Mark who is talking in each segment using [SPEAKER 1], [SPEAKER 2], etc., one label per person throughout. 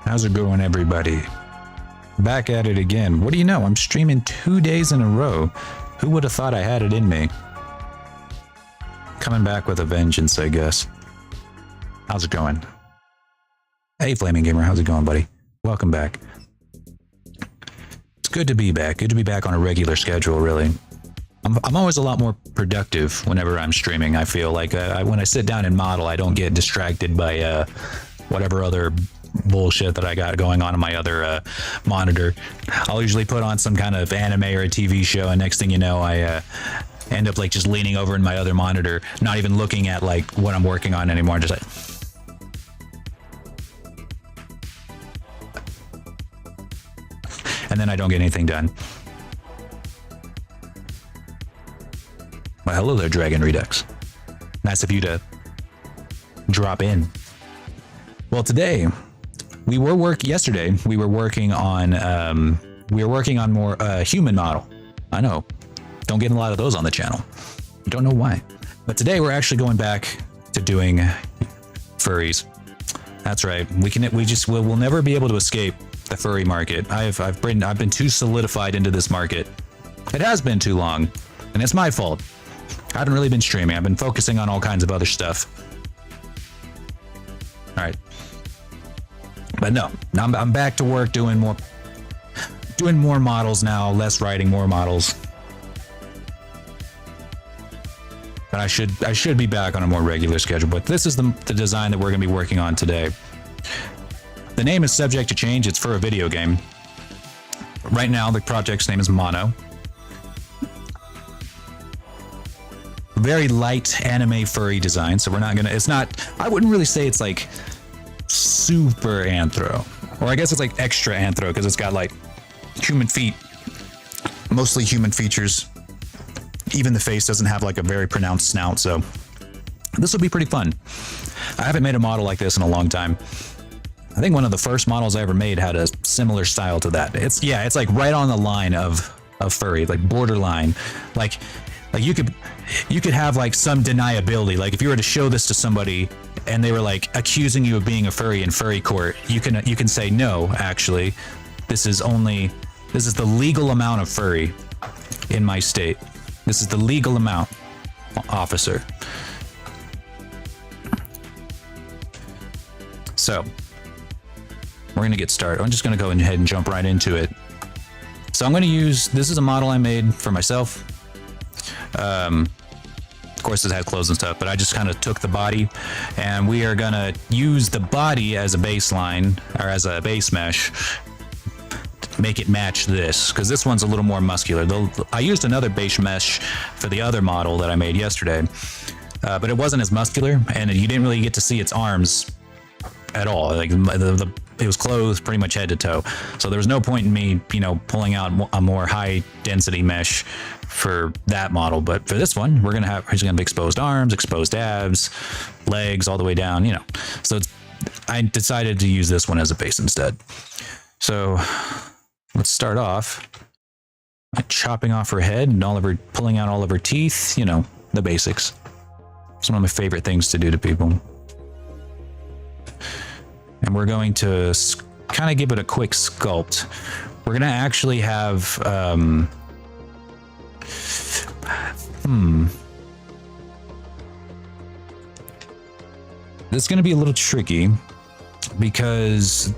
[SPEAKER 1] How's it going, everybody? Back at it again. What do you know? I'm streaming 2 days in a row. Who would have thought I had it in me? Coming back with a vengeance, I guess. How's it going? Hey, Flaming Gamer. How's it going, buddy? Welcome back. It's good to be back. Good to be back on a regular schedule, really. I'm always a lot more productive whenever I'm streaming. I feel like when I sit down and model, I don't get distracted by whatever other bullshit that I got going on my other monitor. I'll usually put on some kind of anime or a TV show, and next thing you know, I end up like just leaning over in my other monitor, not even looking at like what I'm working on anymore. Just like, and then I don't get anything done. Well, hello there, Dragon Redux. Nice of you to drop in. Well, today yesterday we were working on more human model. I know, don't get a lot of those on the channel. Don't know why, but today we're actually going back to doing furries. That's right. We'll never be able to escape the furry market. I've been too solidified into this market. It has been too long, and it's my fault. I haven't really been streaming. I've been focusing on all kinds of other stuff. All right. But no, I'm back to work doing more models now, less writing, more models. But I should be back on a more regular schedule. But this is the design that we're going to be working on today. The name is subject to change. It's for a video game. Right now, the project's name is Mono. Very light anime furry design, so I wouldn't really say it's like super anthro, or I guess it's like extra anthro because it's got like human feet, mostly human features. Even the face doesn't have like a very pronounced snout, so this will be pretty fun. I haven't made a model like this in a long time. I think one of the first models I ever made had a similar style to that. It's like right on the line of furry, like borderline. Like you could have like some deniability. Like if you were to show this to somebody and they were like accusing you of being a furry in furry court, you can say, no, actually, this is the legal amount of furry in my state. This is the legal amount, officer. So we're gonna get started. I'm just gonna go ahead and jump right into it. So I'm gonna this is a model I made for myself. Of course it had clothes and stuff, but I just kind of took the body, and we are gonna use the body as a baseline, or as a base mesh, to make it match this, because this one's a little more muscular. I used another base mesh for the other model that I made yesterday, but it wasn't as muscular, and you didn't really get to see its arms at all. Like it was clothed pretty much head to toe, so there was no point in me, pulling out a more high density mesh for that model. But for this one, he's gonna have exposed arms, exposed abs, legs, all the way down. So I decided to use this one as a base instead. So let's start off by chopping off her head and pulling out all of her teeth. The basics. It's one of my favorite things to do to people. And we're going to kind of give it a quick sculpt. We're going to actually have, this is going to be a little tricky because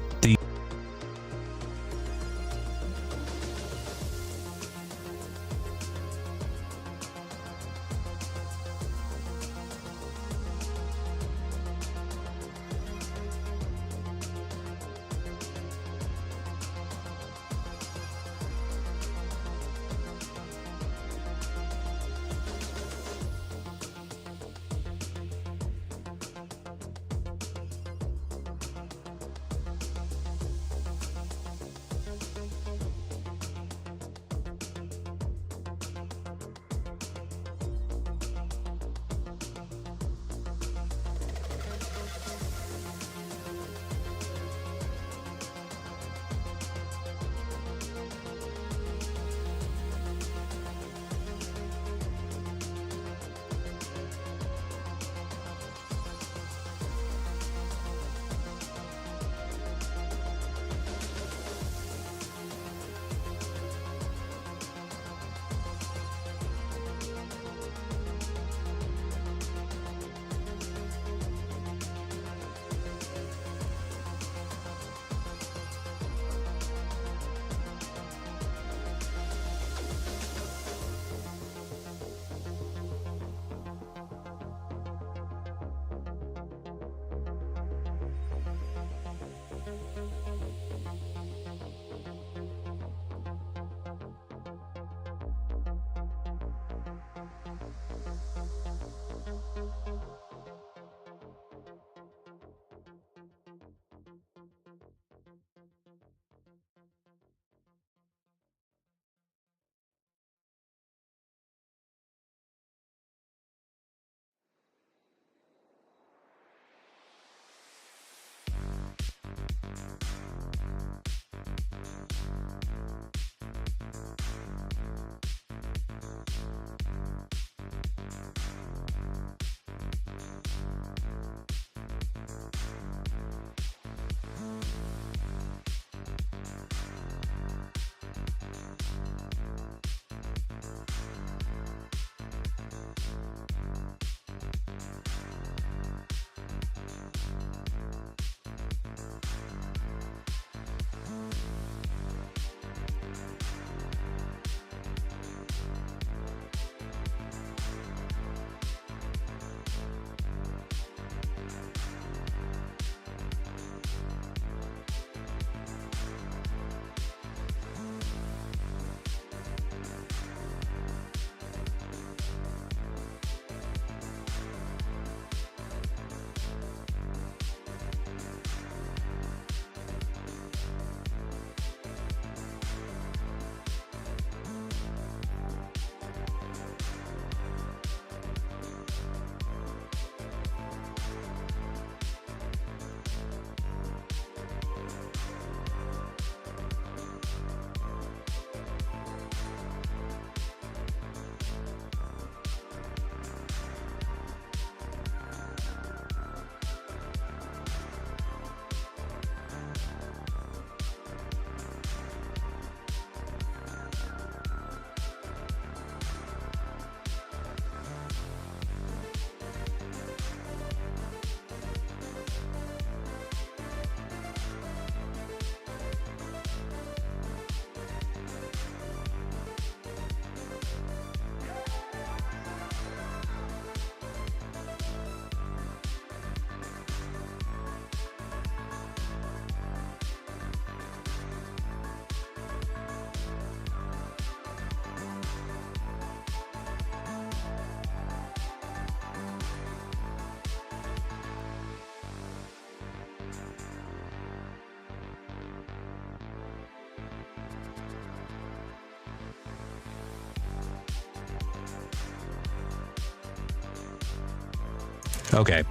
[SPEAKER 1] Okay.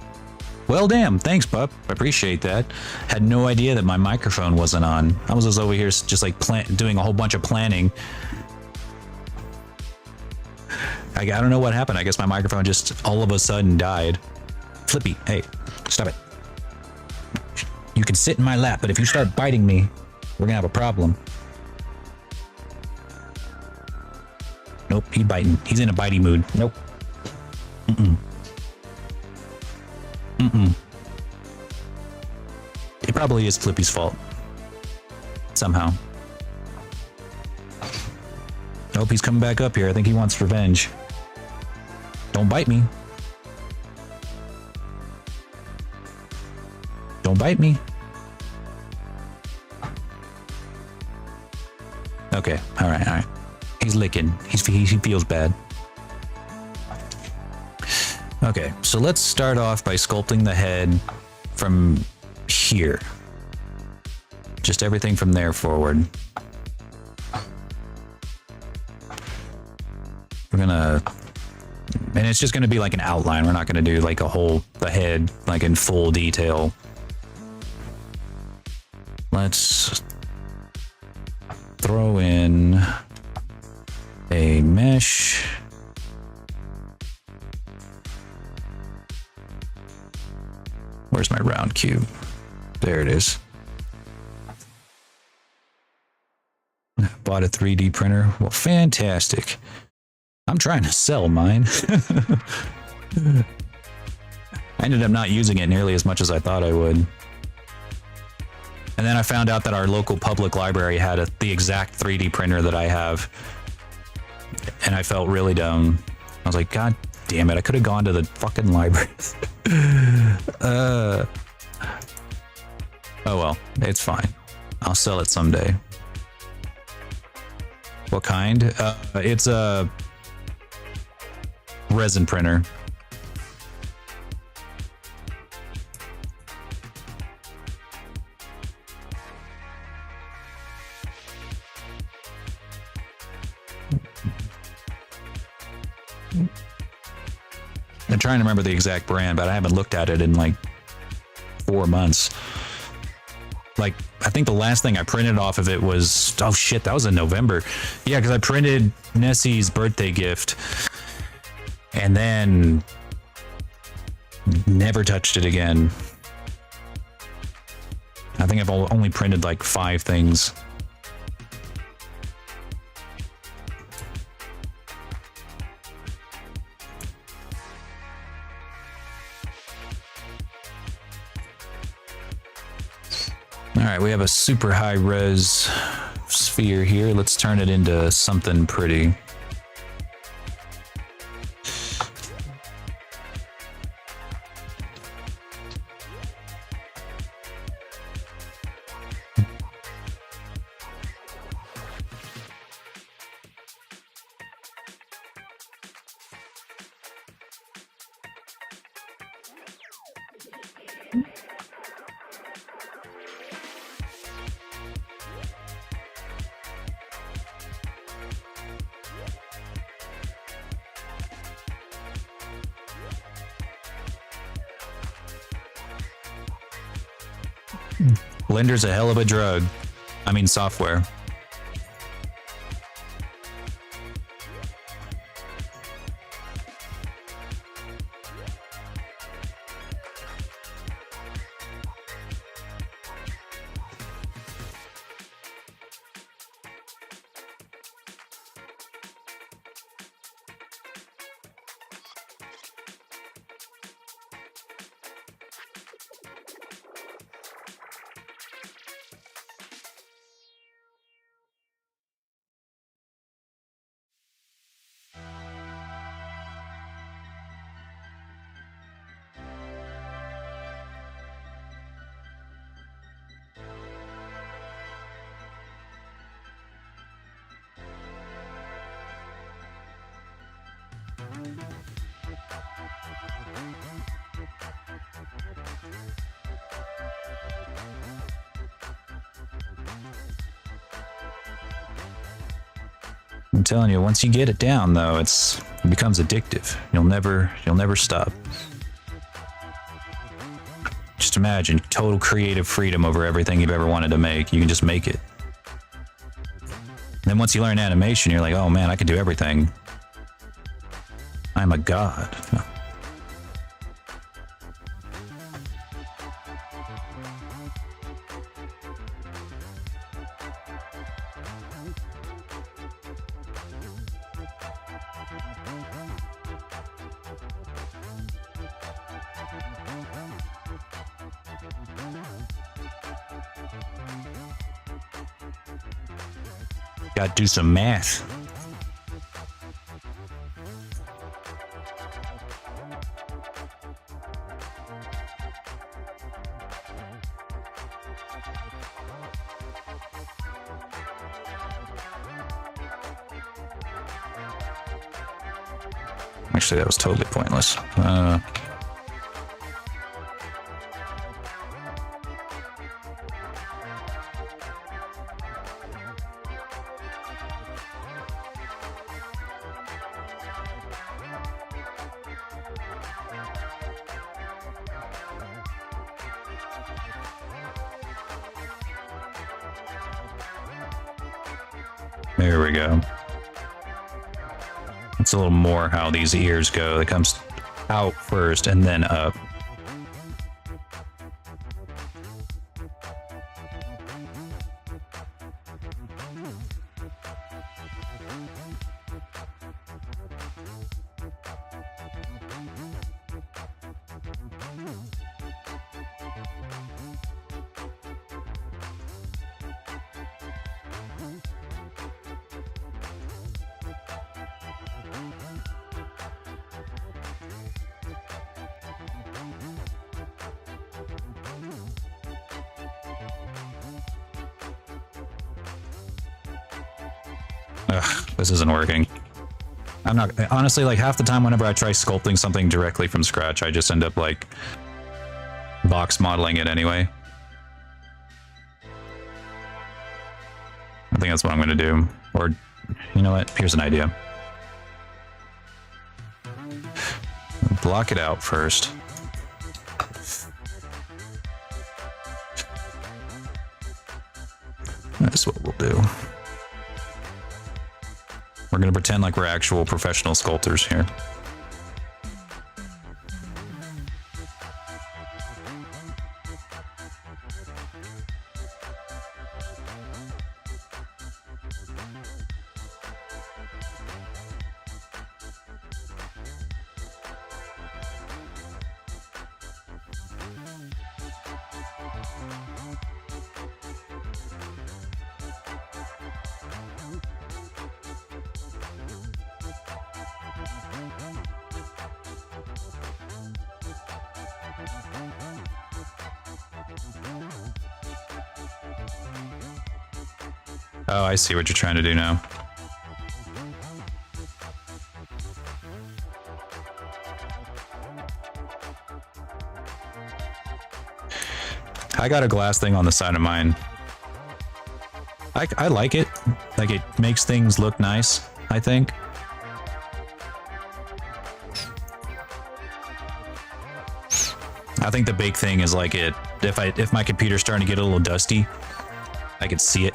[SPEAKER 1] Well, damn. Thanks, pup. I appreciate that. Had no idea that my microphone wasn't on. I was just over here just like doing a whole bunch of planning. I don't know what happened. I guess my microphone just all of a sudden died. Flippy, hey, stop it. You can sit in my lap, but if you start biting me, we're gonna have a problem. Nope, he's biting. He's in a bitey mood. Nope. It probably is Flippy's fault. Somehow. Nope, he's coming back up here. I think he wants revenge. Don't bite me. Don't bite me. Okay, all right. He's licking. He feels bad. Okay, so let's start off by sculpting the head from here. Just everything from there forward. We're gonna, and it's just gonna be like an outline. We're not gonna do like the head like in full detail. Let's throw in a mesh. Where's my round cube? There it is. Bought a 3D printer. Well, fantastic. I'm trying to sell mine. I ended up not using it nearly as much as I thought I would. And then I found out that our local public library had the exact 3D printer that I have. And I felt really dumb. I was like, God damn it, I could have gone to the fucking library. Oh well, it's fine. I'll sell it someday. What kind? It's a resin printer. I'm trying to remember the exact brand, but I haven't looked at it in like 4 months. Like, I think the last thing I printed off of it was, oh shit, that was in November. Yeah, because I printed Nessie's birthday gift and then never touched it again. I think I've only printed like 5 things. All right, we have a super high res sphere here. Let's turn it into something pretty. Blender's a hell of a drug. I mean, software. I'm telling you, once you get it down, though, it becomes addictive. You'll never stop. Just imagine total creative freedom over everything you've ever wanted to make. You can just make it. Then once you learn animation, you're like, oh man, I can do everything. I'm a god. Gotta do some math. Actually, that was totally pointless. There we go. It's a little more how these ears go. It comes out first and then up. Ugh, this isn't working. I'm not, honestly, like half the time whenever I try sculpting something directly from scratch, I just end up like box modeling it anyway. I think that's what I'm gonna do. Or, you know what, here's an idea. Block it out first. That's what we'll do. We're going to pretend like we're actual professional sculptors here. Oh, I see what you're trying to do now. I got a glass thing on the side of mine. I like it. Like, it makes things look nice, I think. I think the big thing is like if my computer's starting to get a little dusty, I could see it.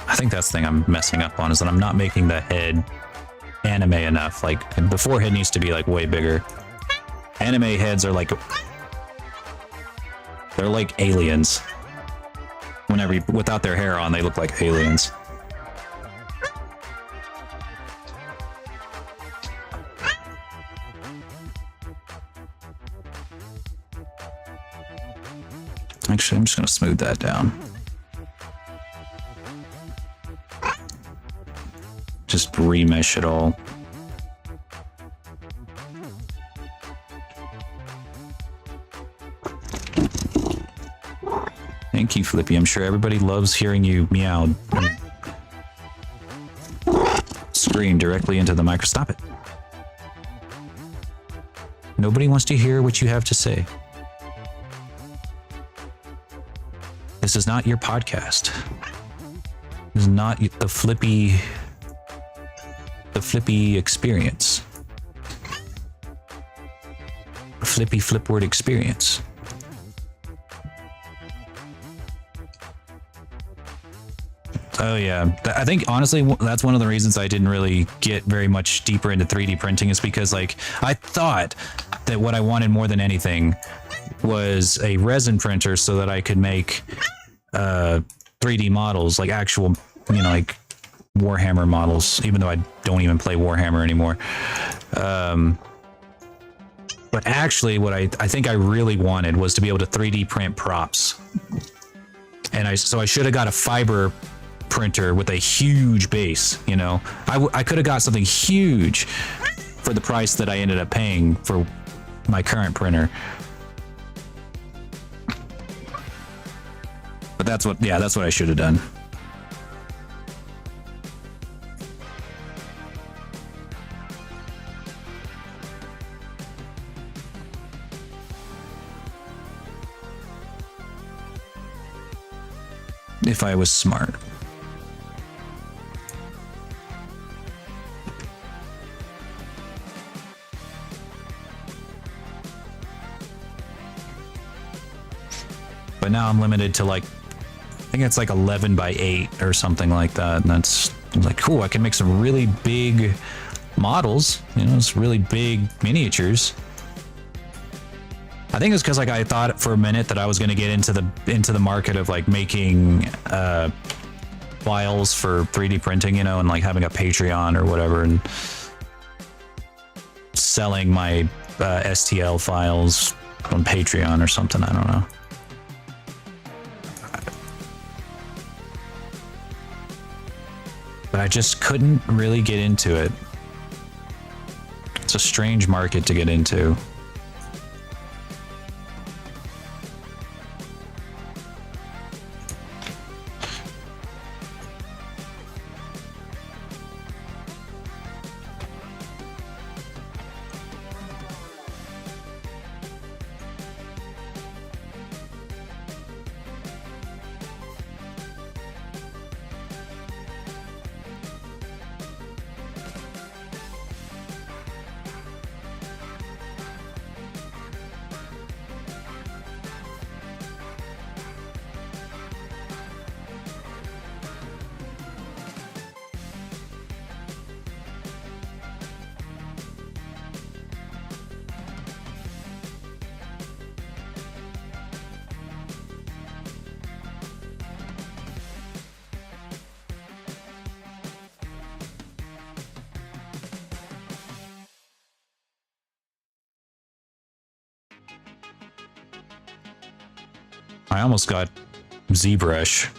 [SPEAKER 1] I think that's the thing I'm messing up on, is that I'm not making the head anime enough. Like, the forehead needs to be like way bigger. Anime heads are like, they're like aliens. Without their hair on, they look like aliens. Actually, I'm just going to smooth that down. Just remesh it all. Thank you, Flippy. I'm sure everybody loves hearing you meow. Scream directly into the micro. Stop it. Nobody wants to hear what you have to say. This is not your podcast. This is not the Flippy experience. flippy flipboard experience. Oh yeah, I think honestly that's one of the reasons I didn't really get very much deeper into 3D printing, is because like I thought that what I wanted more than anything was a resin printer so that I could make 3D models, like actual, you know, like Warhammer models, even though I don't even play Warhammer anymore. But actually what I think I really wanted was to be able to 3D print props. And so I should have got a fiber printer with a huge base, you know. I could have got something huge for the price that I ended up paying for my current printer. But that's what I should have done. If I was smart. But now I'm limited to like, I think it's like 11 by 8 or something like that. And that's like, cool, I can make some really big models, you know, it's really big miniatures. I think it's because like I thought for a minute that I was going to get into the market of like making files for 3D printing, you know, and like having a Patreon or whatever and selling my STL files on Patreon or something. I don't know. But I just couldn't really get into it. It's a strange market to get into. I almost got ZBrush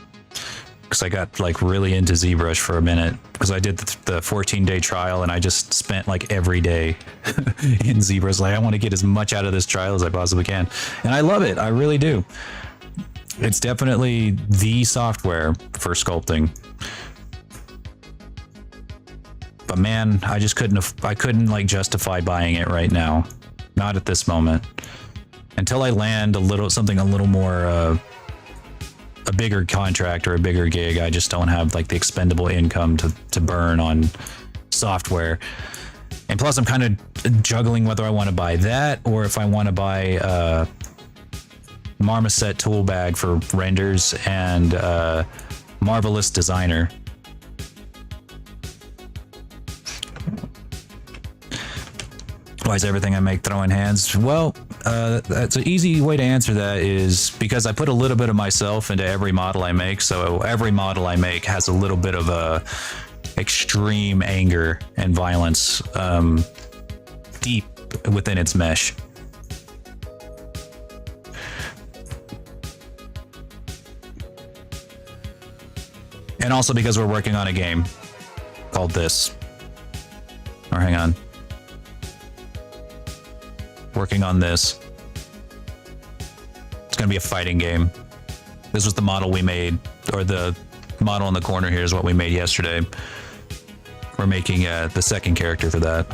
[SPEAKER 1] because I got like really into ZBrush for a minute because I did the 14-day trial and I just spent like every day in ZBrush. Like I want to get as much out of this trial as I possibly can. And I love it. I really do. It's definitely the software for sculpting. But man, I just couldn't like justify buying it right now. Not at this moment. Until I land something a little more, a bigger contract or a bigger gig, I just don't have like the expendable income to burn on software. And plus I'm kind of juggling whether I want to buy that or if I want to buy Marmoset tool bag for renders and Marvelous Designer. Why is everything I make throwing hands? Well, that's an easy way to answer that is because I put a little bit of myself into every model I make. So every model I make has a little bit of a extreme anger and violence deep within its mesh. And also because we're working on a game called this. Or hang on. Working on this. It's going to be a fighting game. This was the model we made, or the model in the corner here is what we made yesterday. We're making the second character for that.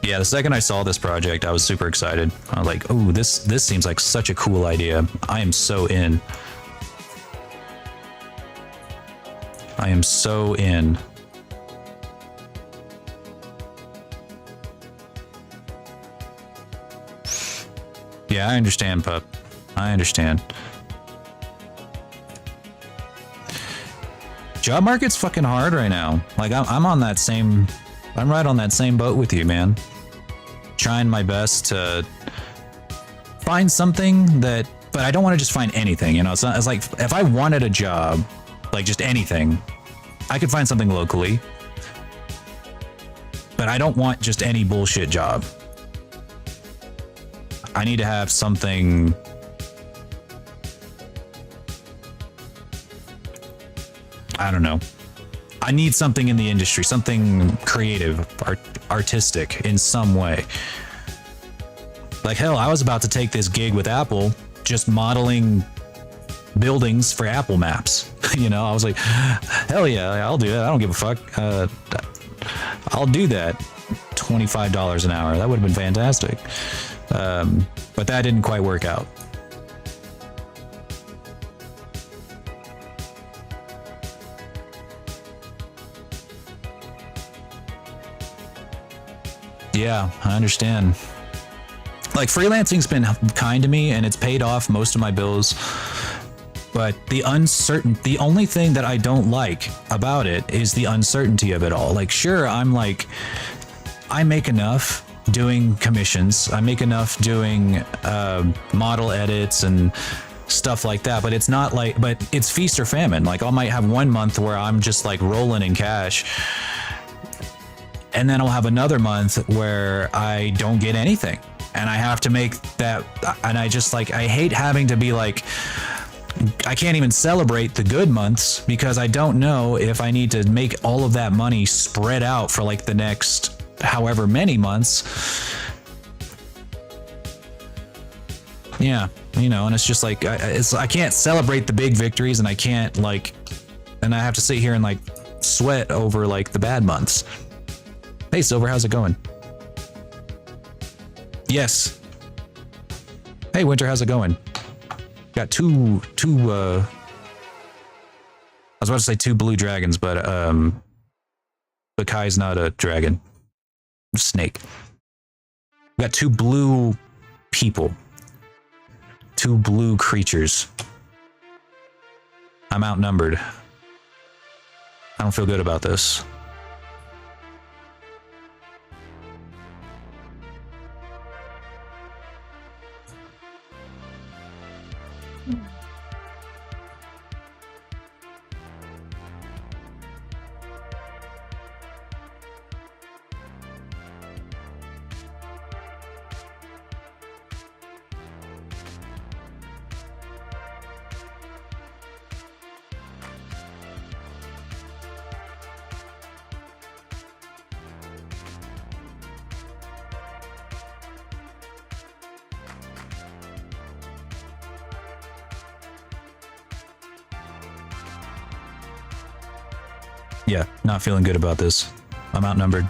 [SPEAKER 1] Yeah, the second I saw this project, I was super excited. I was like, oh, this seems like such a cool idea. I am so in. I am so in. Yeah, I understand, pup. I understand. Job market's fucking hard right now. Like, I'm on that same... I'm right on that same boat with you, man. Trying my best to find something that... But I don't want to just find anything, you know? It's like, if I wanted a job, like just anything, I could find something locally. But I don't want just any bullshit job. I need to have something... I don't know. I need something in the industry, something creative, artistic in some way. Like, hell, I was about to take this gig with Apple, just modeling buildings for Apple Maps. You know, I was like, hell yeah, I'll do that. I don't give a fuck. I'll do that. $25 an hour. That would have been fantastic. But that didn't quite work out. Yeah, I understand. Like, freelancing's been kind to me and it's paid off most of my bills. But the only thing that I don't like about it is the uncertainty of it all. Like, sure, I make enough doing commissions. I make enough doing model edits and stuff like that, but it's not like, but it's feast or famine. Like, I might have 1 month where I'm just like rolling in cash. And then I'll have another month where I don't get anything. And I have to make that, and I just like, I hate having to be like, I can't even celebrate the good months because I don't know if I need to make all of that money spread out for like the next however many months. Yeah, you know, and it's just like, I can't celebrate the big victories, and I can't like, and I have to sit here and like sweat over like the bad months. Hey, Silver, how's it going? Yes. Hey, Winter, how's it going? Got two I was about to say 2 blue dragons, but Kai's not a dragon. Snake. We got 2 blue people. 2 blue creatures. I'm outnumbered. I don't feel good about this. Yeah, not feeling good about this. I'm outnumbered.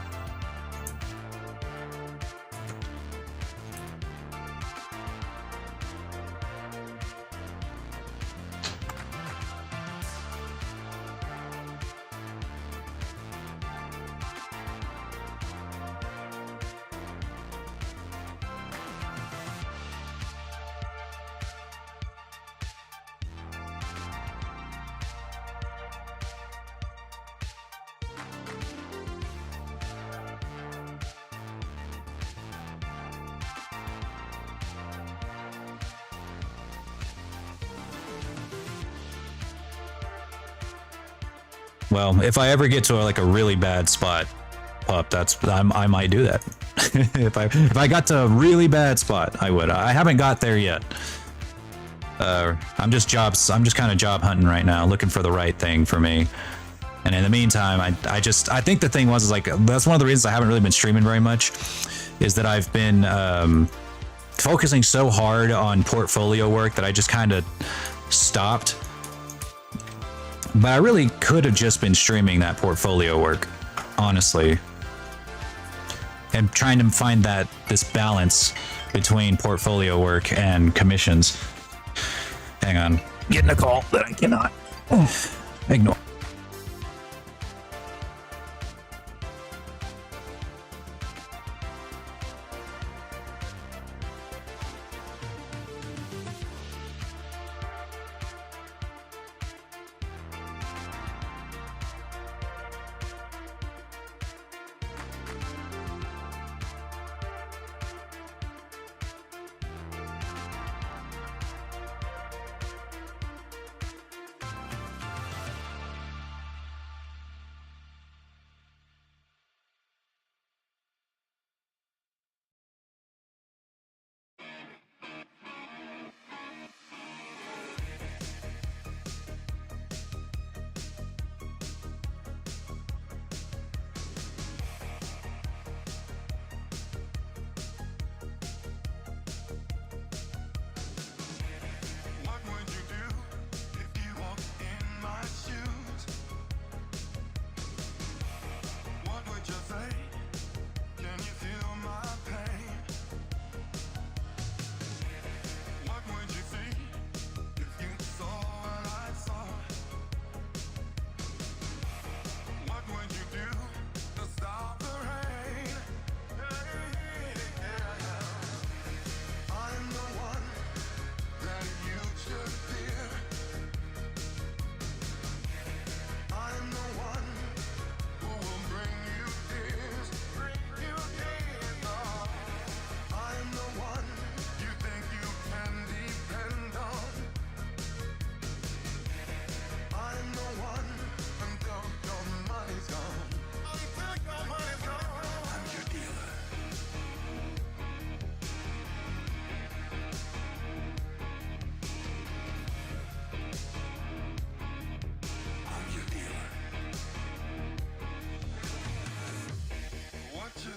[SPEAKER 1] Well, if I ever get to like a really bad spot, pup, I might do that. if I got to a really bad spot, I would. I haven't got there yet. I'm just kind of job hunting right now, looking for the right thing for me. And in the meantime, I think the thing is like, that's one of the reasons I haven't really been streaming very much, is that I've been focusing so hard on portfolio work that I just kind of stopped. But I really could have just been streaming that portfolio work, honestly. And trying to find this balance between portfolio work and commissions. Hang on. Getting a call that I cannot ignore.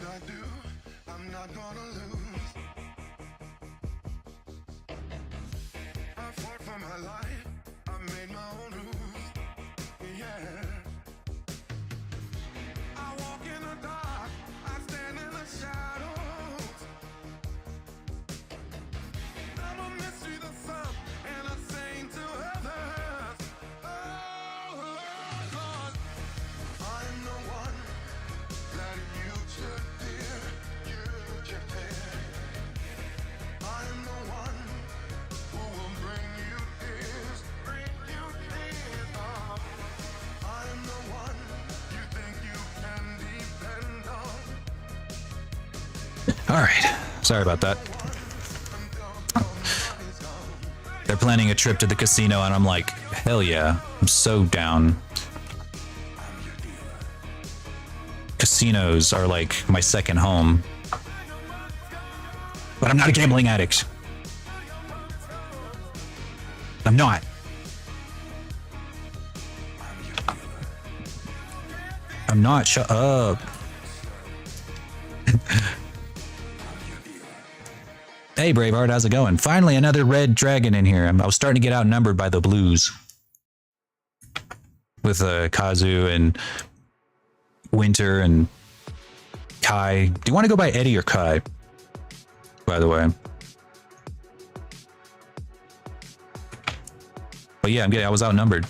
[SPEAKER 2] I do? I'm not gonna lose. I fought for my life. I made my own rules. Yeah. I walk in the dark. I stand in the shadows. I'm a mystery to some and a saint to others. Oh, Lord, I'm the one that you should fear. You should fear. I'm the one who will bring you tears. Bring you tears. Oh, I'm the one you think you can depend on.
[SPEAKER 1] All right. Sorry about that. They're planning a trip to the casino, and I'm like, hell yeah. I'm so down. Casinos are like my second home. But I'm not a gambling addict. I'm not. I'm not. Shut up. Hey, Braveheart, how's it going? Finally, another red dragon in here. I was starting to get outnumbered by the blues. With Kazu and Winter and Kai. Do you want to go by Eddie or Kai? By the way. But yeah, I was outnumbered.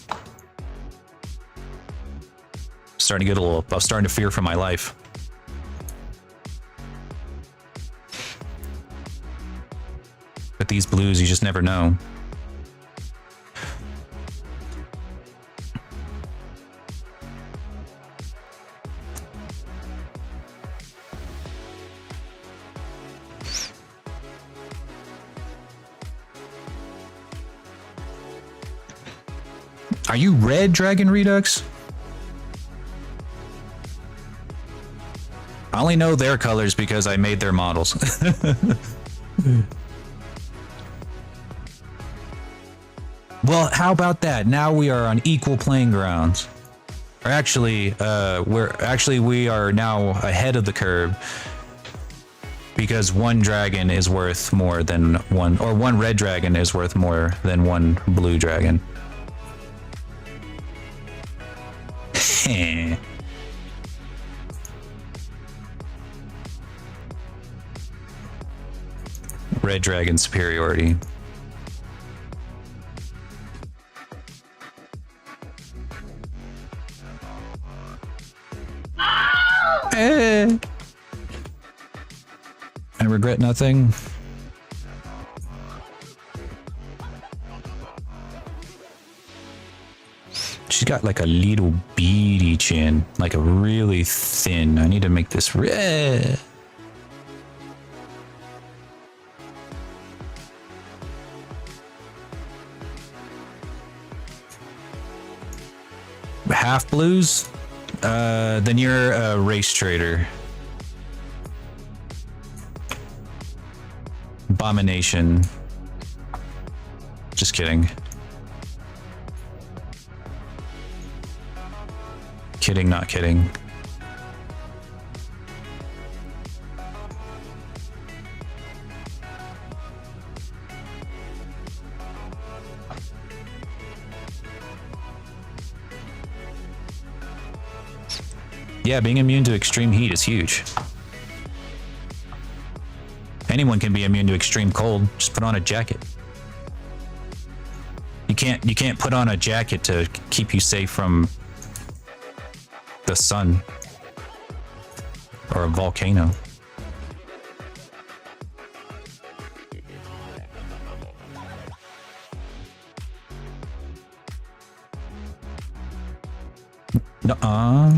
[SPEAKER 1] Starting to get I was starting to fear for my life. But these blues, you just never know. Are you red, Dragon Redux? I only know their colors because I made their models. Well, how about that? Now we are on equal playing grounds. Or actually, we are now ahead of the curve because one dragon is worth more than one, or one red dragon is worth more than one blue dragon. Red dragon superiority. I regret nothing. She's got like a little beady chin, like a really thin. I need to make this red. Half blues? Then you're a race trader. Abomination. Just kidding. Kidding, not kidding. Yeah, being immune to extreme heat is huge. Anyone can be immune to extreme cold. Just put on a jacket. You can't put on a jacket to keep you safe from the sun or a volcano. Nuh-uh.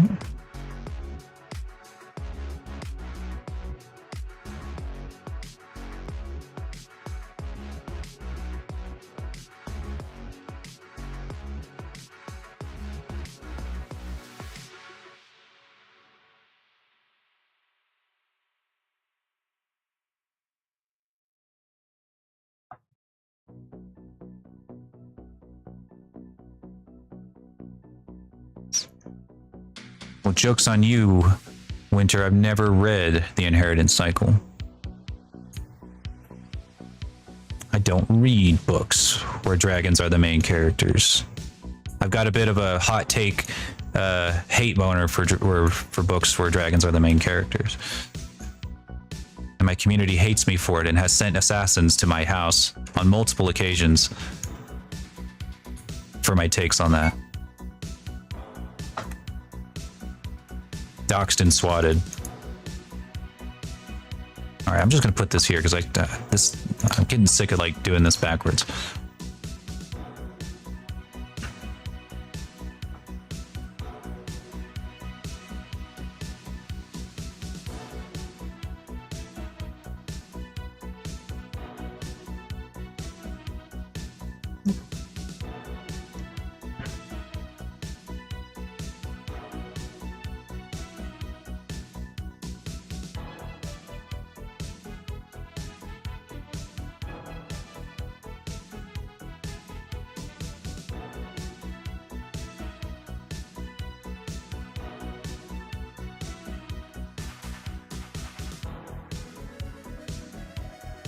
[SPEAKER 1] Well, joke's on you, Winter, I've never read The Inheritance Cycle. I don't read books where dragons are the main characters. I've got a bit of a hot take, hate boner for books where dragons are the main characters. And my community hates me for it and has sent assassins to my house on multiple occasions for my takes on that. Doxed and swatted. All right, I'm just gonna put this here because I'm getting sick of like doing this backwards.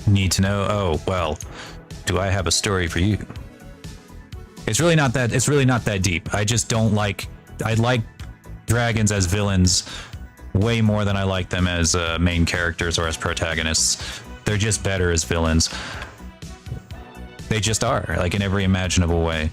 [SPEAKER 1] Need to know? Oh, well, do I have a story for you? It's really not that deep. I just don't like, I like dragons as villains way more than I like them as main characters or as protagonists. They're just better as villains. They just are, like in every imaginable way.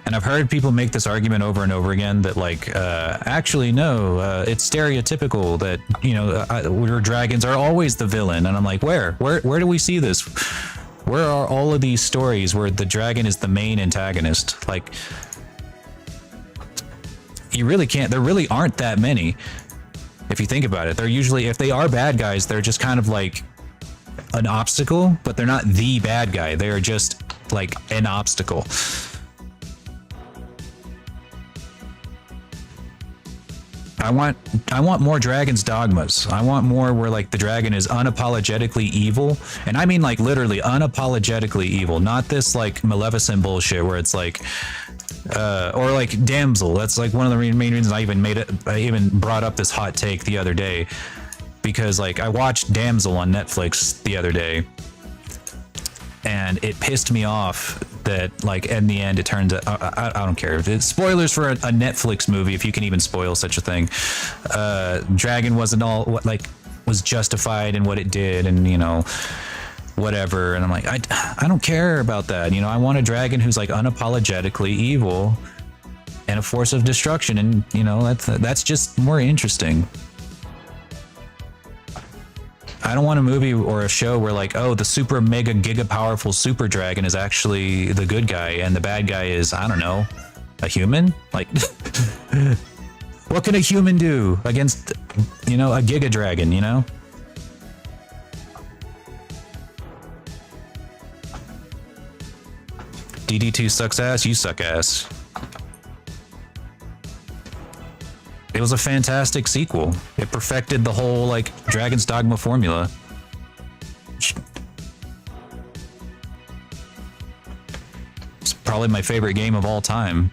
[SPEAKER 1] And I've heard people make this argument over and over again that like, actually, no, it's stereotypical that, you know, dragons are always the villain. And I'm like, where do we see this? Where are all of these stories where the dragon is the main antagonist? Like, you really can't, there really aren't that many. If you think about it, they're usually, if they are bad guys, they're just kind of like an obstacle, but they're not the bad guy. They're just like an obstacle. I want more Dragon's Dogmas. I want more where like the dragon is unapologetically evil. And I mean like literally unapologetically evil, not this like Maleficent bullshit where it's like, or like Damsel. That's like one of the main reasons I even brought up this hot take the other day, because like I watched Damsel on Netflix the other day and it pissed me off that like in the end it turns out, I don't care if it's spoilers for a Netflix movie, if you can even spoil such a thing. Dragon wasn't all what like was justified in what it did, and you know whatever, and I'm like I don't care about that. You know, I want a dragon who's like unapologetically evil and a force of destruction, and you know that's just more interesting. I don't want a movie or a show where like, oh, the super mega giga powerful super dragon is actually the good guy and the bad guy is, I don't know, a human? Like, what can a human do against, you know, a giga dragon, you know? DD2 sucks ass, you suck ass. It was a fantastic sequel. It perfected the whole like Dragon's Dogma formula. It's probably my favorite game of all time.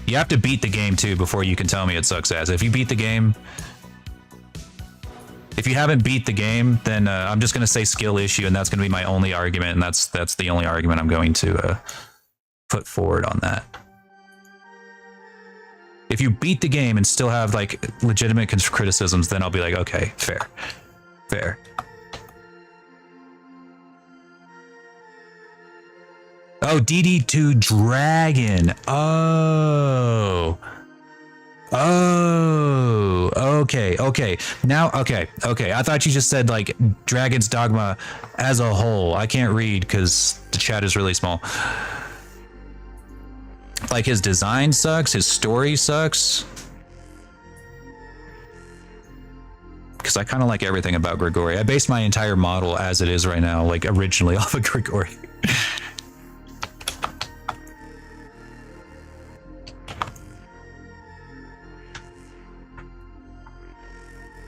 [SPEAKER 1] You have to beat the game too before you can tell me it sucks ass. If you beat the game, if you haven't beat the game, then I'm just going to say skill issue, and that's going to be my only argument, and that's the only argument I'm going to put forward on that. If you beat the game and still have like legitimate criticisms, then I'll be like, okay, fair. Oh, DD2 Dragon. Oh, okay. Now, okay. I thought you just said like Dragon's Dogma as a whole. I can't read because the chat is really small. Like his design sucks, his story sucks. Because I kind of like everything about Grigori. I based my entire model as it is right now, like originally off of Grigori.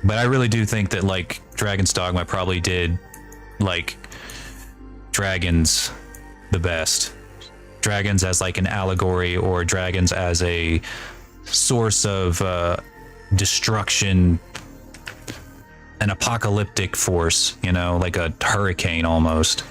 [SPEAKER 1] But I really do think that like Dragon's Dogma probably did like dragons the best. Dragons as like an allegory, or dragons as a source of destruction, an apocalyptic force, you know, like a hurricane almost.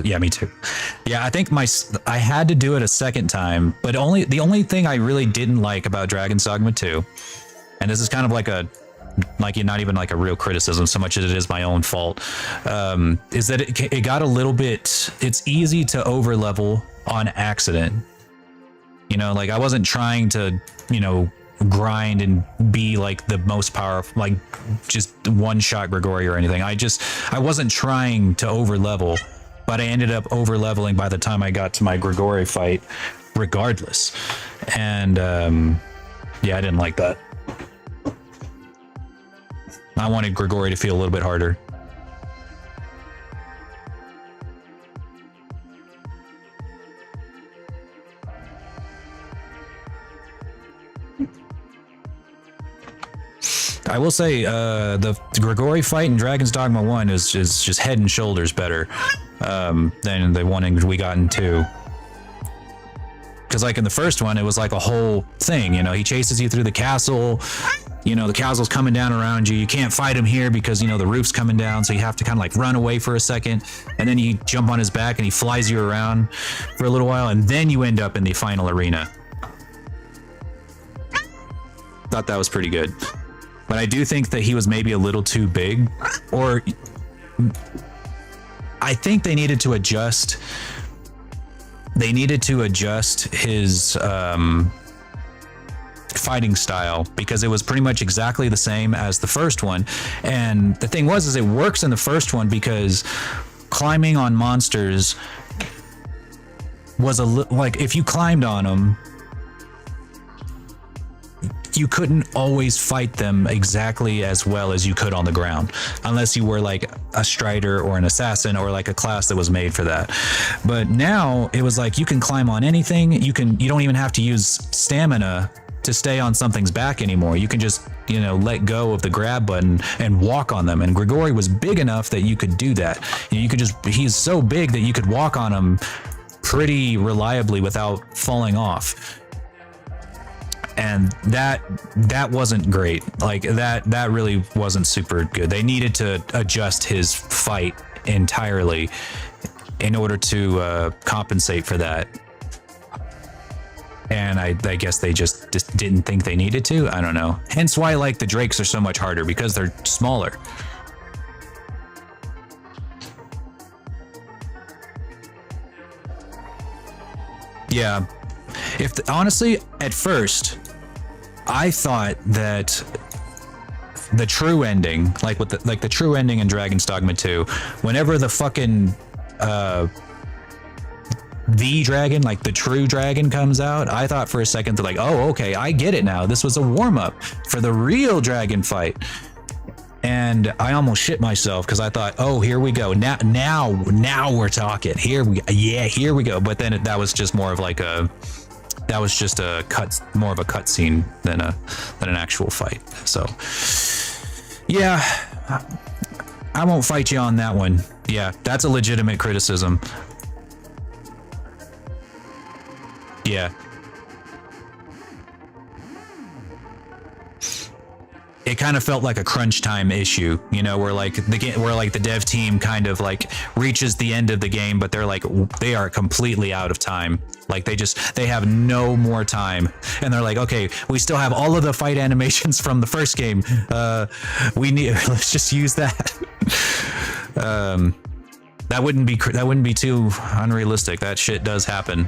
[SPEAKER 1] Yeah, me too. Yeah, I think I had to do it a second time, but the only thing I really didn't like about Dragon's Dogma 2, and this is kind of like not even like a real criticism so much as it is my own fault, is that it got a little bit. It's easy to over level on accident. You know, like I wasn't trying to, you know, grind and be like the most powerful, like just one shot Grigori or anything. I wasn't trying to over level. But I ended up over leveling by the time I got to my Grigori fight, regardless. And yeah, I didn't like that. I wanted Grigori to feel a little bit harder. I will say the Grigori fight in Dragon's Dogma 1 is just head and shoulders better than the one we got in 2. Because like in the first one, it was like a whole thing, you know, he chases you through the castle, you know, the castle's coming down around you, you can't fight him here because, you know, the roof's coming down, so you have to kind of like run away for a second, and then you jump on his back and he flies you around for a little while, and then you end up in the final arena. Thought that was pretty good. But I do think that he was maybe a little too big, or I think they needed to adjust. They needed to adjust his fighting style, because it was pretty much exactly the same as the first one. And the thing was, is it works in the first one because climbing on monsters was like if you climbed on them, you couldn't always fight them exactly as well as you could on the ground, unless you were like a strider or an assassin or like a class that was made for that. But now it was like you can climb on anything. You don't even have to use stamina to stay on something's back anymore. You can just, you know, let go of the grab button and walk on them. And Grigori was big enough that you could do that. You know, you could just, he's so big that you could walk on him pretty reliably without falling off. And that wasn't great. Like that really wasn't super good. They needed to adjust his fight entirely in order to compensate for that. And I guess they just didn't think they needed to. I don't know. Hence why like the Drakes are so much harder, because they're smaller. Yeah. Honestly, at first, I thought that the true ending, like with the true ending in Dragon's Dogma 2, whenever the fucking the dragon, like the true dragon comes out, I thought for a second that like, oh, okay, I get it now. This was a warm-up for the real dragon fight. And I almost shit myself because I thought, oh, here we go. Now we're talking. Here we go. But then that was just more of like more of a cutscene than an actual fight. So yeah, I won't fight you on that one. Yeah, that's a legitimate criticism. Yeah. It kind of felt like a crunch time issue, you know, where the dev team kind of like reaches the end of the game, but they are completely out of time. Like they have no more time, and they're like, okay, we still have all of the fight animations from the first game. Let's just use that. That wouldn't be too unrealistic. That shit does happen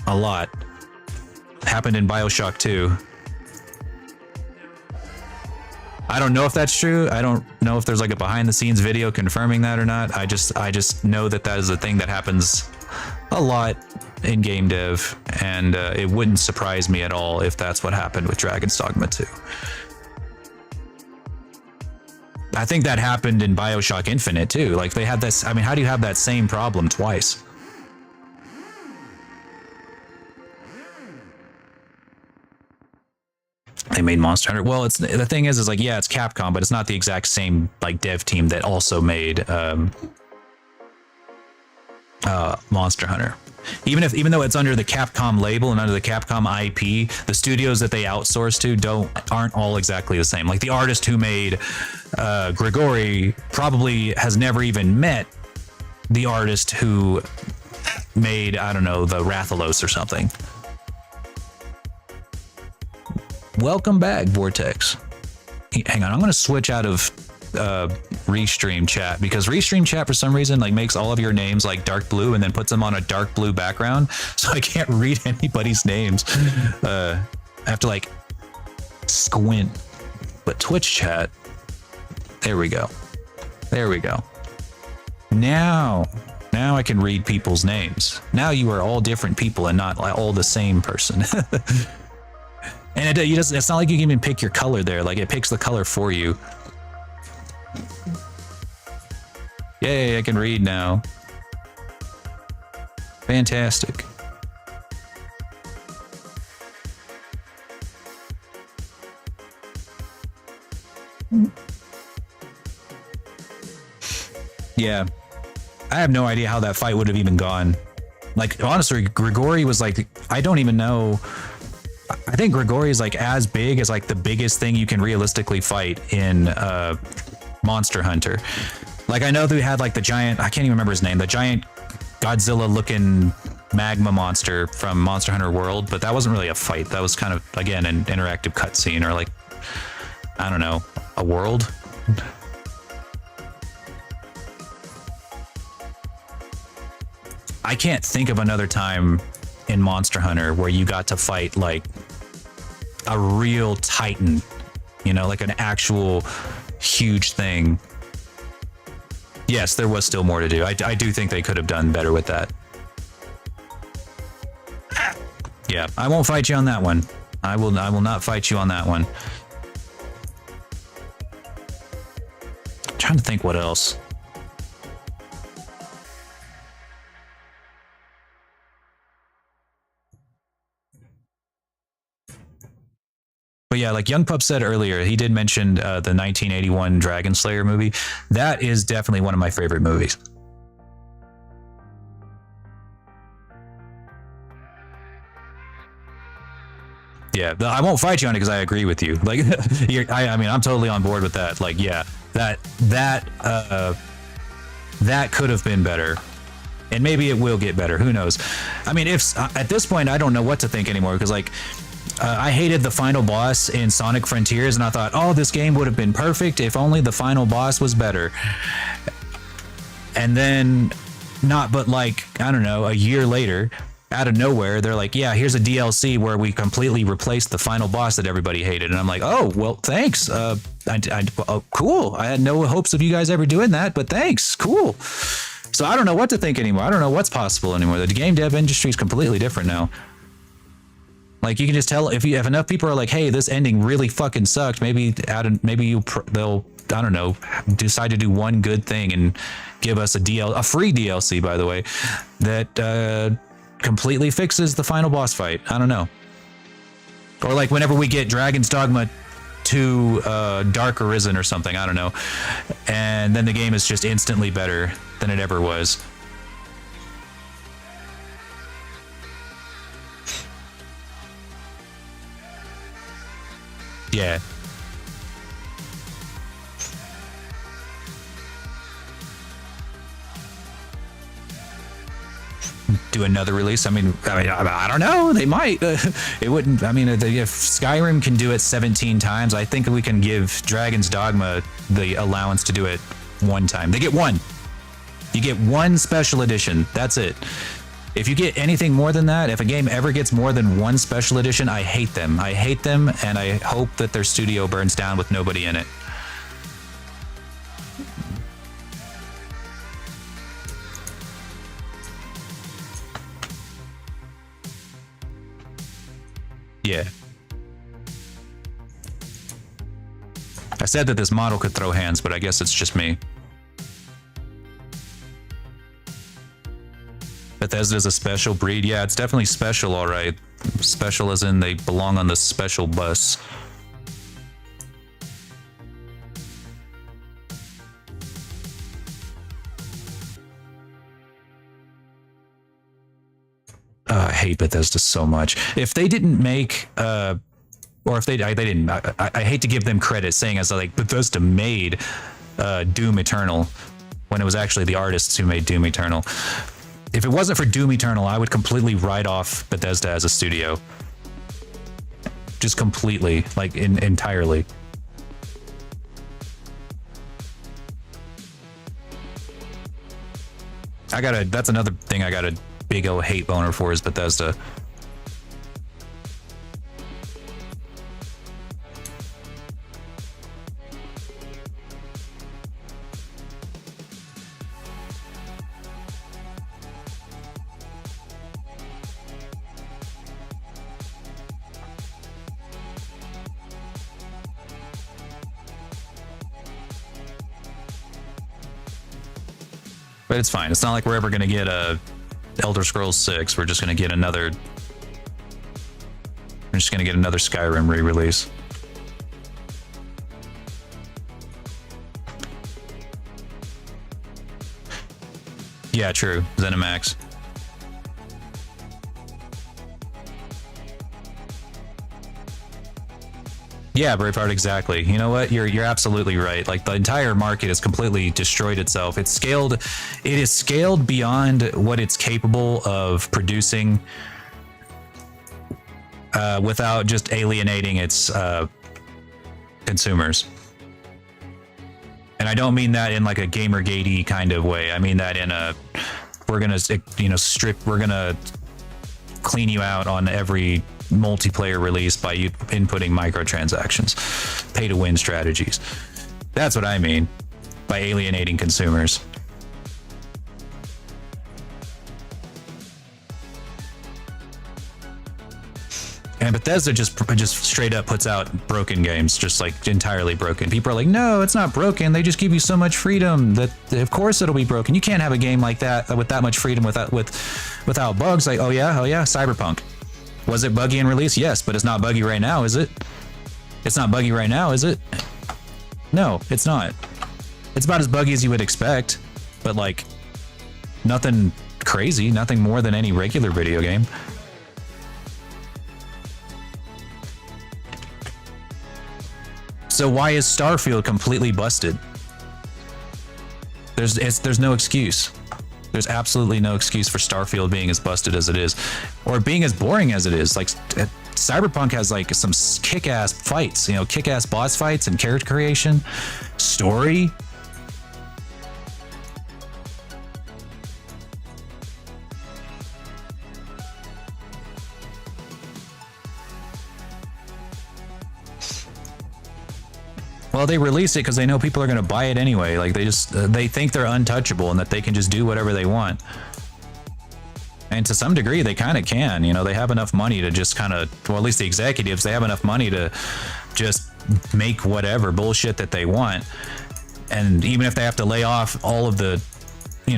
[SPEAKER 1] a lot. Happened in BioShock 2. I don't know if that's true. I don't know if there's like a behind the scenes video confirming that or not. I just know that that is a thing that happens a lot in game dev, and it wouldn't surprise me at all if that's what happened with Dragon's Dogma 2. I think that happened in BioShock Infinite too. Like they had this, I mean, how do you have that same problem twice? They made Monster Hunter. Well, it's the thing is like, yeah, it's Capcom, but it's not the exact same like dev team that also made Monster Hunter. Even though it's under the Capcom label and under the Capcom IP, the studios that they outsource to aren't all exactly the same. Like the artist who made Grigori probably has never even met the artist who made, I don't know, the Rathalos or something. Welcome back, Vortex. Hang on, I'm going to switch out of Restream Chat, because Restream Chat for some reason like makes all of your names like dark blue and then puts them on a dark blue background, so I can't read anybody's names. I have to like squint. But Twitch Chat, there we go. Now I can read people's names. Now you are all different people and not all the same person. And it's not like you can even pick your color there. Like it picks the color for you. Yay, I can read now. Fantastic. Yeah. I have no idea how that fight would have even gone. Like, honestly, Grigori was like, I don't even know. I think Grigori is like as big as like the biggest thing you can realistically fight in Monster Hunter. Like I know they had like the giant, I can't even remember his name, the giant Godzilla looking magma monster from Monster Hunter World, but that wasn't really a fight. That was kind of, again, an interactive cutscene, or like, I don't know, a world. I can't think of another time in Monster Hunter where you got to fight like a real titan, you know, like an actual huge thing. Yes, there was still more to do. I do think they could have done better with that. Yeah, I won't fight you on that one. I will not fight you on that one. I'm trying to think what else. But yeah, like Young Pup said earlier, he did mention the 1981 Dragon Slayer movie. That is definitely one of my favorite movies. Yeah, I won't fight you on it because I agree with you. Like, I mean, I'm totally on board with that. Like, yeah, that could have been better. And maybe it will get better. Who knows? I mean, if at this point, I don't know what to think anymore, because like, I hated the final boss in Sonic Frontiers, and I thought, oh, this game would have been perfect if only the final boss was better. And then, not but like, I don't know, a year later, out of nowhere, they're like, yeah, here's a DLC where we completely replaced the final boss that everybody hated. And I'm like, oh, well, thanks. Oh, cool. I had no hopes of you guys ever doing that, but thanks. Cool. So I don't know what to think anymore. I don't know what's possible anymore. The game dev industry is completely different now. Like, you can just tell if enough people are like, hey, this ending really fucking sucked. Maybe they'll, I don't know, decide to do one good thing and give us a free DLC, by the way, that completely fixes the final boss fight. I don't know. Or like whenever we get Dragon's Dogma 2 Dark Arisen or something, I don't know, and then the game is just instantly better than it ever was. Yeah. Do another release? I mean, I don't know. They might. It wouldn't. I mean, if Skyrim can do it 17 times, I think we can give Dragon's Dogma the allowance to do it one time. They get one. You get one special edition. That's it. If you get anything more than that, if a game ever gets more than one special edition, I hate them. I hate them, and I hope that their studio burns down with nobody in it. Yeah. I said that this model could throw hands, but I guess it's just me. Bethesda's a special breed. Yeah, it's definitely special, all right. Special as in they belong on the special bus. I hate Bethesda so much. If they didn't make, or if they didn't, I hate to give them credit saying as like Bethesda made Doom Eternal when it was actually the artists who made Doom Eternal. If it wasn't for Doom Eternal, I would completely write off Bethesda as a studio. Just completely, like entirely. That's another thing I got a big old hate boner for is Bethesda. But it's fine. It's not like we're ever going to get a Elder Scrolls 6. We're just going to get another Skyrim re-release. Yeah, true. ZeniMax. Yeah, Braveheart, exactly. You know what? You're absolutely right. Like the entire market has completely destroyed itself. It is scaled beyond what it's capable of producing without just alienating its consumers. And I don't mean that in like a Gamergate-y kind of way. I mean that in a we're gonna clean you out on every multiplayer release by you inputting microtransactions, pay to win strategies. That's what I mean by alienating consumers. And Bethesda just straight up puts out broken games, just like entirely broken. People are like, no, it's not broken. They just give you so much freedom that of course it'll be broken. You can't have a game like that with that much freedom without bugs. Like, oh yeah, Cyberpunk. Was it buggy in release? Yes, but it's not buggy right now, is it? It's not buggy right now, is it? No, it's not. It's about as buggy as you would expect, but like nothing crazy, nothing more than any regular video game. So why is Starfield completely busted? There's no excuse. There's absolutely no excuse for Starfield being as busted as it is, or being as boring as it is. Like Cyberpunk has like some kick-ass fights, kick-ass boss fights and character creation, story. Well, they release it because they know people are going to buy it anyway. Like they think they're untouchable and that they can just do whatever they want. And to some degree, they kind of can. They have enough money to just kind of, well, at least the executives, they have enough money to just make whatever bullshit that they want. And even if they have to lay off all of the,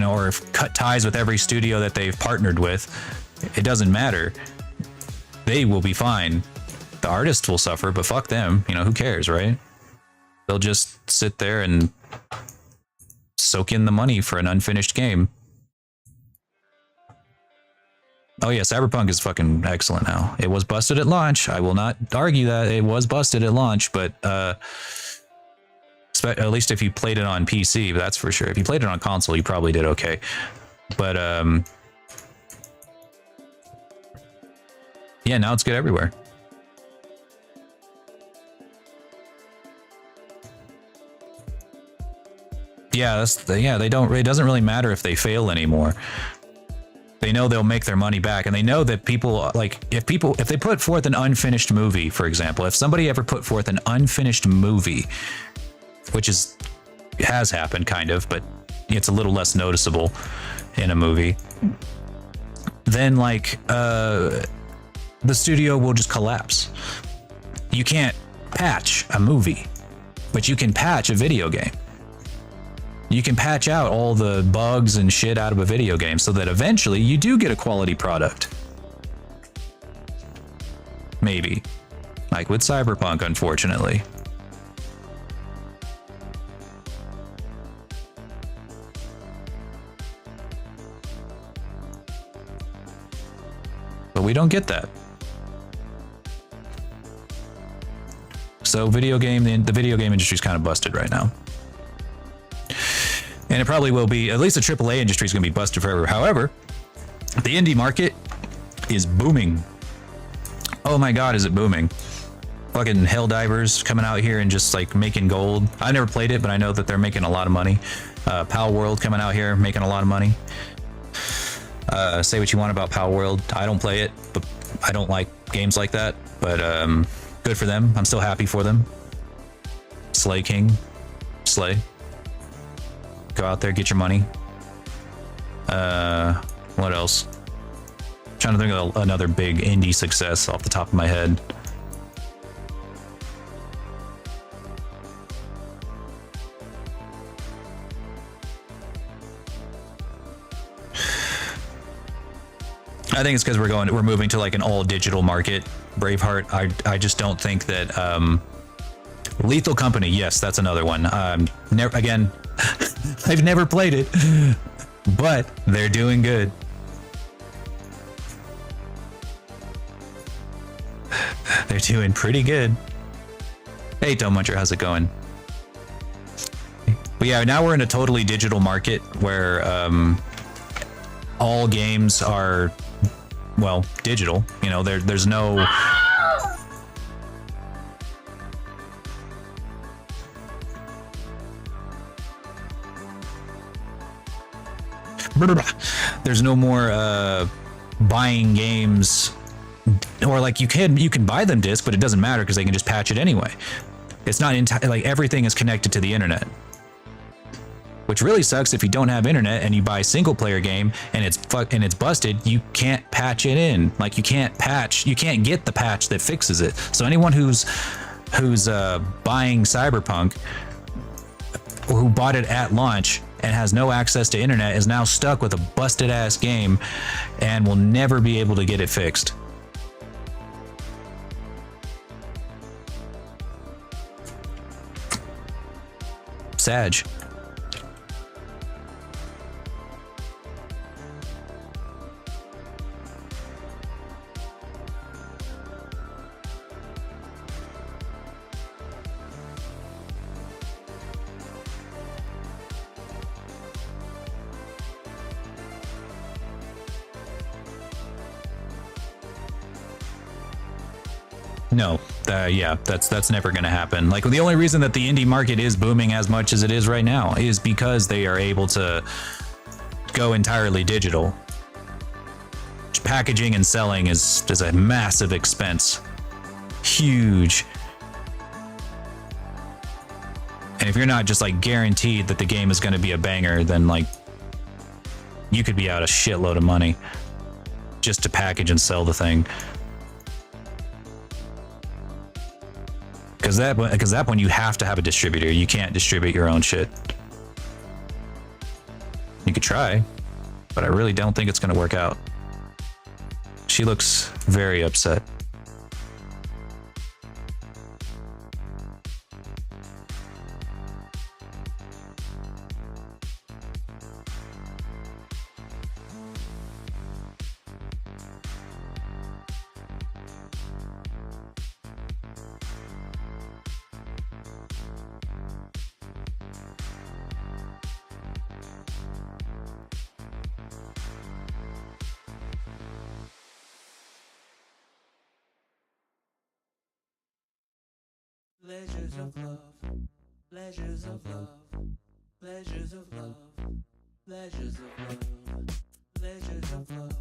[SPEAKER 1] or cut ties with every studio that they've partnered with, it doesn't matter. They will be fine. The artists will suffer, but fuck them. Who cares, right? They'll just sit there and soak in the money for an unfinished game. Oh yeah, Cyberpunk is fucking excellent now. It was busted at launch. I will not argue that it was busted at launch, but at least if you played it on PC, that's for sure. If you played it on console, you probably did okay. But yeah, now it's good everywhere. Yeah, they don't. It doesn't really matter if they fail anymore. They know they'll make their money back, and they know that people if they put forth an unfinished movie, for example, if somebody ever put forth an unfinished movie, which has happened kind of, but it's a little less noticeable in a movie, then the studio will just collapse. You can't patch a movie, but you can patch a video game. You can patch out all the bugs and shit out of a video game so that eventually you do get a quality product. Maybe. Like with Cyberpunk, unfortunately. But we don't get that. So the video game industry is kind of busted right now. And it probably will be, at least the AAA industry is going to be busted forever. However, the indie market is booming. Oh my God, is it booming? Fucking Helldivers coming out here and just like making gold. I never played it, but I know that they're making a lot of money. Pal World coming out here making a lot of money. Say what you want about Pal World. I don't play it, but I don't like games like that. But good for them. I'm still happy for them. Slay King. Slay. Go out there, get your money. What else? I'm trying to think of another big indie success off the top of my head. I think it's because we're moving to like an all digital market. Braveheart, I just don't think that Lethal Company, yes, that's another one. Again, I've never played it, but they're doing good. They're doing pretty good. Hey, Toe Muncher, how's it going? But yeah, now we're in a totally digital market where all games are, well, digital. You know, there's no... There's no more buying games, or like you can buy them disc, but it doesn't matter because they can just patch it anyway. It's not like everything is connected to the internet, which really sucks if you don't have internet and you buy a single player game and it's busted. You can't patch it in. Like you can't get the patch that fixes it. So anyone who's buying Cyberpunk or who bought it at launch and has no access to internet is now stuck with a busted ass game and will never be able to get it fixed. Sag. No, yeah, that's never going to happen. Like the only reason that the indie market is booming as much as it is right now is because they are able to go entirely digital. Packaging and selling is a massive expense, huge. And if you're not just like guaranteed that the game is going to be a banger, then like you could be out a shitload of money just to package and sell the thing. Because that one you have to have a distributor. You can't distribute your own shit. You could try, but I really don't think it's going to work out. She looks very upset.
[SPEAKER 3] Pleasures of love, pleasures of love, pleasures of love, pleasures of love, pleasures of love,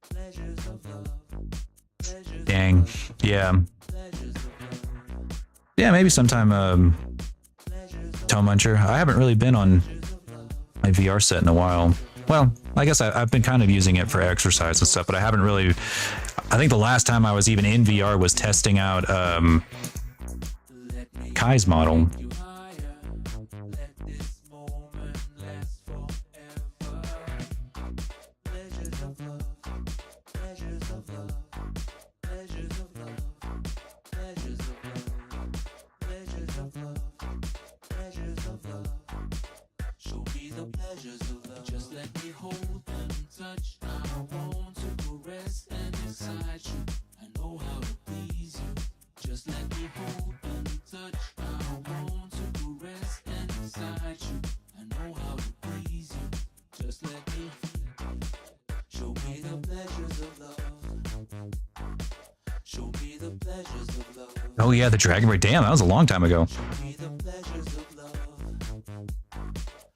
[SPEAKER 3] pleasures of love, pleasures.
[SPEAKER 1] Dang. Yeah. Yeah, maybe sometime Toe Muncher. I haven't really been on my VR set in a while. well, I guess I've been kind of using it for exercise and stuff, but I haven't really. I think the last time I was even in VR was testing out Kai's model.
[SPEAKER 3] You higher. Let this moment last forever. Pleasures of love. Pleasures of love. Pleasures of love. Pleasures of love. Pleasures of love. Pleasures of love. Show me the pleasures of love. Just let me hold and touch. I want to caress and excite you. I know how to please you. Just let me hold and touch. I want to caress and excite you. I know how to please you. Just let me show me the pleasures of love. Show me the pleasures of love.
[SPEAKER 1] Oh yeah, the Dragon Braid. Damn, that was a long time ago.
[SPEAKER 3] Show me the pleasures of love.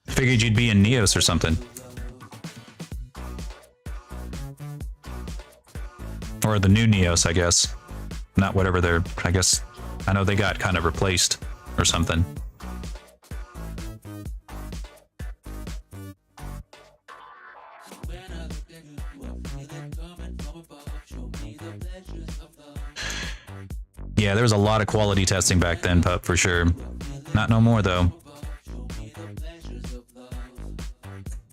[SPEAKER 1] Figured you'd be in Neos or something. Or the new Neos, I guess. Not whatever they're, I guess. I know they got kind of replaced or something.
[SPEAKER 3] When I look at you, I feel it coming from above. Show me the pleasures of love.
[SPEAKER 1] Yeah, there was a lot of quality testing back then, pup, for sure. Not no more though.
[SPEAKER 3] Show me the pleasures of love.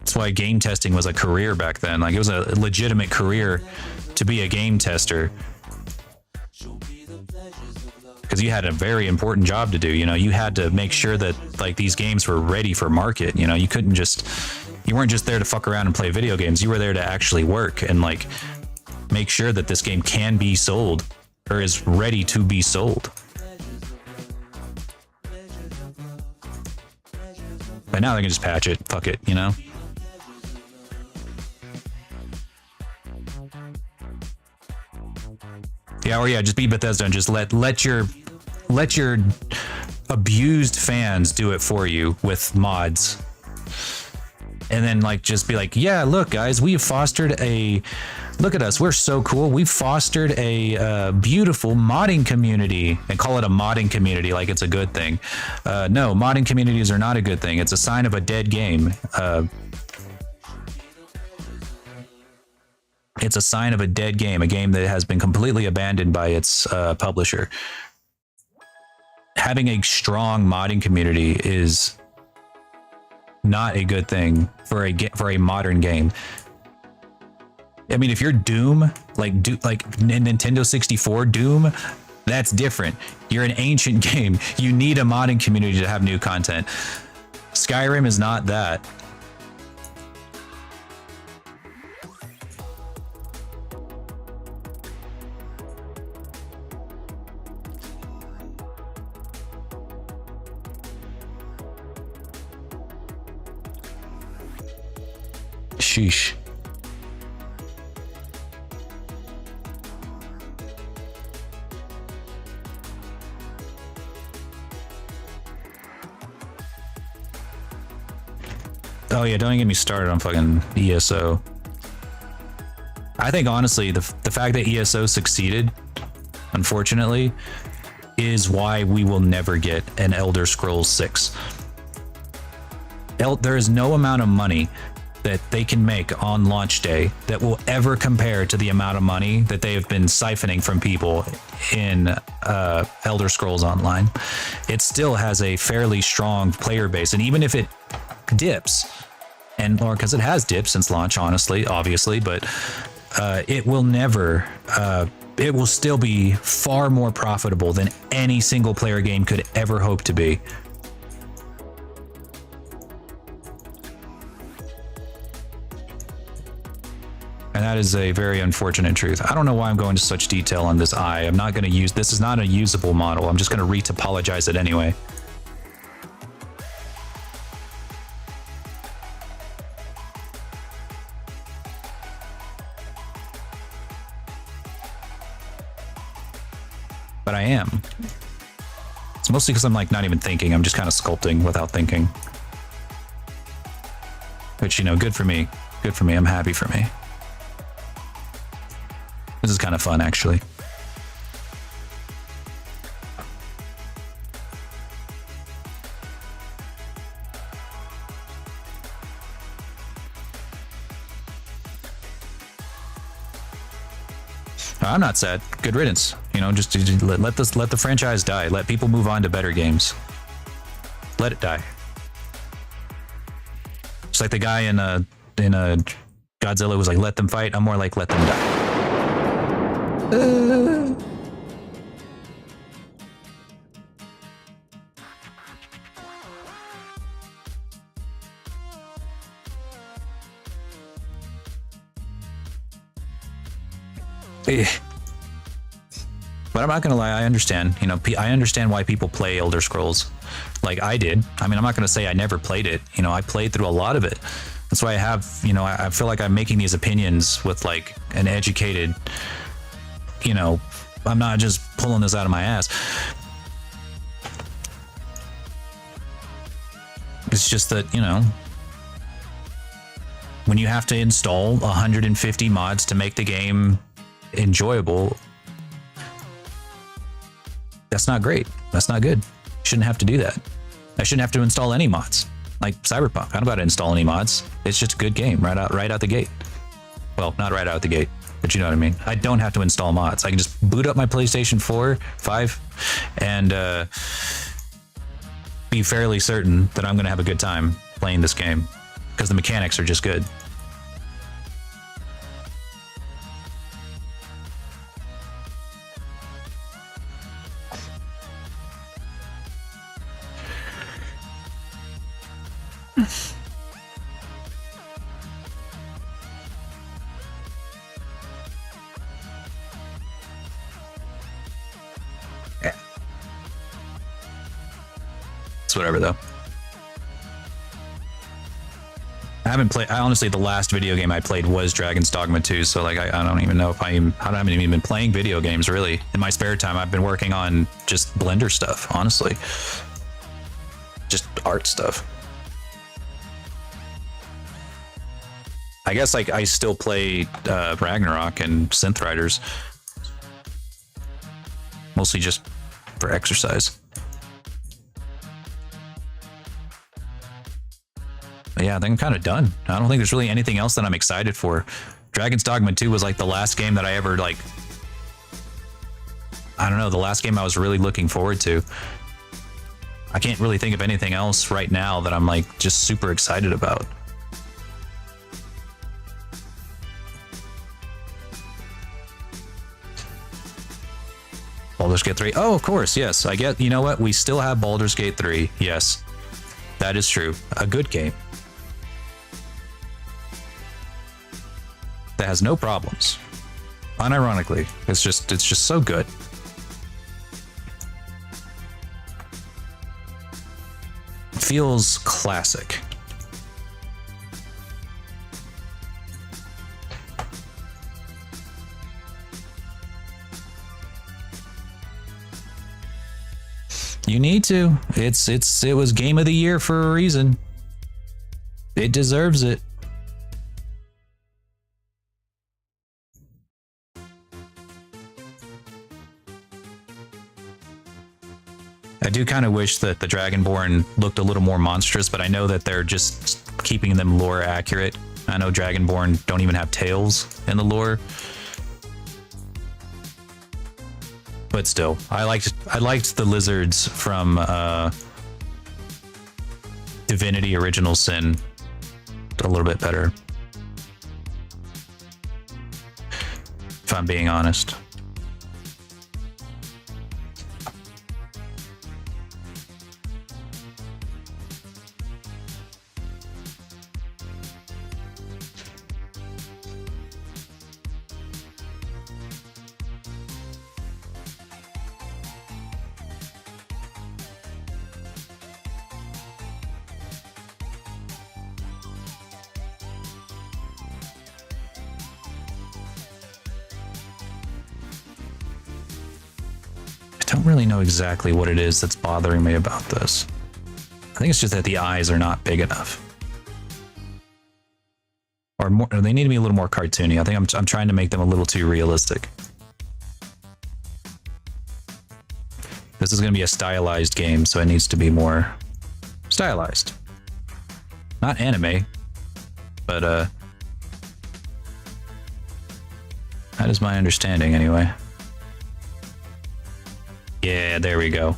[SPEAKER 1] That's why game testing was a career back then. Like, it was a legitimate career to be a game tester.
[SPEAKER 3] Show me the pleasures of love.
[SPEAKER 1] Because you had a very important job to do. You know, you had to make sure that like these games were ready for market. You know, you couldn't just, you weren't just there to fuck around and play video games. You were there to actually work and like make sure that this game can be sold or is ready to be sold. But now they can just patch it. Fuck it, you know? Yeah, or yeah, just be Bethesda and just let your abused fans do it for you with mods. And then like just be like, yeah, look guys, we've fostered a, look at us, we're so cool. We've fostered a beautiful modding community, and call it a modding community like it's a good thing. No, modding communities are not a good thing. It's a sign of a dead game. It's a sign of a dead game, a game that has been completely abandoned by its publisher. Having a strong modding community is not a good thing for a modern game. I mean, if you're Doom, like Nintendo 64 Doom, that's different. You're an ancient game. You need a modding community to have new content. Skyrim is not that. Sheesh. Oh yeah, don't even get me started on fucking ESO. I think honestly, the fact that ESO succeeded, unfortunately, is why we will never get an Elder Scrolls 6. There is no amount of money that they can make on launch day that will ever compare to the amount of money that they have been siphoning from people in Elder Scrolls Online. It still has a fairly strong player base, and even if it dips, or because it has dipped since launch, honestly, obviously, but it will never, it will still be far more profitable than any single player game could ever hope to be. And that is a very unfortunate truth. I don't know why I'm going to such detail on this eye. I'm not going to use, this is not a usable model. I'm just going to retopologize it anyway. But I am. It's mostly because I'm like not even thinking. I'm just kind of sculpting without thinking. Which, you know, good for me. Good for me. I'm happy for me. This is kind of fun, actually. I'm not sad. Good riddance. You know, just let the franchise die. Let people move on to better games. Let it die. Just like the guy in Godzilla was like, "Let them fight." I'm more like, "Let them die." But I'm not gonna lie, I understand. You know, I understand why people play Elder Scrolls, like I did. I mean, I'm not gonna say I never played it. You know, I played through a lot of it. That's why I have, you know, I feel like I'm making these opinions with like an educated, you know, I'm not just pulling this out of my ass. It's just that, you know, when you have to install 150 mods to make the game enjoyable, that's not great. That's not good. Shouldn't have to do that. I shouldn't have to install any mods. Like Cyberpunk, I don't got to install any mods. It's just a good game right out the gate. Well, not right out the gate, but you know what I mean. I don't have to install mods. I can just boot up my PlayStation 4, 5, and be fairly certain that I'm going to have a good time playing this game because the mechanics are just good. It's whatever though. I haven't played. Honestly, the last video game I played was Dragon's Dogma 2. So like, I don't even know if I haven't even been playing video games really. In my spare time, I've been working on just Blender stuff. Honestly, just art stuff. I guess like I still play Ragnarok and Synth Riders, mostly just for exercise. But yeah, I think I'm kind of done. I don't think there's really anything else that I'm excited for. Dragon's Dogma 2 was like the last game that I ever like. I don't know, the last game I was really looking forward to. I can't really think of anything else right now that I'm like just super excited about. Baldur's Gate 3. Oh, of course, yes. I get, you know what? We still have Baldur's Gate 3. Yes, that is true. A good game that has no problems. Unironically, it's just so good. Feels classic. You need to. It was Game of the Year for a reason. It deserves it. I do kind of wish that the Dragonborn looked a little more monstrous, but I know that they're just keeping them lore accurate. I know Dragonborn don't even have tails in the lore. But still, I liked the lizards from Divinity Original Sin a little bit better, if I'm being honest. I don't really know exactly what it is that's bothering me about this. I think it's just that the eyes are not big enough. Or more, they need to be a little more cartoony. I think I'm trying to make them a little too realistic. This is going to be a stylized game, so it needs to be more stylized. Not anime, but That is my understanding, anyway. Yeah, there we go.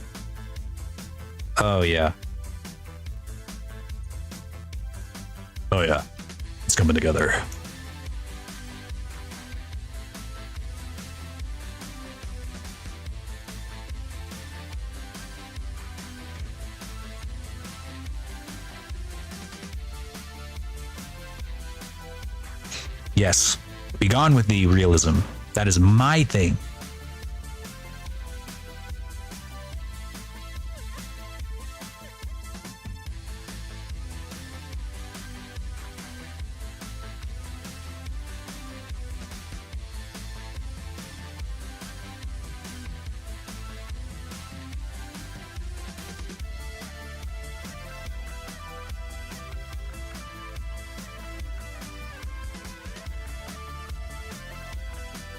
[SPEAKER 1] Oh, yeah. Oh, yeah. It's coming together. Yes. Be gone with the realism. That is my thing.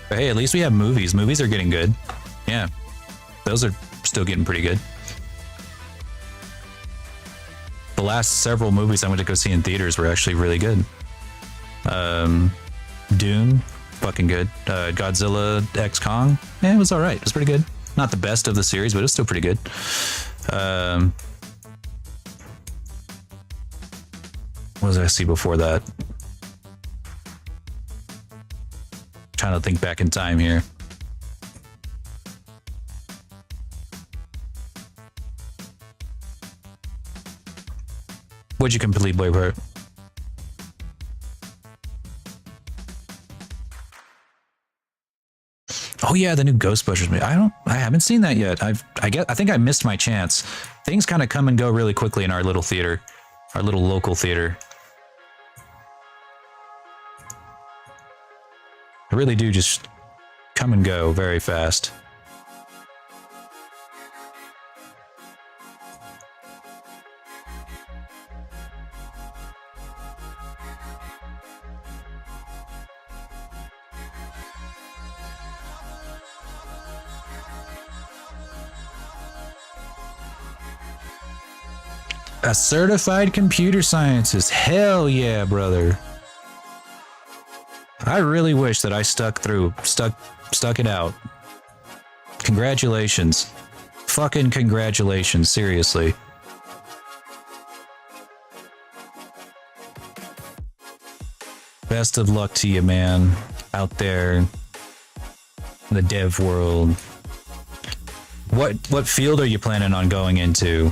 [SPEAKER 1] But hey, at least we have movies. Movies are getting good. Yeah. Those are still getting pretty good. The last several movies I went to go see in theaters were actually really good. Dune, fucking good. Godzilla X Kong, yeah, it was alright. It was pretty good. Not the best of the series, but it was still pretty good. What did I see before that? Trying to think back in time here. What'd you complete, Braveheart? Oh yeah, the new Ghostbusters movie. I haven't seen that yet. I think I missed my chance. Things kind of come and go really quickly in our little theater, our little local theater. I really do just come and go very fast. A certified computer scientist. Hell yeah, brother. I really wish that I stuck it out. Congratulations. Fucking congratulations, seriously. Best of luck to you, man. Out there in the dev world. What field are you planning on going into?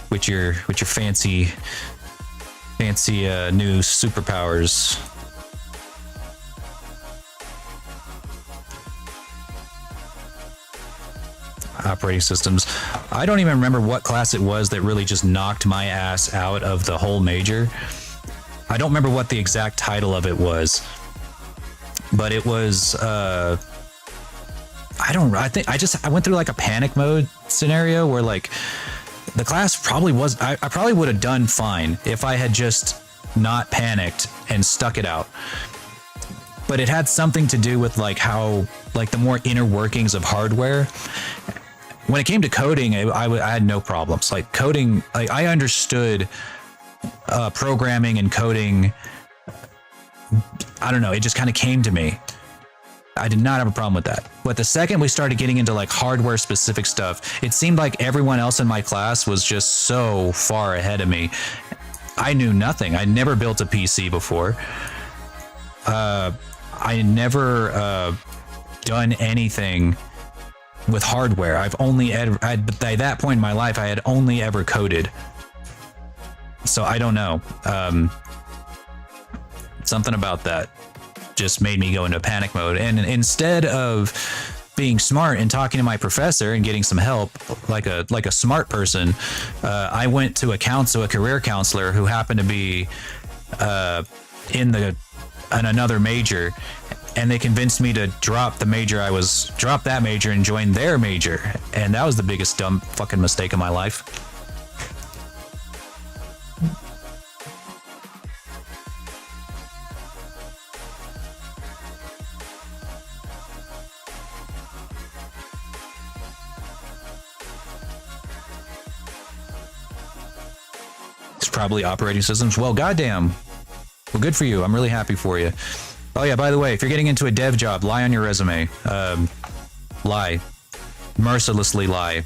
[SPEAKER 1] With your fancy new superpowers? Operating systems. I don't even remember what class it was that really just knocked my ass out of the whole major. I don't remember what the exact title of it was, but it was I went through like a panic mode scenario where like the class probably was, I probably would have done fine if I had just not panicked and stuck it out. But it had something to do with like how, like the more inner workings of hardware. When it came to coding, I had no problems. Like coding, like I understood programming and coding. I don't know, it just kind of came to me. I did not have a problem with that. But the second we started getting into like hardware specific stuff, it seemed like everyone else in my class was just so far ahead of me. I knew nothing. I'd never built a PC before. I never done anything with hardware. I've only by that point in my life, I had only ever coded. So I don't know. Something about that just made me go into panic mode. And instead of being smart and talking to my professor and getting some help like a smart person, I went to a career counselor who happened to be in another major, and they convinced me to drop that major and join their major. And that was the biggest dumb fucking mistake of my life. It's probably operating systems. Well, goddamn. Well, good for you. I'm really happy for you. Oh yeah, by the way, if you're getting into a dev job, lie on your resume. Lie. Mercilessly lie.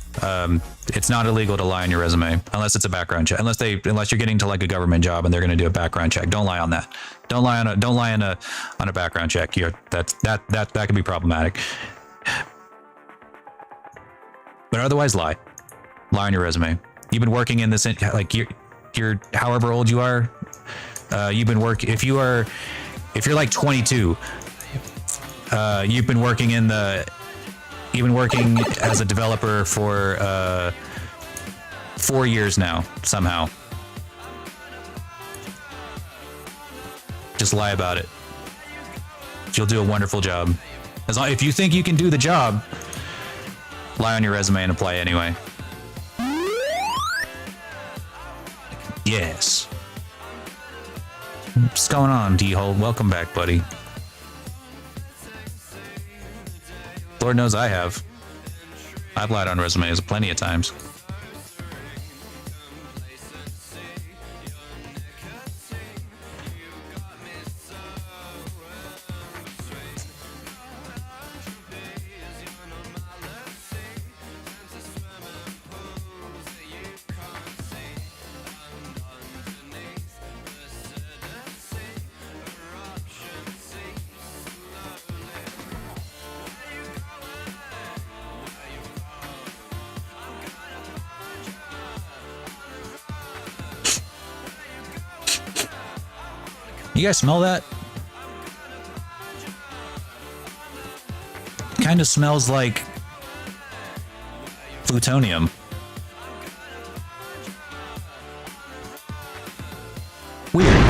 [SPEAKER 1] It's not illegal to lie on your resume unless it's a background check. Unless you're getting to like a government job and they're going to do a background check. Don't lie on that. Don't lie on a background check. That could be problematic. But otherwise, lie. Lie on your resume. You've been working in this, like you're however old you are. You've been working. If you're like 22, you've been working as a developer for 4 years now. Somehow, just lie about it. You'll do a wonderful job. If you think you can do the job, lie on your resume and apply anyway. Yes. What's going on, D-Hole? Welcome back, buddy. Lord knows I have. I've lied on resumes plenty of times. You guys smell that? Kind of smells like plutonium. Weird.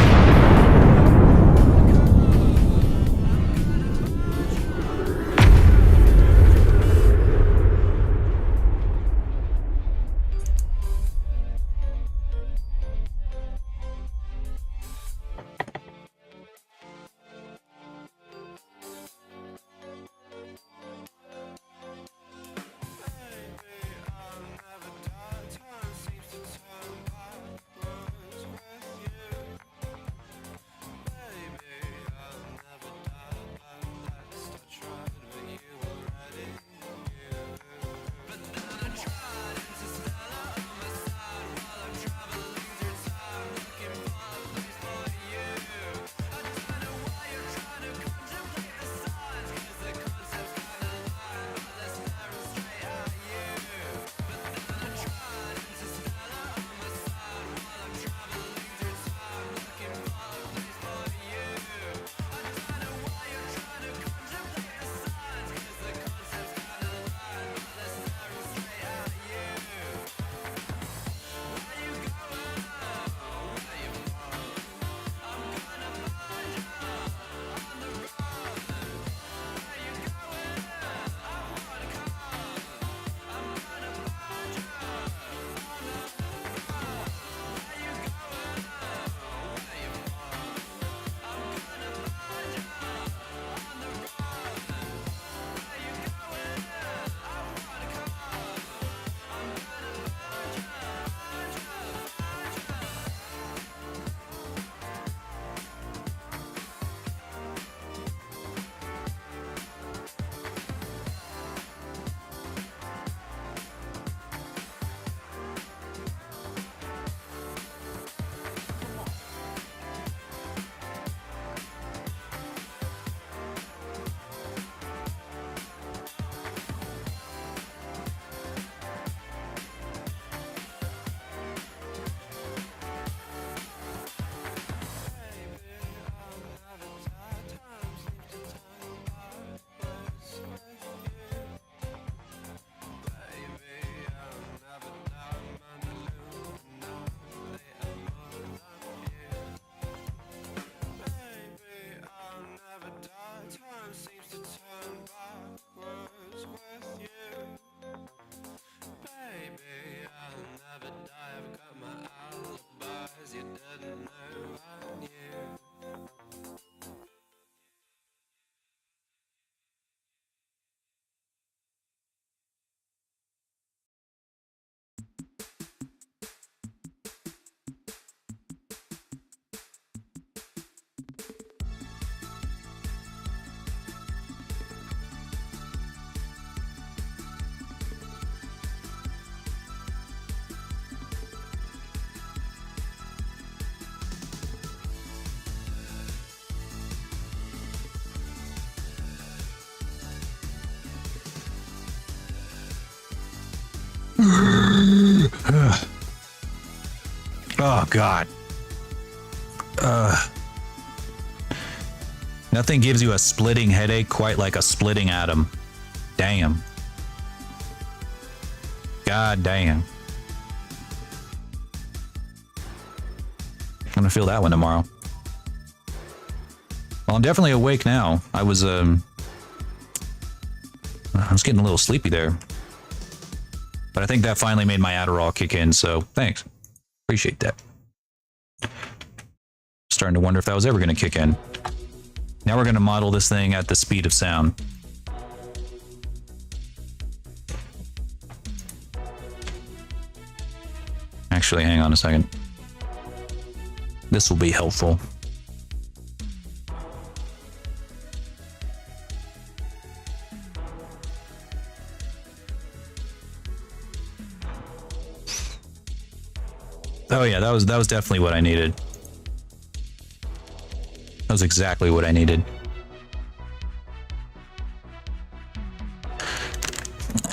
[SPEAKER 1] Oh God. Nothing gives you a splitting headache quite like a splitting atom. Damn. God damn. I'm gonna feel that one tomorrow. Well, I'm definitely awake now. I was getting a little sleepy there. But I think that finally made my Adderall kick in, so thanks. Appreciate that. Starting to wonder if that was ever gonna kick in. Now we're gonna model this thing at the speed of sound. Actually, hang on a second. This will be helpful. Oh yeah, that was definitely what I needed. That was exactly what I needed.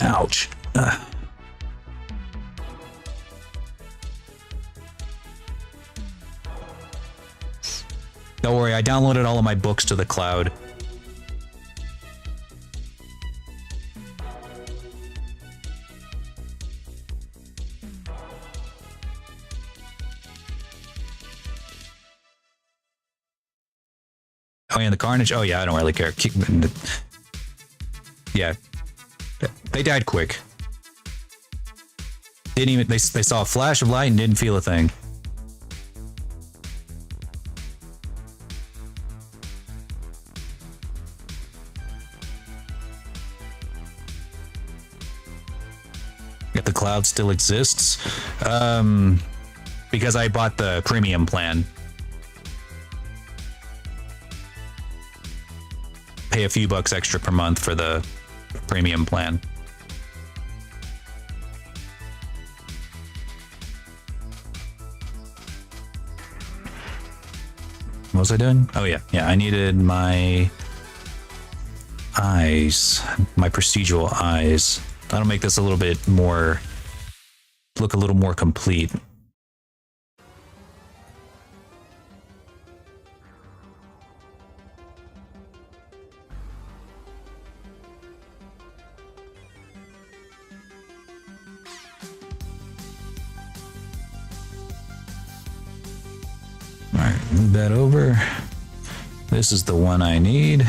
[SPEAKER 1] Ouch. Don't worry, I downloaded all of my books to the cloud. Oh, yeah, the Carnage? Oh, yeah, I don't really care. Yeah. They died quick. Didn't even... They saw a flash of light and didn't feel a thing. If the cloud still exists? Because I bought the premium plan. Pay a few bucks extra per month for the premium plan. What was I doing? Oh yeah, I needed my eyes, my procedural eyes. That'll make this a little bit more, look a little more complete. All right, move that over. This is the one I need.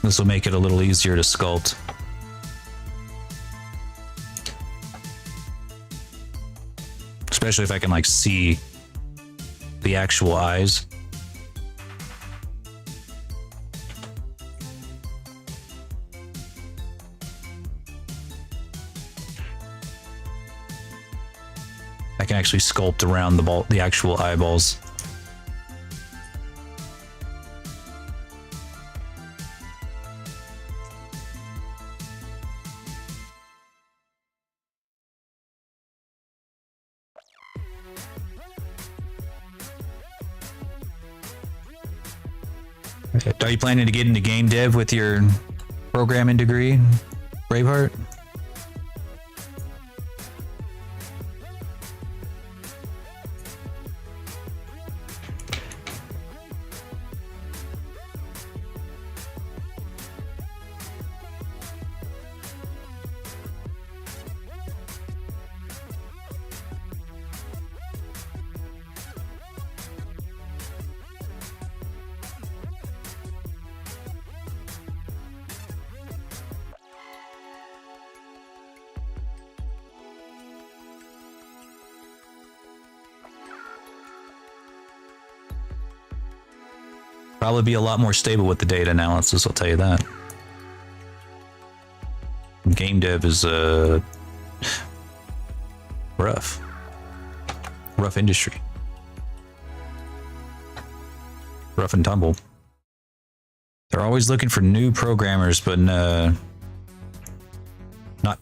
[SPEAKER 1] This will make it a little easier to sculpt. Especially if I can like see the actual eyes. I can actually sculpt around the actual eyeballs. Are you planning to get into game dev with your programming degree, Braveheart? probably be a lot more stable with the data analysis, I'll tell you that. Game dev is rough industry, rough and tumble. They're always looking for new programmers, but not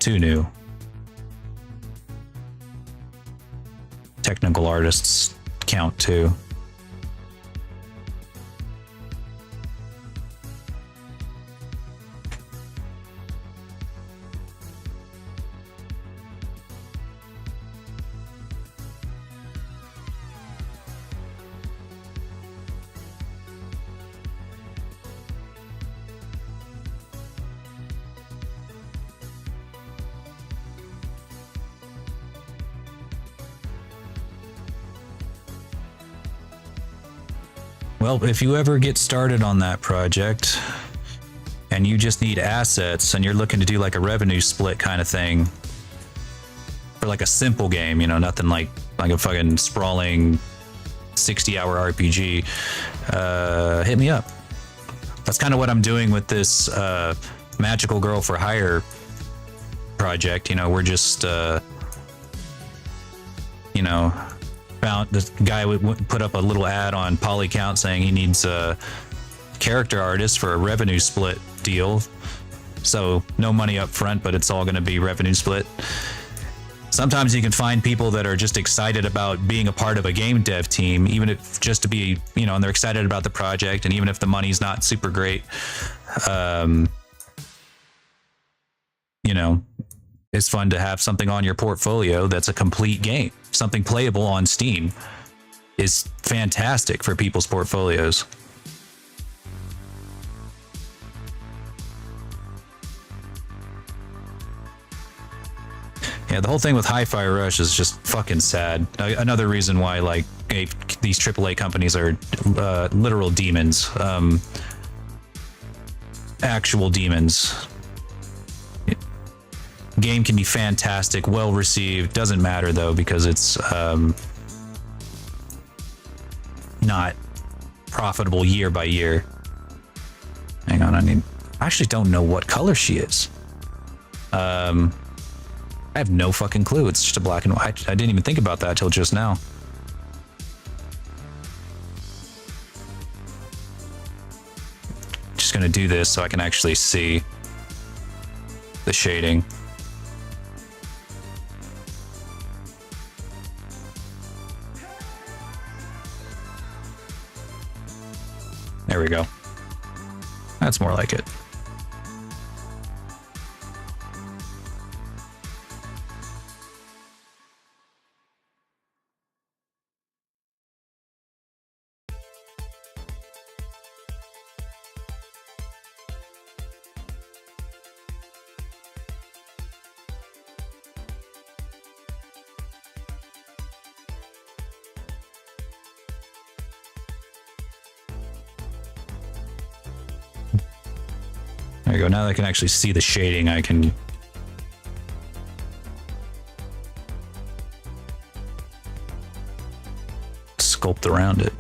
[SPEAKER 1] too new. Technical artists count too. Well, if you ever get started on that project and you just need assets and you're looking to do like a revenue split kind of thing for like a simple game, you know, nothing like a fucking sprawling 60-hour RPG, hit me up. That's kind of what I'm doing with this Magical Girl for Hire project. You know, we're just, you know, found this guy would put up a little ad on Polycount saying he needs a character artist for a revenue split deal. So no money up front, but it's all going to be revenue split. Sometimes you can find people that are just excited about being a part of a game dev team, even if just to be, you know, and they're excited about the project, and even if the money's not super great, you know, it's fun to have something on your portfolio that's a complete game. Something playable on Steam is fantastic for people's portfolios. Yeah, the whole thing with Hi-Fi Rush is just fucking sad. Another reason why, like, these AAA companies are literal demons. Actual demons. Game can be fantastic, well received. Doesn't matter though, because it's not profitable year by year. Hang on, I actually don't know what color she is. I have no fucking clue. It's just a black and white. I didn't even think about that till just now. Just gonna do this so I can actually see the shading. There we go. That's more like it. There you go. Now that I can actually see the shading, I can sculpt around it.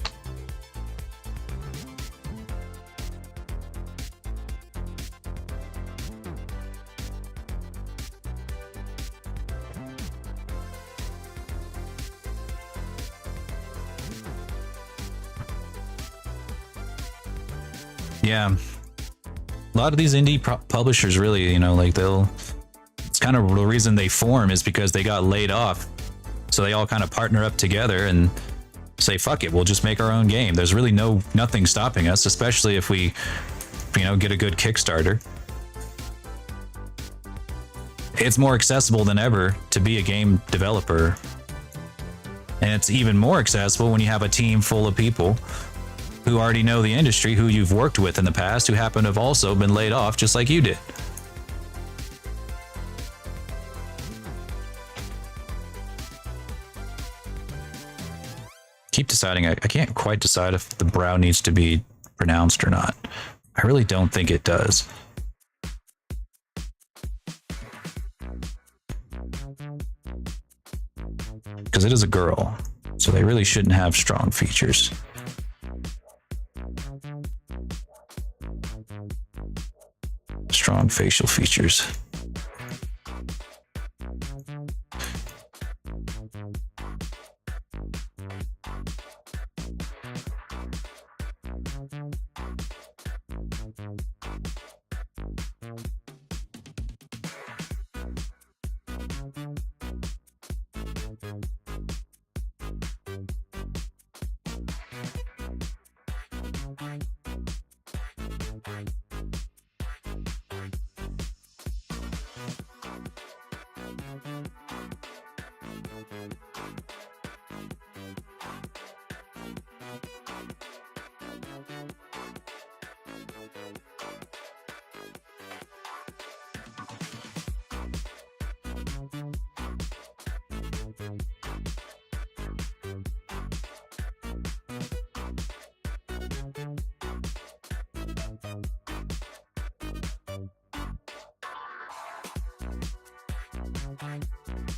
[SPEAKER 1] Yeah. A lot of these indie publishers really, you know, like it's kind of the reason they form is because they got laid off. So they all kind of partner up together and say, fuck it, we'll just make our own game. There's really nothing stopping us, especially if we, you know, get a good Kickstarter. It's more accessible than ever to be a game developer. And it's even more accessible when you have a team full of people who already know the industry, who you've worked with in the past, who happen to have also been laid off just like you did. Keep deciding. I can't quite decide if the brow needs to be pronounced or not. I really don't think it does. Because it is a girl, so they really shouldn't have strong features. on facial features.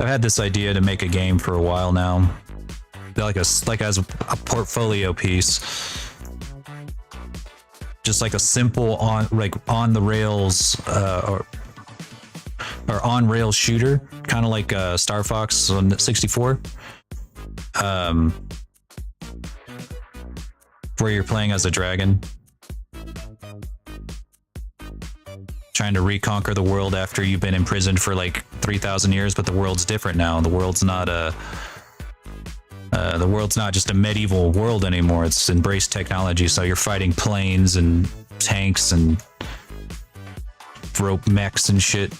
[SPEAKER 1] I've had this idea to make a game for a while now, like as a portfolio piece, just like a simple on the rails or on rails shooter, kind of like Star Fox on 64, where you're playing as a dragon, trying to reconquer the world after you've been imprisoned for like 3,000 years, but the world's different now. The world's not just a medieval world anymore. It's embraced technology, so you're fighting planes and tanks and rope mechs and shit.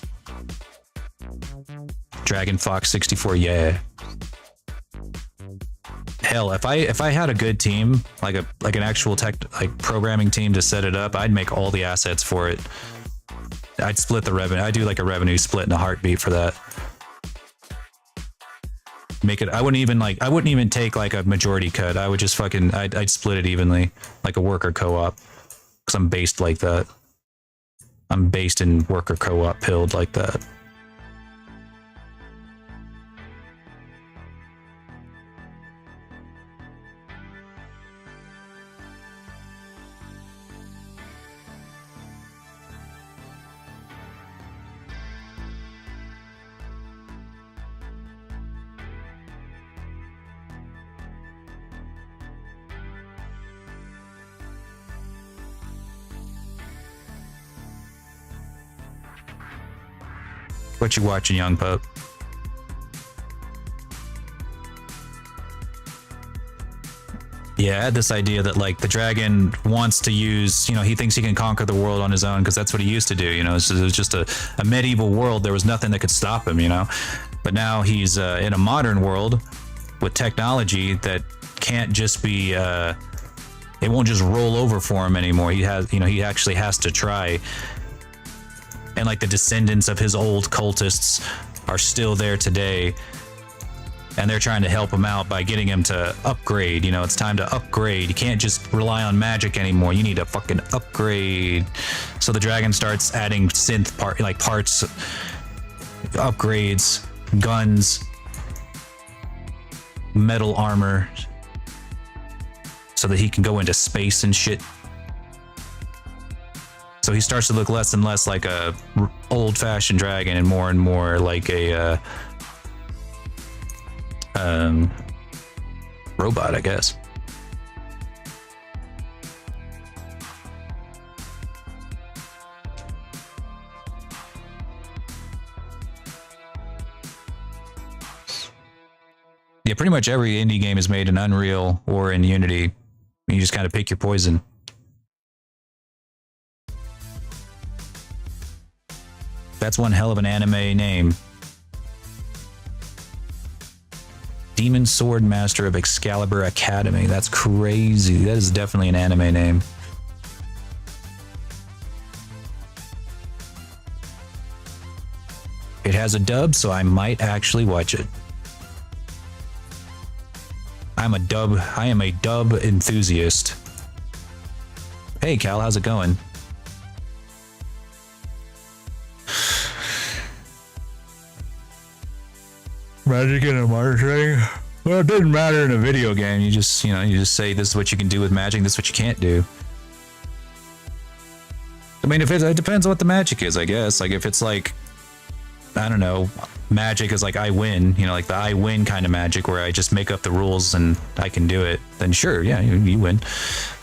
[SPEAKER 1] Dragon Fox 64, yeah. Hell, if I had a good team, like an actual programming team to set it up, I'd make all the assets for it. I'd split the revenue. I do like a revenue split in a heartbeat for that. Make it. I wouldn't even take like a majority cut. I would just I'd split it evenly, like a worker co-op, because I'm based like that. I'm based in worker co-op pilled like that. What you watching, young pup? Yeah, I had this idea that like the dragon wants to use, he thinks he can conquer the world on his own because that's what he used to do. It was just a medieval world. There was nothing that could stop him, But now he's in a modern world with technology that can't just be, it won't just roll over for him anymore. He actually has to try. And like the descendants of his old cultists are still there today, and they're trying to help him out by getting him to upgrade. It's time to upgrade. You can't just rely on magic anymore. You need to fucking upgrade. So the dragon starts adding synth parts, upgrades, guns, metal armor, so that he can go into space and shit. So he starts to look less and less like a old-fashioned dragon and more like a robot, I guess. Yeah, pretty much every indie game is made in Unreal or in Unity. You just kind of pick your poison. That's one hell of an anime name. Demon Sword Master of Excalibur Academy. That's crazy. That is definitely an anime name. It has a dub, so I might actually watch it. I am a dub enthusiast. Hey Cal, how's it going? Magic in a marketing? Well, it doesn't matter in a video game. You just say this is what you can do with magic, this is what you can't do. mean, if it depends on what the magic is, I guess. Like if it's like, I don't know, magic is like I win, you know, like the I win kind of magic where I just make up the rules and I can do it, then sure, yeah, you win.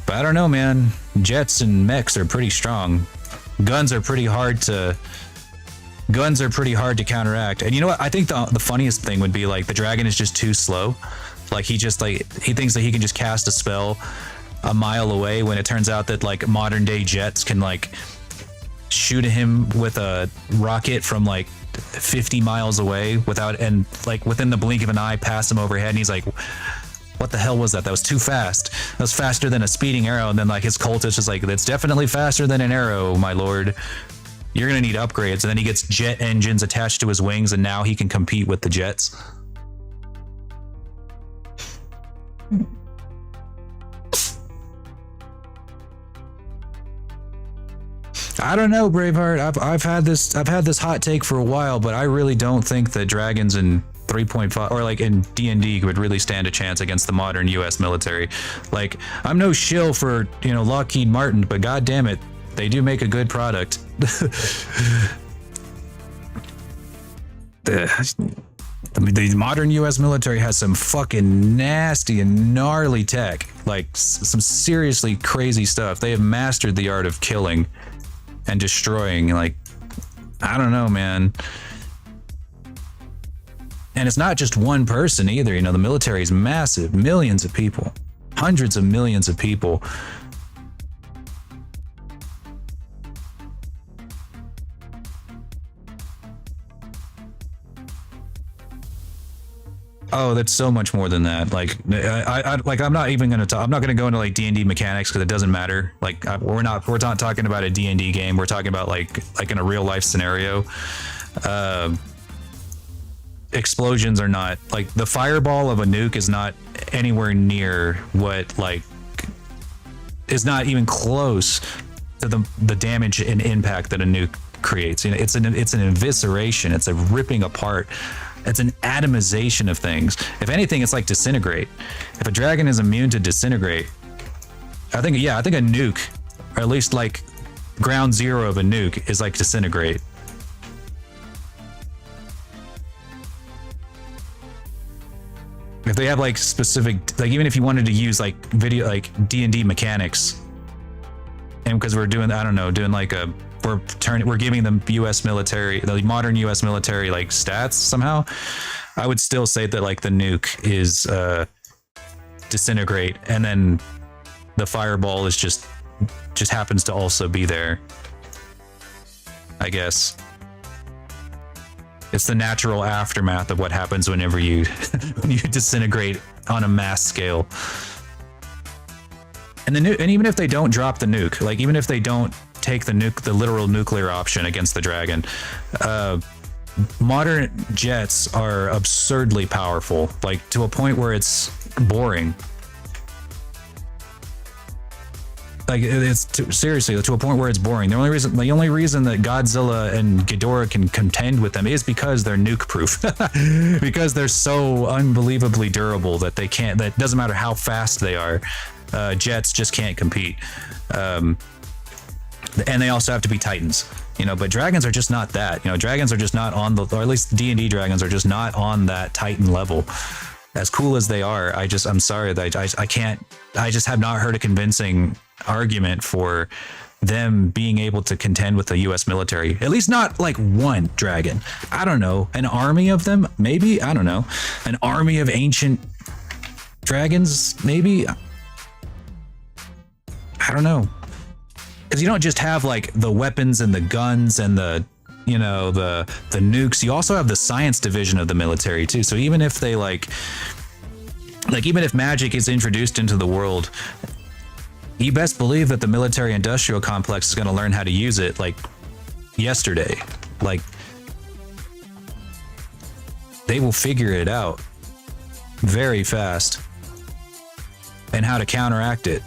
[SPEAKER 1] But I don't know, man. Jets and mechs are pretty strong. Guns are pretty hard to counteract. And you know what? I think the funniest thing would be like the dragon is just too slow. Like he thinks that he can just cast a spell a mile away when it turns out that like modern day jets can like shoot him with a rocket from like 50 miles away and like within the blink of an eye pass him overhead, and he's like, what the hell was that? That was too fast. That was faster than a speeding arrow. And then like his cultist is like, that's definitely faster than an arrow, my lord. You're gonna need upgrades. And then he gets jet engines attached to his wings, and now he can compete with the jets. I don't know, Braveheart. I've had this hot take for a while, but I really don't think that dragons in 3.5 or like in D&D would really stand a chance against the modern US military. Like, I'm no shill for, you know, Lockheed Martin, but god damn it, they do make a good product. The modern US military has some fucking nasty and gnarly tech, like some seriously crazy stuff. They have mastered the art of killing and destroying. Like, I don't know, man. And it's not just one person either. You know, the military is massive, millions of people, hundreds of millions of people. Oh, that's so much more than that. Like, I'm not even gonna talk. I'm not gonna go into like D&D mechanics because it doesn't matter. Like, we're not talking about a D&D game. We're talking about like in a real life scenario. Explosions are not like the fireball of a nuke is not anywhere near what like is not even close to the damage and impact that a nuke creates. You know, it's an evisceration. It's a ripping apart. It's an atomization of things. If anything, it's like disintegrate. If a dragon is immune to disintegrate, I think a nuke, or at least like ground zero of a nuke, is like disintegrate. If they have like specific, like even if you wanted to use like video, like D&D mechanics, and because we're doing, I don't know, doing like we're giving the U.S. military, the modern U.S. military, like stats somehow, I would still say that like the nuke is disintegrate, and then the fireball is just happens to also be there. I guess it's the natural aftermath of what happens whenever you when you disintegrate on a mass scale. And even if they don't drop the nuke, like even if they don't take the literal nuclear option against the dragon, modern jets are absurdly powerful, like to a point where it's boring. Like seriously, to a point where it's boring. The only reason that Godzilla and Ghidorah can contend with them is because they're nuke proof, because they're so unbelievably durable that they can't. That doesn't matter how fast they are. Jets just can't compete. And they also have to be titans, you know, but dragons are just not that. You know, dragons are just not on or at least D&D dragons are just not on that titan level. As cool as they are, I'm sorry that I just have not heard a convincing argument for them being able to contend with the US military. At least not like one dragon. I don't know, an army of them, maybe, I don't know. An army of ancient dragons, maybe. I don't know. Because you don't just have like the weapons and the guns and the nukes. You also have the science division of the military too. So even if they even if magic is introduced into the world, you best believe that the military industrial complex is going to learn how to use it like yesterday. Like, they will figure it out very fast and how to counteract it.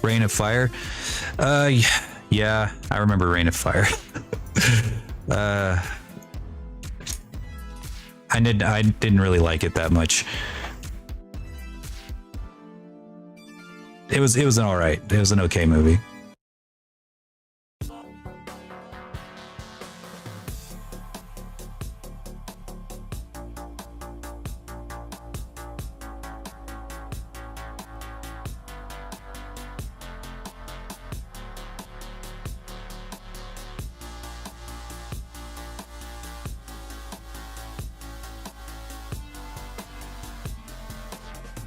[SPEAKER 1] Rain of Fire? Yeah, I remember Rain of Fire. I didn't really like it that much. It was an alright. It was an okay movie.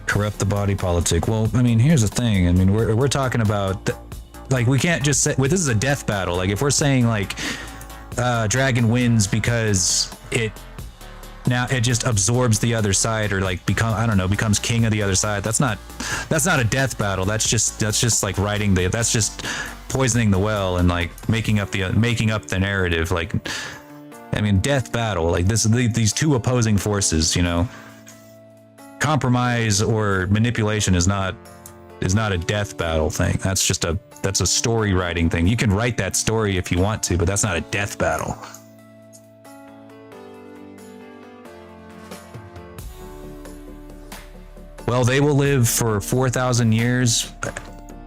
[SPEAKER 1] Corrupt the body politic. Well, I mean, here's the thing. I mean, we're talking about like, we can't just say, well, this is a death battle. Like, if we're saying like dragon wins because it just absorbs the other side, or like becomes king of the other side. That's not a death battle. That's just like that's just poisoning the well and like making up the narrative. Like, I mean, death battle, like these two opposing forces, you know. Compromise or manipulation is not a death battle thing. That's a story writing thing. You can write that story if you want to, but that's not a death battle. Well, they will live for 4,000 years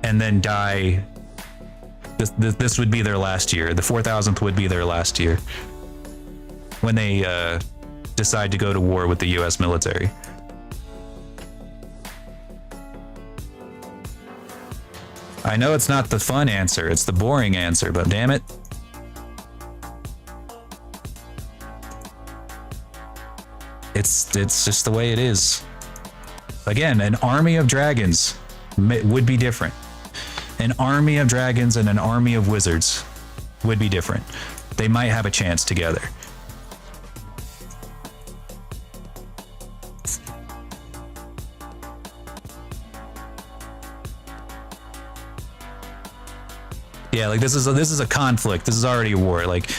[SPEAKER 1] and then die. This would be their last year. The 4,000th would be their last year when they decide to go to war with the U.S. military. I know it's not the fun answer, it's the boring answer, but damn it. It's just the way it is. Again, an army of dragons would be different. An army of dragons and an army of wizards would be different. They might have a chance together. Yeah, like this is a conflict. This is already a war. Like,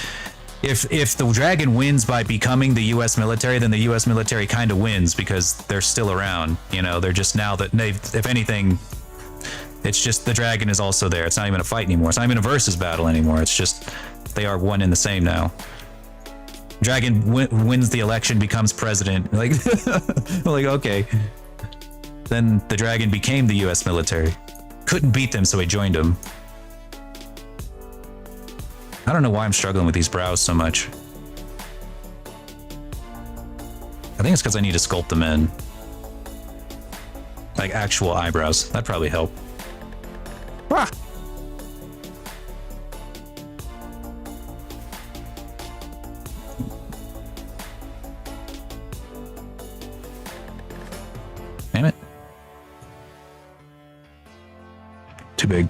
[SPEAKER 1] if the dragon wins by becoming the U.S. military, then the U.S. military kind of wins because they're still around. You know, they're just now that if anything, it's just the dragon is also there. It's not even a fight anymore. It's not even a versus battle anymore. It's just they are one and the same now. Dragon wins the election, becomes president. Like, like, okay. Then the dragon became the U.S. military. Couldn't beat them, so he joined them. I don't know why I'm struggling with these brows so much. I think it's because I need to sculpt them in. Like actual eyebrows. That'd probably help. Ah! Damn it. Too big.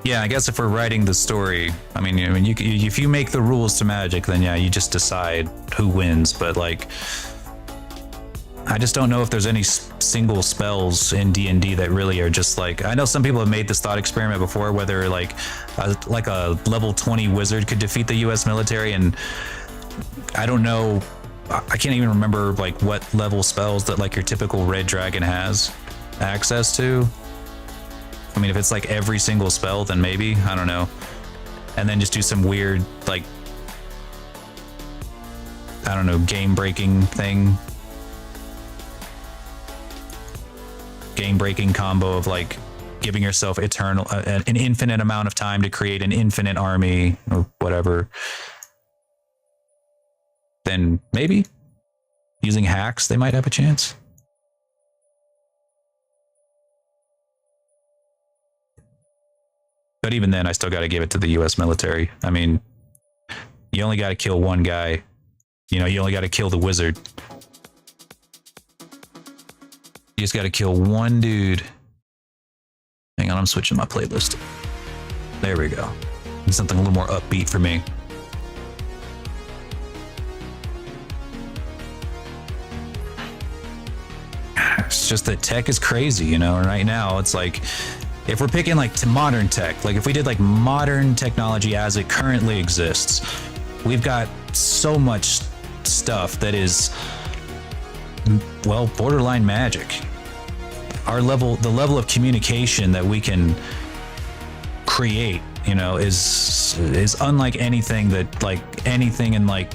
[SPEAKER 1] Yeah, I guess if we're writing the story, I mean, if you make the rules to Magic, then yeah, you just decide who wins. But like, I just don't know if there's any single spells in D&D that really are just like. I know some people have made this thought experiment before, whether like a level 20 wizard could defeat the U.S. military, and I don't know. I can't even remember like what level spells that like your typical red dragon has access to. I mean, if it's like every single spell, then maybe, I don't know. And then just do some weird, like, I don't know, game-breaking thing. Game-breaking combo of like giving yourself an infinite amount of time to create an infinite army or whatever. Then maybe using hacks, they might have a chance. But even then, I still got to give it to the U.S. military. I mean, you only got to kill one guy. You know, you only got to kill the wizard. You just got to kill one dude. Hang on, I'm switching my playlist. There we go. Something a little more upbeat for me. It's just that tech is crazy, you know, and right now it's like, if we're picking like to modern tech, like if we did like modern technology as it currently exists, we've got so much stuff that is, well, borderline magic. The level of communication that we can create, you know, is unlike anything that like anything in like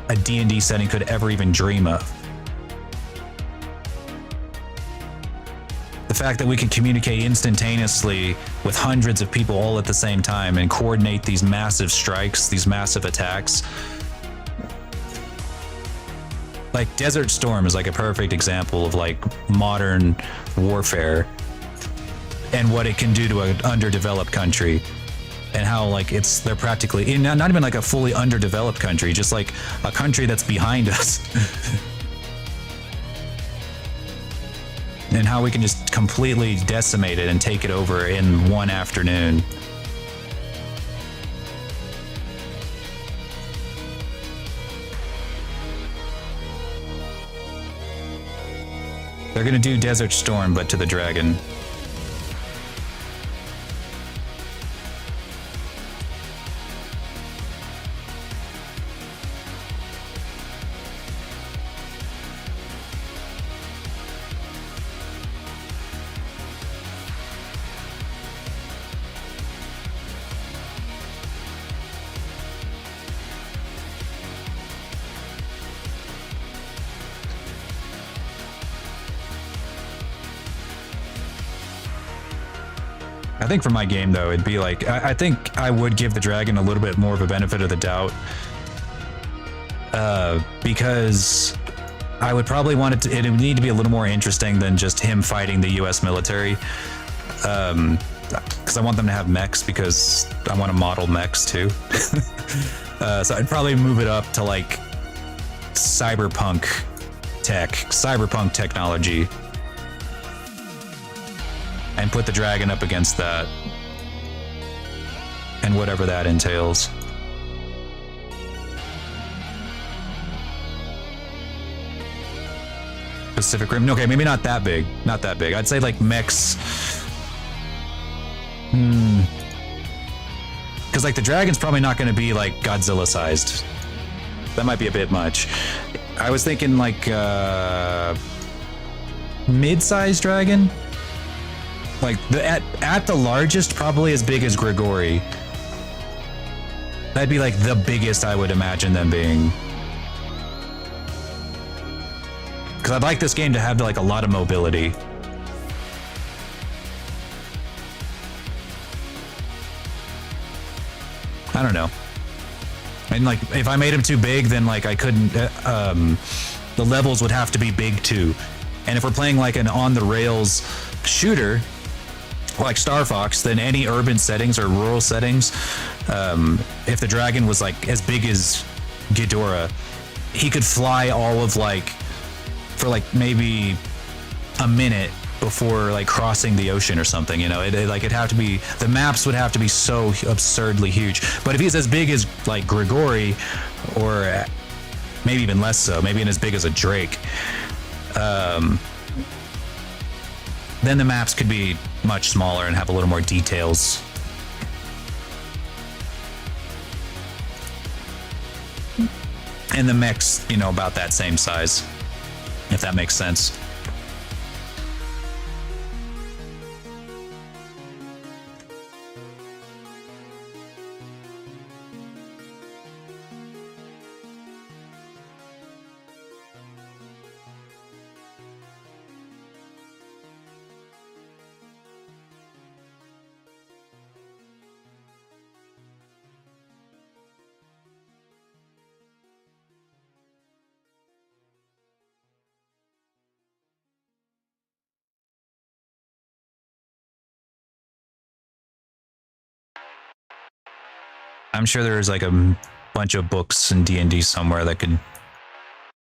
[SPEAKER 1] a D&D setting could ever even dream of. The fact that we can communicate instantaneously with hundreds of people all at the same time and coordinate these massive strikes, these massive attacks. Like Desert Storm is like a perfect example of like modern warfare and what it can do to an underdeveloped country, and how like they're practically not even like a fully underdeveloped country, just like a country that's behind us. And how we can just completely decimate it and take it over in one afternoon. They're gonna do Desert Storm, but to the dragon. I think for my game though, it'd be like, I think I would give the dragon a little bit more of a benefit of the doubt. Because I would probably want it would need to be a little more interesting than just him fighting the US military. Because I want them to have mechs, because I want to model mechs too. So I'd probably move it up to like cyberpunk technology. And put the dragon up against that. And whatever that entails. Pacific Rim. Okay, maybe not that big. Not that big. I'd say like mechs. Because like the dragon's probably not going to be like Godzilla sized. That might be a bit much. I was thinking like mid-sized dragon. Like at the largest, probably as big as Grigori. That'd be like the biggest I would imagine them being. Because I'd like this game to have like a lot of mobility. I don't know. And like if I made him too big, then like I couldn't. The levels would have to be big too. And if we're playing like an on the rails shooter, like Star Fox, then any urban settings or rural settings, if the dragon was like as big as Ghidorah, he could fly all of like for like maybe a minute before like crossing the ocean or something, you know. It'd have to be, the maps would have to be so absurdly huge. But if he's as big as like Grigori, or maybe even less so, maybe as big as a Drake, then the maps could be much smaller and have a little more details. And the mech's, you know, about that same size, if that makes sense. I'm sure there's like a bunch of books in D&D somewhere that could,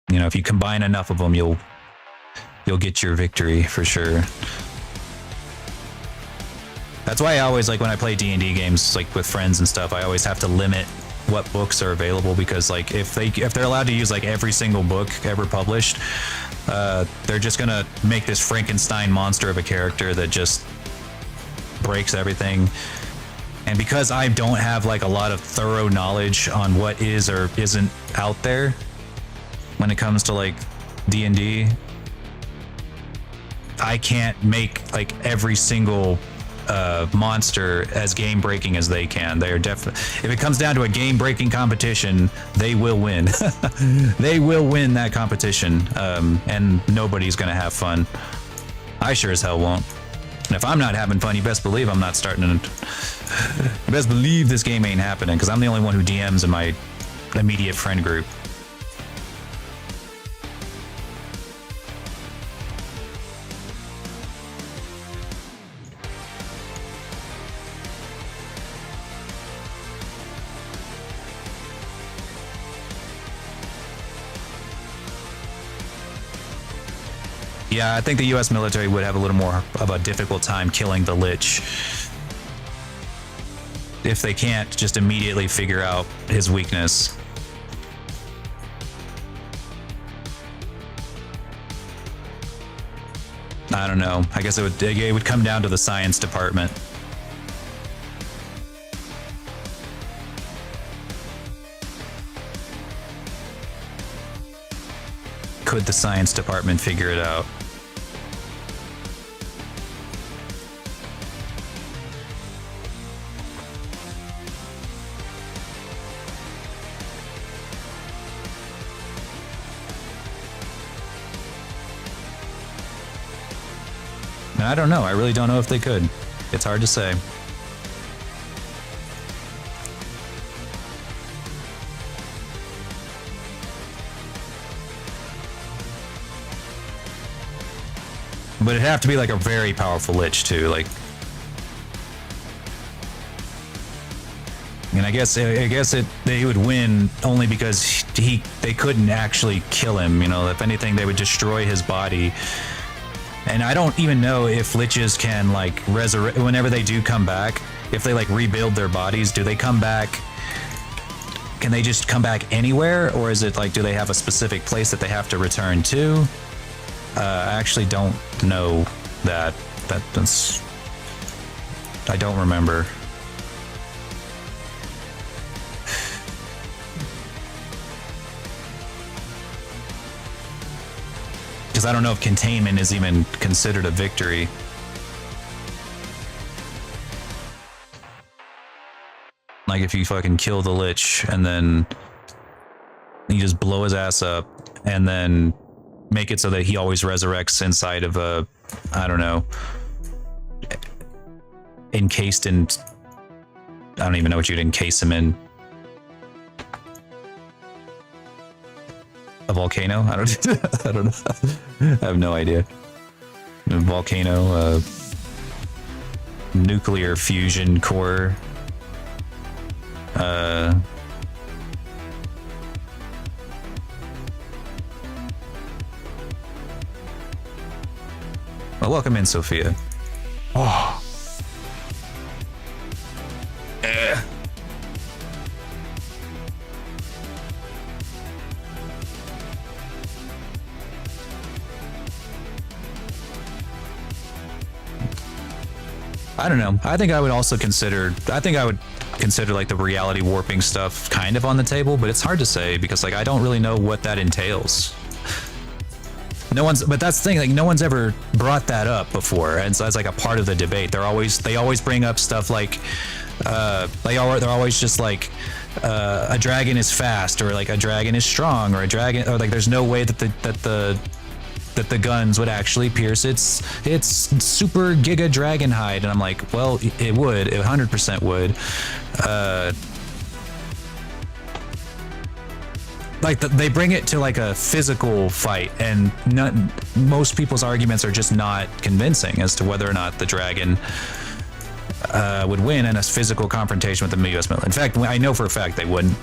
[SPEAKER 1] you know, if you combine enough of them, you'll get your victory for sure. That's why I always, like, when I play D&D games, like with friends and stuff, I always have to limit what books are available, because like if they're allowed to use like every single book ever published, they're just gonna make this Frankenstein monster of a character that just breaks everything. And because I don't have like a lot of thorough knowledge on what is or isn't out there when it comes to like D&D, I can't make like every single monster as game breaking as they can. They're definitely, if it comes down to a game breaking competition, they will win. They will win that competition, and nobody's gonna have fun. I sure as hell won't. And if I'm not having fun, you best believe I'm not starting to. You best believe this game ain't happening, because I'm the only one who DMs in my immediate friend group. Yeah, I think the US military would have a little more of a difficult time killing the Lich if they can't just immediately figure out his weakness. I don't know. I guess it would come down to the science department. Could the science department figure it out? I don't know. I really don't know if they could. It's hard to say. But it'd have to be like a very powerful Lich too, like. And I guess they would win only because they couldn't actually kill him. You know, if anything, they would destroy his body. And I don't even know if Liches can like resurrect whenever they do come back. If they like rebuild their bodies, do they come back? Can they just come back anywhere, or is it like, do they have a specific place that they have to return to? I actually don't know that. That's I don't remember. Because I don't know if containment is even considered a victory. Like if you fucking kill the Lich and then you just blow his ass up and then make it so that he always resurrects inside of a, I don't know, encased in, I don't even know what you'd encase him in. A volcano? I don't I don't know. I have no idea. A volcano, nuclear fusion core. Well, welcome in, Sophia. Oh. I don't know. I think I would consider like the reality warping stuff kind of on the table, but it's hard to say because like I don't really know what that entails. But that's the thing, like no one's ever brought that up before, and so that's like a part of the debate. They always bring up stuff like they're always just like a dragon is fast, or like a dragon is strong, or a dragon, or like there's no way that the guns would actually pierce its super giga dragon hide. And I'm like, well, it would, it 100% would. Like they bring it to like a physical fight, and most people's arguments are just not convincing as to whether or not the dragon would win in a physical confrontation with the US military. In fact, I know for a fact they wouldn't.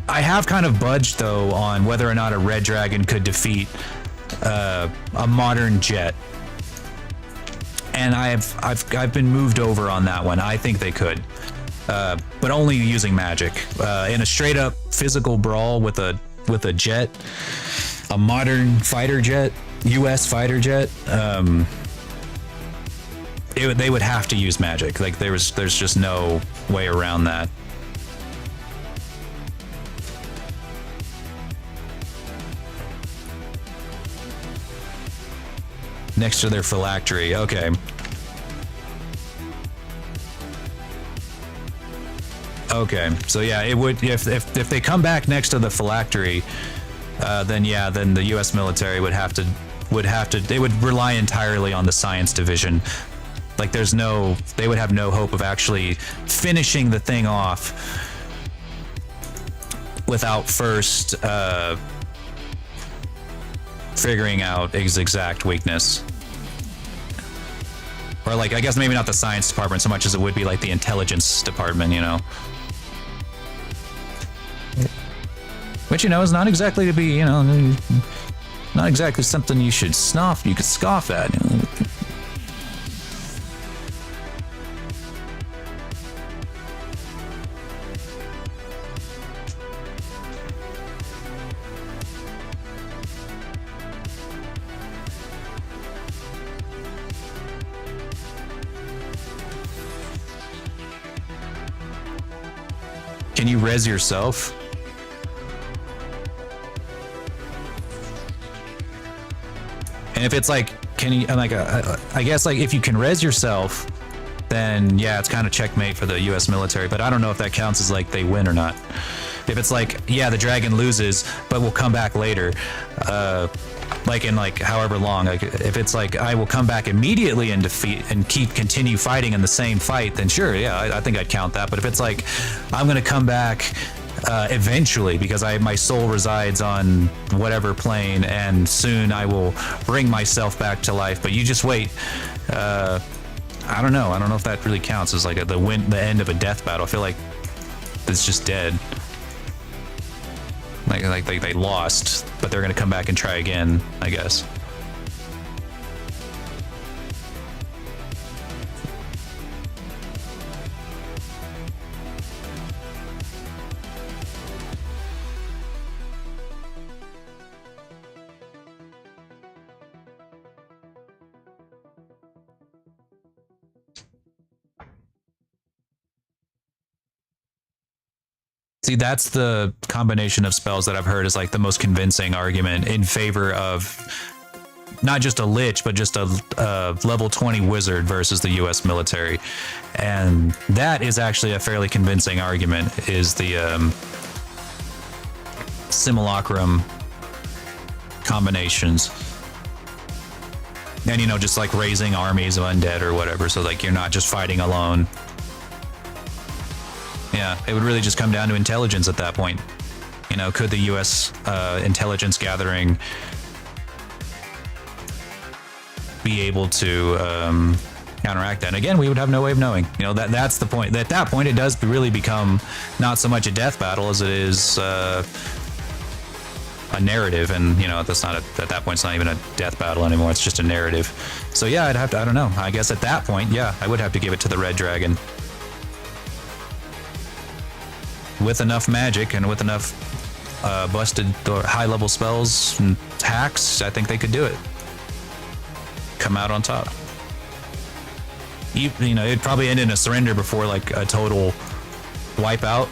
[SPEAKER 1] I have kind of budged though on whether or not a red dragon could defeat a modern jet. and I've been moved over on that one. I think they could, but only using magic. In a straight up physical brawl with a jet, a modern fighter jet, U.S. fighter jet. They would have to use magic. Like there's just no way around that. Next to their phylactery. Okay. Okay. So yeah, it would if they come back next to the phylactery, then the U.S. military would have to they would rely entirely on the science division. Like they would have no hope of actually finishing the thing off without first figuring out his exact weakness. Or like, I guess maybe not the science department so much as it would be like the intelligence department, you know? Which, you know, is not exactly to be, you know, not exactly something you could scoff at, you know? Can you res yourself? And if it's like, can you, like, I guess like if you can res yourself, then yeah, it's kind of checkmate for the U.S. military. But I don't know if that counts as like they win or not. If it's like, yeah, the dragon loses, but we'll come back later, like in like however long. Like if it's like I will come back immediately and defeat and continue fighting in the same fight, then sure, yeah, I think I'd count that. But if it's like I'm gonna come back eventually because my soul resides on whatever plane, and soon I will bring myself back to life, but you just wait. I don't know if that really counts as like the end of a death battle. I feel like it's just dead. Like they lost, but they're gonna come back and try again, I guess. See, that's the combination of spells that I've heard is like the most convincing argument in favor of not just a lich, but just a level 20 wizard versus the U.S. military. And that is actually a fairly convincing argument, is the simulacrum combinations. And, you know, just like raising armies of undead or whatever, so like you're not just fighting alone. Yeah, it would really just come down to intelligence at that point. You know, could the U.S. Intelligence gathering be able to counteract that? And again, we would have no way of knowing. You know, that's the point. At that point, it does really become not so much a death battle as it is a narrative. And, you know, that's not at that point, it's not even a death battle anymore. It's just a narrative. So yeah, I'd have to, I don't know. I guess at that point, yeah, I would have to give it to the Red Dragon. With enough magic and with enough busted or high-level spells and hacks, I think they could do it. Come out on top. You know, it'd probably end in a surrender before like a total wipeout.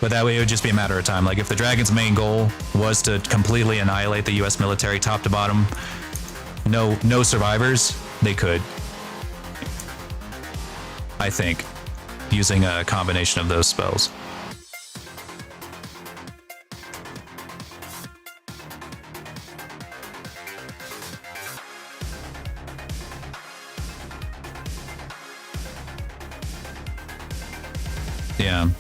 [SPEAKER 1] But that way it would just be a matter of time. Like if the Dragon's main goal was to completely annihilate the U.S. military top to bottom, no survivors, they could. I think, using a combination of those spells. Yeah.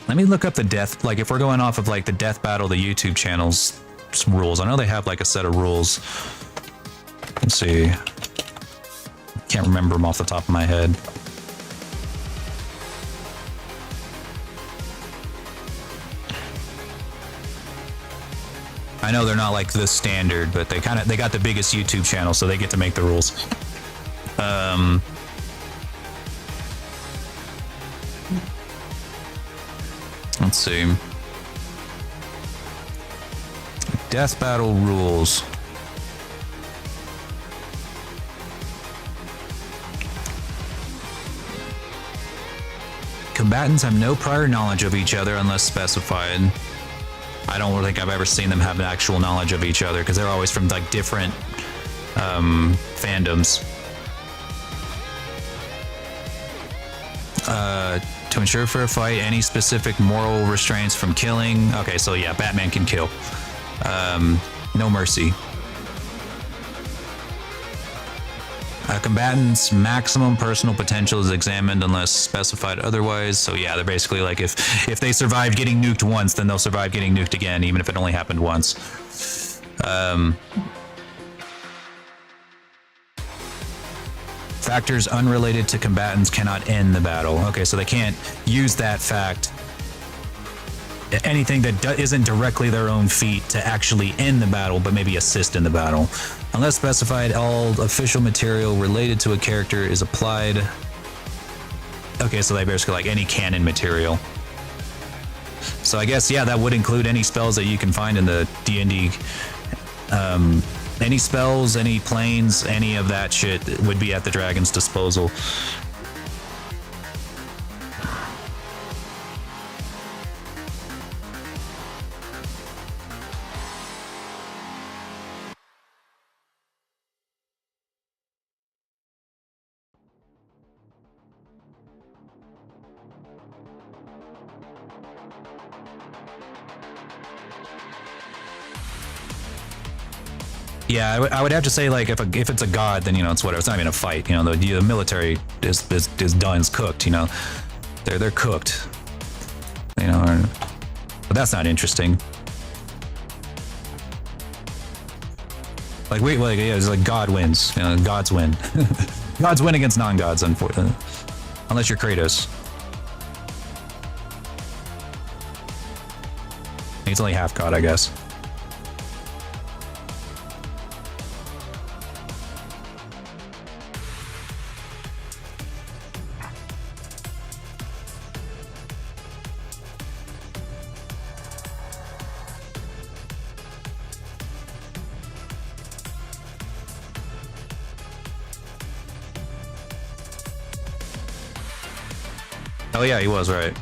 [SPEAKER 1] Let me look up the death, like if we're going off of like the death battle, the YouTube channel's rules. I know they have like a set of rules. Let's see. Can't remember them off the top of my head. I know they're not like the standard, but they got the biggest YouTube channel, so they get to make the rules. Let's see. Death battle rules. Combatants have no prior knowledge of each other unless specified. I don't think I've ever seen them have an actual knowledge of each other because they're always from like different fandoms. To ensure for a fight, any specific moral restraints from killing. Okay, so yeah, Batman can kill. No mercy. A combatant's maximum personal potential is examined unless specified otherwise. So yeah, they're basically like if they survive getting nuked once, then they'll survive getting nuked again, even if it only happened once. Factors unrelated to combatants cannot end the battle. Okay, so they can't use that fact, anything that isn't directly their own feat, to actually end the battle, but maybe assist in the battle. Unless specified, all official material related to a character is applied. Okay, so they basically like any canon material. So I guess, yeah, that would include any spells that you can find in the D&D. Any spells, any planes, any of that shit would be at the dragon's disposal. Yeah, I would have to say, like, if it's a god, then, you know, it's whatever. It's not even a fight. You know, the military is done, is cooked. You know, they're cooked. You know, but that's not interesting. Like yeah, it's like God wins. You know, gods win. Gods win against non-gods, unfortunately, unless you're Kratos. He's only half god, I guess. Oh yeah, he was right.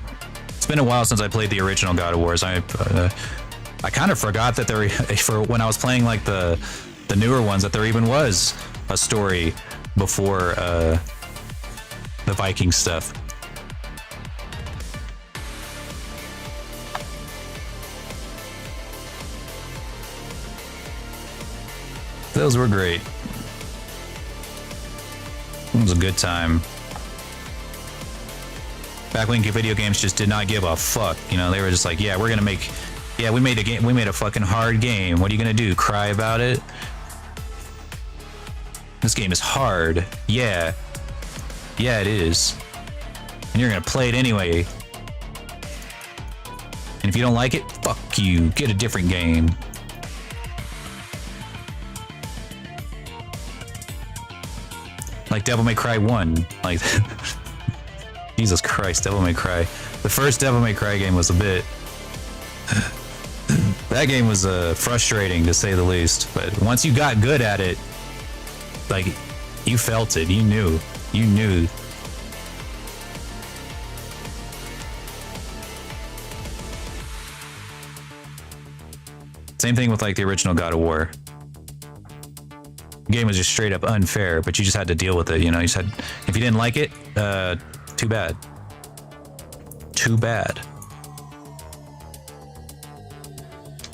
[SPEAKER 1] It's been a while since I played the original God of Wars. I kind of forgot that there, for when I was playing like the newer ones, that there even was a story before the Viking stuff. Those were great. It was a good time. Back when video games just did not give a fuck, you know, they were just like, yeah, we're gonna make, yeah, we made a game, we made a fucking hard game. What are you gonna do? Cry about it? This game is hard. Yeah. Yeah, it is. And you're gonna play it anyway. And if you don't like it, fuck you. Get a different game. Like Devil May Cry 1. Like, Jesus Christ, Devil May Cry. The first Devil May Cry game was a bit... that game was frustrating, to say the least. But once you got good at it, like, you felt it. You knew. You knew. Same thing with, like, the original God of War. The game was just straight up unfair, but you just had to deal with it, you know? You just had... If you didn't like it, too bad. Too bad.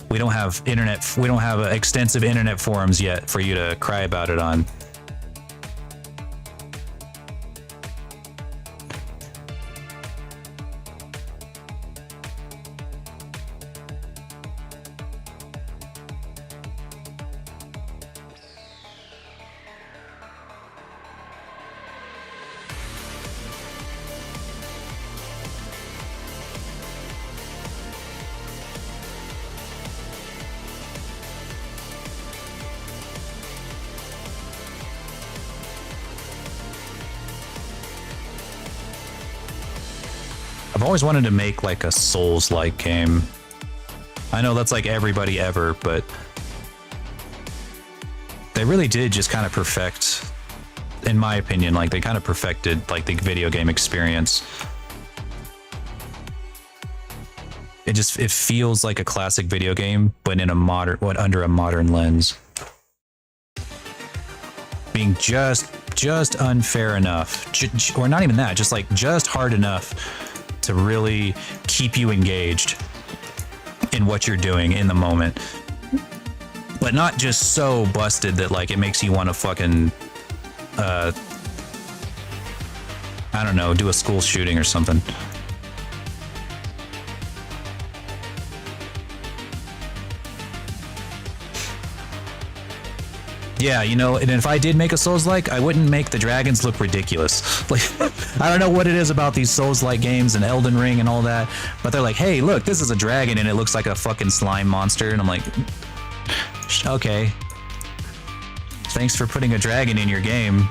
[SPEAKER 1] We don't have internet, we don't have extensive internet forums yet for you to cry about it on. I've always wanted to make like a Souls-like game. I know that's like everybody ever, but they really did just kind of perfect, in my opinion, like they kind of perfected like the video game experience. It feels like a classic video game, but in a modern, under a modern lens. Being just unfair enough, or not even that, just hard enough to really keep you engaged in what you're doing in the moment, but not just so busted that like it makes you want to fucking I don't know, do a school shooting or something. Yeah, you know, and if I did make a Souls-like, I wouldn't make the dragons look ridiculous. Like, I don't know what it is about these Souls-like games and Elden Ring and all that, but they're like, hey, look, this is a dragon and it looks like a fucking slime monster. And I'm like, okay. Thanks for putting a dragon in your game.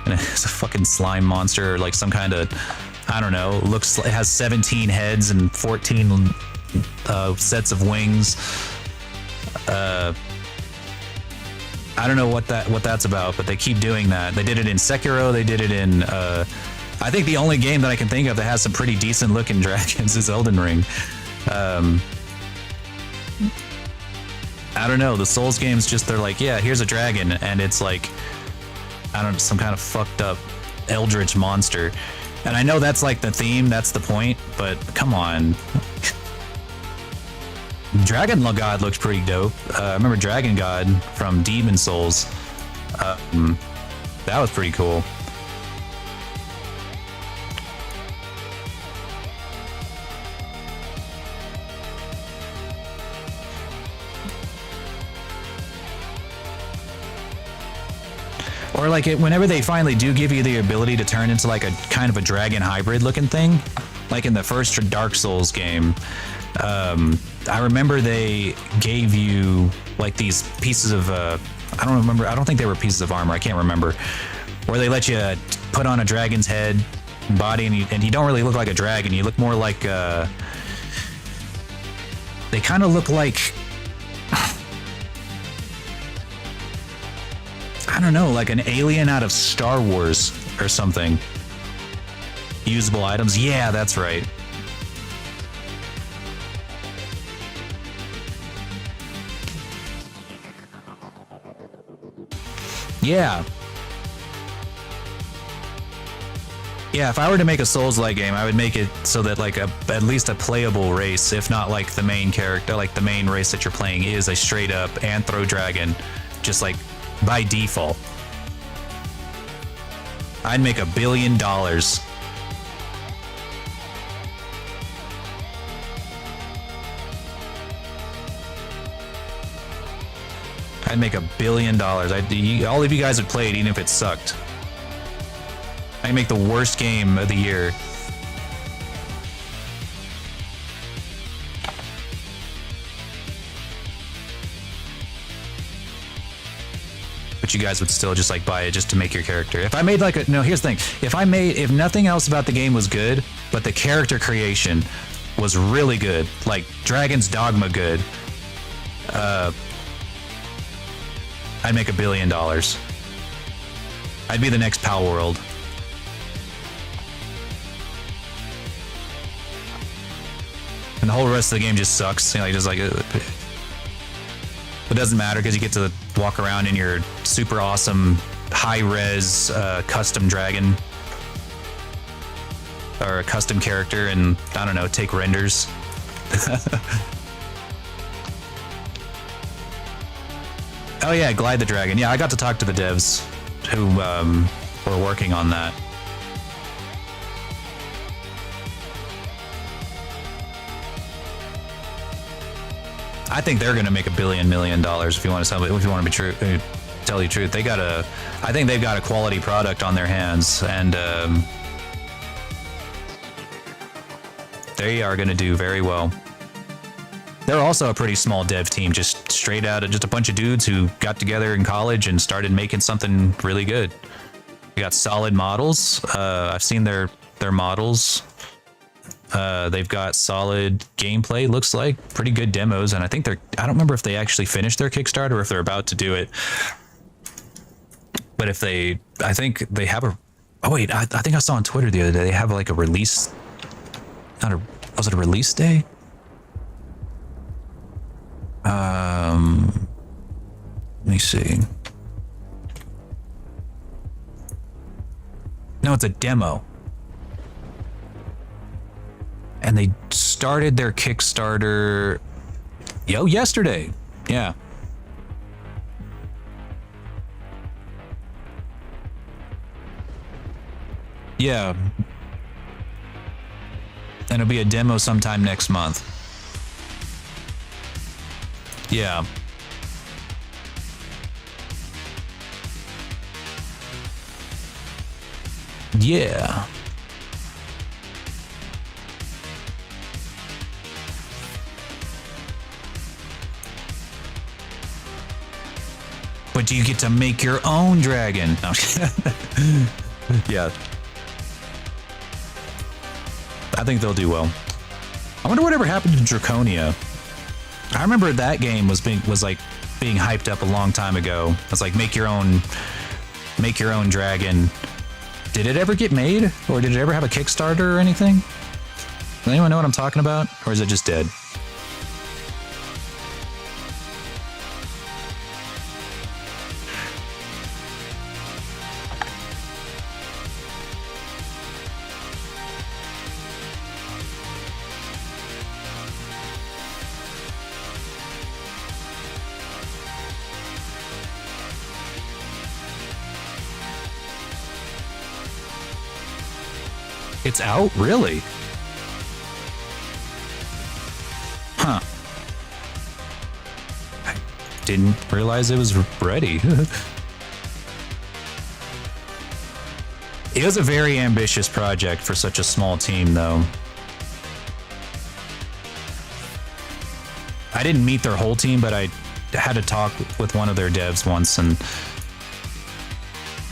[SPEAKER 1] And it's a fucking slime monster or like some kind of, I don't know, it has 17 heads and 14 sets of wings. I don't know what that's about, but they keep doing that. They did it in Sekiro. They did it in. I think the only game that I can think of that has some pretty decent looking dragons is Elden Ring. I don't know. The Souls games they're like, yeah, here's a dragon, and it's like, I don't know, some kind of fucked up eldritch monster. And I know that's like the theme, that's the point, but come on. Dragon God looks pretty dope. I remember Dragon God from Demon Souls. That was pretty cool. Or like whenever they finally do give you the ability to turn into like a kind of a dragon hybrid looking thing, like in the first Dark Souls game, I remember they gave you like these pieces of I don't remember, I don't think they were pieces of armor, I can't remember, where they let you put on a dragon's head body and you don't really look like a dragon, you look more like they kind of look like, I don't know, like an alien out of Star Wars or something. Usable items, yeah, that's right. Yeah. Yeah, if I were to make a Souls-like game, I would make it so that like at least a playable race, if not like the main character, like the main race that you're playing is a straight up anthro dragon, just like by default. I'd make $1 billion. I'd make $1 billion. All of you guys would play it even if it sucked. I'd make the worst game of the year. But you guys would still just like buy it just to make your character. If I made like a, no, here's the thing. If nothing else about the game was good, but the character creation was really good, like Dragon's Dogma good, I'd make $1 billion. I'd be the next Pal World. And the whole rest of the game just sucks. You know, just like it doesn't matter because you get to walk around in your super awesome high-res custom dragon or a custom character, and I don't know, take renders. Oh yeah, Glide the Dragon. Yeah, I got to talk to the devs who were working on that. I think they're gonna make $1 million if you want to tell me, if you want to be true, tell you the truth. I think they've got a quality product on their hands, and they are gonna do very well. They're also a pretty small dev team, just straight out of just a bunch of dudes who got together in college and started making something really good. We got solid models. I've seen their models. They've got solid gameplay, looks like pretty good demos, and I think I don't remember if they actually finished their Kickstarter or if they're about to do it. But if I think they have oh wait, I think I saw on Twitter the other day they have like a release. Was it a release day? Let me see. No, it's a demo. And they started their Kickstarter yesterday. Yeah. Yeah. And it'll be a demo sometime next month. Yeah. Yeah. But you get to make your own dragon. No. Yeah. I think they'll do well. I wonder whatever happened to Draconia. I remember that game was being hyped up a long time ago. It's like make your own dragon. Did it ever get made, or did it ever have a Kickstarter or anything? Does anyone know what I'm talking about, or is it just dead? It's out? Really? Huh. I didn't realize it was ready. It was a very ambitious project for such a small team, though. I didn't meet their whole team, but I had a talk with one of their devs once, and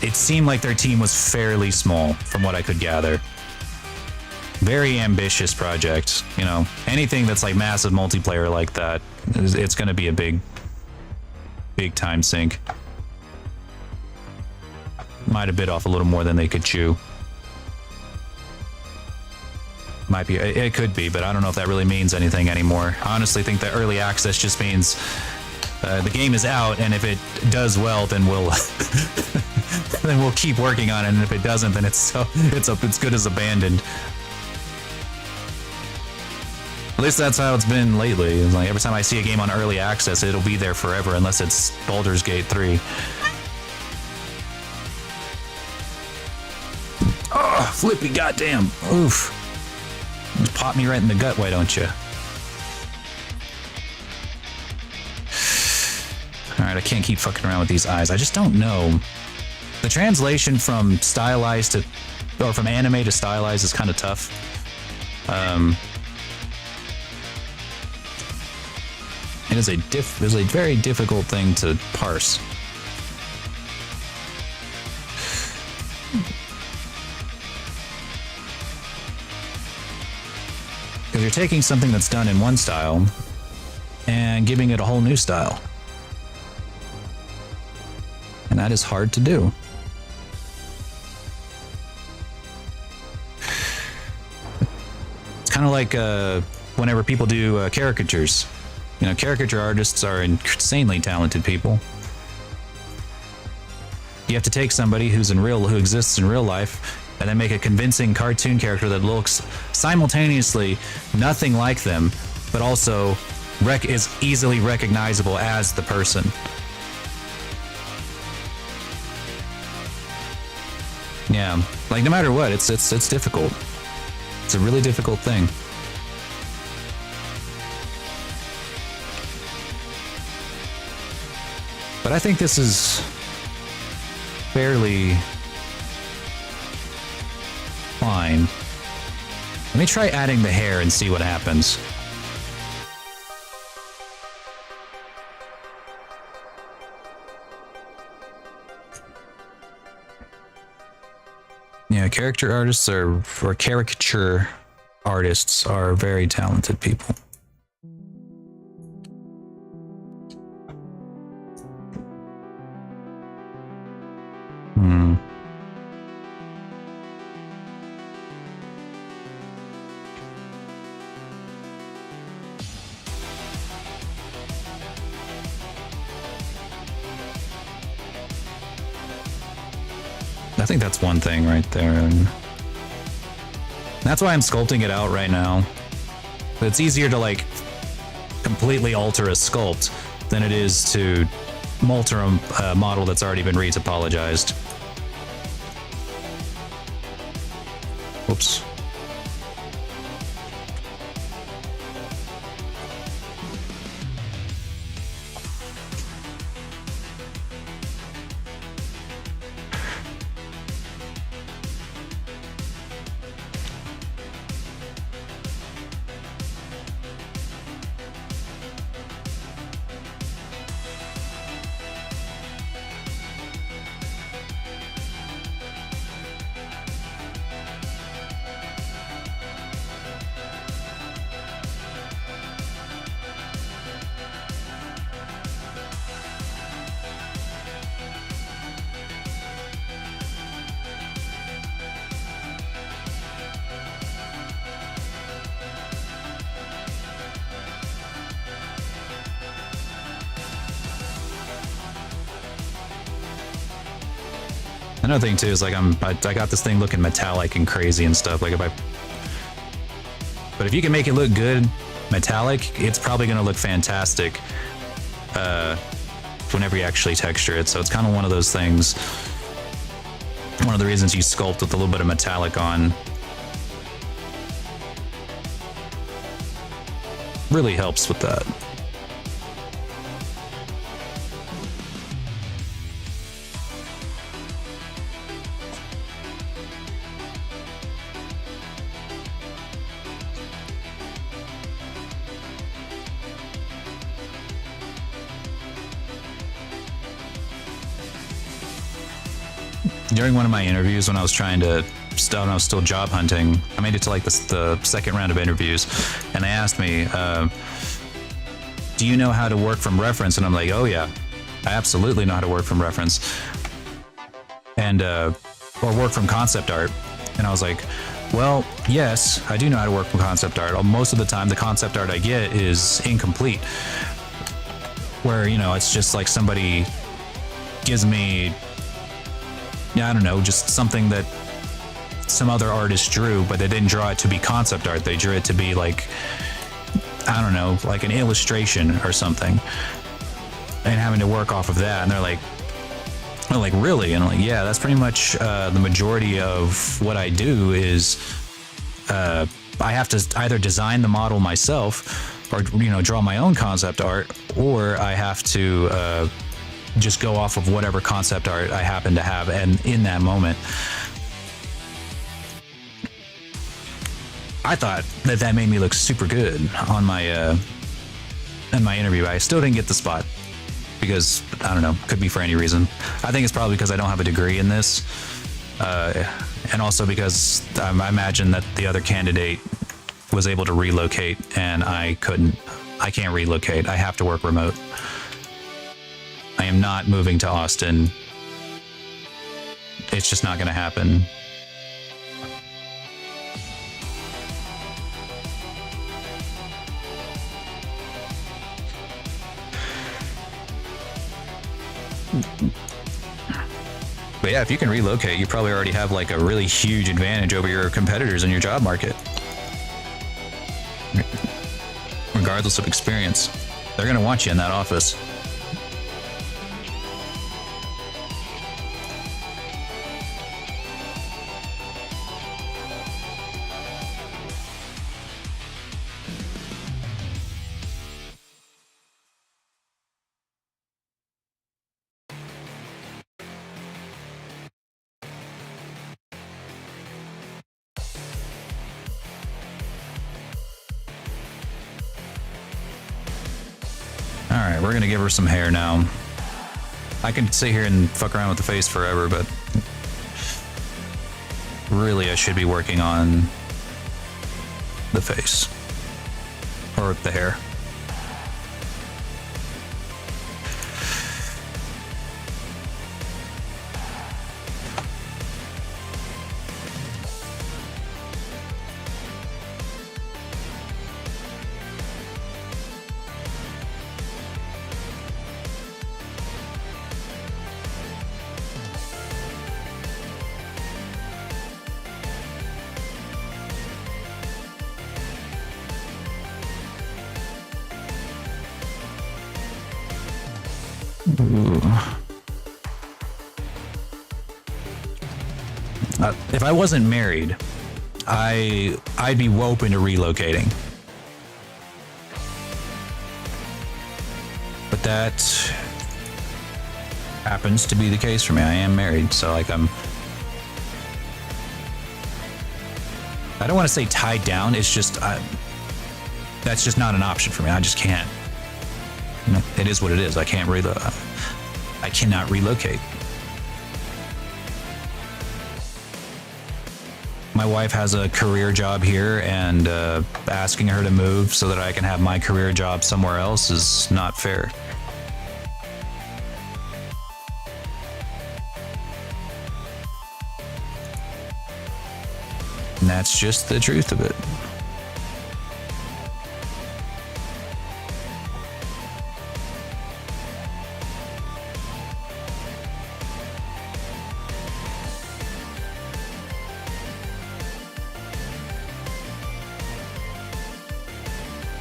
[SPEAKER 1] it seemed like their team was fairly small, from what I could gather. Very ambitious project, you know. Anything that's like massive multiplayer like that, it's going to be a big time sink. Might have bit off a little more than they could chew. Might be, it could be, but I don't know if that really means anything anymore. I honestly think that early access just means the game is out, and if it does well, then we'll keep working on it, and if it doesn't, then it's good as abandoned. At least that's how it's been lately. It's like every time I see a game on early access, it'll be there forever unless it's Baldur's Gate 3. Oh, flippy goddamn. Oof. Just pop me right in the gut, why don't you? Alright, I can't keep fucking around with these eyes. I just don't know. The translation from stylized to, or from anime to stylized is kind of tough. It is a very difficult thing to parse. Because you're taking something that's done in one style and giving it a whole new style. And that is hard to do. It's kind of like whenever people do caricatures. You know, caricature artists are insanely talented people. You have to take somebody who exists in real life, and then make a convincing cartoon character that looks simultaneously nothing like them, but also is easily recognizable as the person. Yeah, like no matter what, it's difficult. It's a really difficult thing. But I think this is fairly fine. Let me try adding the hair and see what happens. Yeah, character artists or caricature artists are very talented people. Hmm. I think that's one thing right there. And that's why I'm sculpting it out right now. It's easier to like completely alter a sculpt than it is to alter a model that's already been retopologized. Whoops. Another thing too is like I got this thing looking metallic and crazy and stuff. Like but if you can make it look good metallic, it's probably gonna look fantastic whenever you actually texture it. So it's kind of one of those things. One of the reasons you sculpt with a little bit of metallic on really helps with that. During one of my interviews when I was when I was still job hunting, I made it to like the second round of interviews, and they asked me, do you know how to work from reference? And I'm like, oh yeah, I absolutely know how to work from reference. And, or work from concept art. And I was like, well, yes, I do know how to work from concept art. Most of the time, the concept art I get is incomplete. Where, you know, it's just like somebody gives me, I don't know, just something that some other artist drew, but they didn't draw it to be concept art. They drew it to be like, I don't know, like an illustration or something, and having to work off of that. And they're like, really? And I'm like, yeah, that's pretty much the majority of what I do is I have to either design the model myself or, you know, draw my own concept art, or I have to just go off of whatever concept art I happen to have and in that moment. I thought that made me look super good on my in my interview. I still didn't get the spot because I don't know, could be for any reason. I think it's probably because I don't have a degree in this, and also because I imagine that the other candidate was able to relocate and I couldn't. I can't relocate. I have to work remote. I am not moving to Austin. It's just not going to happen. But yeah, if you can relocate, you probably already have like a really huge advantage over your competitors in your job market. Regardless of experience, they're going to want you in that office. Alright, we're gonna give her some hair now. I can sit here and fuck around with the face forever, but really I should be working on the face or the hair. If I wasn't married, I'd be open to relocating. But that happens to be the case for me. I am married, so like I don't want to say tied down. It's just that's just not an option for me. I just can't. You know, it is what it is. I can't I cannot relocate. My wife has a career job here, and asking her to move so that I can have my career job somewhere else is not fair. And that's just the truth of it.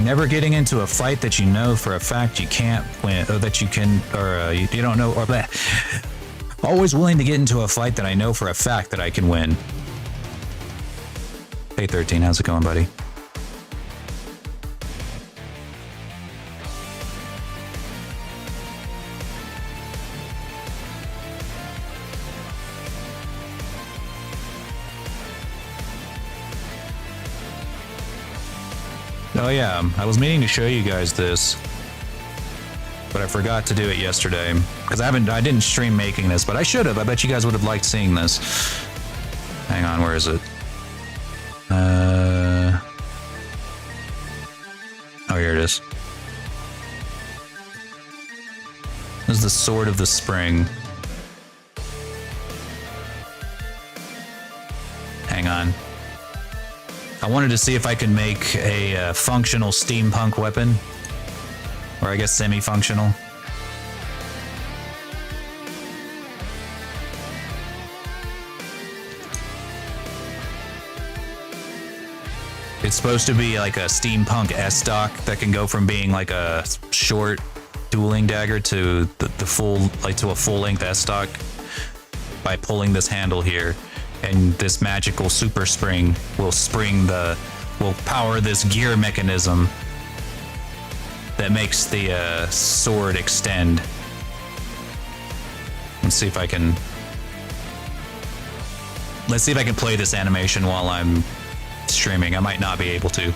[SPEAKER 1] Never getting into a fight that you know for a fact you can't win, or that you can, or you don't know, or bleh. Always willing to get into a fight that I know for a fact that I can win. Hey 13, how's it going, buddy? Oh yeah, I was meaning to show you guys this, but I forgot to do it yesterday because I didn't stream making this, but I should have. I bet you guys would have liked seeing this. Hang on, where is it? Oh, here it is. This is the sword of the spring. Hang on. I wanted to see if I could make a functional steampunk weapon, or I guess semi-functional. It's supposed to be like a steampunk S-stock that can go from being like a short dueling dagger to the full, like to a full-length S-stock by pulling this handle here. And this magical super spring will power this gear mechanism that makes the sword extend. Let's see if I can play this animation while I'm streaming. I might not be able to.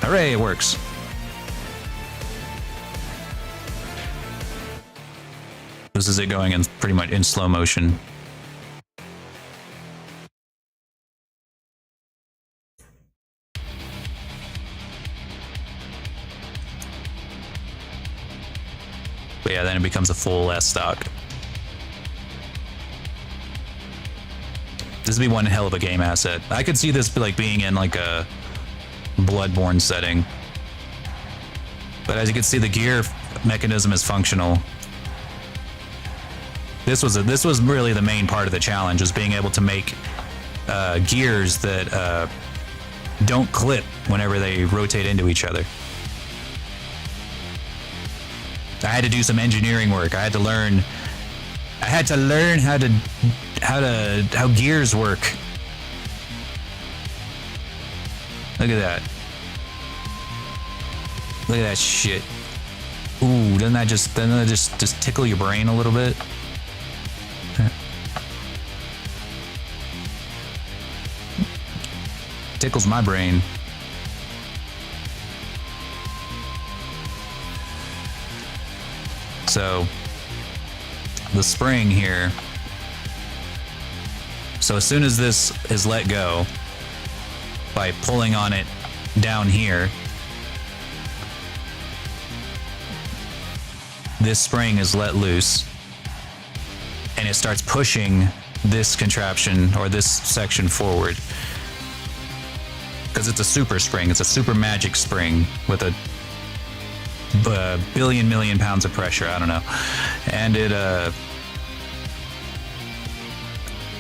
[SPEAKER 1] Hooray, it works. This is it going in pretty much in slow motion. But yeah, then it becomes a full S stock. This would be one hell of a game asset. I could see this like being in like a Bloodborne setting. But as you can see, the gear mechanism is functional. This was really the main part of the challenge, was being able to make gears that don't clip whenever they rotate into each other. I had to do some engineering work. I had to learn how gears work. Look at that. Look at that shit. Ooh, doesn't that just tickle your brain a little bit? Tickles my brain. So the spring here. So as soon as this is let go, by pulling on it down here. This spring is let loose, and it starts pushing this contraption or this section forward. Because it's a super spring, it's a super magic spring with a billion million pounds of pressure, I don't know. And it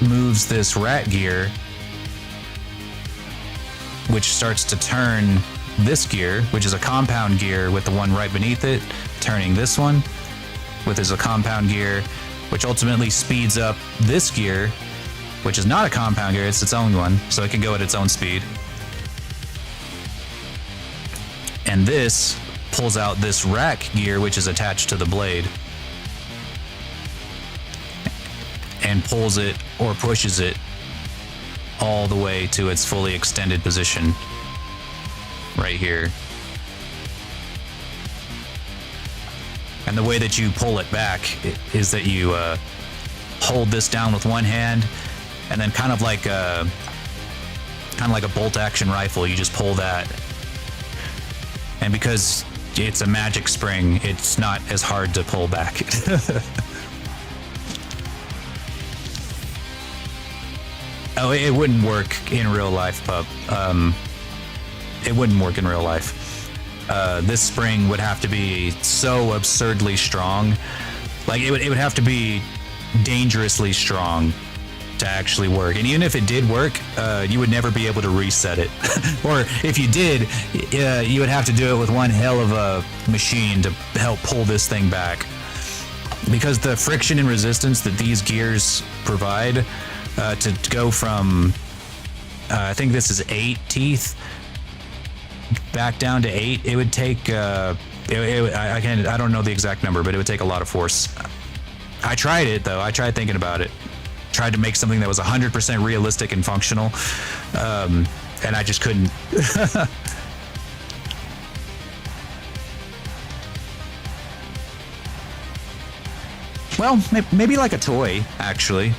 [SPEAKER 1] moves this rat gear, which starts to turn this gear, which is a compound gear with the one right beneath it, turning this one, which is a compound gear, which ultimately speeds up this gear, which is not a compound gear, it's its own one, so it can go at its own speed. And this pulls out this rack gear, which is attached to the blade, and pulls it or pushes it all the way to its fully extended position right here. And the way that you pull it back is that you hold this down with one hand, and then kind of like a bolt action rifle, you just pull that. And because it's a magic spring, it's not as hard to pull back. Oh, it wouldn't work in real life, pup. It wouldn't work in real life. This spring would have to be so absurdly strong. Like, it would have to be dangerously strong to actually work. And even if it did work, you would never be able to reset it. Or if you did, you would have to do it with one hell of a machine to help pull this thing back. Because the friction and resistance that these gears provide, to go from, I think this is 8 teeth, back down to 8, it would take, I don't know the exact number, but it would take a lot of force. I tried it though, I tried thinking about it. Tried to make something that was 100% realistic and functional, and I just couldn't. Well, maybe like a toy, actually.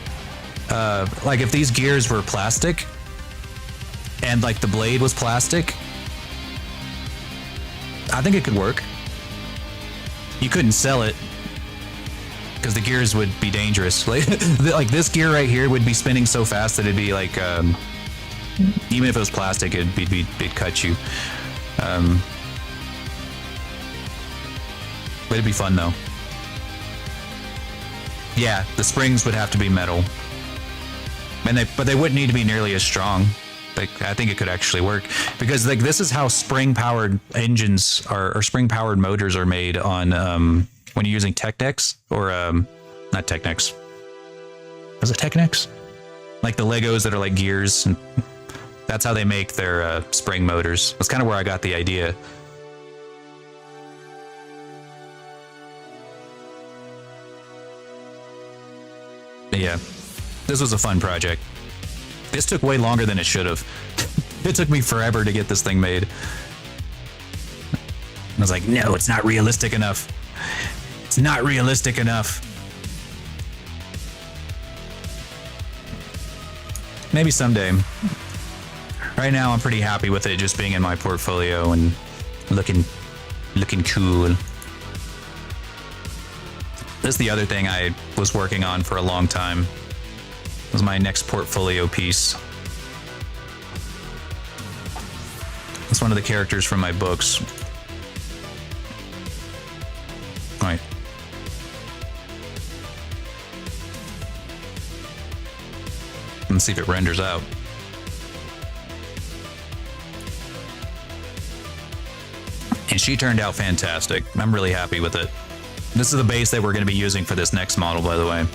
[SPEAKER 1] Like if these gears were plastic, and like the blade was plastic, I think it could work. You couldn't sell it, because the gears would be dangerous. Like this gear right here would be spinning so fast that it'd be like, even if it was plastic, it'd cut you. But it'd be fun though. Yeah, the springs would have to be metal, but they wouldn't need to be nearly as strong. Like, I think it could actually work, because like this is how spring-powered engines or spring-powered motors are made on when you're using Technics or not Technics. Was it Technics? Like the Legos that are like gears, and that's how they make their spring motors. That's kind of where I got the idea. But yeah, this was a fun project. This took way longer than it should have. It took me forever to get this thing made. I was like, no, it's not realistic enough. It's not realistic enough. Maybe someday. Right now, I'm pretty happy with it just being in my portfolio and looking cool. This is the other thing I was working on for a long time. It was my next portfolio piece. It's one of the characters from my books. All right. Let's see if it renders out. And she turned out fantastic. I'm really happy with it. This is the base that we're going to be using for this next model, by the way.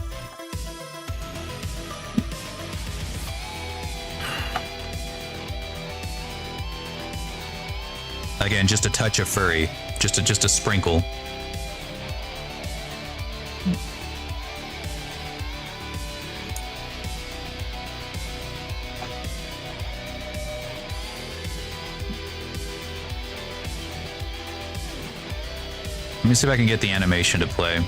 [SPEAKER 1] Again, just a touch of furry, just a sprinkle. Let me see if I can get the animation to play.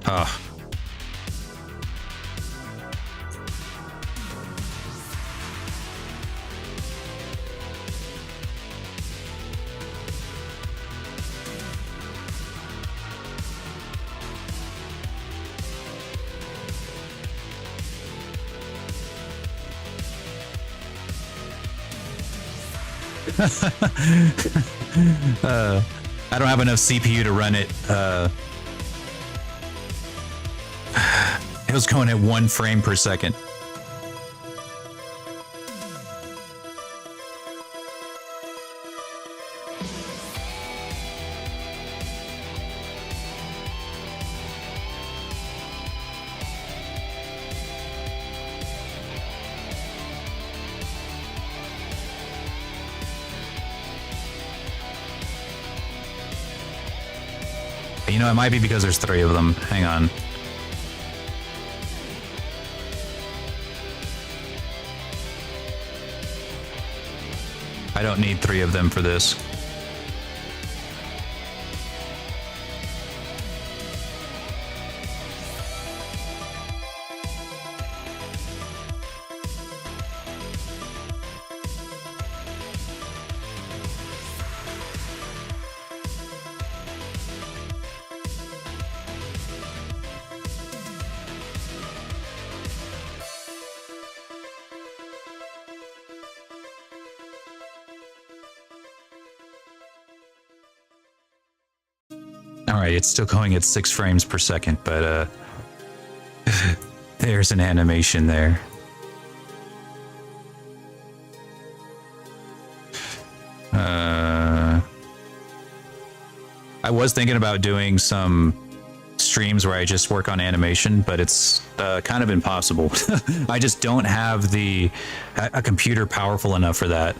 [SPEAKER 1] Oh. I don't have enough CPU to run it. It was going at 1 frame per second. You know, it might be because there's 3 of them. Hang on. I don't need 3 of them for this. Alright, it's still going at 6 frames per second, but there's an animation there. I was thinking about doing some streams where I just work on animation, but it's kind of impossible. I just don't have a computer powerful enough for that.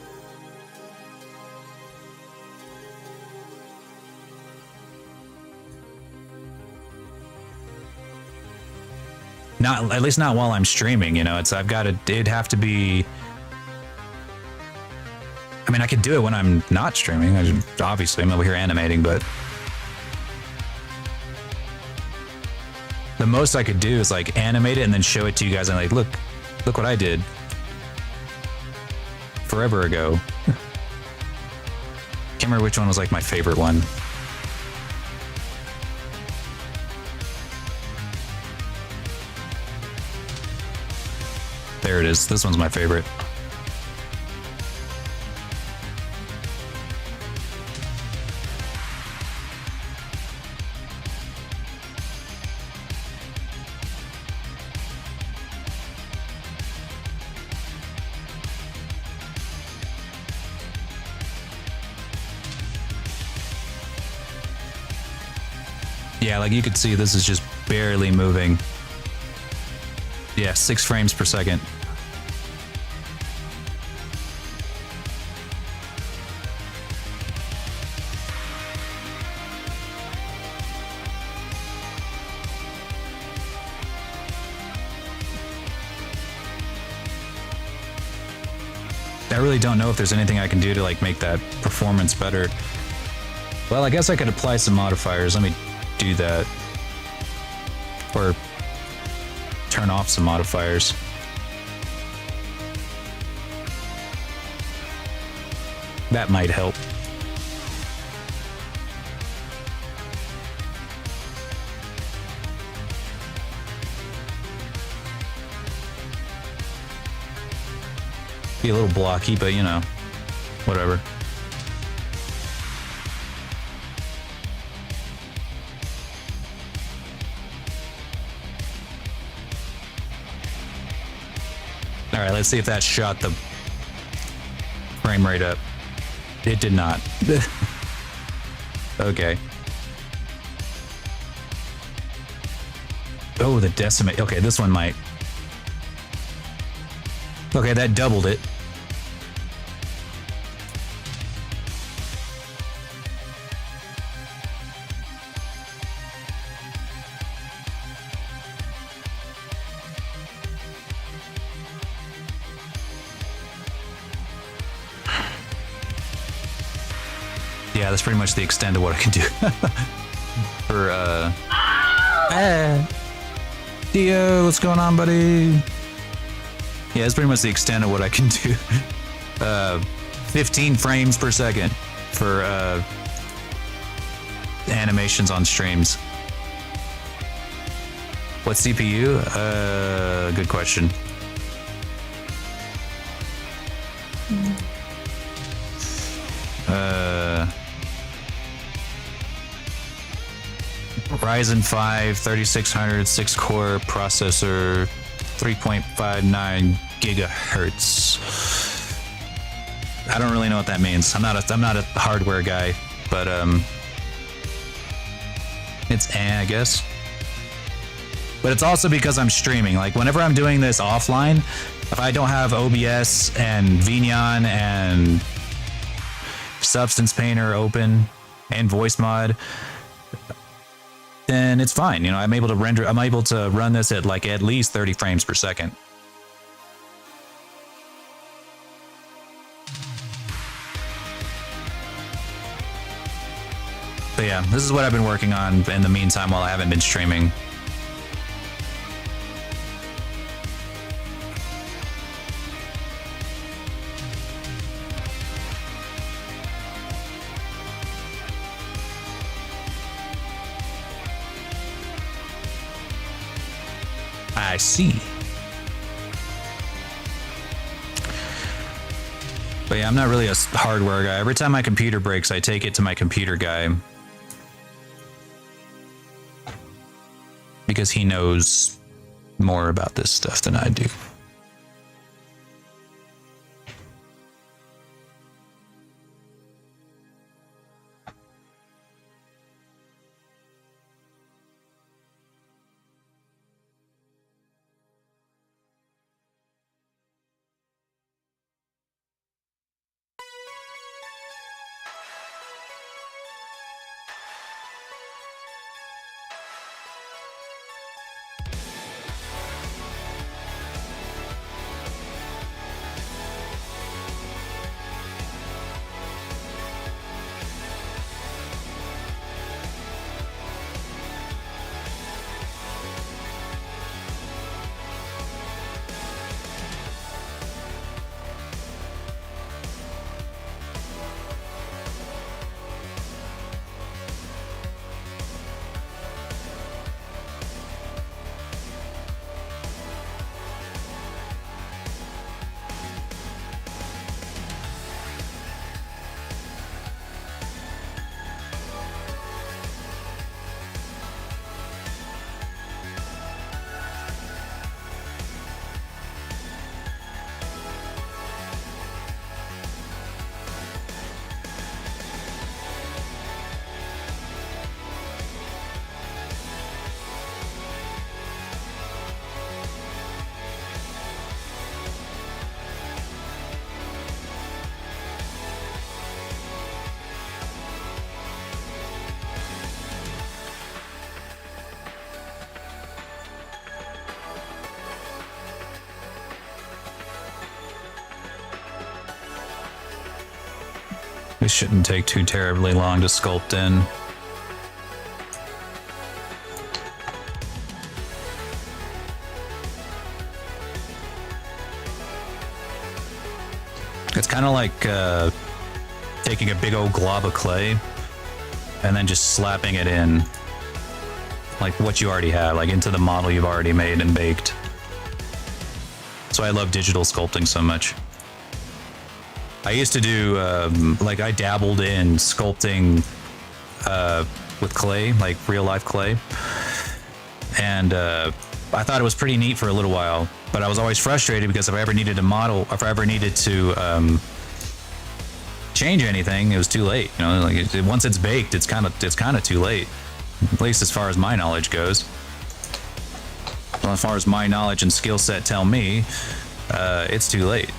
[SPEAKER 1] Not, at least not while I'm streaming, you know. It'd have to be. I mean, I could do it when I'm not streaming. Obviously, I'm over here animating, but the most I could do is like animate it and then show it to you guys and like, look what I did forever ago. Can't remember which one was like my favorite one. There it is. This one's my favorite. Yeah, like you could see, this is just barely moving. Yeah, 6 frames per second. I really don't know if there's anything I can do to like make that performance better. Well, I guess I could apply some modifiers. Let me do that. Or turn off some modifiers. That might help. Be a little blocky, but you know, whatever. All right, let's see if that shot the frame rate up. It did not. Okay. Oh, the decimate. Okay, this one might. Okay, that doubled it. yeah, that's pretty much the extent of what I can do. For Dio, what's going on, buddy? Yeah, that's pretty much the extent of what I can do. 15 frames per second for animations on streams. What CPU? Good question. Ryzen 5 3600 6-core processor, 3.59 gigahertz. I don't really know what that means. I'm not a hardware guy, but it's I guess. But it's also because I'm streaming. Like whenever I'm doing this offline, if I don't have OBS and Vignon and Substance Painter open and voice mod, then it's fine. You know, I'm able to run this at like at least 30 frames per second. But yeah, this is what I've been working on in the meantime while I haven't been streaming. I see. But yeah, I'm not really a hardware guy. Every time my computer breaks, I take it to my computer guy. Because he knows more about this stuff than I do. This shouldn't take too terribly long to sculpt in. It's kind of like taking a big old glob of clay and then just slapping it in, like what you already have, like into the model you've already made and baked. That's why I love digital sculpting so much. I used to do, like I dabbled in sculpting with clay, like real life clay. And I thought it was pretty neat for a little while, but I was always frustrated because if I ever needed a model, if I ever needed to change anything, it was too late. You know, like once it's baked, it's kind of too late, at least as far as my knowledge goes. Well, as far as my knowledge and skill set tell me, it's too late.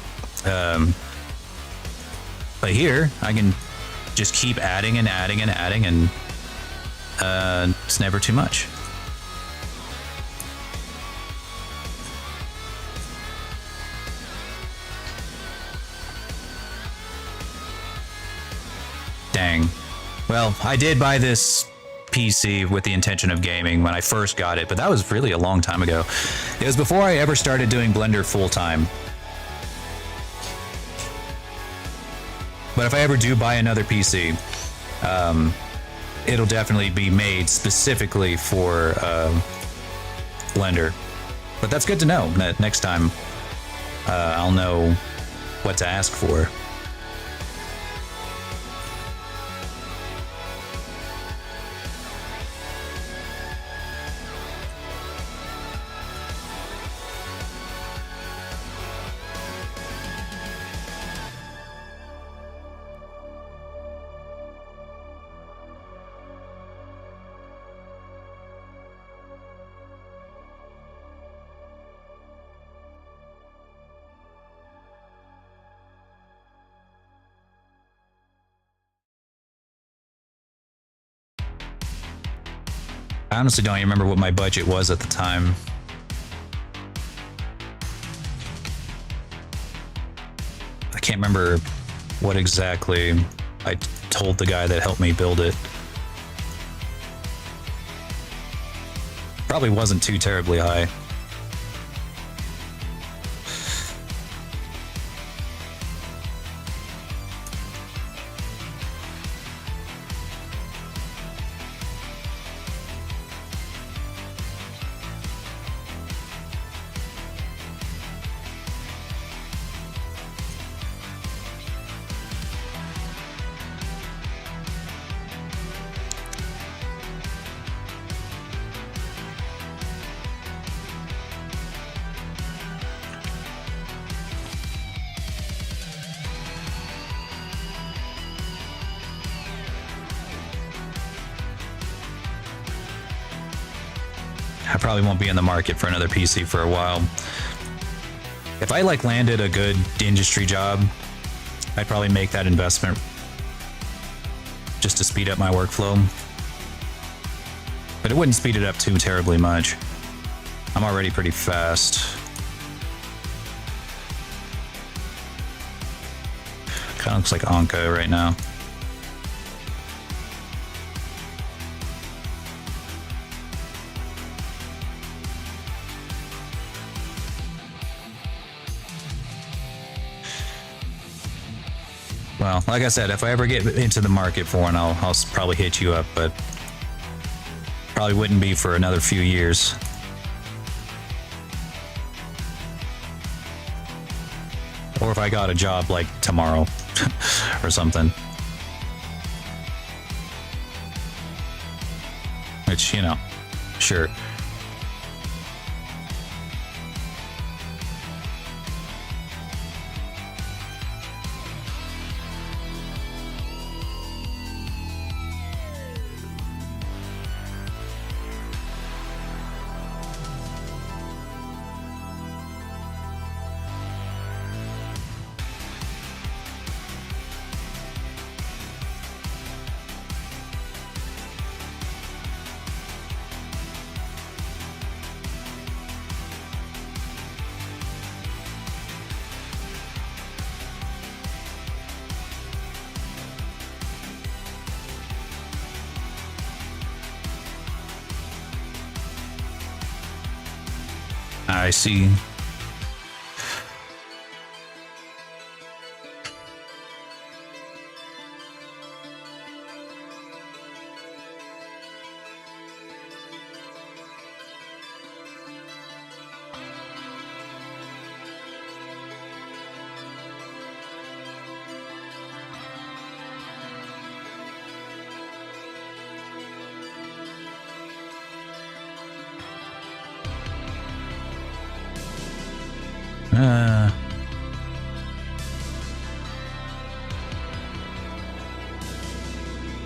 [SPEAKER 1] But here, I can just keep adding and adding and adding, and it's never too much. Dang. Well, I did buy this PC with the intention of gaming when I first got it, but that was really a long time ago. It was before I ever started doing Blender full time. But if I ever do buy another PC, it'll definitely be made specifically for Blender. But that's good to know. That next time, I'll know what to ask for. I honestly don't even remember what my budget was at the time. I can't remember what exactly I told the guy that helped me build it. Probably wasn't too terribly high. I probably won't be in the market for another PC for a while. If I landed a good industry job, I'd probably make that investment just to speed up my workflow. But it wouldn't speed it up too terribly much. I'm already pretty fast. Kind of looks like Anka right now. Well, like I said, if I ever get into the market for one, I'll probably hit you up, but probably wouldn't be for another few years. Or if I got a job like tomorrow or something. Which, you know, sure. I see.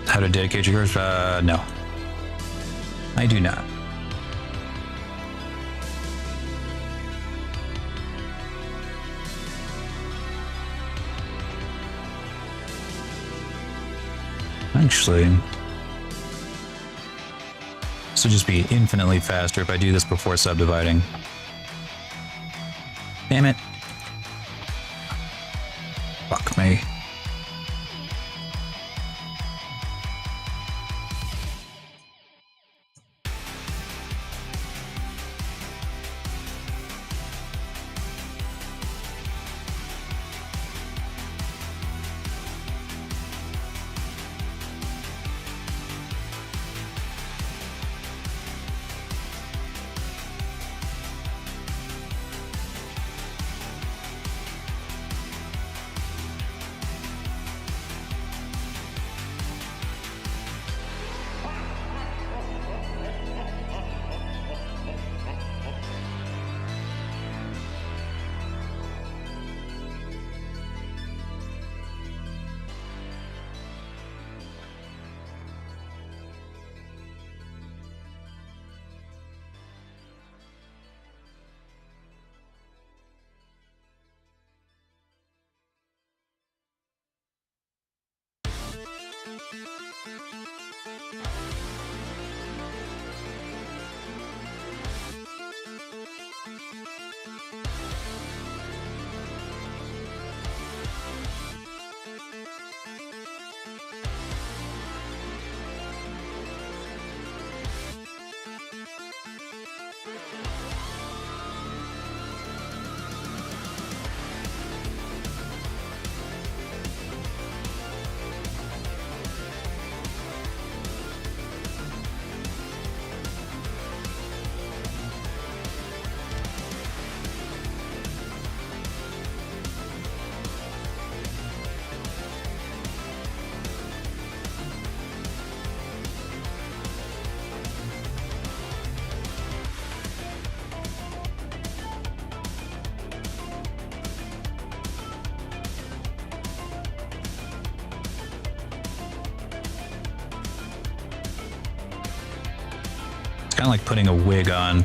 [SPEAKER 1] How to dedicate your course? No. I do not. Actually, this would just be infinitely faster if I do this before subdividing. Damn it. Fuck me. kind of like putting a wig on.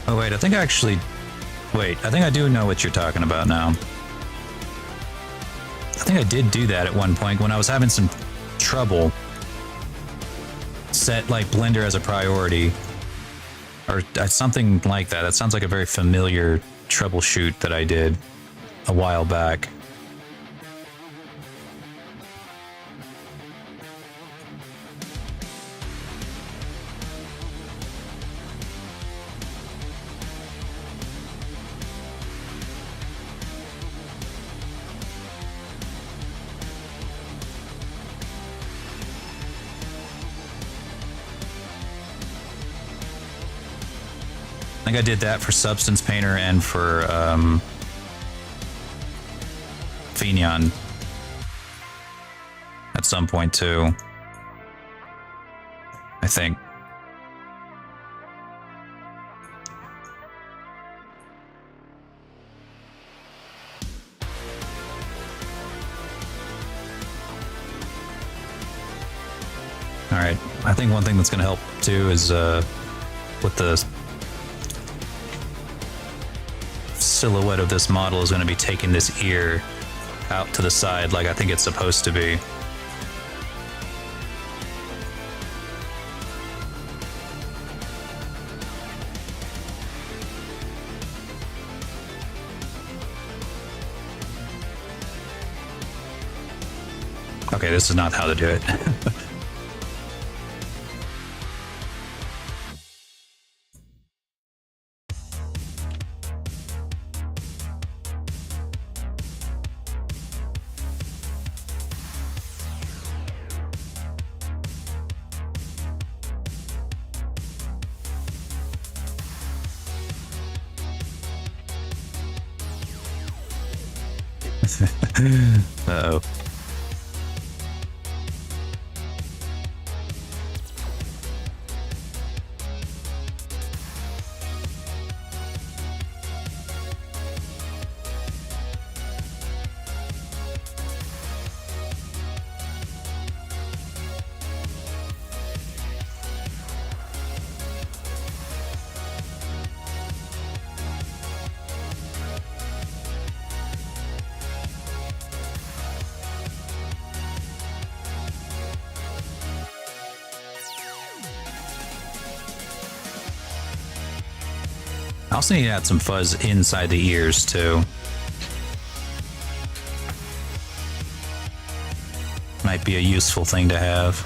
[SPEAKER 1] Oh wait, I think I actually... Wait, I think I do know what you're talking about now. I think I did do that at one point when I was having some trouble. Set like Blender as a priority. Or something like that. That sounds like a very familiar troubleshoot that I did a while back. I think I did that for Substance Painter and for Fignon at some point too, I think. All right, I think one thing that's going to help too is with the silhouette of this model is going to be taking this ear out to the side like I think it's supposed to be. Okay, this is not how to do it. Uh-oh. I also need to add some fuzz inside the ears too. Might be a useful thing to have.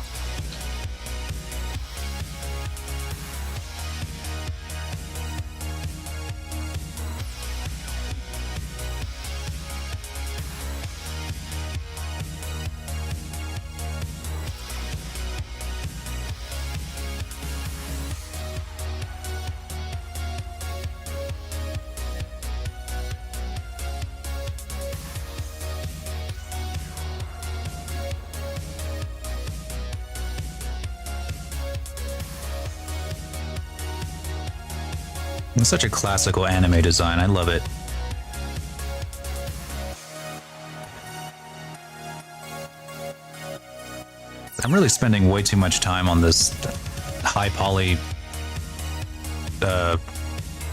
[SPEAKER 1] It's such a classical anime design. I love it. I'm really spending way too much time on this high poly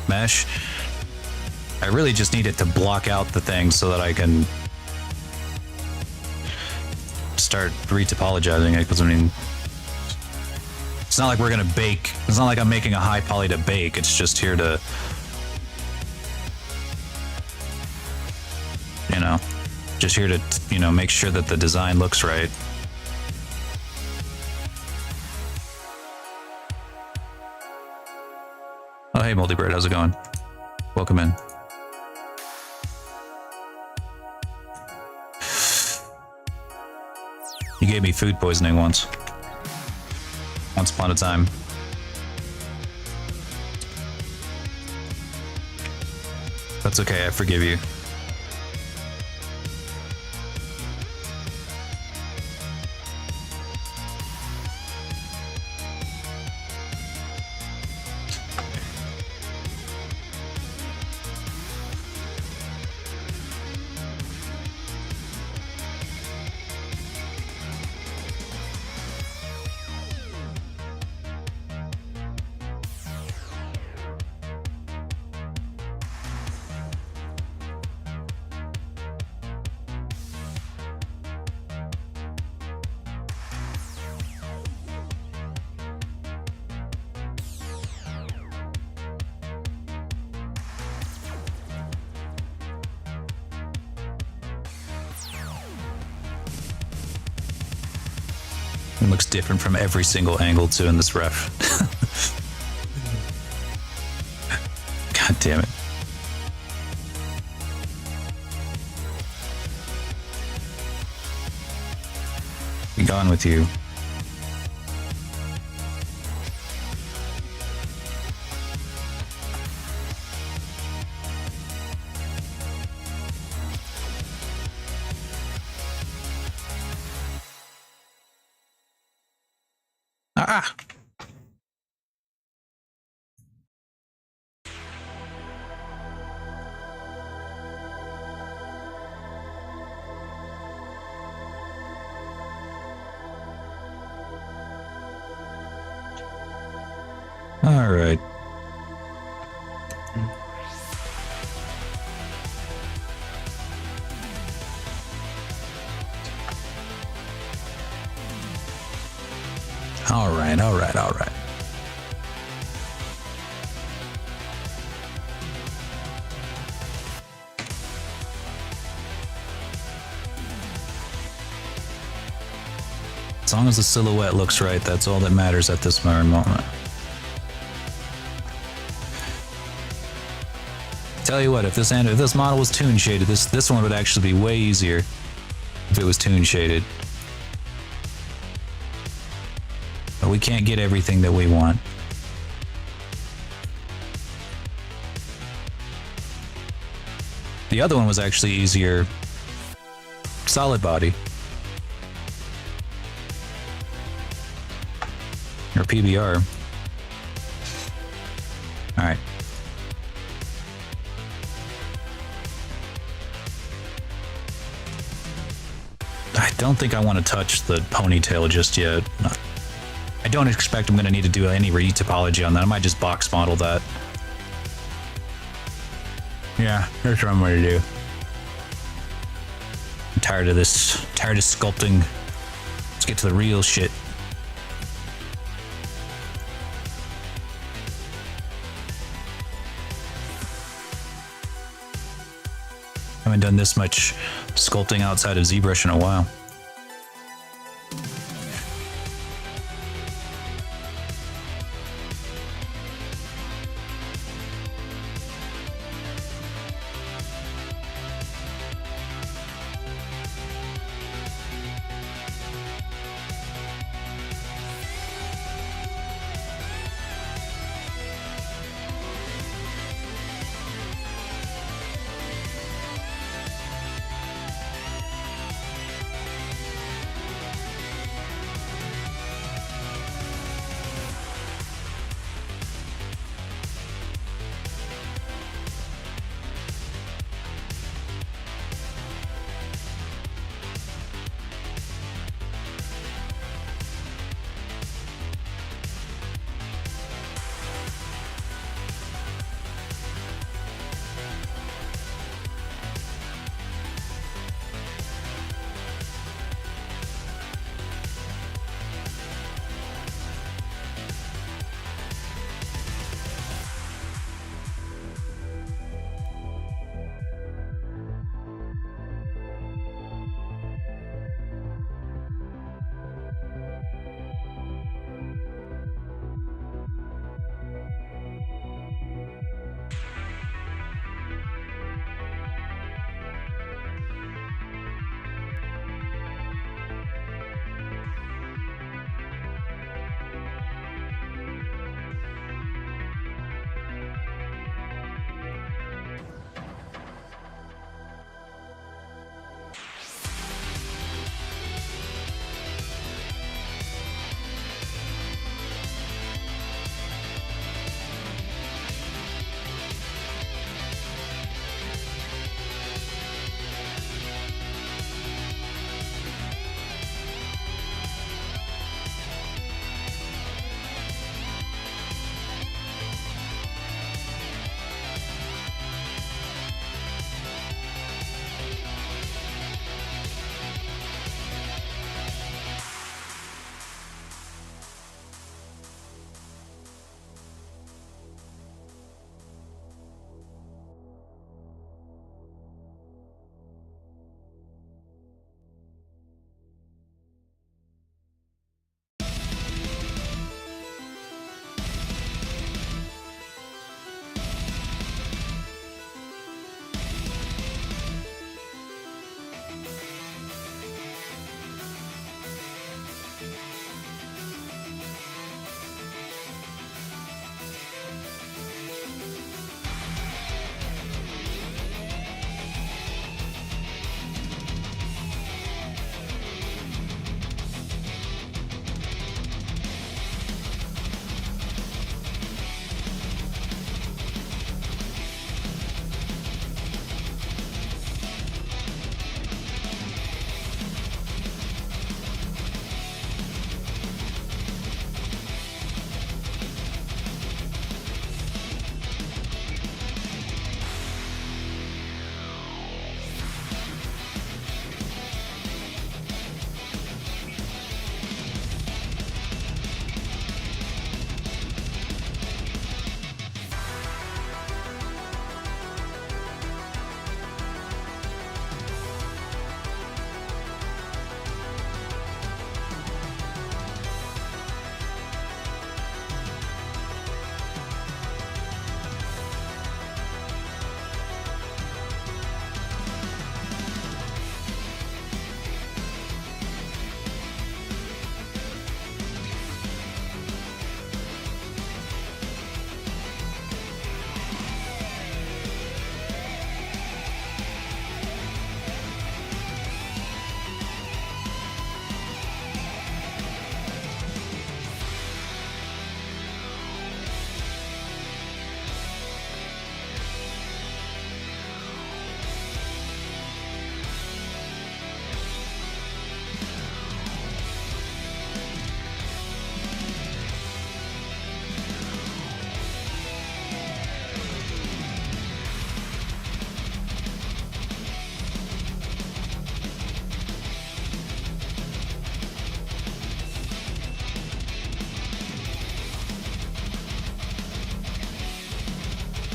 [SPEAKER 1] mesh. I really just need it to block out the things so that I can start retopologizing it, because I mean, it's not like we're gonna bake. It's not like I'm making a high poly to bake. It's just here to, you know, just here to, you know, make sure that the design looks right. Oh, hey, Multibird, how's it going? Welcome in. You gave me food poisoning once. Once upon a time. That's okay, I forgive you. It looks different from every single angle too in this ref. God damn it. Be gone with you. Ah! All right. All right, all right, all right. As long as the silhouette looks right, that's all that matters at this very moment. Tell you what, if this model was toon shaded, this one would actually be way easier if it was toon shaded. But we can't get everything that we want. The other one was actually easier. Solid body. Or PBR. Alright. I don't think I want to touch the ponytail just yet. I don't expect I'm going to need to do any retopology on that. I might just box model that. Yeah, that's what I'm going to do. I'm tired of this. Tired of sculpting. Let's get to the real shit. I haven't done this much sculpting outside of ZBrush in a while.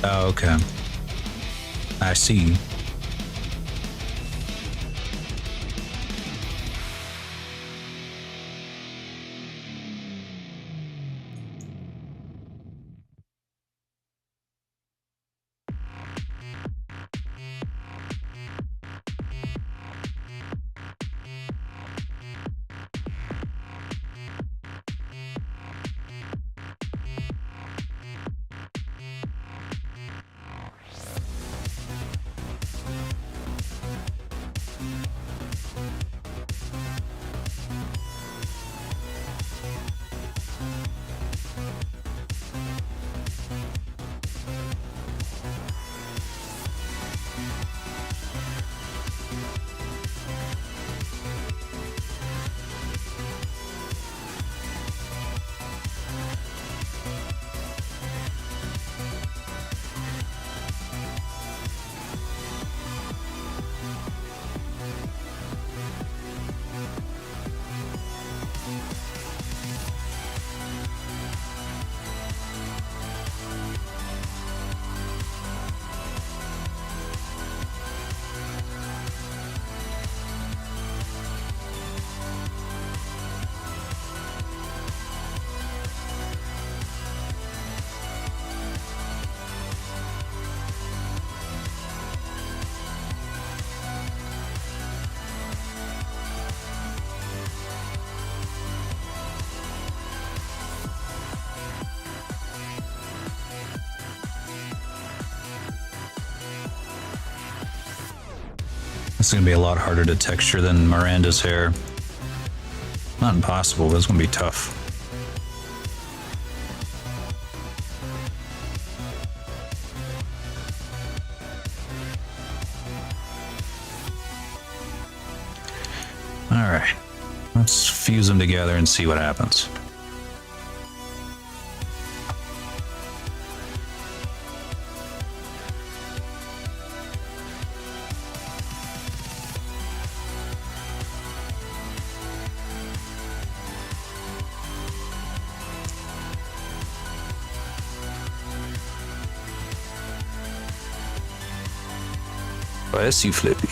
[SPEAKER 1] Oh, okay. I see. This is gonna be a lot harder to texture than Miranda's hair. Not impossible, but it's gonna be tough. All right, let's fuse them together and see what happens. Bless you, Flippy.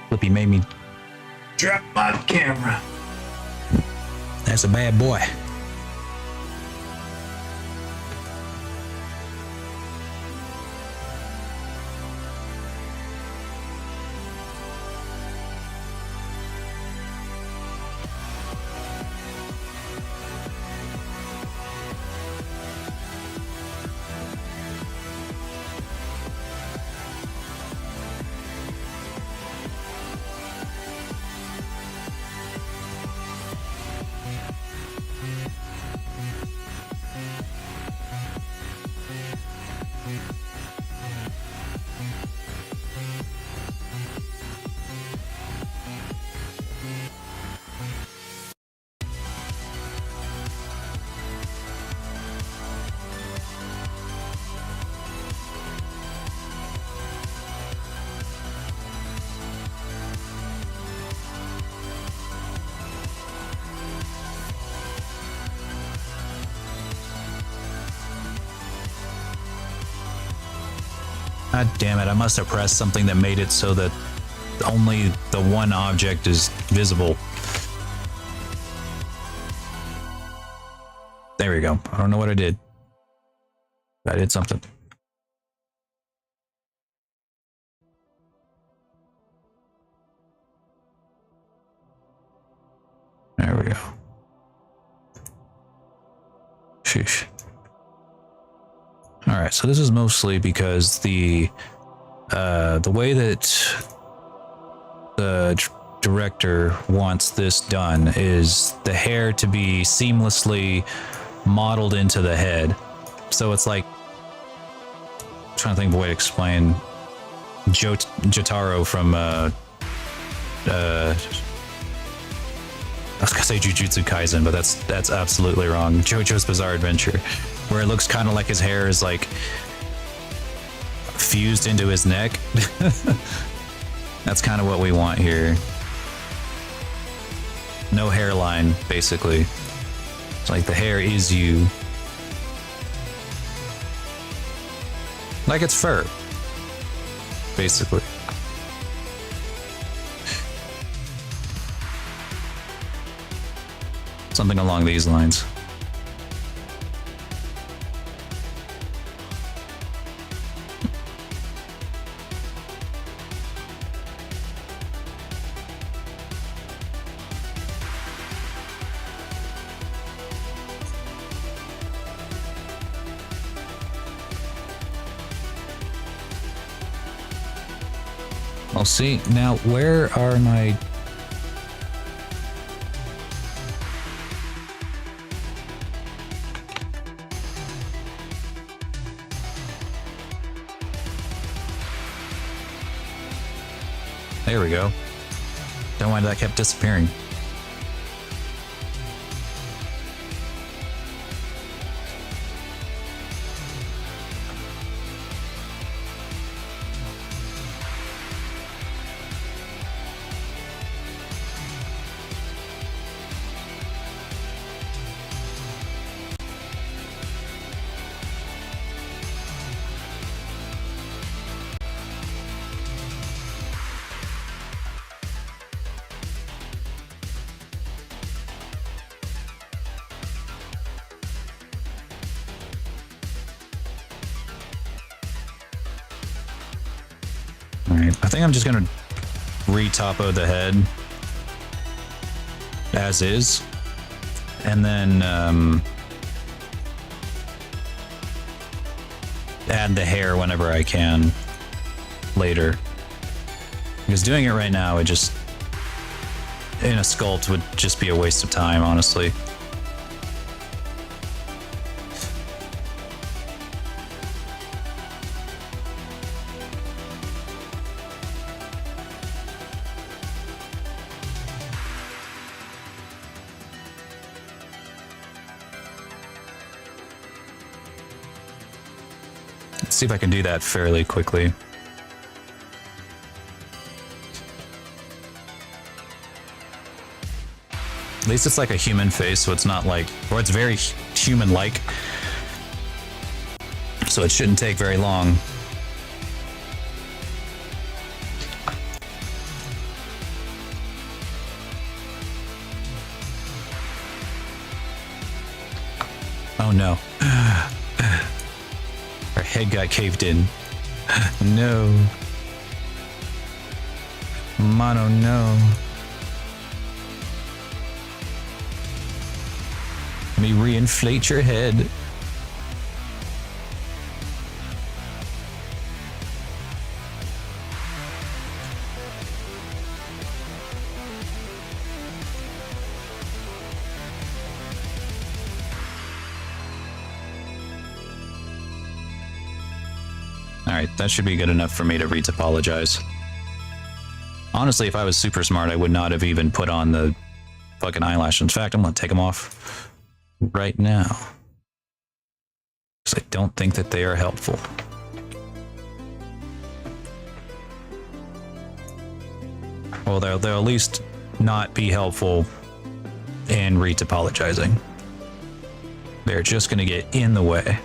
[SPEAKER 1] Flippy made me drop my camera. That's a bad boy. God damn it, I must have pressed something that made it so that only the one object is visible. There we go. I don't know what I did. I did something. There we go. Sheesh. All right, so this is mostly because the way that the director wants this done is the hair to be seamlessly modeled into the head. So it's like trying to think of a way to explain Jotaro from I was gonna say Jujutsu Kaisen, but that's absolutely wrong. JoJo's Bizarre Adventure, where it looks kind of like his hair is like fused into his neck. That's kind of what we want here. No hairline, basically. It's like the hair is you. Like it's fur, basically. Something along these lines. I'll see. Now, where are my... There we go. Don't know why that kept disappearing. Alright, I think I'm just gonna re-topo the head as is, and then add the hair whenever I can later. Because doing it right now, it just, in a sculpt, would just be a waste of time, honestly. Let's see if I can do that fairly quickly. At least it's like a human face, so it's not like, or it's very human-like. So it shouldn't take very long. Oh no. Our head got caved in. No. Mono, no. Let me reinflate your head. Alright, that should be good enough for me to retopologize. Honestly, if I was super smart, I would not have even put on the fucking eyelashes. In fact, I'm gonna take them off right now. Because I don't think that they are helpful. Well, they'll at least not be helpful in retopologizing. They're just gonna get in the way.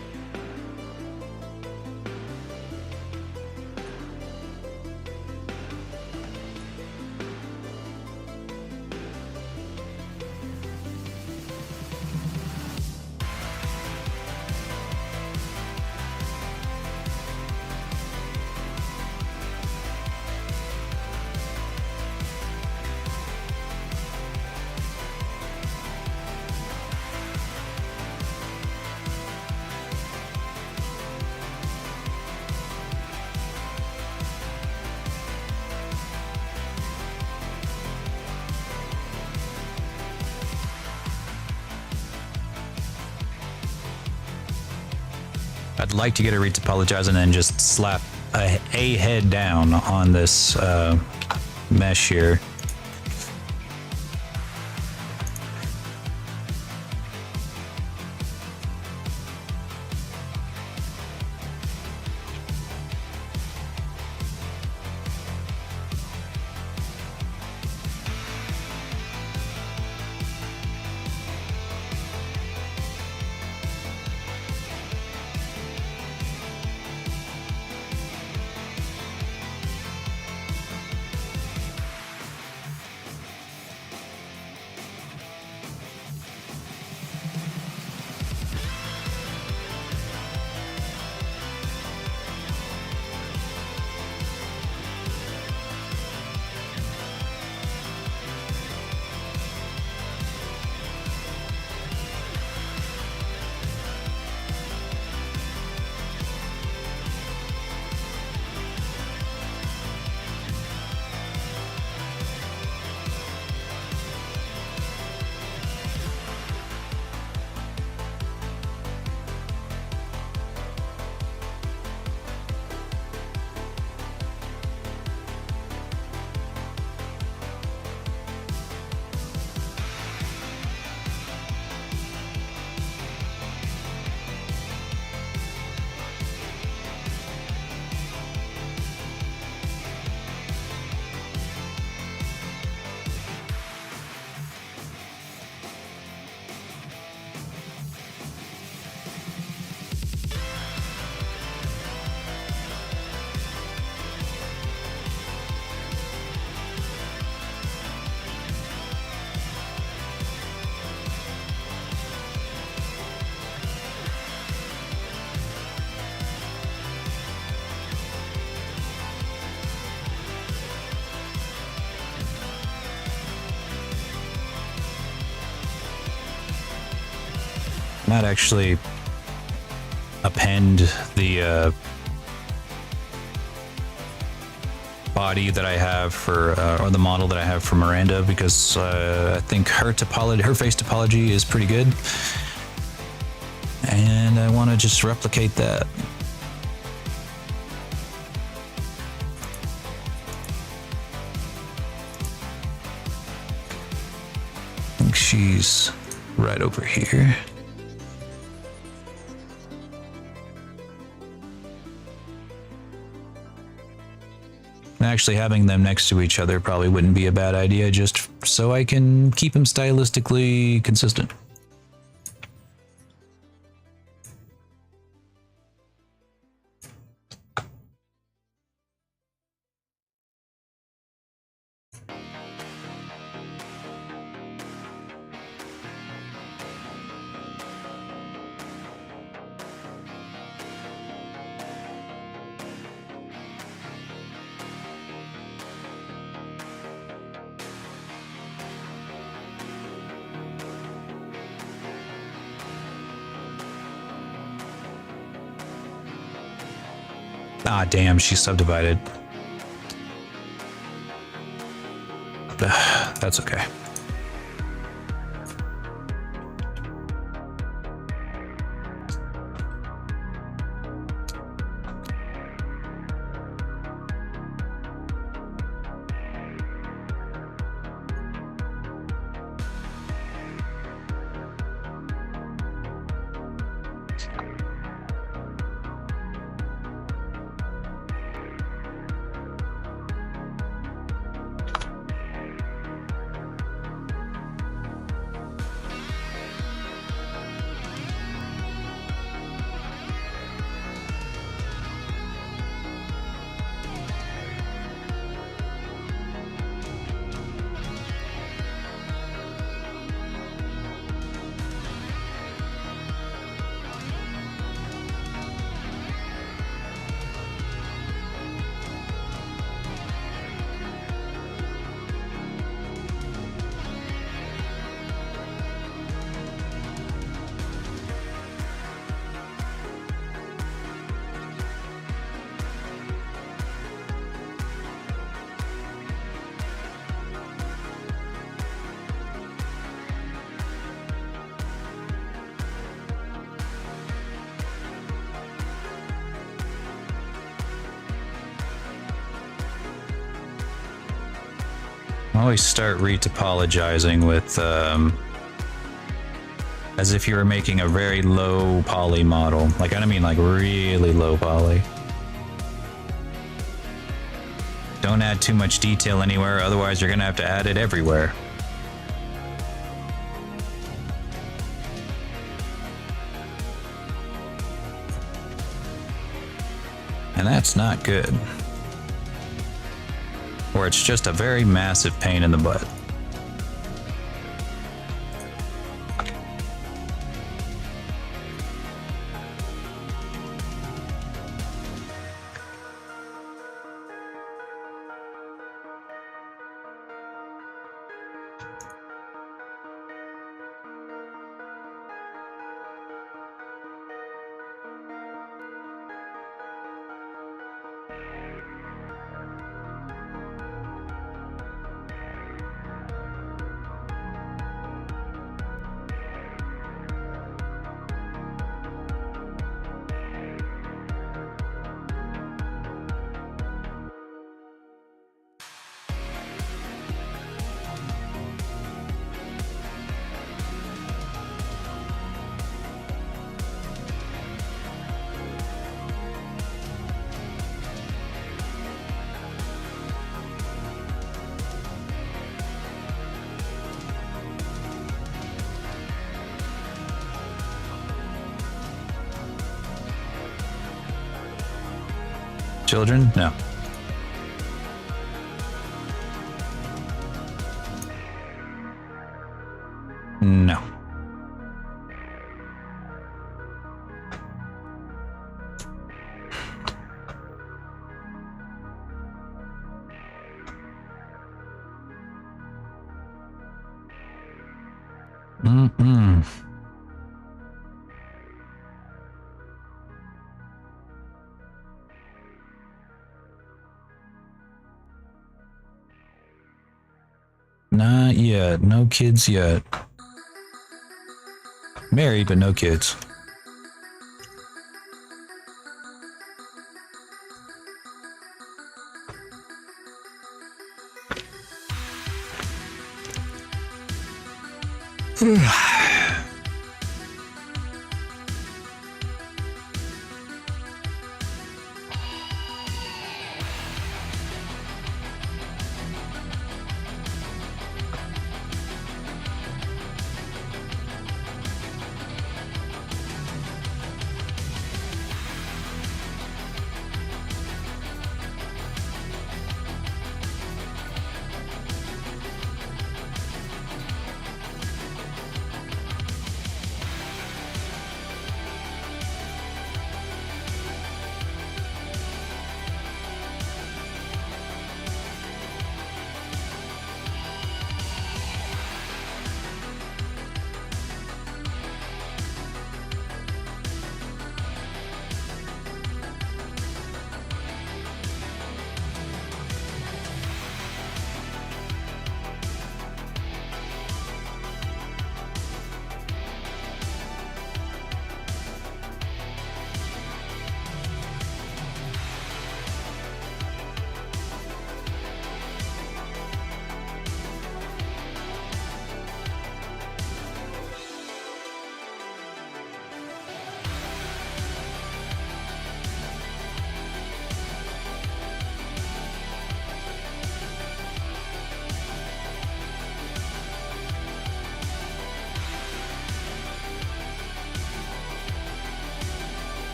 [SPEAKER 1] like to get a retopologize and then just slap a head down on this mesh here. Might actually append the body that I have for, or the model that I have for Miranda, because I think her topology, her face topology is pretty good, and I want to just replicate that. I think she's right over here. Actually, having them next to each other probably wouldn't be a bad idea, just so I can keep them stylistically consistent. Ah, damn, she's subdivided. That's okay. Always start retopologizing with as if you were making a very low poly model. Like, I don't mean like really low poly. Don't add too much detail anywhere, otherwise you're gonna have to add it everywhere. And that's not good. Or it's just a very massive pain in the butt. Children? No. No. Mm-mm. Not yet. No kids yet. Married, but no kids.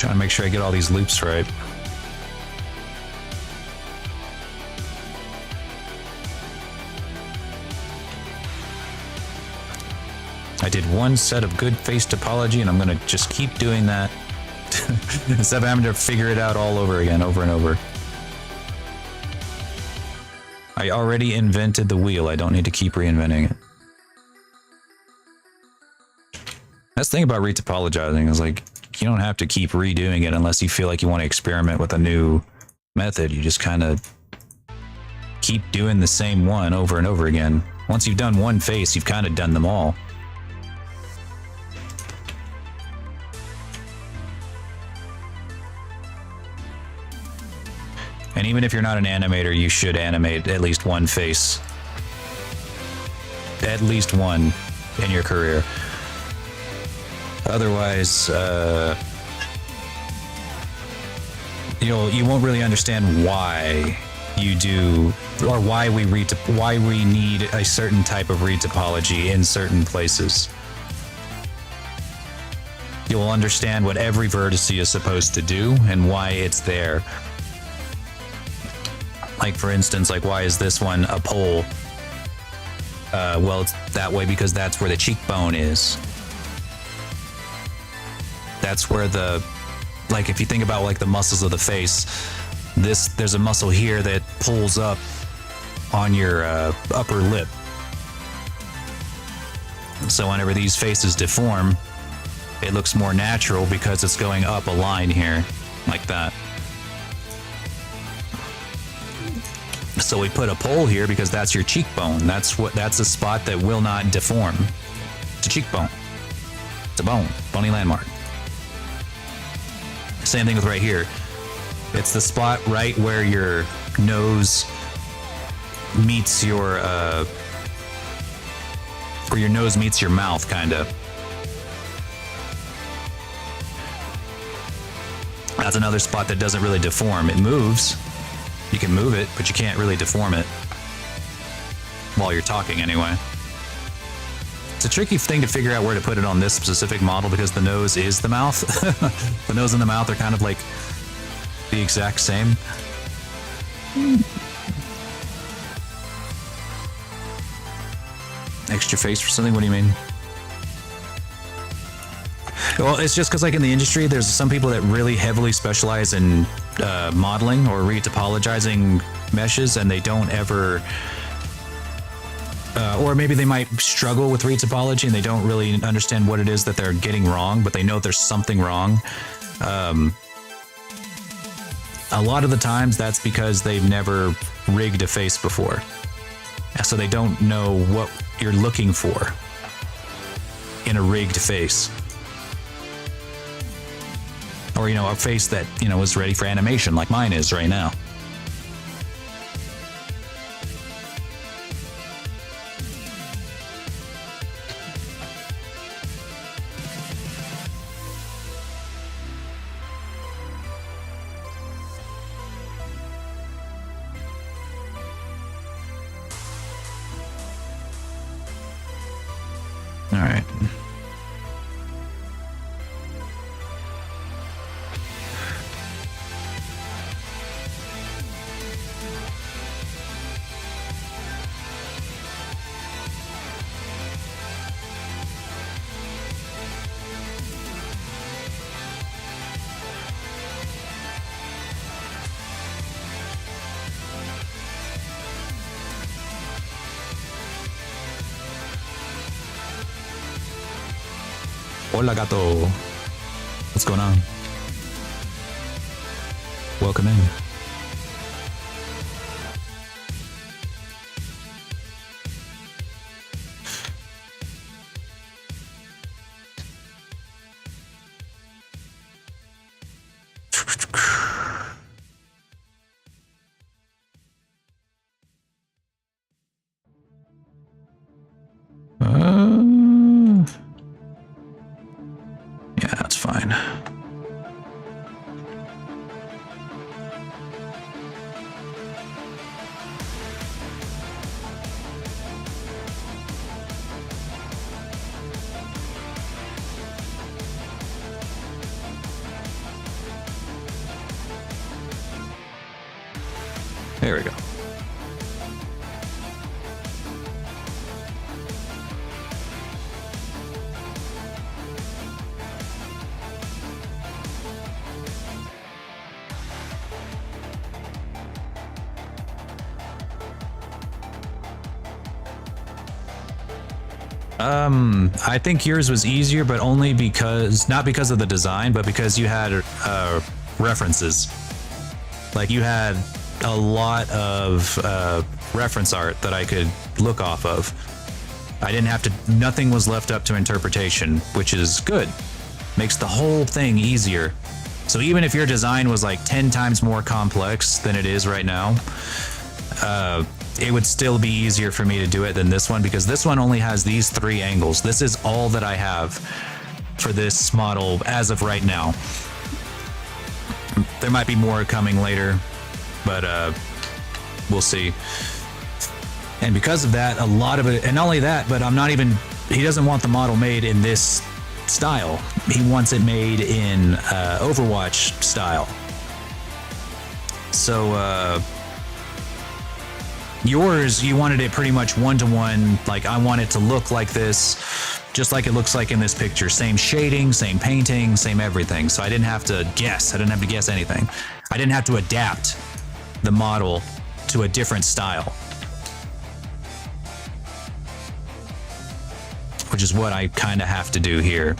[SPEAKER 1] Trying to make sure I get all these loops right. I did one set of good face topology, and I'm gonna just keep doing that instead of having to figure it out all over again, over and over. I already invented the wheel. I don't need to keep reinventing it. That's the thing about retopologizing is like you don't have to keep redoing it unless you feel like you want to experiment with a new method. You just kind of keep doing the same one over and over again. Once you've done one face, you've kind of done them all. And even if you're not an animator, you should animate at least one face. At least one in your career. Otherwise, you won't really understand why you do, or why we need a certain type of retopology in certain places. You'll understand what every vertex is supposed to do and why it's there. Like for instance, like why is this one a pole? Well, it's that way because that's where the cheekbone is. That's where like if you think about like the muscles of the face, there's a muscle here that pulls up on your upper lip. So whenever these faces deform, it looks more natural because it's going up a line here, like that. So we put a pole here because that's your cheekbone. That's a spot that will not deform. It's a cheekbone. It's a bone, bony landmark. Same thing with right here. It's the spot right where your nose meets your where your nose meets your mouth, kind of. That's another spot that doesn't really deform. It moves. You can move it, but you can't really deform it while you're talking anyway. It's a tricky thing to figure out where to put it on this specific model because the nose is the mouth. The nose and the mouth are kind of like the exact same. Extra face for something? What do you mean? Well, it's just because like in the industry, there's some people that really heavily specialize in modeling or retopologizing meshes, and they don't ever, or maybe they might struggle with retopology and they don't really understand what it is that they're getting wrong, but they know there's something wrong. A lot of the times that's because they've never rigged a face before. So they don't know what you're looking for in a rigged face. Or, a face that, is ready for animation like mine is right now. All right. Hola, gato. What's going on? Welcome in. Yeah, that's fine. There we go. I think yours was easier, but only because, not because of the design, but because you had references. Like you had a lot of reference art that I could look off of. I didn't have to, nothing was left up to interpretation, which is good. Makes the whole thing easier. So even if your design was like 10 times more complex than it is right now, it would still be easier for me to do it than this one, because this one only has these 3 angles. This is all that I have for this model as of right now. There might be more coming later, but we'll see. And because of that, a lot of it, and not only that, but I'm not even, he doesn't want the model made in this style. He wants it made in Overwatch style. So yours, you wanted it pretty much one-to-one, like I want it to look like this, just like it looks like in this picture. Same shading, same painting, same everything. So I didn't have to guess. I didn't have to guess anything. I didn't have to adapt the model to a different style, which is what I kind of have to do here.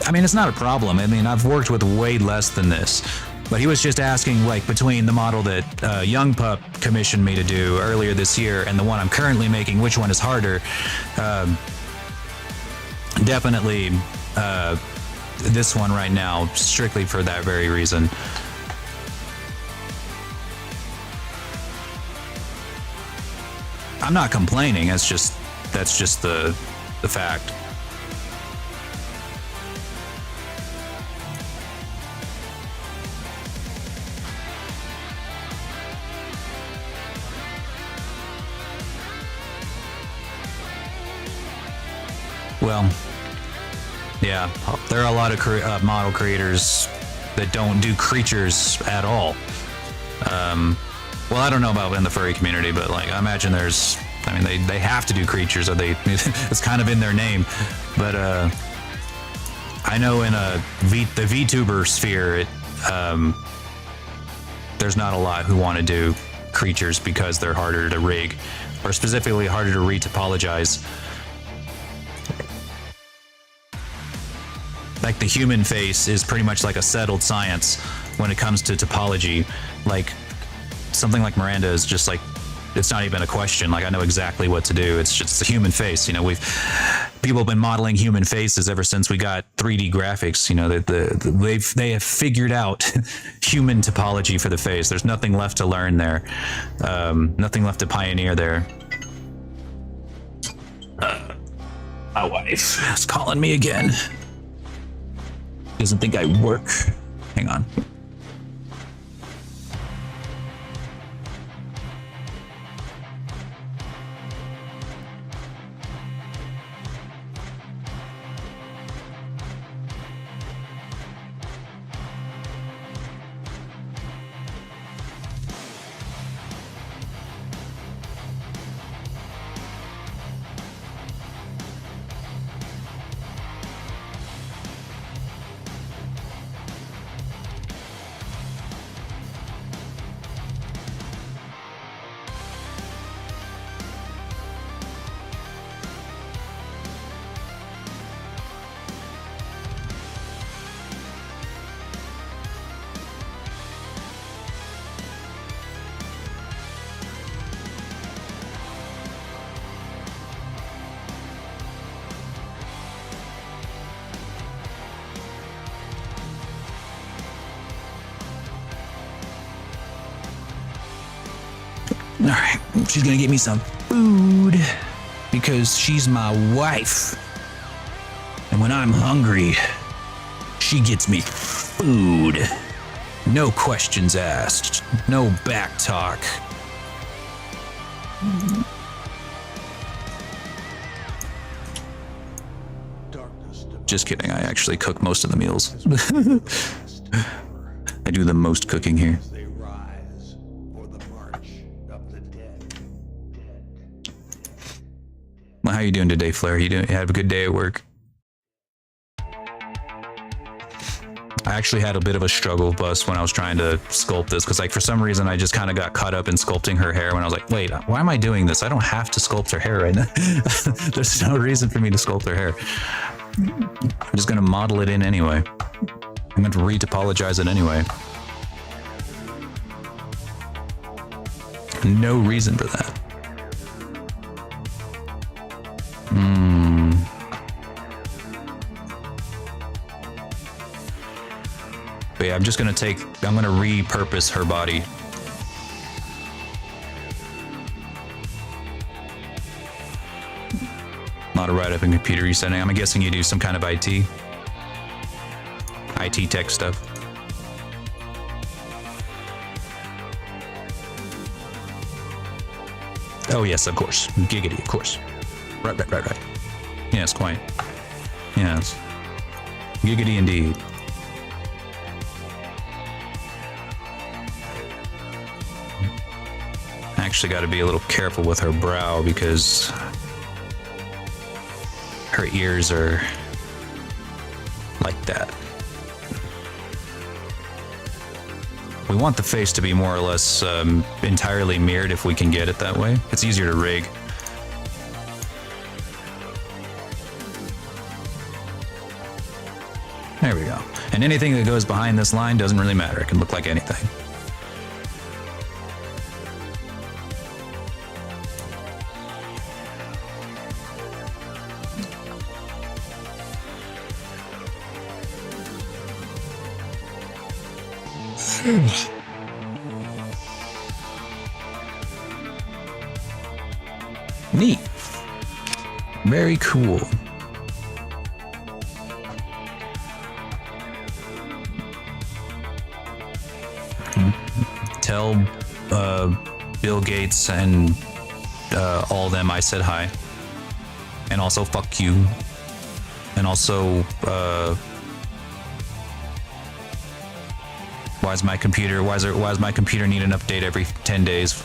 [SPEAKER 1] I mean, it's not a problem. I mean, I've worked with way less than this, but he was just asking, like, between the model that Young Pup commissioned me to do earlier this year and the one I'm currently making, which one is harder? Definitely this one right now, strictly for that very reason. I'm not complaining. That's just the fact. Well, yeah, there are a lot of model creators that don't do creatures at all. Well, I don't know about in the furry community, but like I imagine there's, I mean, they have to do creatures, or they it's kind of in their name. But I know in the VTuber sphere, there's not a lot who want to do creatures because they're harder to rig, or specifically harder to retopologize. Like the human face is pretty much like a settled science when it comes to topology. Like something like Miranda is just like, it's not even a question. Like I know exactly what to do. It's just a human face. You know, people have been modeling human faces ever since we got 3D graphics. You know, they have figured out human topology for the face. There's nothing left to learn there. Nothing left to pioneer there. My wife is calling me again. Doesn't think I work. Hang on. All right, she's gonna get me some food because she's my wife. And when I'm hungry, she gets me food. No questions asked, no back talk. Just kidding, I actually cook most of the meals. I do the most cooking here.
[SPEAKER 2] They rise for the march of the dead.
[SPEAKER 1] Well, how you doing today, Flair? You have a good day at work? I actually had a bit of a struggle bus when I was trying to sculpt this, because like for some reason I just kind of got caught up in sculpting her hair when I was like, wait, why am I doing this? I don't have to sculpt her hair right now. There's no reason for me to sculpt her hair. I'm just gonna model it in anyway. I'm going to retopologize it anyway. No reason for that. But yeah, I'm going to repurpose her body. Not a write-up in computer resetting. I'm guessing you do some kind of IT tech stuff. Oh yes, of course. Giggity, of course. Right. Yes, quite. Yes. Giggity indeed. Actually got to be a little careful with her brow because her ears are like that. We want the face to be more or less entirely mirrored if we can get it that way. It's easier to rig. There we go. And anything that goes behind this line doesn't really matter. It can look like anything. Neat. Very cool. Tell Bill Gates and all them I said hi. And also fuck you. And also why does my computer need an update every 10 days?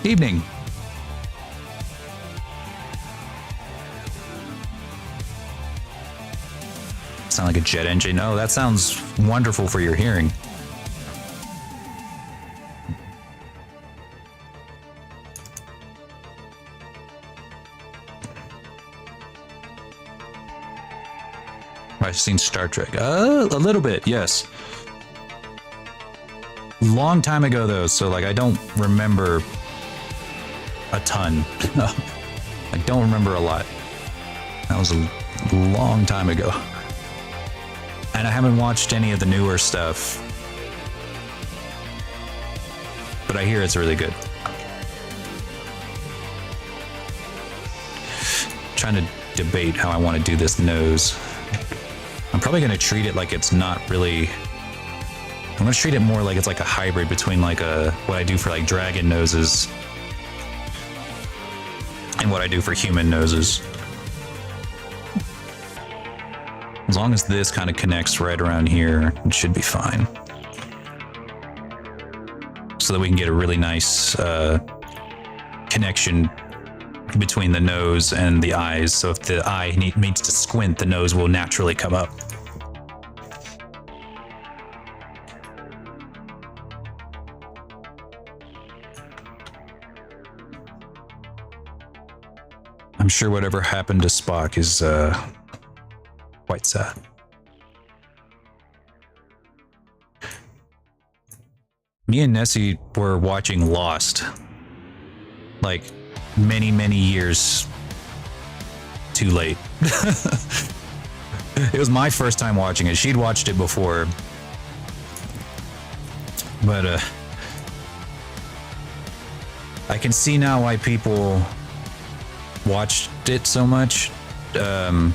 [SPEAKER 1] Evening. Sound like a jet engine? Oh, that sounds wonderful for your hearing. I've seen Star Trek. A little bit, yes. Long time ago though, so like I don't remember a ton. I don't remember a lot. That was a long time ago. And I haven't watched any of the newer stuff. But I hear it's really good. Trying to debate how I want to do this nose. I'm probably going to treat it like it's not really... I'm going to treat it more like it's like a hybrid between like what I do for like dragon noses and what I do for human noses. As long as this kind of connects right around here, it should be fine. So that we can get a really nice connection between the nose and the eyes. So if the eye needs to squint, the nose will naturally come up. I'm sure whatever happened to Spock is quite sad. Me and Nessie were watching Lost like many years too late. It was my first time watching it. She'd watched it before, but I can see now why people watched it so much, and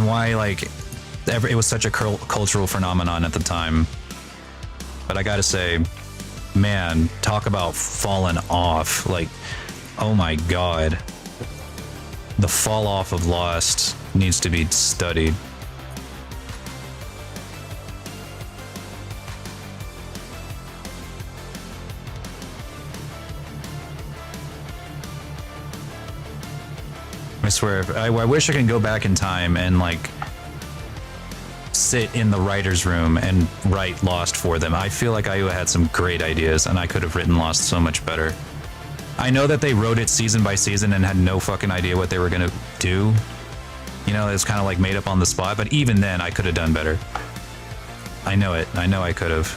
[SPEAKER 1] why like it was such a cultural phenomenon at the time. But I gotta say, man, talk about falling off. Like, oh my god. The fall off of Lost needs to be studied. I swear, I wish I could go back in time and like sit in the writer's room and write Lost for them. I feel like Iowa had some great ideas and I could have written Lost so much better. I know that they wrote it season by season and had no fucking idea what they were gonna do. You know, it was kind of like made up on the spot, but even then I could have done better. I know it. I know I could have.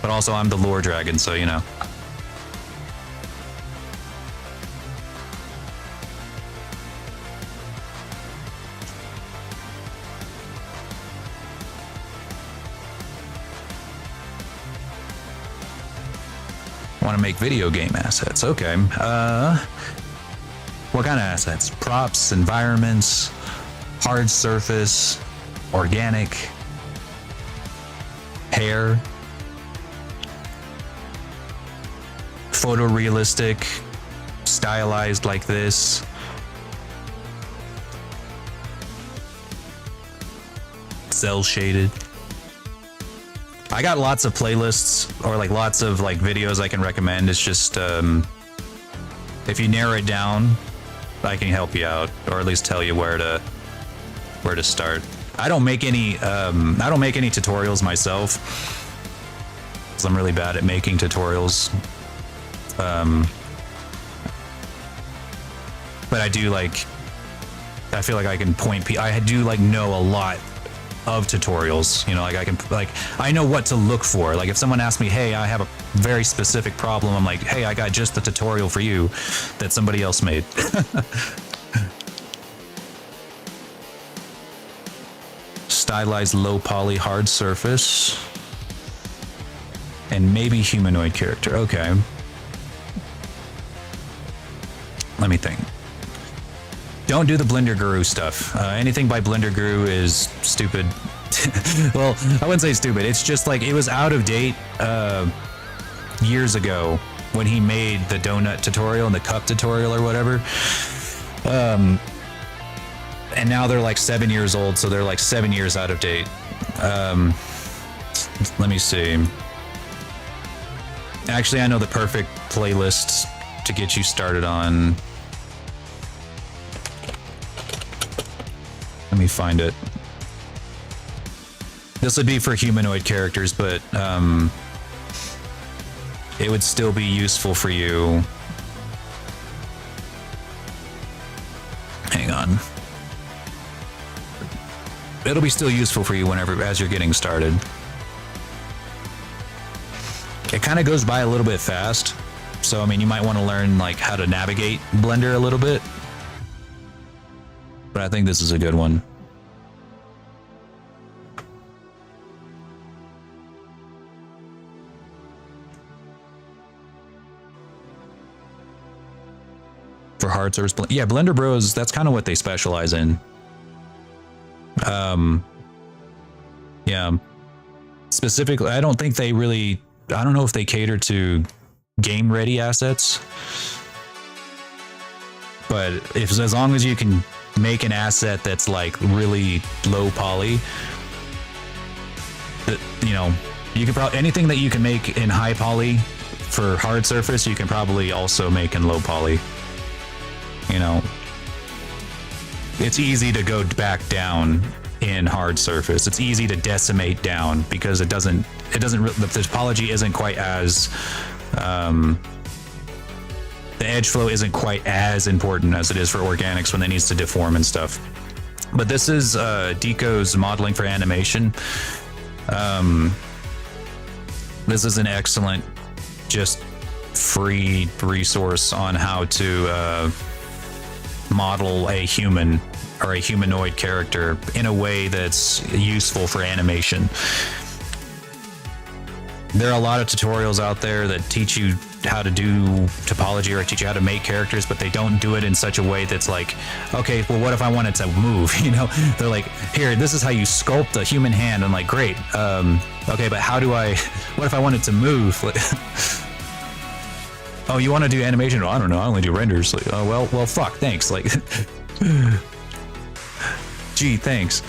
[SPEAKER 1] But also I'm the lore dragon, so you know. Want to make video game assets. Okay. What kind of assets? Props, environments, hard surface, organic, hair, photorealistic, stylized like this. Cell shaded. I got lots of playlists or like lots of like videos I can recommend. It's just if you narrow it down, I can help you out or at least tell you where to start. I don't make any tutorials myself because I'm really bad at making tutorials. But I do like, I feel like I can point I do like know a lot of tutorials, you know, like I know what to look for. Like if someone asks me, hey, I have a very specific problem, I'm like, hey, I got just the tutorial for you that somebody else made. Stylized low poly hard surface and maybe humanoid character. Okay, let me think. Don't do the Blender Guru stuff. Anything by Blender Guru is stupid. Well, I wouldn't say stupid. It's just like it was out of date years ago when he made the donut tutorial and the cup tutorial or whatever. And now they're like 7 years old, so they're like 7 years out of date. Let me see. Actually, I know the perfect playlist to get you started on. Let me find it. This would be for humanoid characters, but it would still be useful for you. Hang on. It'll be still useful for you as you're getting started. It kind of goes by a little bit fast, so I mean, you might want to learn like how to navigate Blender a little bit. But I think this is a good one. For hard surface, yeah, Blender Bros, that's kind of what they specialize in. Yeah. Specifically, I don't think they really, I don't know if they cater to game ready assets. But as long as you can make an asset that's like really low poly, you know, you can probably, anything that you can make in high poly for hard surface, you can probably also make in low poly. You know, it's easy to go back down in hard surface. It's easy to decimate down because the topology isn't quite as, the edge flow isn't quite as important as it is for organics when it needs to deform and stuff. But this is Deco's modeling for animation. This is an excellent, just free resource on how to model a human or a humanoid character in a way that's useful for animation. There are a lot of tutorials out there that teach you how to do topology or teach you how to make characters, but they don't do it in such a way that's like, okay, well, what if I wanted to move? You know, they're like, here, this is how you sculpt a human hand. I'm like, great. Okay, but how do I, what if I wanted to move? Like, oh, you want to do animation? Oh, I don't know. I only do renders. Like, oh, well, fuck, thanks. Like, gee, thanks.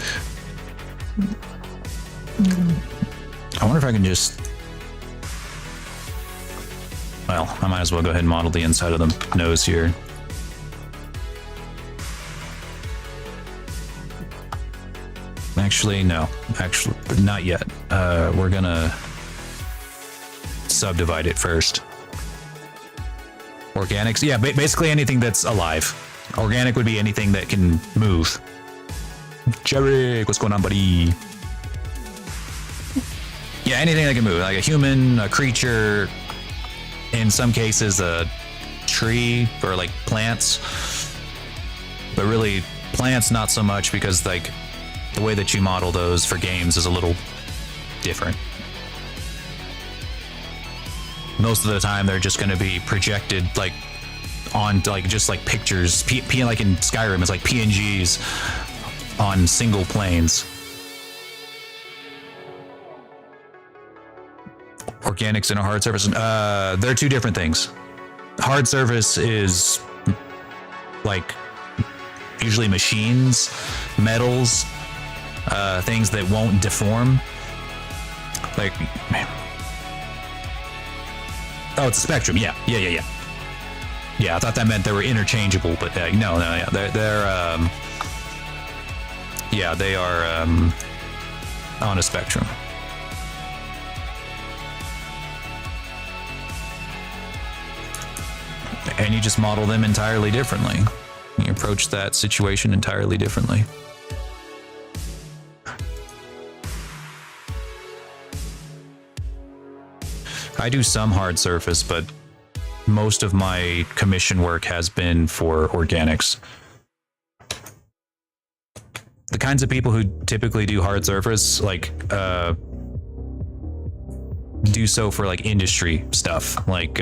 [SPEAKER 1] I wonder if I can just, well, I might as well go ahead and model the inside of the nose here. Actually, no. Actually, not yet. We're gonna subdivide it first. Organics, yeah, basically anything that's alive. Organic would be anything that can move. Jarek, what's going on, buddy? Yeah, anything that can move, like a human, a creature, in some cases a tree, or like plants. But really, plants not so much, because like the way that you model those for games is a little different. Most of the time they're just going to be projected like on like just like pictures, like in Skyrim, it's like PNGs on single planes. Organics and a hard surface, they're two different things. Hard surface is like usually machines, metals, things that won't deform. Like, oh, it's a spectrum. Yeah. Yeah, I thought that meant they were interchangeable, but no, yeah, they are on a spectrum. And you just model them entirely differently. You approach that situation entirely differently. I do some hard surface, but most of my commission work has been for organics. The kinds of people who typically do hard surface, like, do so for like industry stuff, like,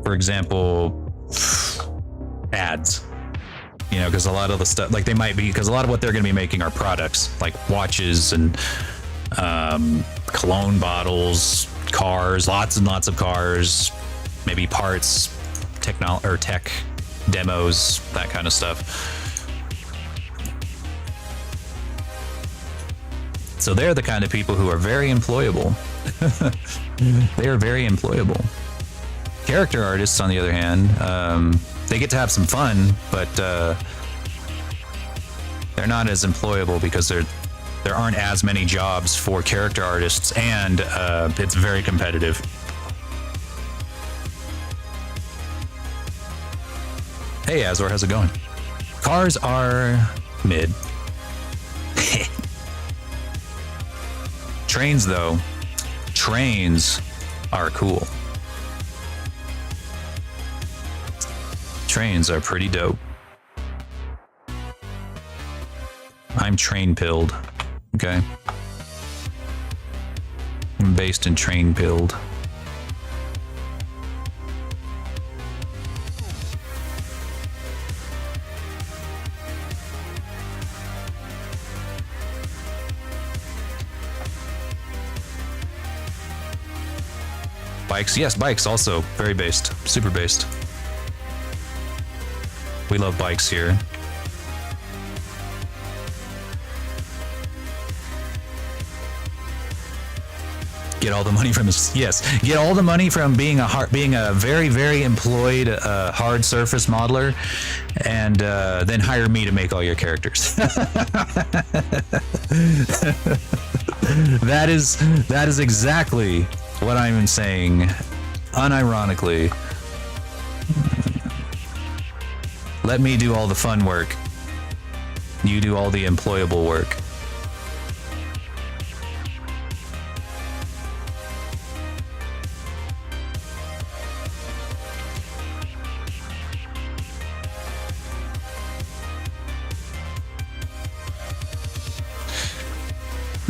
[SPEAKER 1] for example, ads. You know, because a lot of the stuff, like they might be, because a lot of what they're going to be making are products, like watches and cologne bottles, cars, lots and lots of cars, maybe parts, tech demos, that kind of stuff. So they're the kind of people who are very employable. They are very employable. Character artists, on the other hand, they get to have some fun, but they're not as employable because there aren't as many jobs for character artists, and it's very competitive. Hey Azor, how's it going? Cars are mid. Trains though, trains are cool. Trains are pretty dope. I'm train pilled. Okay. I'm based in train pilled. Bikes, yes, bikes also very based, super based. We love bikes here. Get all the money from this. Yes, get all the money from being a very, very employed hard surface modeler, and then hire me to make all your characters. That is exactly what I'm saying, unironically. Let me do all the fun work. You do all the employable work.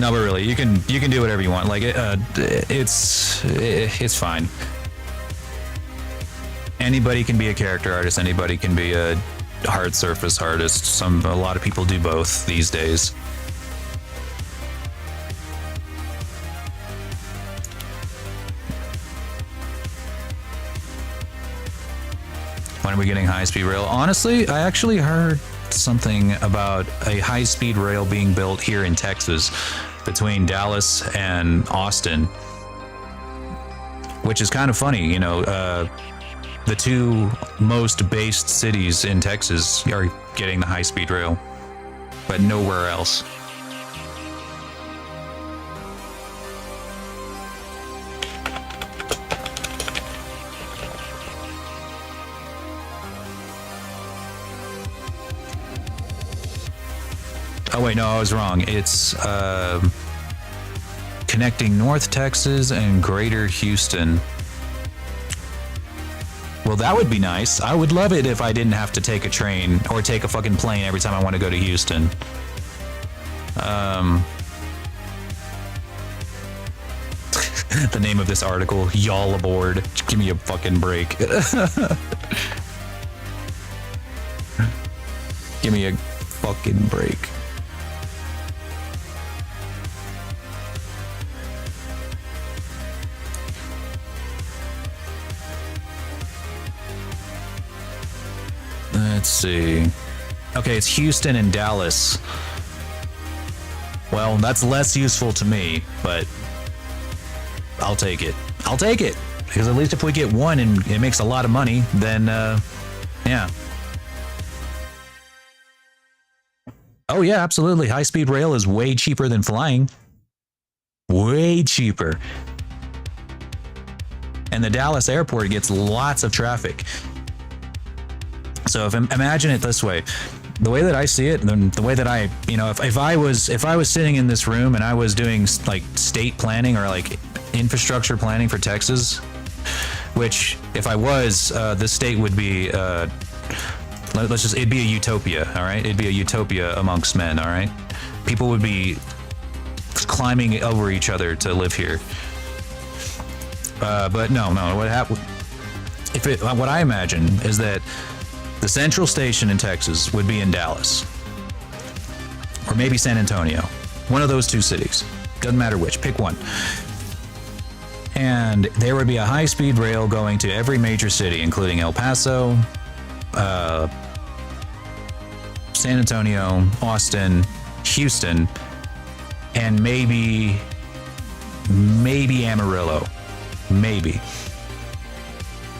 [SPEAKER 1] No, but really, you can do whatever you want. Like it's fine. Anybody can be a character artist. Anybody can be a hard surface artist. A lot of people do both these days. When are we getting high-speed rail? Honestly, I actually heard something about a high-speed rail being built here in Texas between Dallas and Austin, which is kind of funny. You know, the two most based cities in Texas are getting the high-speed rail, but nowhere else. Oh wait, no, I was wrong. It's connecting North Texas and Greater Houston. Well, that would be nice. I would love it if I didn't have to take a train or take a fucking plane every time I want to go to Houston. The name of this article, y'all aboard. Give me a fucking break. Give me a fucking break. Let's see. Okay, it's Houston and Dallas. Well, that's less useful to me, but I'll take it. I'll take it. Because at least if we get one and it makes a lot of money, then, yeah. Oh, yeah, absolutely. High-speed rail is way cheaper than flying. Way cheaper. And the Dallas airport gets lots of traffic. So imagine it this way, the way that I see it, the way that I, you know, if I was sitting in this room and I was doing like state planning or like infrastructure planning for Texas, which if I was, this state would be, it'd be a utopia, all right? It'd be a utopia amongst men, all right? People would be climbing over each other to live here. But no, what happened? What I imagine is that the central station in Texas would be in Dallas, or maybe San Antonio, one of those two cities. Doesn't matter which, pick one. And there would be a high-speed rail going to every major city, including El Paso, San Antonio, Austin, Houston, and maybe Amarillo. Maybe.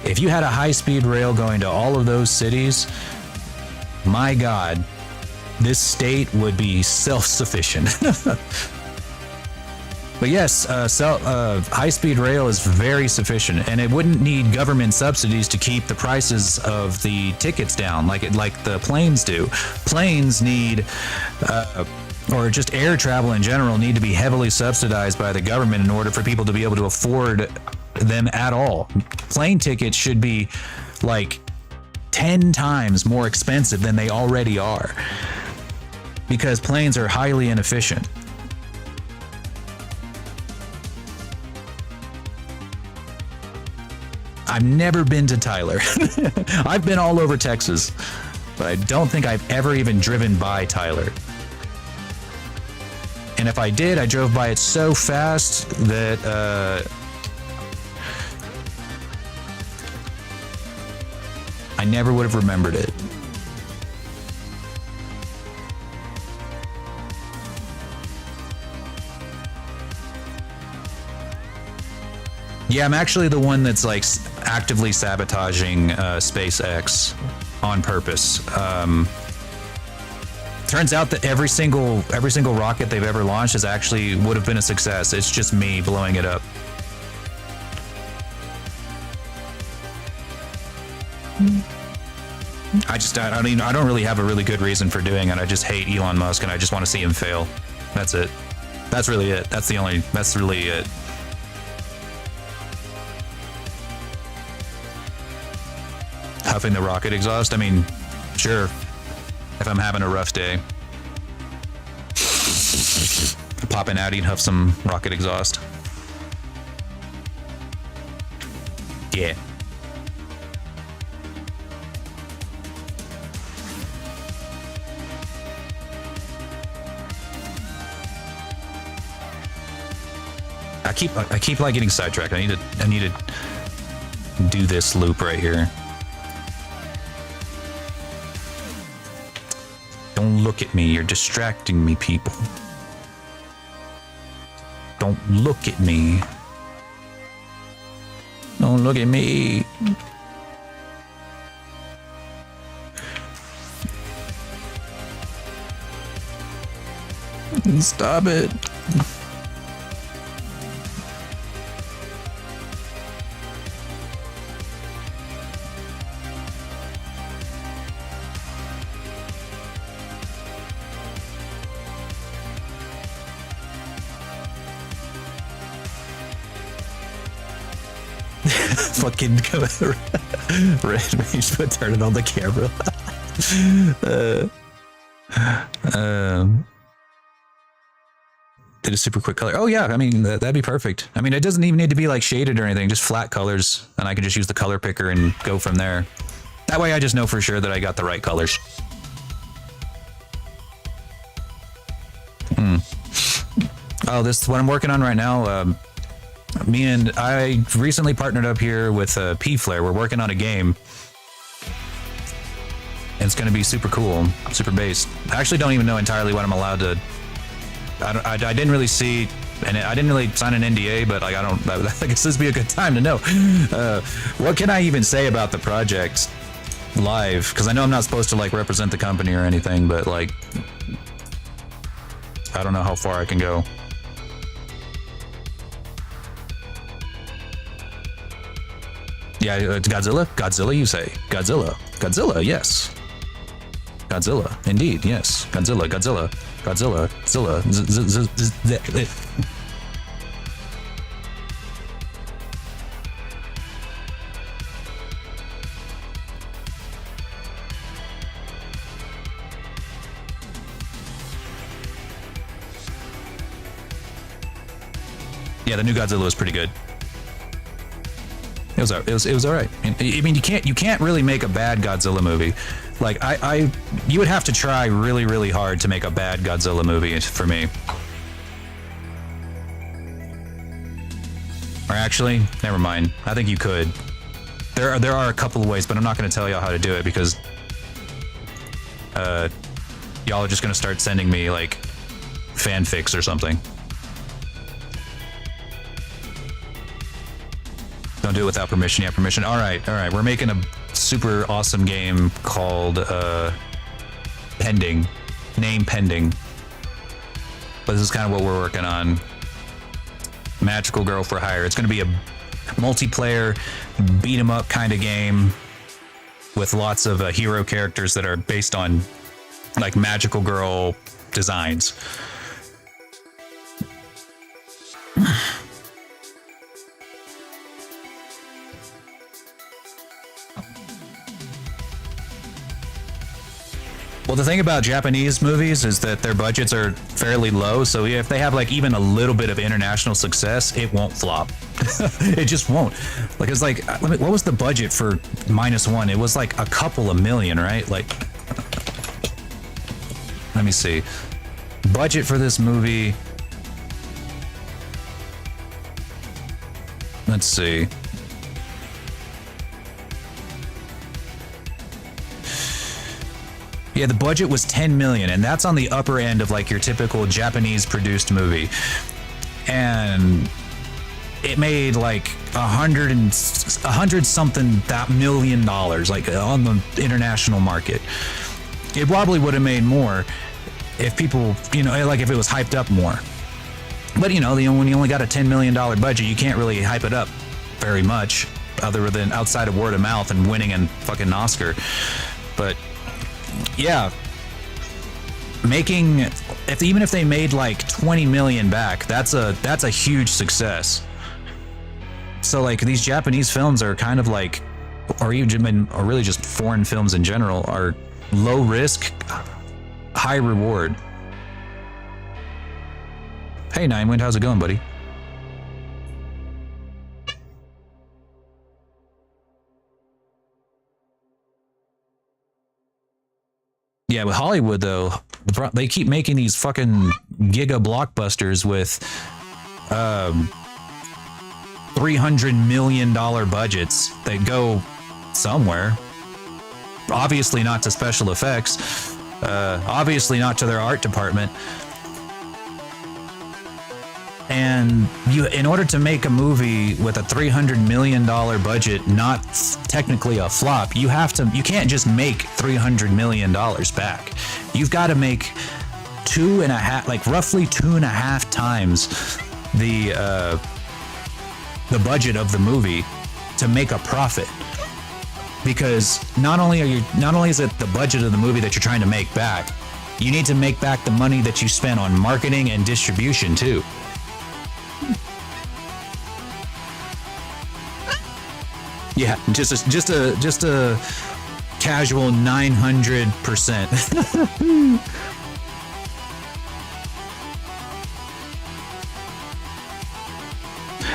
[SPEAKER 1] If you had a high-speed rail going to all of those cities, my God, this state would be self-sufficient. But yes, high-speed rail is very sufficient, and it wouldn't need government subsidies to keep the prices of the tickets down like the planes do. Planes need, or just air travel in general, need to be heavily subsidized by the government in order for people to be able to afford them at all. Plane tickets should be like 10 times more expensive than they already are, because planes are highly inefficient. I've never been to Tyler. I've been all over Texas, but I don't think I've ever even driven by Tyler. And if I did, I drove by it so fast that I never would have remembered it. Yeah, I'm actually the one that's like actively sabotaging SpaceX on purpose. Turns out that every single rocket they've ever launched would have been a success. It's just me blowing it up. I don't really have a really good reason for doing it. I just hate Elon Musk and I just want to see him fail. That's it. That's really it. That's really it. Huffing the rocket exhaust? I mean, sure. If I'm having a rough day. pop an Addy and huff some rocket exhaust. Yeah. I keep like getting sidetracked. I need to do this loop right here. Don't look at me. You're distracting me, people. Don't look at me. Don't look at me. Stop it. Fucking red rage, but turn it on the camera. Did a super quick color. Oh yeah, I mean that'd be perfect. I mean it doesn't even need to be like shaded or anything, just flat colors, and I can just use the color picker and go from there. That way I just know for sure that I got the right colors. Oh, this is what I'm working on right now. I recently partnered up here with P-Flare. We're working on a game. And it's going to be super cool, super based. I actually don't even know entirely what I'm allowed to... I didn't really see... And I didn't really sign an NDA, but like I guess this would be a good time to know. What can I even say about the project live? Because I know I'm not supposed to like represent the company or anything, but like... I don't know how far I can go. Yeah, Godzilla? Godzilla, you say? Godzilla. Godzilla, yes. Godzilla, indeed, yes. Godzilla, Godzilla, Godzilla, Zilla. Yeah, the new Godzilla was pretty good. It was all right. I mean, you can't really make a bad Godzilla movie. Like you would have to try really, really hard to make a bad Godzilla movie for me. Or actually, never mind. I think you could. There are a couple of ways, but I'm not going to tell y'all how to do it because y'all are just going to start sending me like fanfics or something. Don't do it without permission. Yeah, permission. All right. We're making a super awesome game called Pending. Name Pending. But this is kind of what we're working on. Magical Girl for Hire. It's going to be a multiplayer, beat 'em up kind of game with lots of hero characters that are based on like magical girl designs. Well, the thing about Japanese movies is that their budgets are fairly low, so if they have like even a little bit of international success, it won't flop. It just won't. Like it's like, what was the budget for -1? It was like a couple of million, right? Like, let me see. Budget for this movie. Let's see. Yeah, the budget was 10 million, and that's on the upper end of like your typical Japanese produced movie. And it made like $100 something million, like on the international market. It probably would have made more if people, like if it was hyped up more. But when you only got a $10 million budget, you can't really hype it up very much, other than outside of word of mouth and winning a fucking Oscar. But yeah, even if they made like 20 million back, that's a huge success. So like these Japanese films are kind of like, or really just foreign films in general, are low risk, high reward. Hey, Ninewind, how's it going, buddy? Yeah, with Hollywood though, they keep making these fucking giga blockbusters with $300 million budgets that go somewhere. Obviously not to special effects, obviously not to their art department. And you, in order to make a movie with a $300 million budget, not technically a flop, you can't just make $300 million back. You've got to make roughly 2.5 times the budget of the movie to make a profit. Because not only is it the budget of the movie that you're trying to make back, you need to make back the money that you spent on marketing and distribution too. Yeah, just a casual 900%.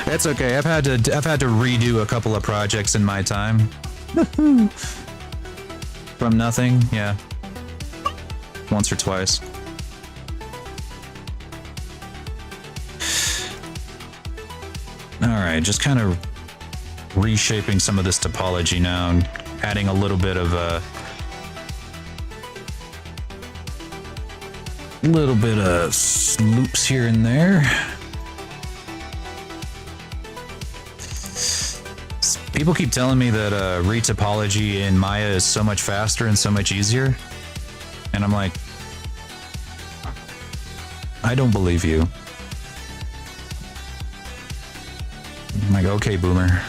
[SPEAKER 1] That's okay. I've had to redo a couple of projects in my time. From nothing, yeah. Once or twice. All right, just kind of reshaping some of this topology now and adding a little bit of loops here and there. People keep telling me that retopology in Maya is so much faster and so much easier, and I'm like, I don't believe you. I'm like, okay, boomer.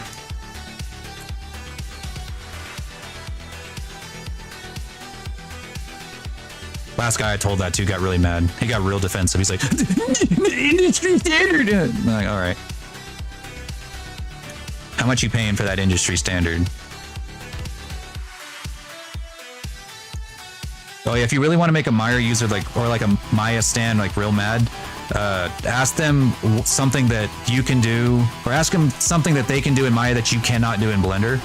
[SPEAKER 1] Last guy I told that to got really mad. He got real defensive. He's like, industry standard. I'm like, all right. How much you paying for that industry standard? Oh yeah, if you really want to make a Maya user or a Maya stan real mad, ask them something that you can do, or ask them something that they can do in Maya that you cannot do in Blender,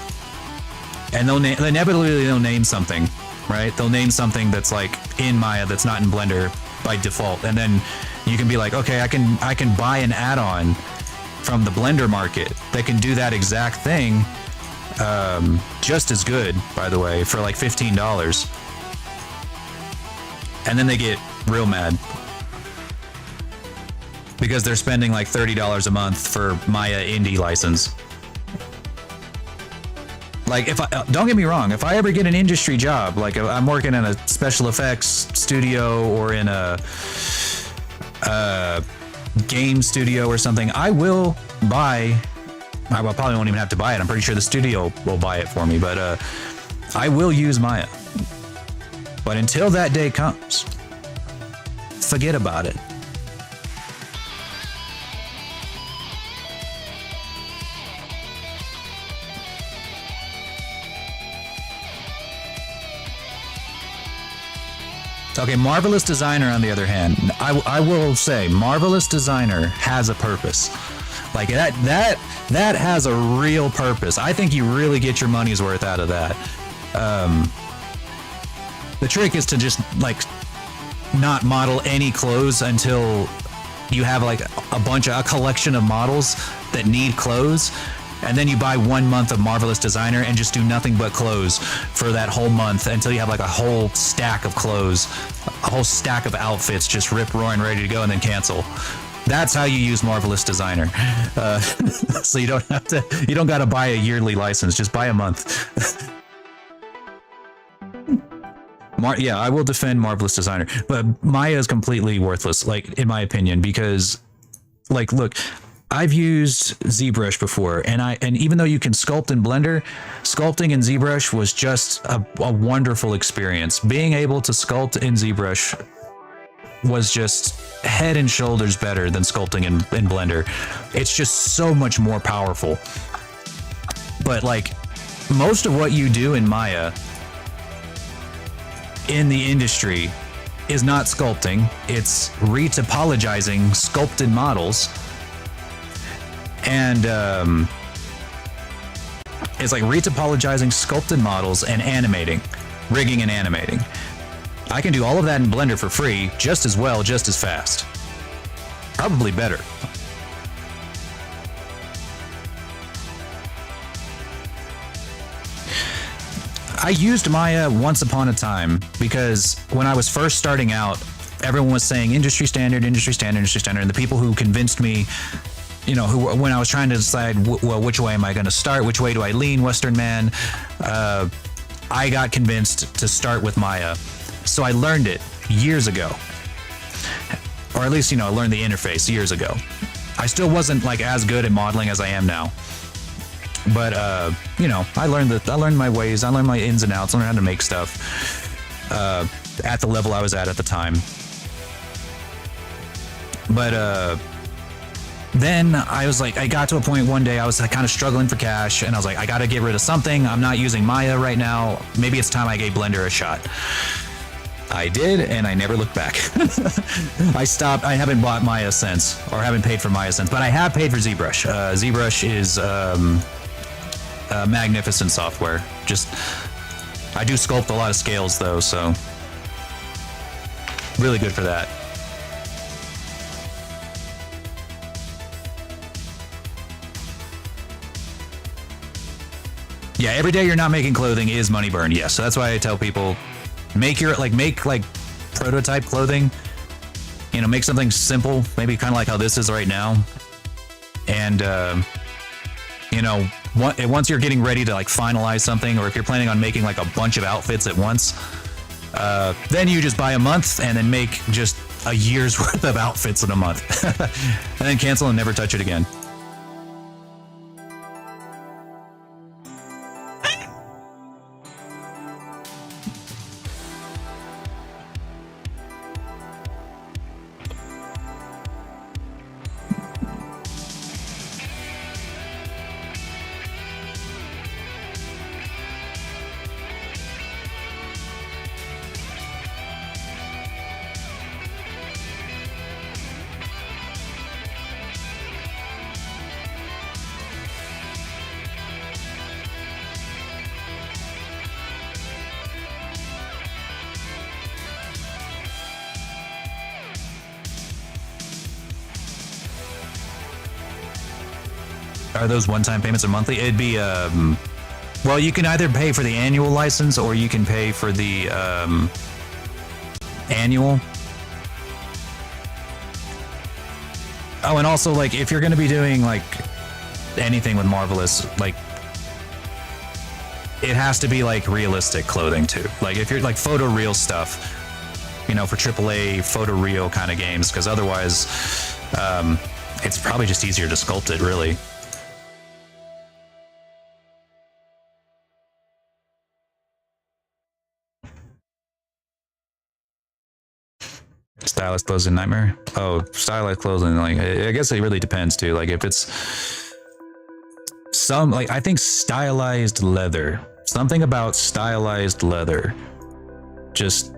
[SPEAKER 1] and they'll inevitably name something, right? They'll name something that's in Maya that's not in Blender by default, and then you can be like, okay, I can buy an add-on from the Blender market that can do that exact thing, just as good, by the way, for $15. And then they get real mad because they're spending $30 a month for Maya indie license. Don't get me wrong, if I ever get an industry job, if I'm working in a special effects studio or in a game studio or something, I will buy. I probably won't even have to buy it. I'm pretty sure the studio will buy it for me, but I will use Maya. But until that day comes, forget about it. Okay, Marvelous Designer, on the other hand, I will say, Marvelous Designer has a purpose. That has a real purpose. I think you really get your money's worth out of that. The trick is to just not model any clothes until you have a collection of models that need clothes, and then you buy 1 month of Marvelous Designer and just do nothing but clothes for that whole month until you have a whole stack of clothes, a whole stack of outfits just rip roaring ready to go, and then cancel. That's how you use Marvelous Designer. So you don't got to buy a yearly license, just buy a month. Yeah, I will defend Marvelous Designer, but Maya is completely worthless, in my opinion, because look, I've used ZBrush before, and even though you can sculpt in Blender, sculpting in ZBrush was just a wonderful experience. Being able to sculpt in ZBrush was just head and shoulders better than sculpting in Blender. It's just so much more powerful. But most of what you do in Maya in the industry is not sculpting, it's retopologizing sculpted models. And it's like retopologizing sculpted models and animating, rigging and animating. I can do all of that in Blender for free, just as well, just as fast. Probably better. I used Maya once upon a time because when I was first starting out, everyone was saying industry standard, industry standard, industry standard. And the people who convinced me, you know, who when I was trying to decide, well, which way am I going to start? Which way do I lean, Western man? I got convinced to start with Maya. So I learned it years ago. Or at least, you know, I learned the interface years ago. I still wasn't like as good at modeling as I am now. But you know, I learned my ways, I learned my ins and outs, I learned how to make stuff at the level I was at the time. But then I was like, I got to a point one day I was like, kind of struggling for cash, and I was like, I gotta get rid of something. I'm not using Maya right now. Maybe it's time I gave Blender a shot. I did, and I never looked back. I stopped. I haven't bought Maya since, or haven't paid for Maya since, but I have paid for ZBrush. ZBrush is magnificent software. Just, I do sculpt a lot of scales though, so really good for that. Yeah, every day you're not making clothing is money burn. Yes, so that's why I tell people, make prototype clothing. You know, make something simple, maybe kind of like how this is right now. And you know, once you're getting ready to like finalize something, or if you're planning on making like a bunch of outfits at once, then you just buy a month and then make just a year's worth of outfits in a month, and then cancel and never touch it again. Are those one-time payments or monthly? It'd be, well, you can either pay for the annual license or you can pay for the annual. Oh, and also, like, if you're going to be doing, like, anything with Marvelous, like, it has to be, like, realistic clothing, too. Like, if you're, like, photoreal stuff, you know, for AAA photoreal kind of games, because otherwise, it's probably just easier to sculpt it, really. Stylized clothing nightmare? Oh, stylized clothing, like, I guess it really depends too. Like, if it's some, like, I think stylized leather, something about stylized leather just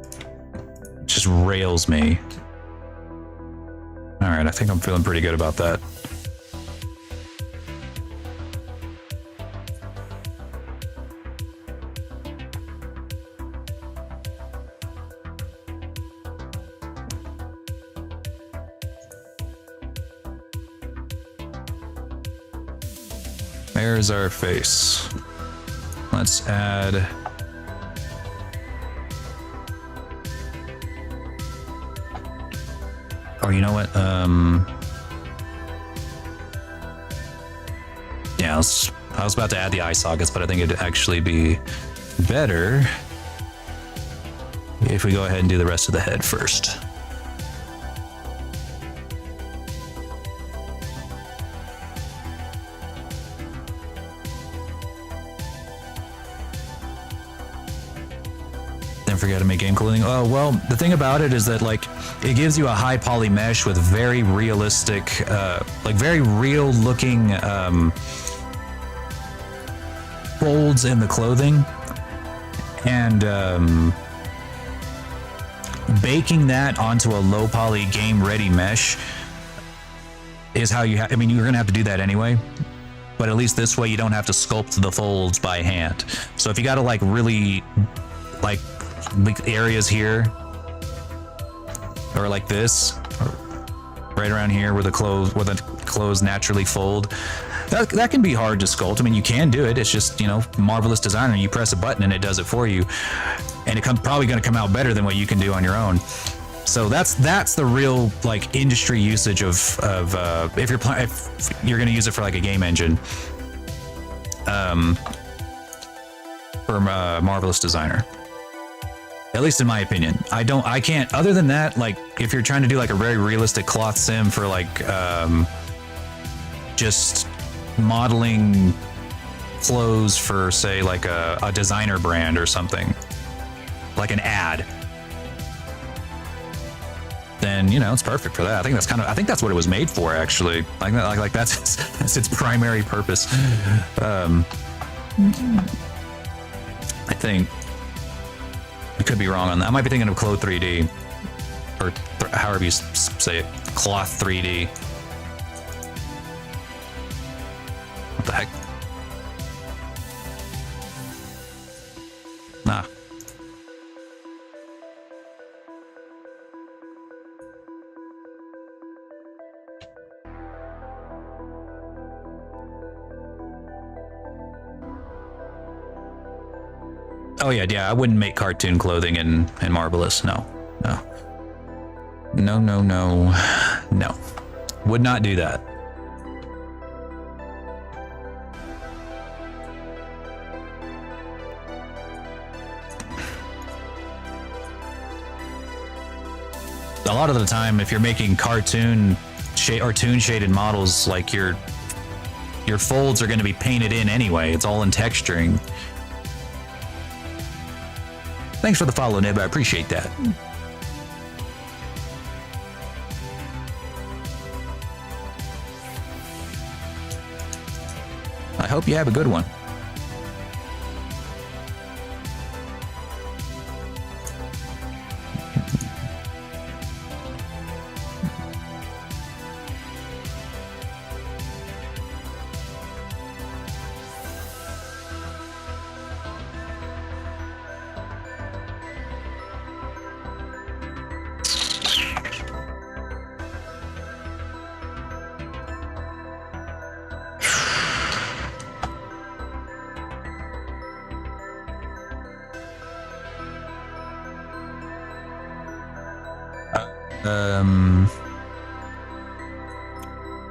[SPEAKER 1] rails me. All right, I think I'm feeling pretty good about that. There's our face. Let's add... Oh, you know what? Yeah, I was about to add the eye sockets, but I think it'd actually be better if we go ahead and do the rest of the head first. Forget to make game clothing. Oh, well, the thing about it is that, like, it gives you a high poly mesh with very realistic, like very real looking folds in the clothing, and baking that onto a low poly game ready mesh is how you I mean, you're gonna have to do that anyway, but at least this way you don't have to sculpt the folds by hand. So if you gotta like really like areas here, or like this, right around here where the clothes naturally fold, that can be hard to sculpt. I mean, you can do it. It's just, you know, Marvelous Designer. You press a button and it does it for you, and probably going to come out better than what you can do on your own. So that's the real like industry usage of if you're going to use it for like a game engine, for Marvelous Designer. At least in my opinion. I can't, other than that, like if you're trying to do like a very realistic cloth sim for like just modeling clothes for say like a designer brand or something, like an ad, then you know it's perfect for that. I think that's what it was made for, actually. Like that's its primary purpose. I think. I could be wrong on that. I might be thinking of Cloth 3D, or however you say it, Cloth 3D. What the heck? Nah. Oh yeah, I wouldn't make cartoon clothing in Marvelous. No. Would not do that. A lot of the time, if you're making cartoon or toon shaded models, like your folds are going to be painted in anyway. It's all in texturing. Thanks for the follow, Nib. I appreciate that. I hope you have a good one.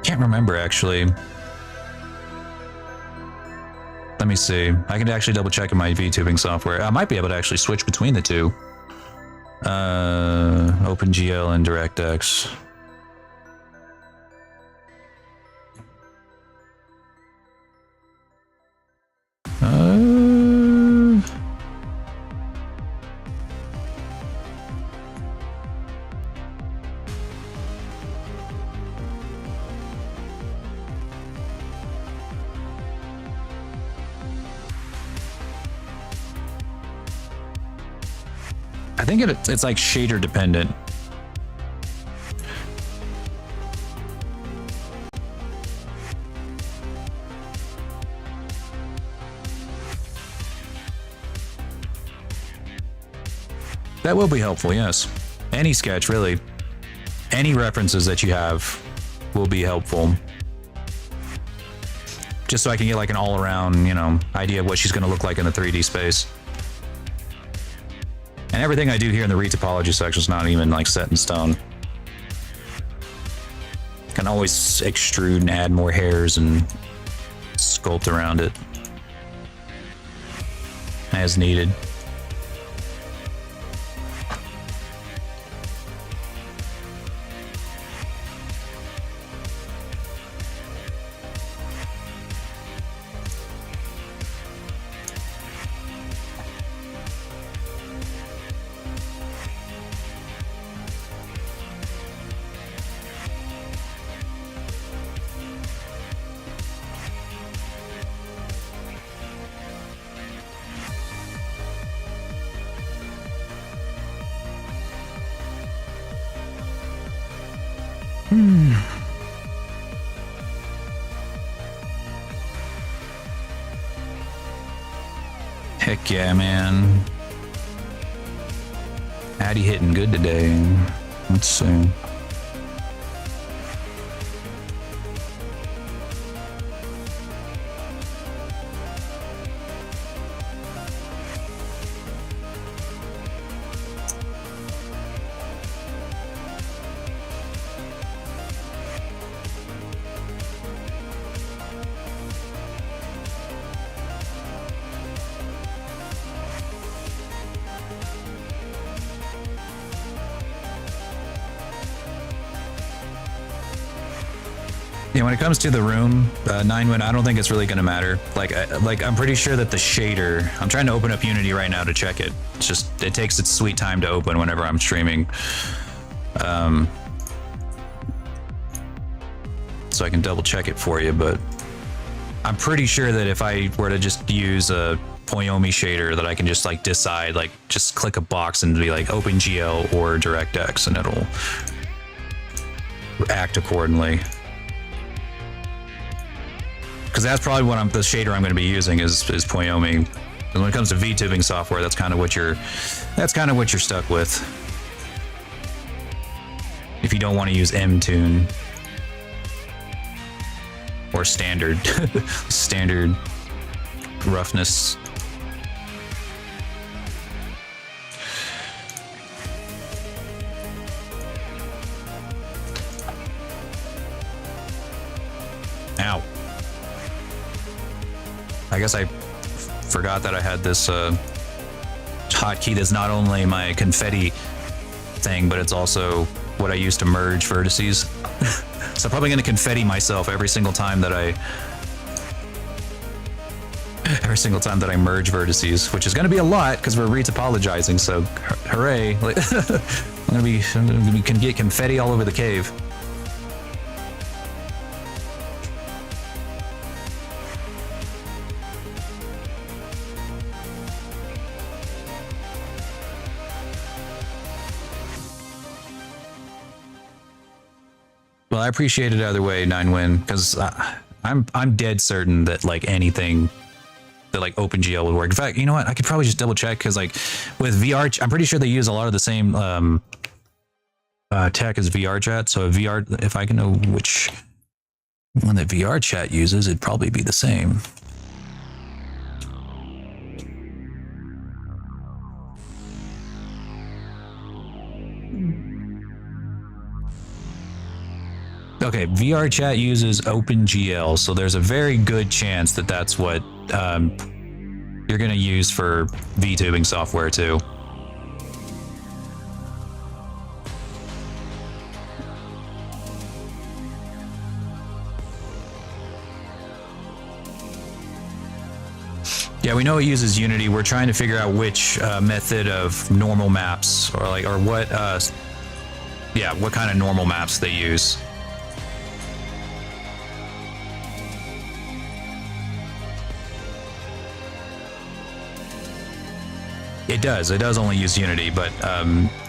[SPEAKER 1] Can't remember actually. Let me see. I can actually double check in my VTubing software. I might be able to actually switch between the two. OpenGL and DirectX. I think it's like shader dependent. That will be helpful, yes. Any sketch, really. Any references that you have will be helpful. Just so I can get like an all-around, you know, idea of what she's going to look like in the 3D space. And everything I do here in the retopology section is not even like set in stone. Can always extrude and add more hairs and sculpt around it as needed. Heck yeah, man. Addy hitting good today. Let's see. Yeah, when it comes to the room, 9-win, I don't think it's really going to matter. Like I'm pretty sure that the shader, I'm trying to open up Unity right now to check it. It's just, it takes its sweet time to open whenever I'm streaming. So I can double check it for you, but I'm pretty sure that if I were to just use a Poyomi shader, that I can just like decide, like just click a box and be like OpenGL or DirectX, and it'll act accordingly. Because that's probably what the shader I'm going to be using is Poyomi. And when it comes to VTubing software, that's kind of what you're stuck with. If you don't want to use Mtune or standard standard roughness. Ow. I guess I forgot that I had this hotkey that's not only my confetti thing, but it's also what I use to merge vertices. So I'm probably going to confetti myself every single time that I merge vertices, which is going to be a lot because we're retopologizing. So hooray! I'm going to get confetti all over the cave. Well, I appreciate it either way, 9-win, because I'm dead certain that like anything that like OpenGL would work. In fact, you know what? I could probably just double check because like with VR, I'm pretty sure they use a lot of the same tech as VRChat. So if I can know which one that VRChat uses, it'd probably be the same. Okay, VRChat uses OpenGL, so there's a very good chance that that's what you're going to use for VTubing software too. Yeah, we know it uses Unity. We're trying to figure out which method of normal maps, or what kind of normal maps they use. It does only use Unity, but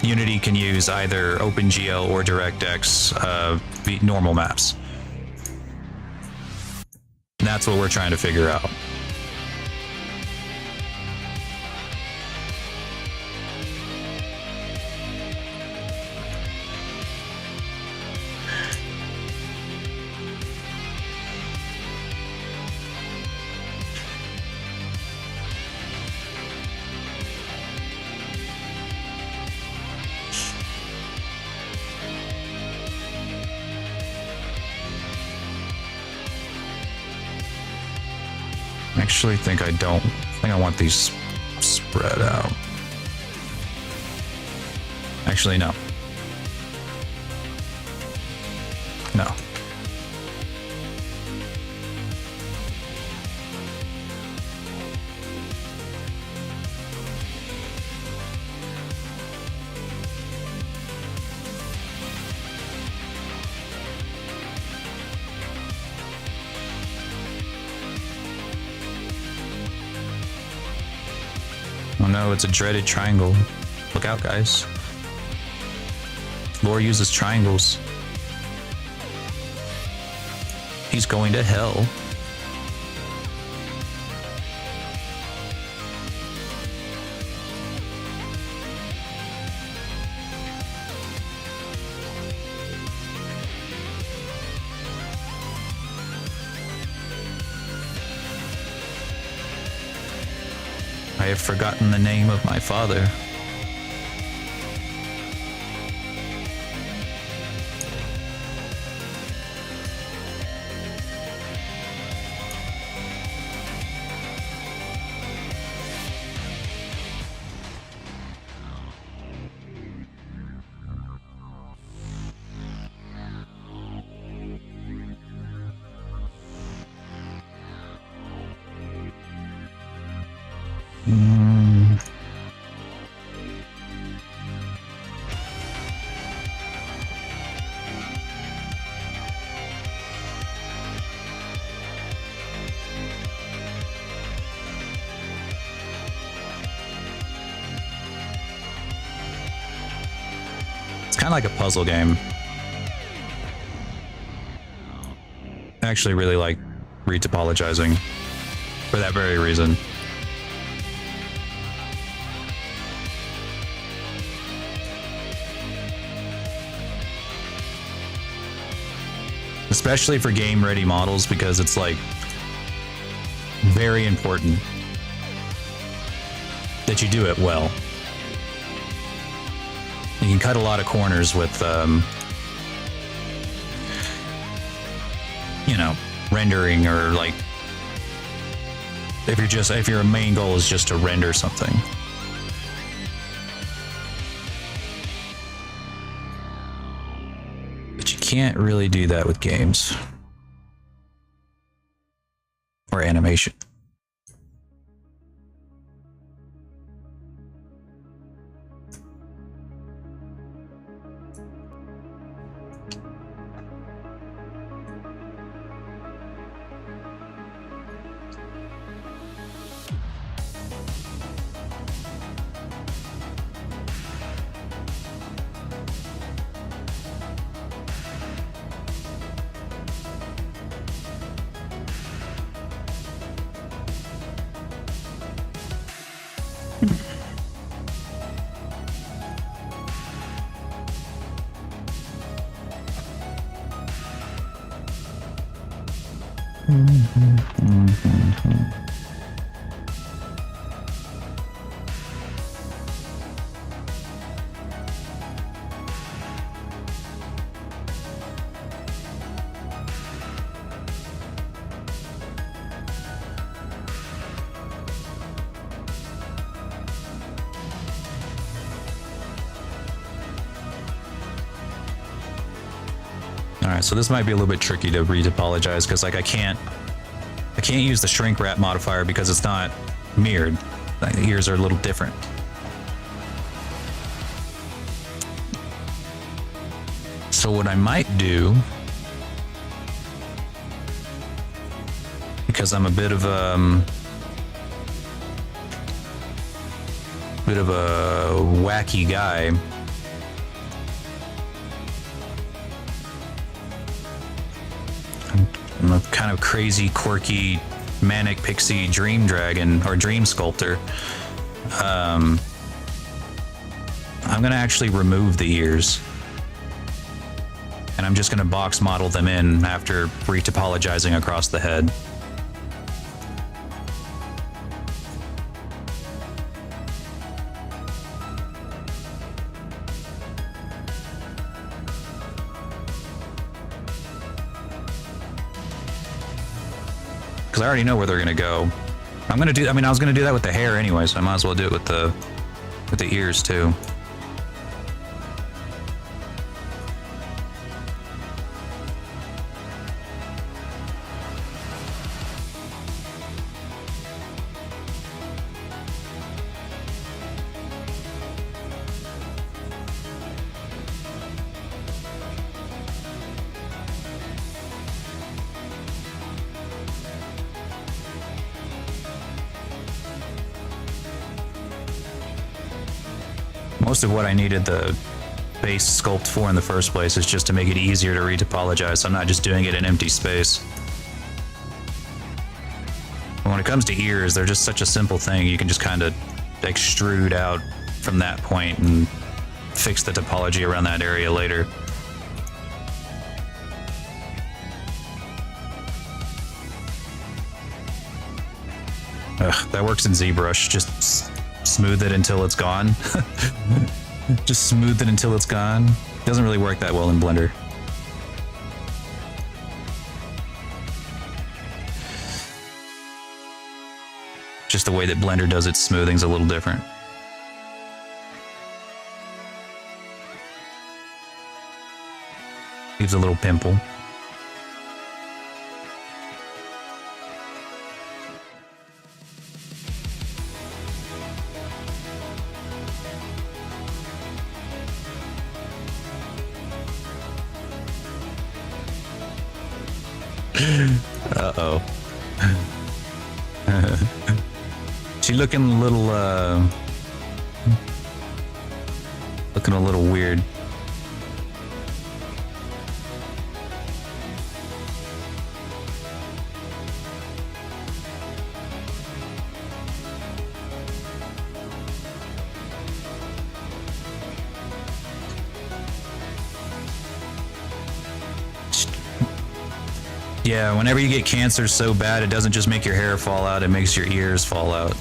[SPEAKER 1] Unity can use either OpenGL or DirectX normal maps. And that's what we're trying to figure out. I actually think I want these spread out. Actually, no. No. Oh no, it's a dreaded triangle. Look out, guys. Lore uses triangles. He's going to hell. I have forgotten the name of my father. It's kind of like a puzzle game. I actually really like retopologizing for that very reason. Especially for game ready models, because it's like very important that you do it well. You can cut a lot of corners with, you know, rendering, or like if your main goal is just to render something. But you can't really do that with games or animation. All right, so this might be a little bit tricky to retopologize, because like I can't use the shrink wrap modifier because it's not mirrored. Like, the ears are a little different. So what I might do, because I'm a bit of a wacky guy, I'm a kind of crazy, quirky, manic pixie dream dragon, or dream sculptor. I'm gonna actually remove the ears, and I'm just gonna box model them in after retopologizing across the head. Because I already know where they're gonna go. I was gonna do that with the hair anyway, so I might as well do it with the ears too. Most of what I needed the base sculpt for in the first place is just to make it easier to retopologize, so I'm not just doing it in empty space. when it comes to ears, they're just such a simple thing. You can just kind of extrude out from that point and fix the topology around that area later. Ugh, that works in ZBrush. Just smooth it until it's gone. Just smooth it until it's gone. Doesn't really work that well in Blender. Just the way that Blender does its smoothing's a little different. Leaves a little pimple. Uh-oh. She looking a little, looking a little weird. Yeah, whenever you get cancer so bad, it doesn't just make your hair fall out, it makes your ears fall out.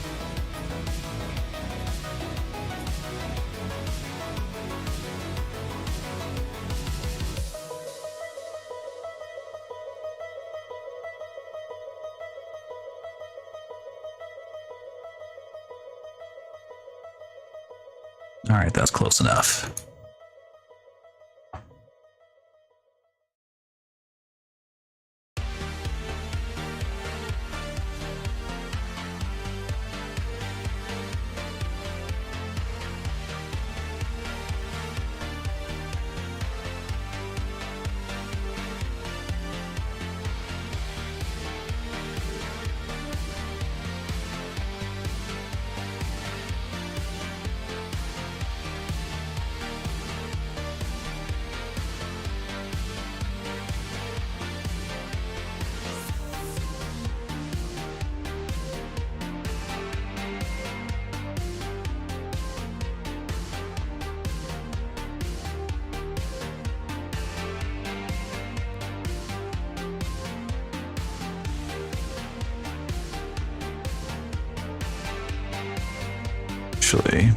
[SPEAKER 1] All right, that's close enough. Actually,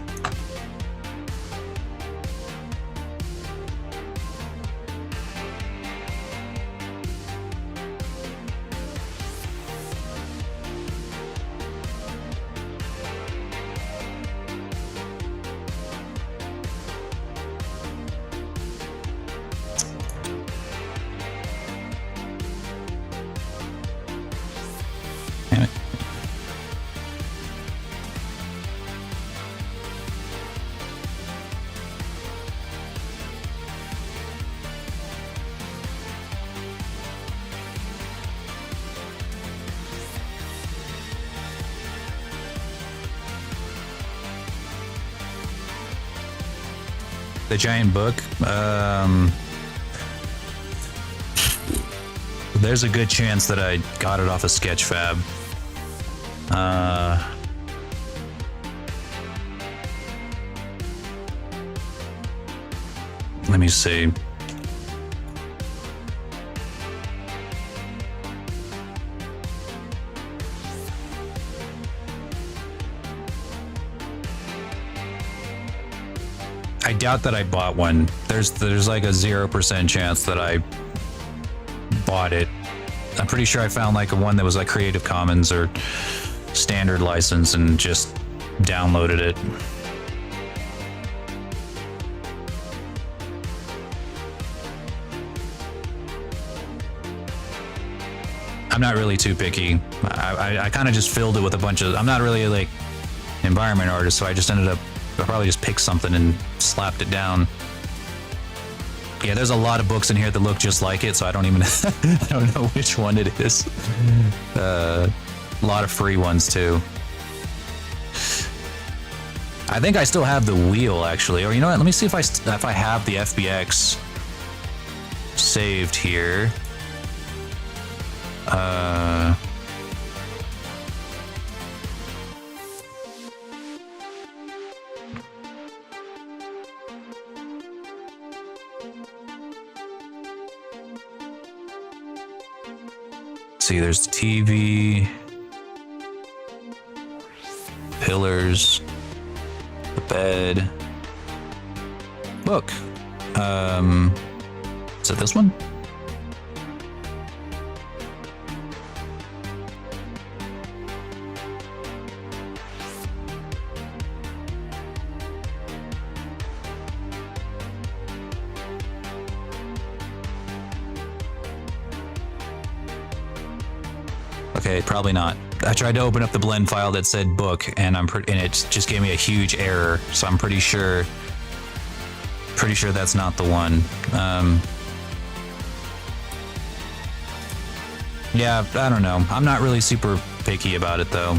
[SPEAKER 1] damn it. The giant book. There's a good chance that I got it off of Sketchfab. Let me see. I doubt that I bought one. There's like a 0% chance that I bought it. I'm pretty sure I found like a one that was like Creative Commons or standard license and just downloaded it. I'm not really too picky. I kind of just filled it with a bunch of, I'm not really like environment artist, so I just ended up, I probably just picked something and slapped it down. Yeah, there's a lot of books in here that look just like it, so I don't even, I don't know which one it is. A lot of free ones too. I think I still have the wheel actually, or you know what? Let me see if I have the FBX saved here. see, there's the TV, pillars, the bed, book. Is it this one? Okay, probably not. I tried to open up the blend file that said book, and and it just gave me a huge error. So I'm pretty sure that's not the one. Yeah, I don't know. I'm not really super picky about it though.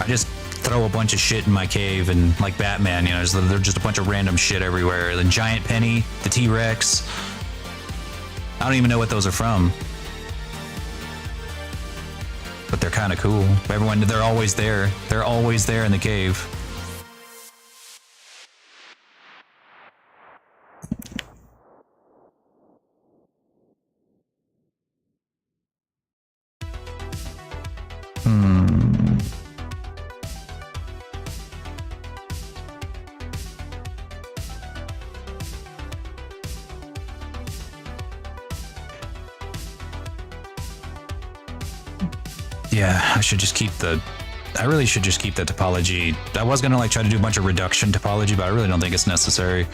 [SPEAKER 1] I just throw a bunch of shit in my cave, and like Batman, you know, there's just a bunch of random shit everywhere. The giant penny, the T-Rex. I don't even know what those are from. But they're kind of cool. They're always there. They're always there in the cave. Yeah, I really should just keep the topology. I was gonna like try to do a bunch of reduction topology, but I really don't think it's necessary.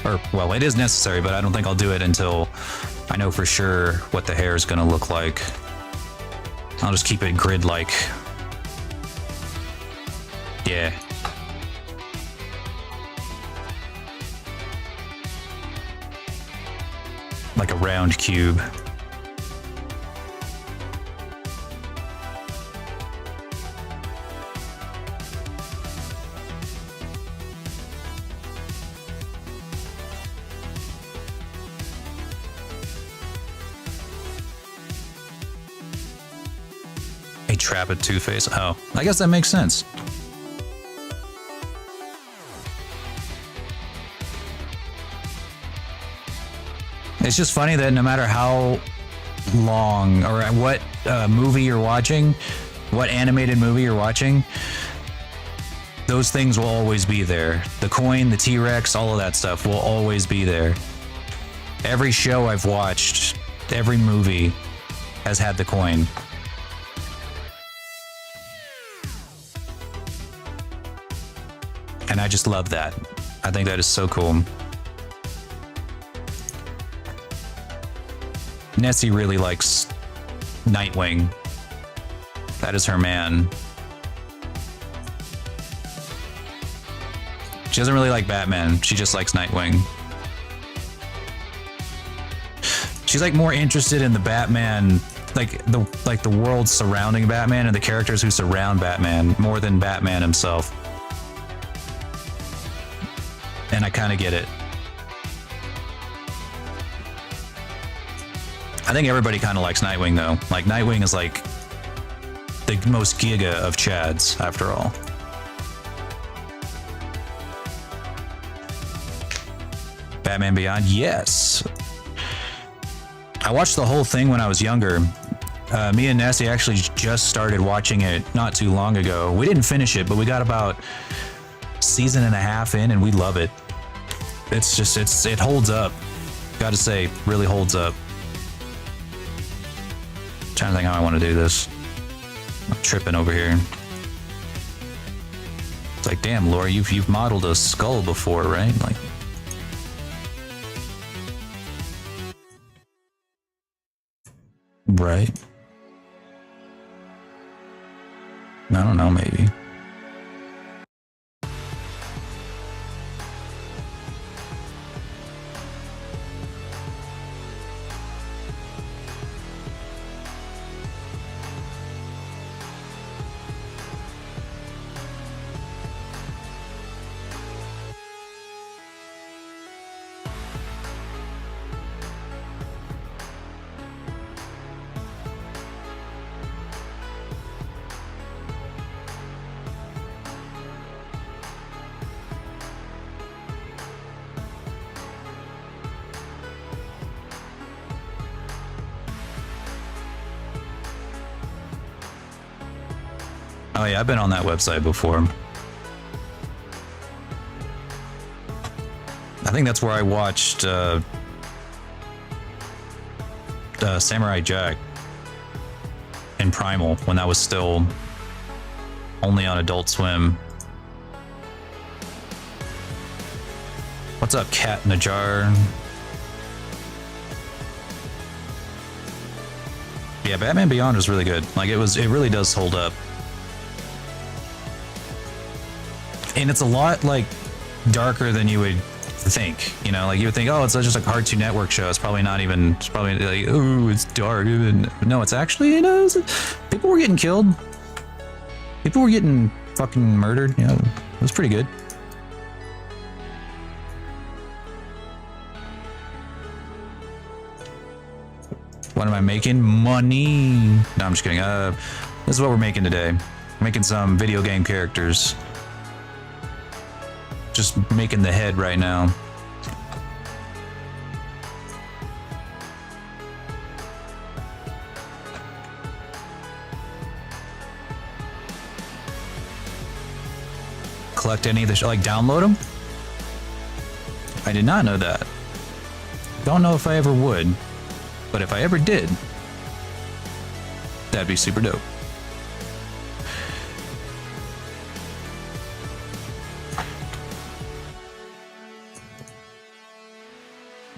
[SPEAKER 1] Or, well, it is necessary, but I don't think I'll do it until I know for sure what the hair is gonna look like. I'll just keep it grid-like. Yeah. Like a round cube. A trap at Two-Face. Oh, I guess that makes sense. It's just funny that no matter how long or what movie you're watching, what animated movie you're watching, those things will always be there. The coin, the T-Rex, all of that stuff will always be there. Every show I've watched, every movie has had the coin. And I just love that. I think that is so cool. Nessie really likes Nightwing. That is her man. She doesn't really like Batman. She just likes Nightwing. She's like more interested in the Batman, like the world surrounding Batman and the characters who surround Batman more than Batman himself. And I kind of get it. I think everybody kind of likes Nightwing though. Like Nightwing is like the most giga of Chads after all. Batman Beyond, yes. I watched the whole thing when I was younger. Me and Nessie actually just started watching it not too long ago. We didn't finish it, but we got about season and a half in and we love it. It's just, it holds up. Gotta say, really holds up. Trying to think how I want to do this. I'm tripping over here. It's like, damn, Laura, you've modeled a skull before, right? Like, right? I don't know, maybe. Oh yeah, I've been on that website before. I think that's where I watched Samurai Jack in Primal when that was still only on Adult Swim. What's up, Cat in a Jar? Yeah, Batman Beyond was really good. Like it really does hold up. And it's a lot like darker than you would think, you know, like you would think, oh, it's just a Cartoon Network show. It's probably not even, it's probably like, oh, it's dark. No, it's actually, you know, people were getting killed. People were getting fucking murdered. You know, it was pretty good. What am I making? Money. No, I'm just kidding. This is what we're making today. We're making some video game characters. Just making the head right now. Collect any of the like download them? I did not know that. Don't know if I ever would, but if I ever did, that'd be super dope.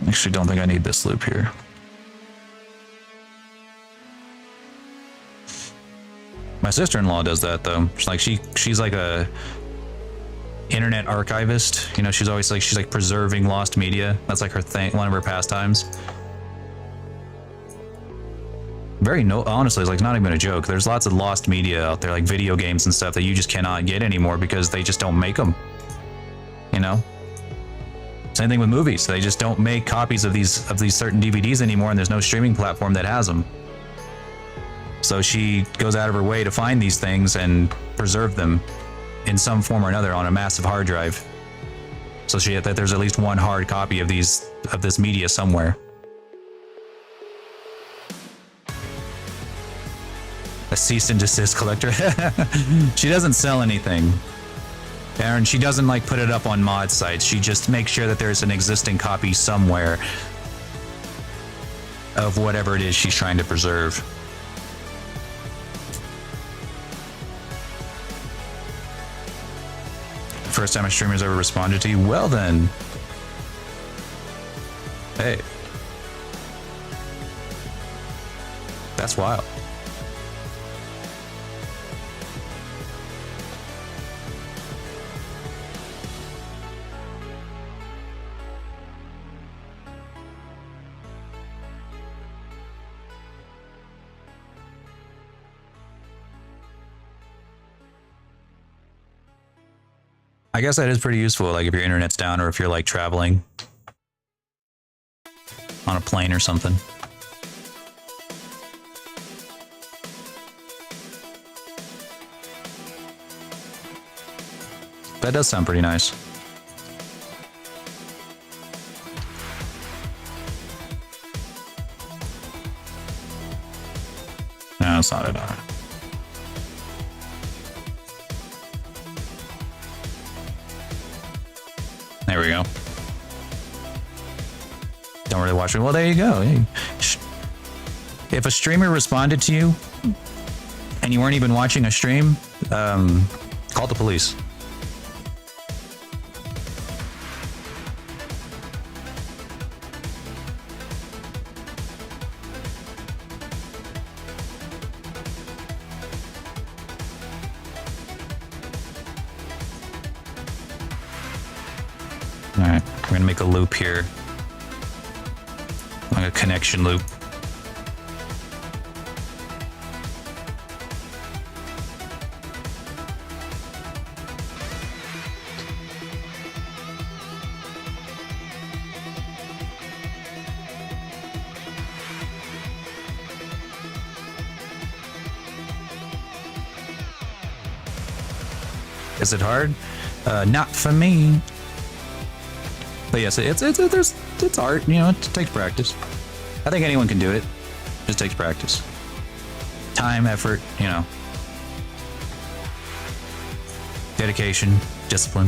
[SPEAKER 1] Actually, don't think I need this loop here. My sister-in-law does that though. She's like a internet archivist. You know, she's like preserving lost media. That's like her thing, one of her pastimes. Honestly, it's like not even a joke. There's lots of lost media out there, like video games and stuff that you just cannot get anymore because they just don't make them. You know? Same thing with movies. They just don't make copies of these certain DVDs anymore, and there's no streaming platform that has them. So she goes out of her way to find these things and preserve them in some form or another on a massive hard drive. So that there's at least one hard copy of this media somewhere. A cease and desist collector. She doesn't sell anything. And she doesn't like put it up on mod sites. She just makes sure that there's an existing copy somewhere of whatever it is she's trying to preserve. First time a streamer's ever responded to you? Well then. Hey. That's wild. I guess that is pretty useful, like if your internet's down or if you're like traveling on a plane or something. That does sound pretty nice. No, it's not at all. There we go. Don't really watch it. Well, there you go. If a streamer responded to you and you weren't even watching a stream, call the police. Alright, we're gonna make a loop here. Like a connection loop. Is it hard? Not for me. But yes, it's art, you know, it takes practice. I think anyone can do it. Just takes practice. Time, effort, you know. dedication, discipline,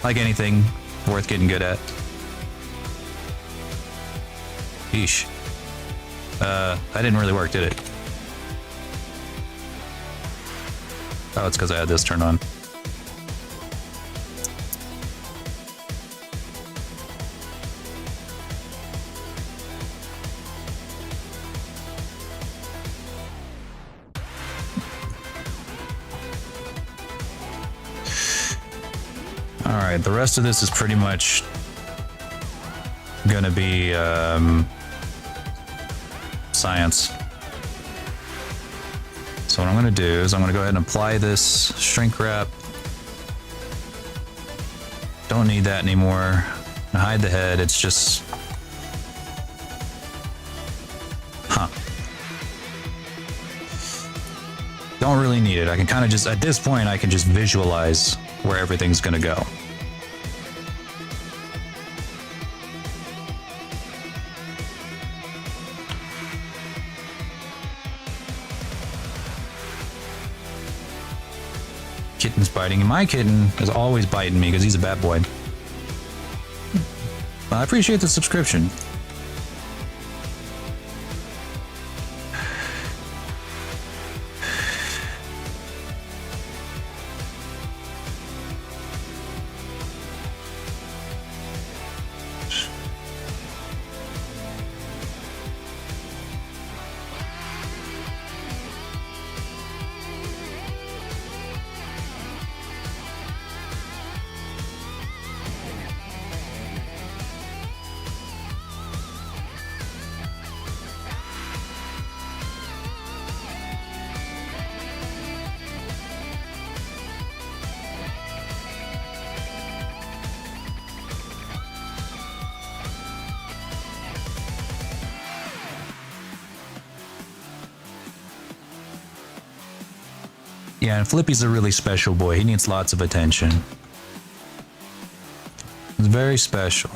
[SPEAKER 1] like anything worth getting good at. Yeesh. That didn't really work, did it? Oh, it's because I had this turned on. Alright, the rest of this is pretty much gonna be science. So what I'm gonna do is I'm gonna go ahead and apply this shrink wrap. Don't need that anymore. Hide the head, it's just... Huh. Don't really need it. I can kind of just, at this point, I can just visualize where everything's gonna go. Kitten's biting, and my kitten is always biting me because he's a bad boy. Well, I appreciate the subscription. Yeah, and Flippy's a really special boy. He needs lots of attention. He's very special.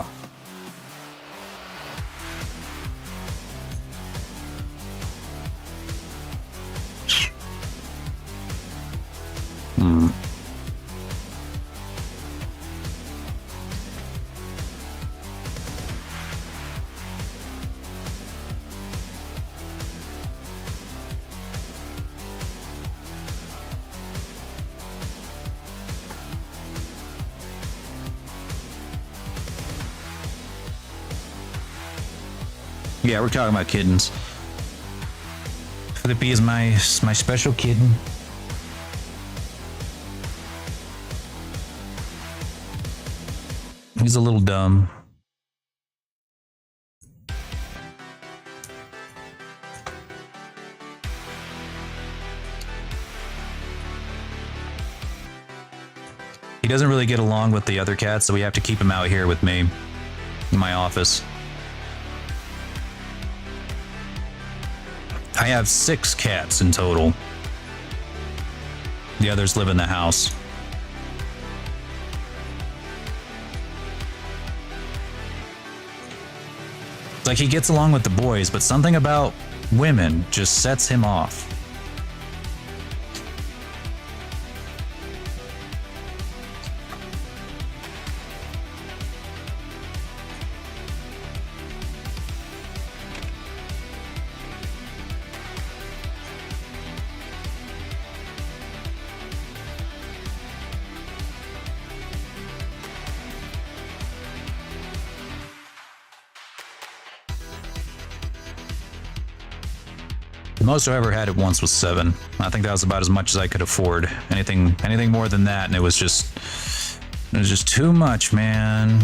[SPEAKER 1] Yeah, we're talking about kittens. Flippy is my special kitten. He's a little dumb. He doesn't really get along with the other cats, so we have to keep him out here with me in my office. I have 6 cats in total. The others live in the house. It's like he gets along with the boys, but something about women just sets him off. The most I ever had at once was 7. I think that was about as much as I could afford. Anything more than that, and it was just too much, man.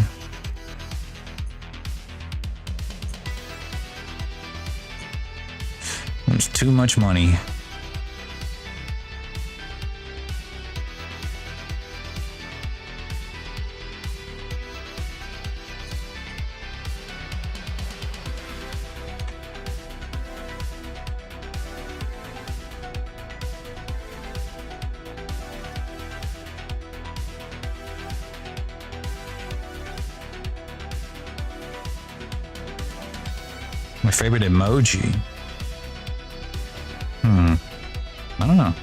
[SPEAKER 1] It was too much money. My favorite emoji? I don't know.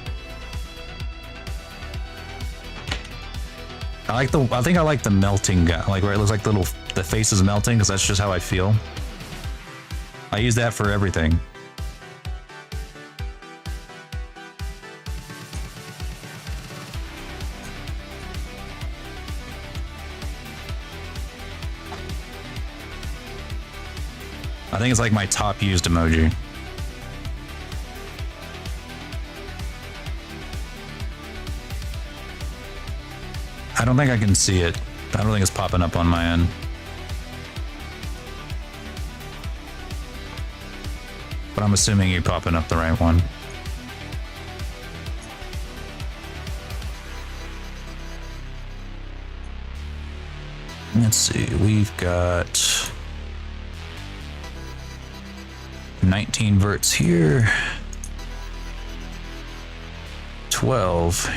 [SPEAKER 1] I think I like the melting guy, like where it looks like the face is melting, because that's just how I feel. I use that for everything. I think it's like my top used emoji. I don't think I can see it. I don't think it's popping up on my end. But I'm assuming you're popping up the right one. Let's see, we've got 19 verts here. 12.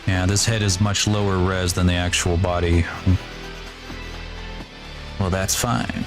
[SPEAKER 1] Yeah, this head is much lower res than the actual body. Well, that's fine.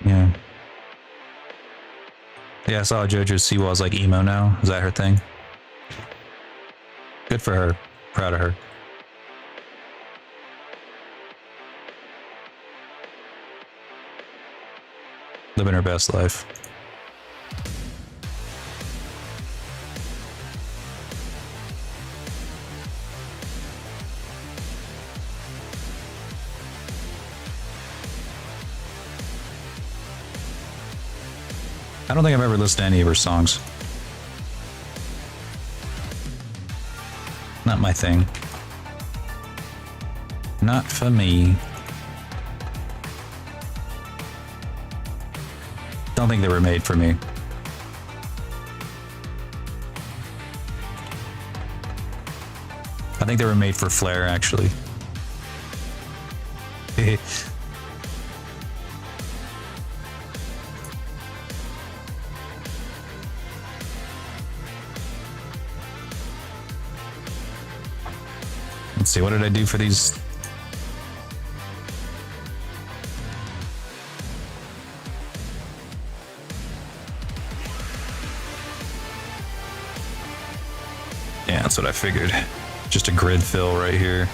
[SPEAKER 1] Yeah. Yeah, I saw JoJo Siwa's like emo now. Is that her thing? Good for her. Proud of her. Living her best life. I don't think I've ever listened to any of her songs. Not my thing. Not for me. Don't think they were made for me. I think they were made for Flair, actually. Let's see, what did I do for these? Yeah, that's what I figured. Just a grid fill right here.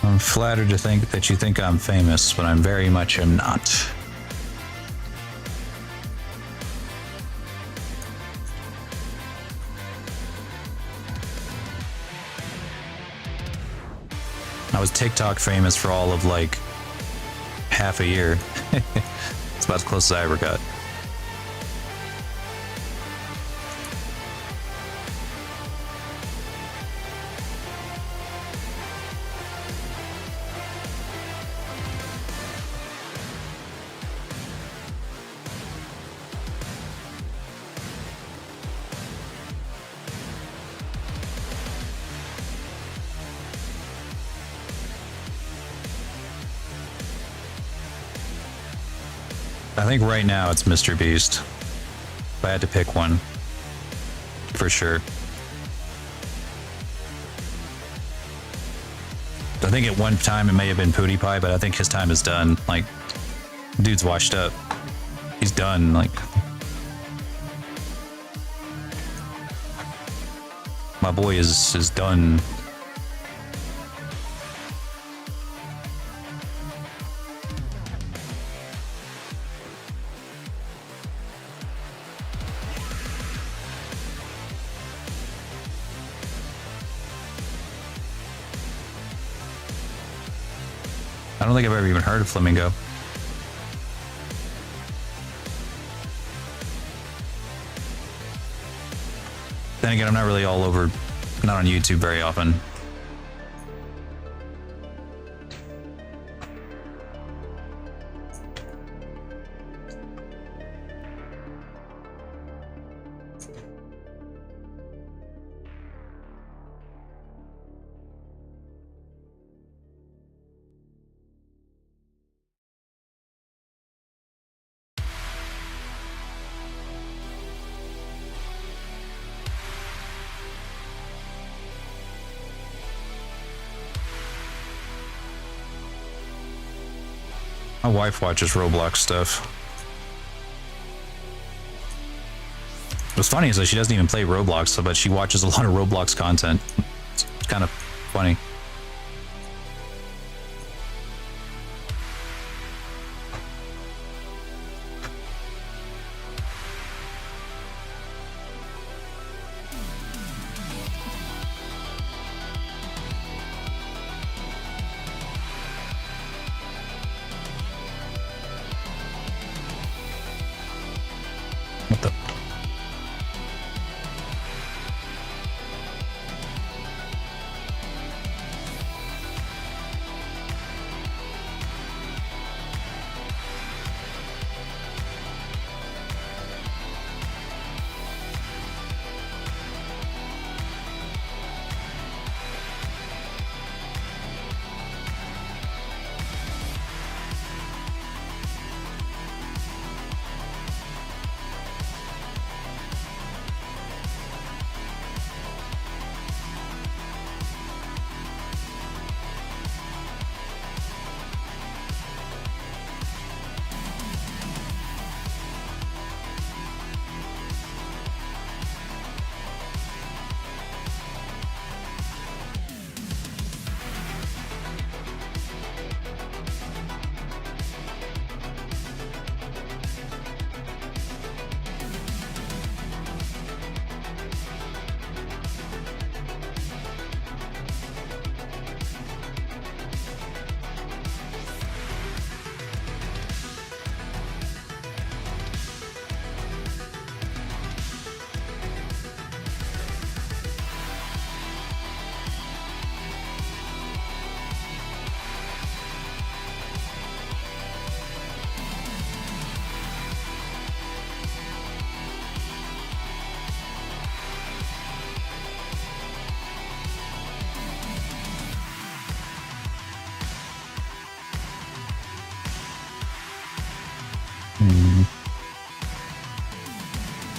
[SPEAKER 1] I'm flattered to think that you think I'm famous, but I'm very much am not. I was TikTok famous for all of like half a year. It's about as close as I ever got. I think right now it's Mr. Beast. If I had to pick one, for sure. I think at one time it may have been PewDiePie, but I think his time is done. Like, dude's washed up. He's done. Like, my boy is done. I don't think I've ever even heard of Flamingo. Then again, I'm not really all over, not on YouTube very often. My wife watches Roblox stuff. What's funny is that she doesn't even play Roblox, but she watches a lot of Roblox content. It's kind of funny. What the?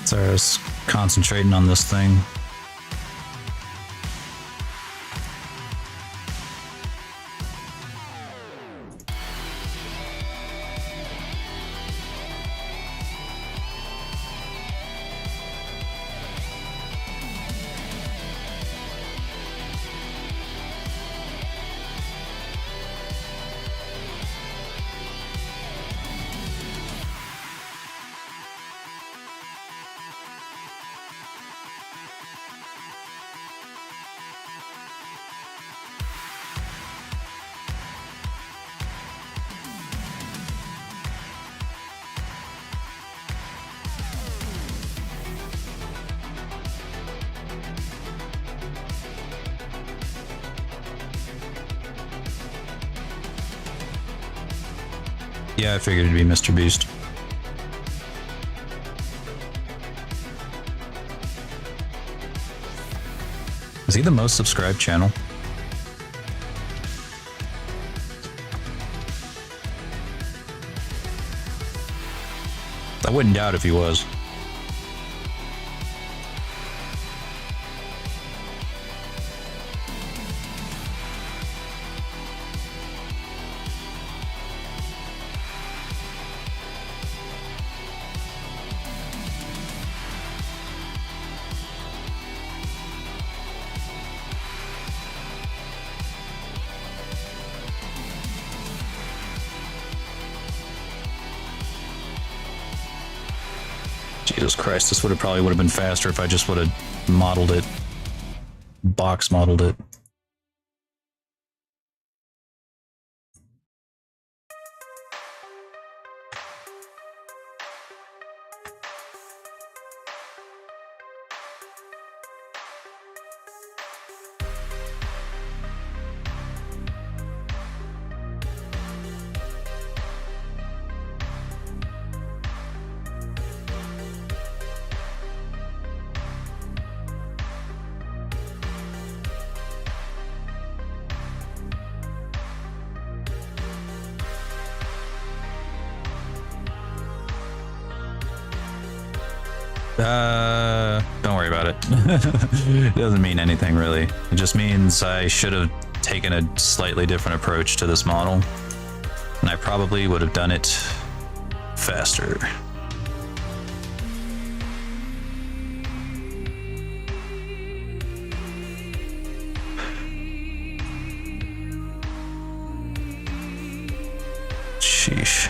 [SPEAKER 1] Sorry, I was concentrating on this thing. Yeah, I figured it'd be Mr. Beast. Is he the most subscribed channel? I wouldn't doubt if he was. Jesus Christ, this probably would have been faster if I just would have modeled it, box modeled it. Don't worry about it. It doesn't mean anything really. It just means I should have taken a slightly different approach to this model, and I probably would have done it faster. Sheesh.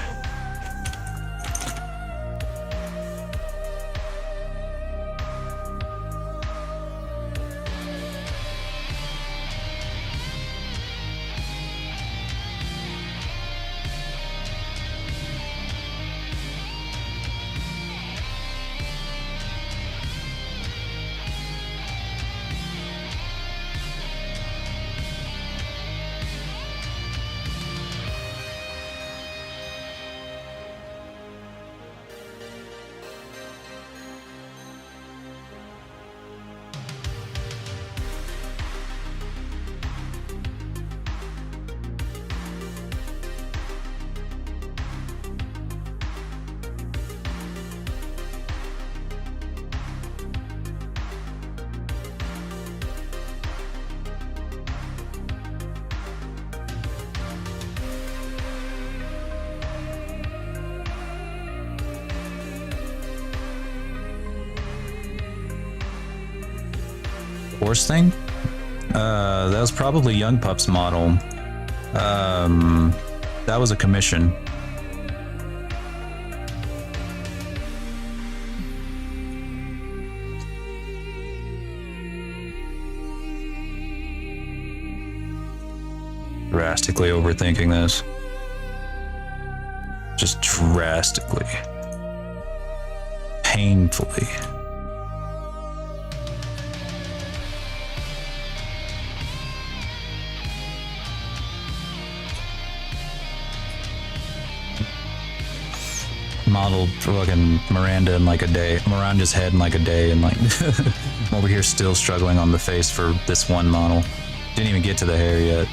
[SPEAKER 1] Horse thing? That was probably Young Pup's model. That was a commission. Drastically overthinking this. Just drastically. Painfully. Modeled fucking Miranda in like a day. Miranda's head in like a day, and like I'm over here still struggling on the face for this one model. Didn't even get to the hair yet.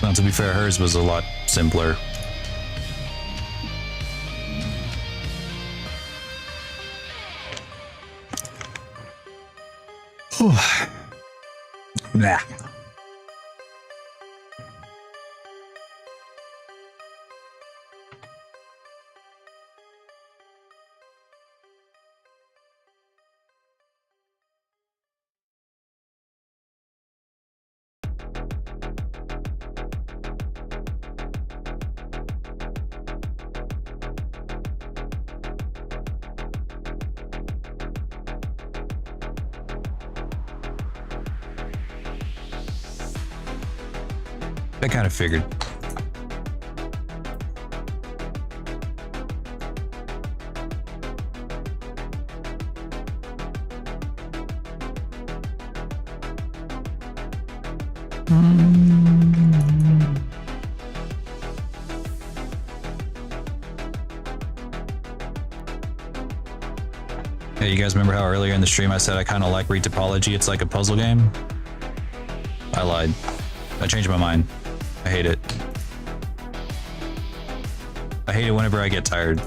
[SPEAKER 1] Now, to be fair, hers was a lot simpler. Nah. I kind of figured. Hey, you guys remember how earlier in the stream I said I kind of like retopology? It's like a puzzle game. I lied. I changed my mind. I hate it. I hate it whenever I get tired.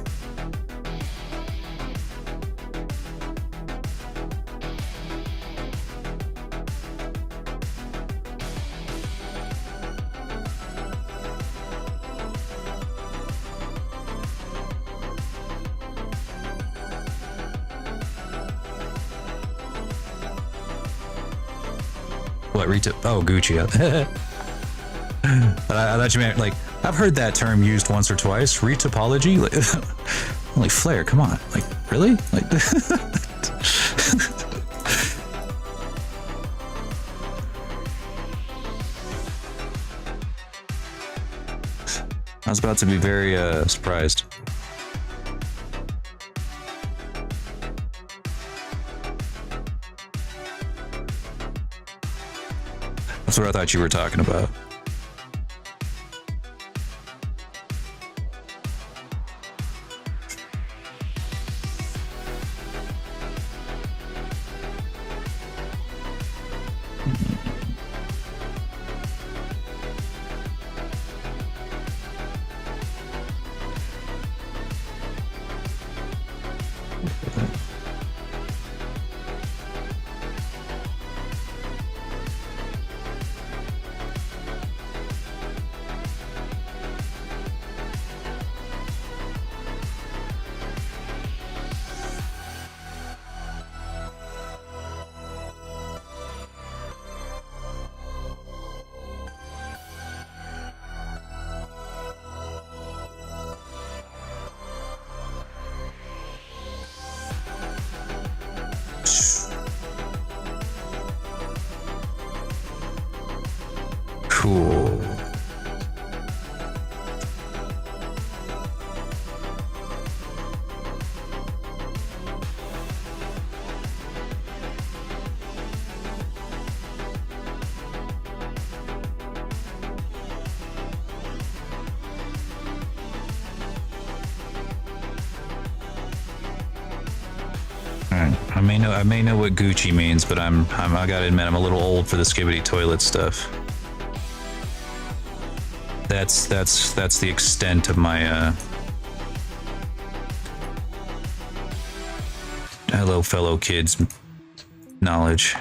[SPEAKER 1] What, oh, Gucci. But I thought you meant, like, I've heard that term used once or twice. Retopology? Like Flair, come on. Like, really? Like, I was about to be very surprised. That's what I thought you were talking about. Cool. I may know what Gucci means, but I gotta admit I'm a little old for the skibbity toilet stuff. That's the extent of my hello fellow kids knowledge.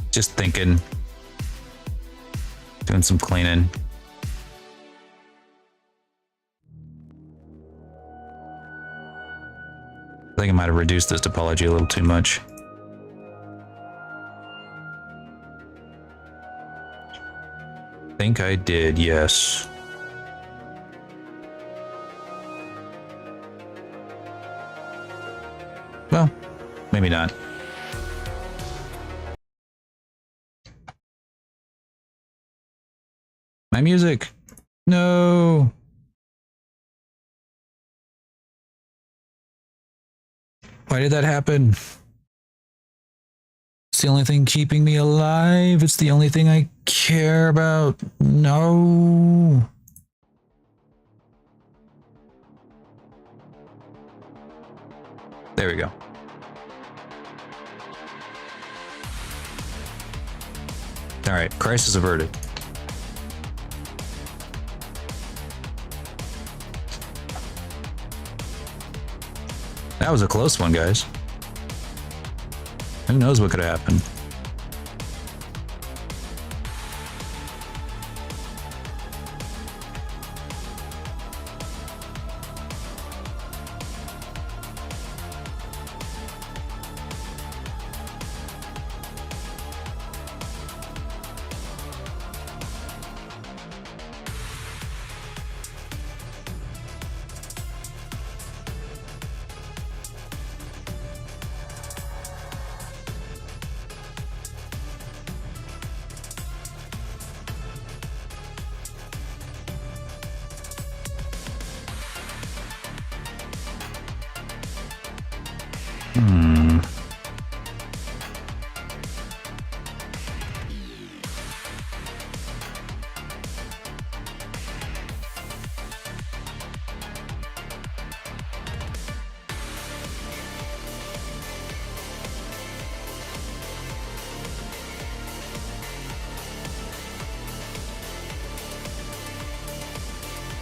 [SPEAKER 1] Just thinking, doing some cleaning. I think I might have reduced this topology a little too much. I think I did, yes. Well, maybe not. My music. No. Why did that happen? It's the only thing keeping me alive. It's the only thing I care about. No. There we go. All right, crisis averted. That was a close one, guys. Who knows what could have happened?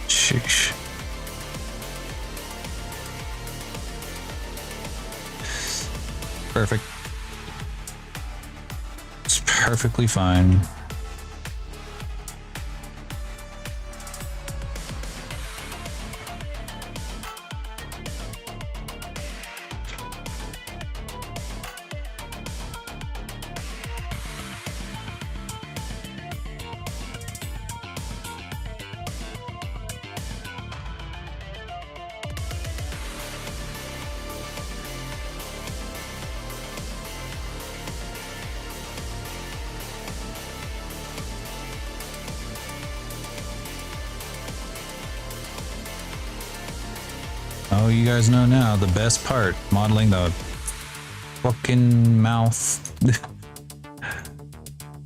[SPEAKER 1] Sheesh. Perfect. It's perfectly fine. Oh, you guys know now the best part, modeling the fucking mouth.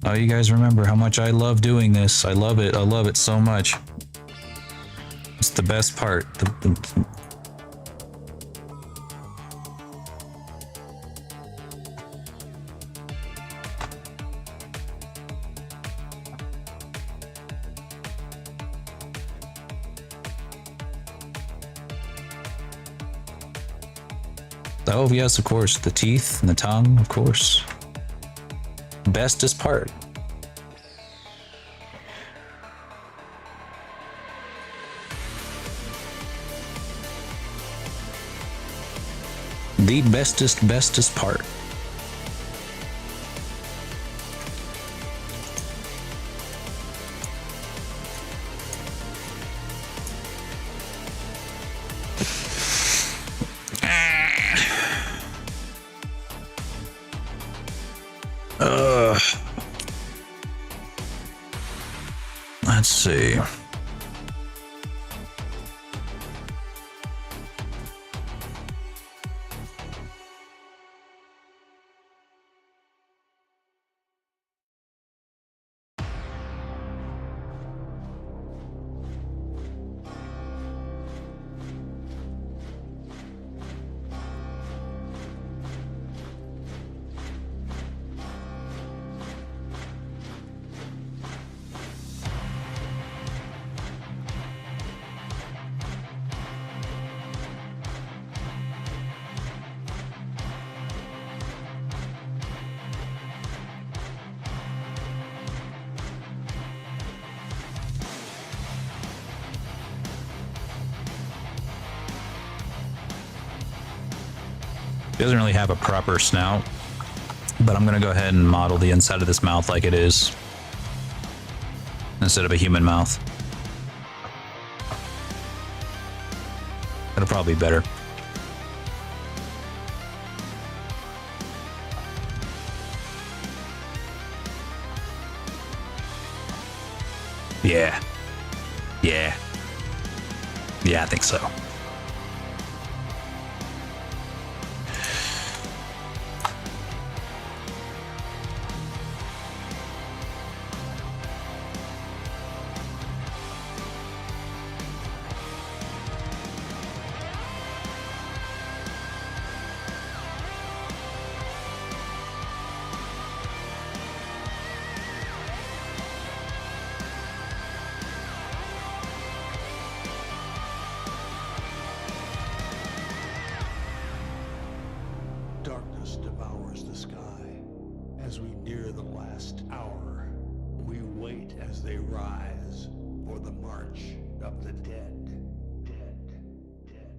[SPEAKER 1] Oh, you guys remember how much I love doing this. I love it. I love it so much. It's the best part. Oh, yes, of course. The teeth and the tongue, of course. Bestest part. The bestest part. Let's see. It doesn't really have a proper snout, but I'm gonna go ahead and model the inside of this mouth like it is, instead of a human mouth. It'll probably be better. Yeah. Yeah. Yeah, I think so.
[SPEAKER 4] towards the sky. As we near the last hour, we wait as they rise for the march of the dead. Dead, dead, dead,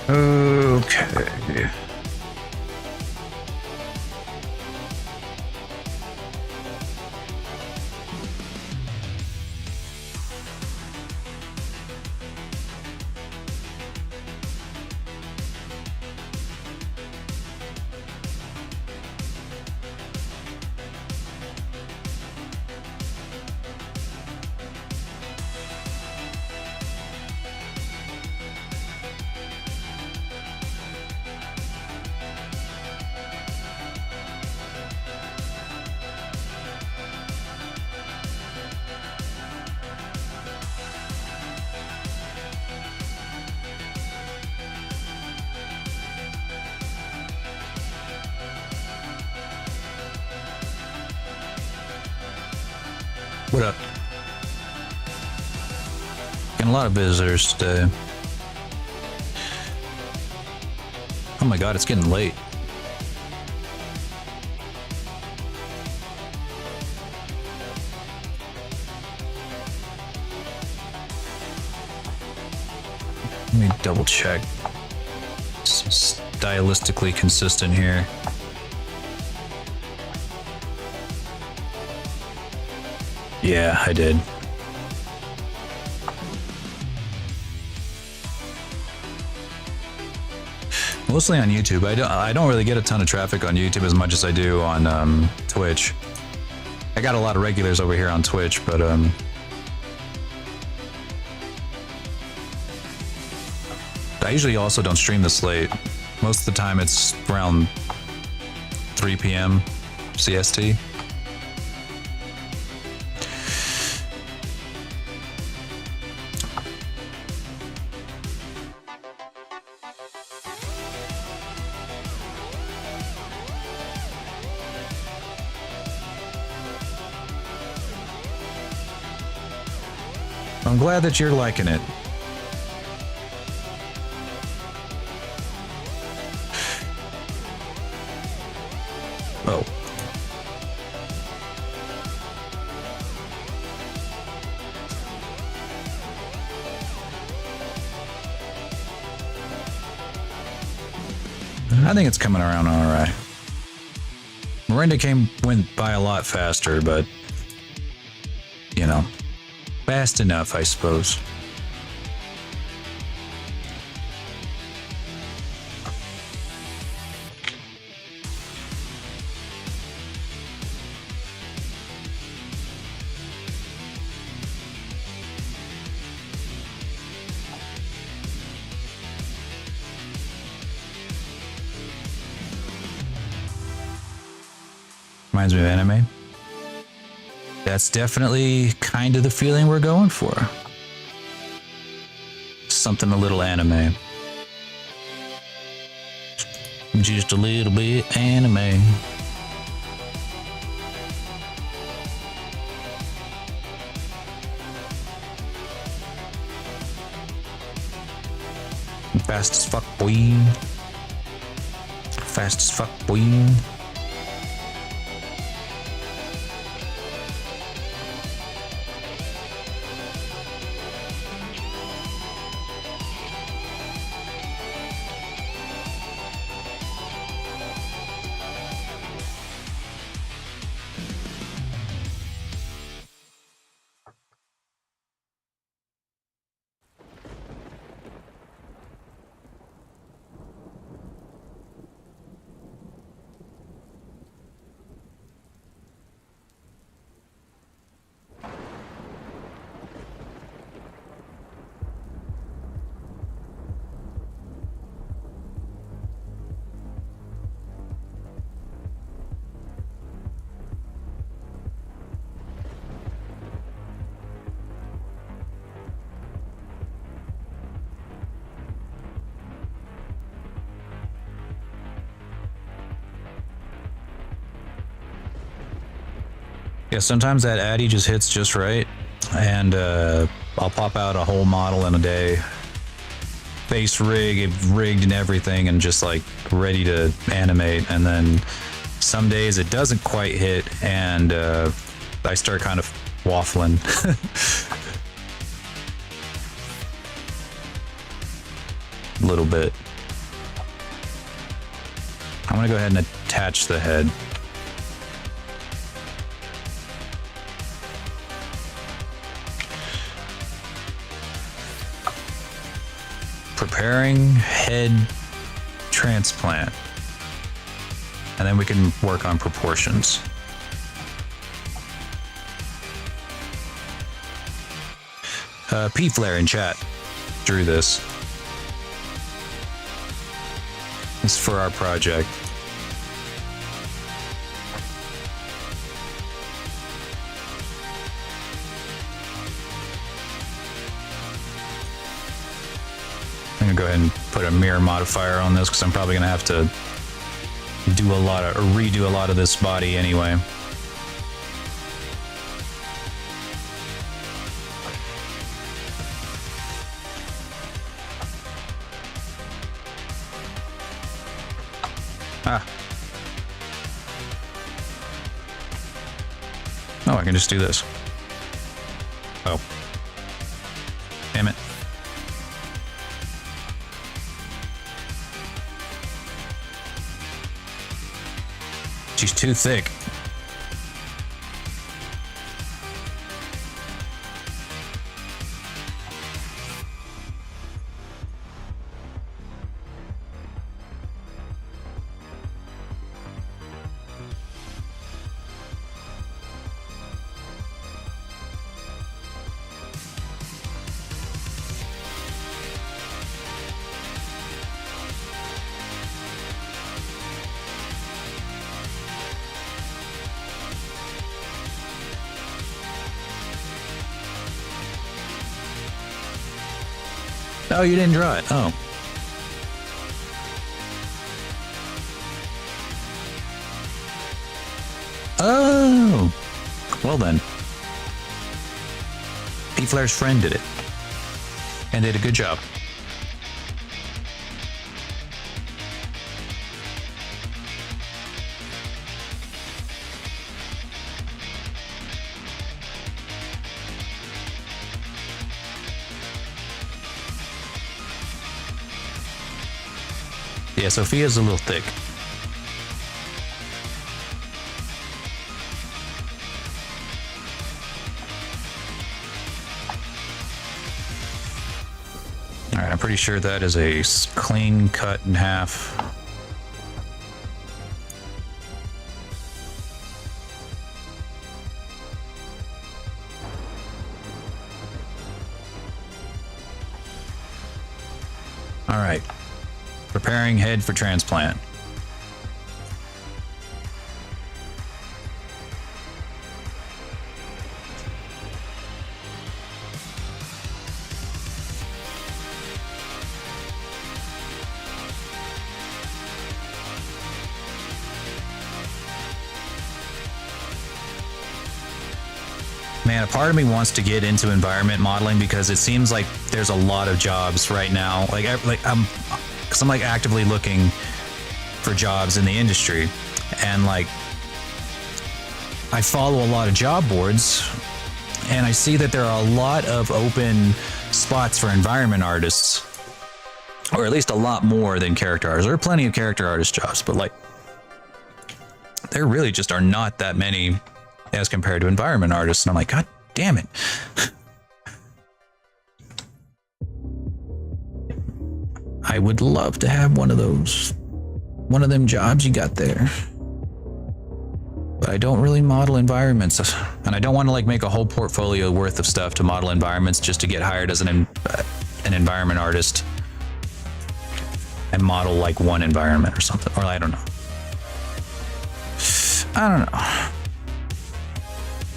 [SPEAKER 1] Okay. What up? Getting a lot of visitors today. Oh my god, it's getting late. Let me double check. Stylistically consistent here. Yeah, I did. Mostly on YouTube. I don't really get a ton of traffic on YouTube as much as I do on Twitch. I got a lot of regulars over here on Twitch, but I usually also don't stream this late. Most of the time it's around 3 p.m. CST. I'm glad that you're liking it. Oh. I think it's coming around all right. Miranda went by a lot faster, but you know, fast enough, I suppose. Reminds me of anime. That's definitely kind of the feeling we're going for. Something a little anime. Just a little bit anime. Fast as fuck, boy. Fast as fuck, boy. Yeah, sometimes that Addy just hits just right, and I'll pop out a whole model in a day. Face rigged and everything, and just like ready to animate. And then some days it doesn't quite hit, and I start kind of waffling. A little bit. I'm gonna go ahead and attach the head. Preparing head transplant. And then we can work on proportions. P-Flare in chat drew this. It's for our project. I'm gonna go ahead and put a mirror modifier on this because I'm probably gonna have to do a lot of, or redo a lot of this body anyway. Ah. Oh, I can just do this. Oh. Damn it. She's too thick. Oh, you didn't draw it. Oh. Oh. Well then. P-Flare's friend did it. And did a good job. Yeah, Sophia's a little thick. All right, I'm pretty sure that is a clean cut in half. All right. Preparing head for transplant. Man, a part of me wants to get into environment modeling because it seems like there's a lot of jobs right now. Because I'm like actively looking for jobs in the industry, and like I follow a lot of job boards, and I see that there are a lot of open spots for environment artists, or at least a lot more than character artists. There are plenty of character artist jobs, but like there really just are not that many as compared to environment artists. And I'm like, God damn it. I would love to have one of them jobs you got there. But I don't really model environments, and I don't want to like make a whole portfolio worth of stuff to model environments just to get hired as an environment artist and model like one environment or something. Or I don't know.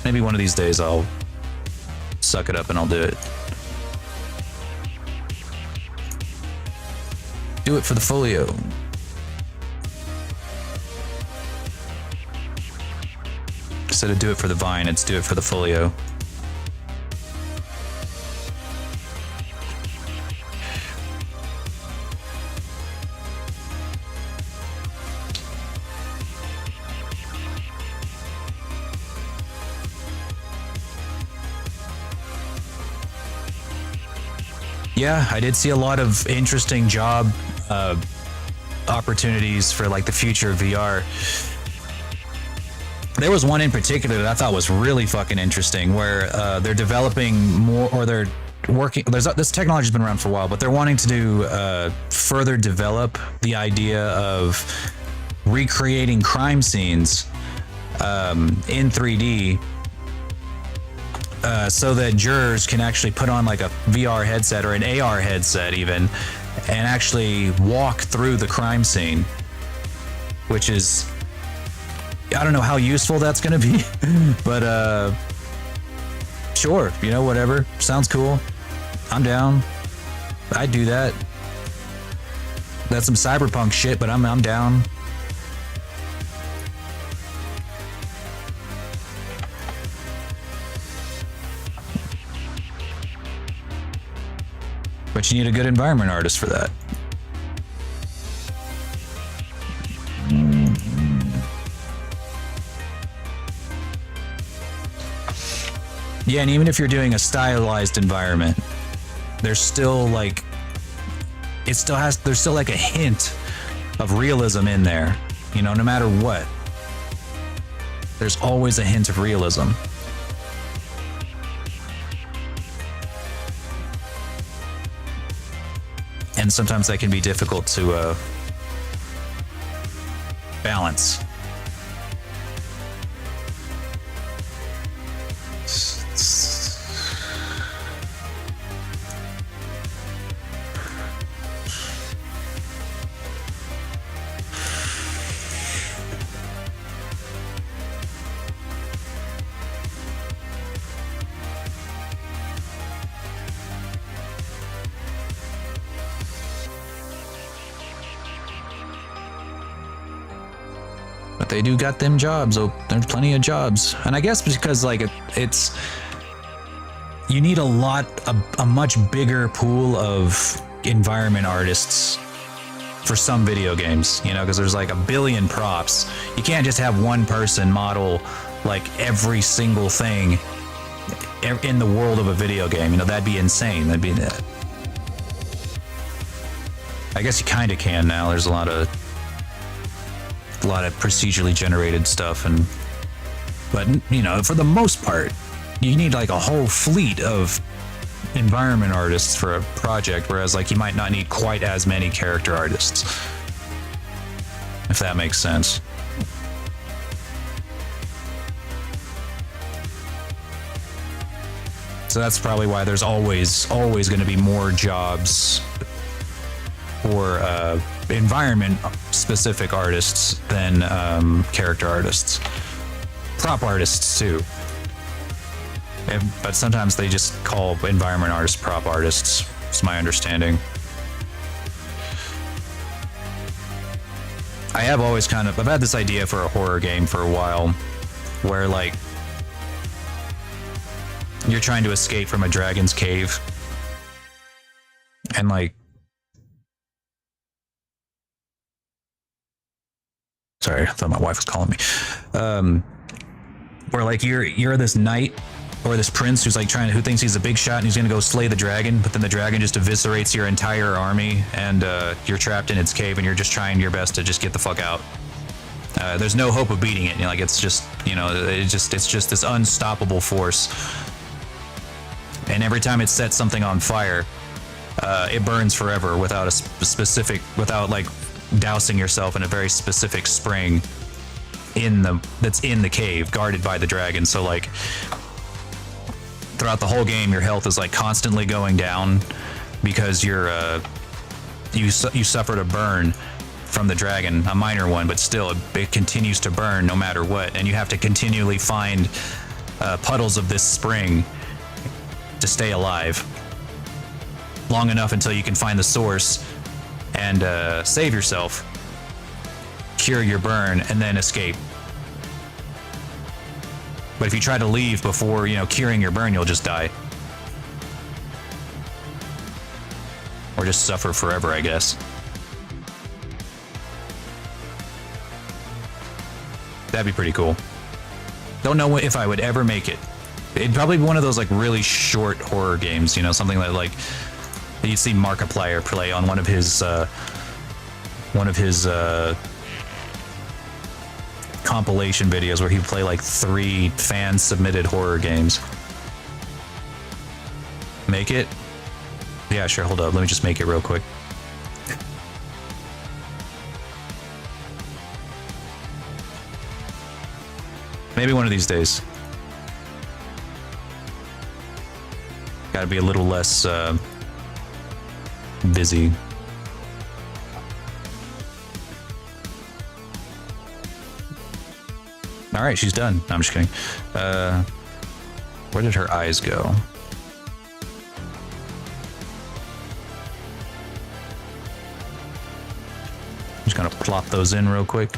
[SPEAKER 1] Maybe one of these days I'll suck it up and I'll do it. Do it for the folio. Instead of do it for the vine, it's do it for the folio. Yeah, I did see a lot of interesting job opportunities for like the future of VR. There was one in particular that I thought was really fucking interesting, where they're developing more, or they're working. This technology's been around for a while, but they're wanting to do further develop the idea of recreating crime scenes in 3D. So that jurors can actually put on like a VR headset or an AR headset even, and actually walk through the crime scene, which is, I don't know how useful that's going to be, but sure, you know, whatever. Sounds cool. I'm down. I'd do that. That's some cyberpunk shit, but I'm down. But you need a good environment artist for that. Yeah, and even if you're doing a stylized environment, there's still like, there's still like a hint of realism in there. You know, no matter what, there's always a hint of realism. And sometimes that can be difficult to balance. But they do got them jobs. Oh, there's plenty of jobs. And I guess because like it's, you need a much bigger pool of environment artists for some video games, you know, because there's like a billion props. You can't just have one person model like every single thing in the world of a video game. You know, that'd be insane. That'd be that. I guess you kind of can now. There's a lot of procedurally generated stuff, but you know, for the most part, you need like a whole fleet of environment artists for a project, whereas like you might not need quite as many character artists, if that makes sense. So that's probably why there's always going to be more jobs for environment specific artists than character artists. Prop artists too. But sometimes they just call environment artists prop artists. It's my understanding. I have always I've had this idea for a horror game for a while, where like you're trying to escape from a dragon's cave, and like, sorry, I thought my wife was calling me. Where like you're this knight or this prince who's like who thinks he's a big shot and he's gonna go slay the dragon, but then the dragon just eviscerates your entire army, and you're trapped in its cave, and you're just trying your best to just get the fuck out. There's no hope of beating it. You know, like it's just, you know, it's just this unstoppable force. And every time it sets something on fire, it burns forever without without like dousing yourself in a very specific spring that's in the cave, guarded by the dragon. So like throughout the whole game, your health is like constantly going down because you suffered a burn from the dragon, a minor one, but still it continues to burn no matter what, and you have to continually find puddles of this spring to stay alive long enough until you can find the source and save yourself, cure your burn, and then escape. But if you try to leave before, you know, curing your burn, you'll just die. Or just suffer forever, I guess. That'd be pretty cool. Don't know if I would ever make it. It'd probably be one of those like really short horror games, you know, something that like you'd see Markiplier play on one of his compilation videos where he'd play like 3 fan submitted horror games. Make it? Yeah, sure, hold up. Let me just make it real quick. Maybe one of these days. Gotta be a little less busy. All right, she's done. No, I'm just kidding. Where did her eyes go? Just gonna plop those in real quick.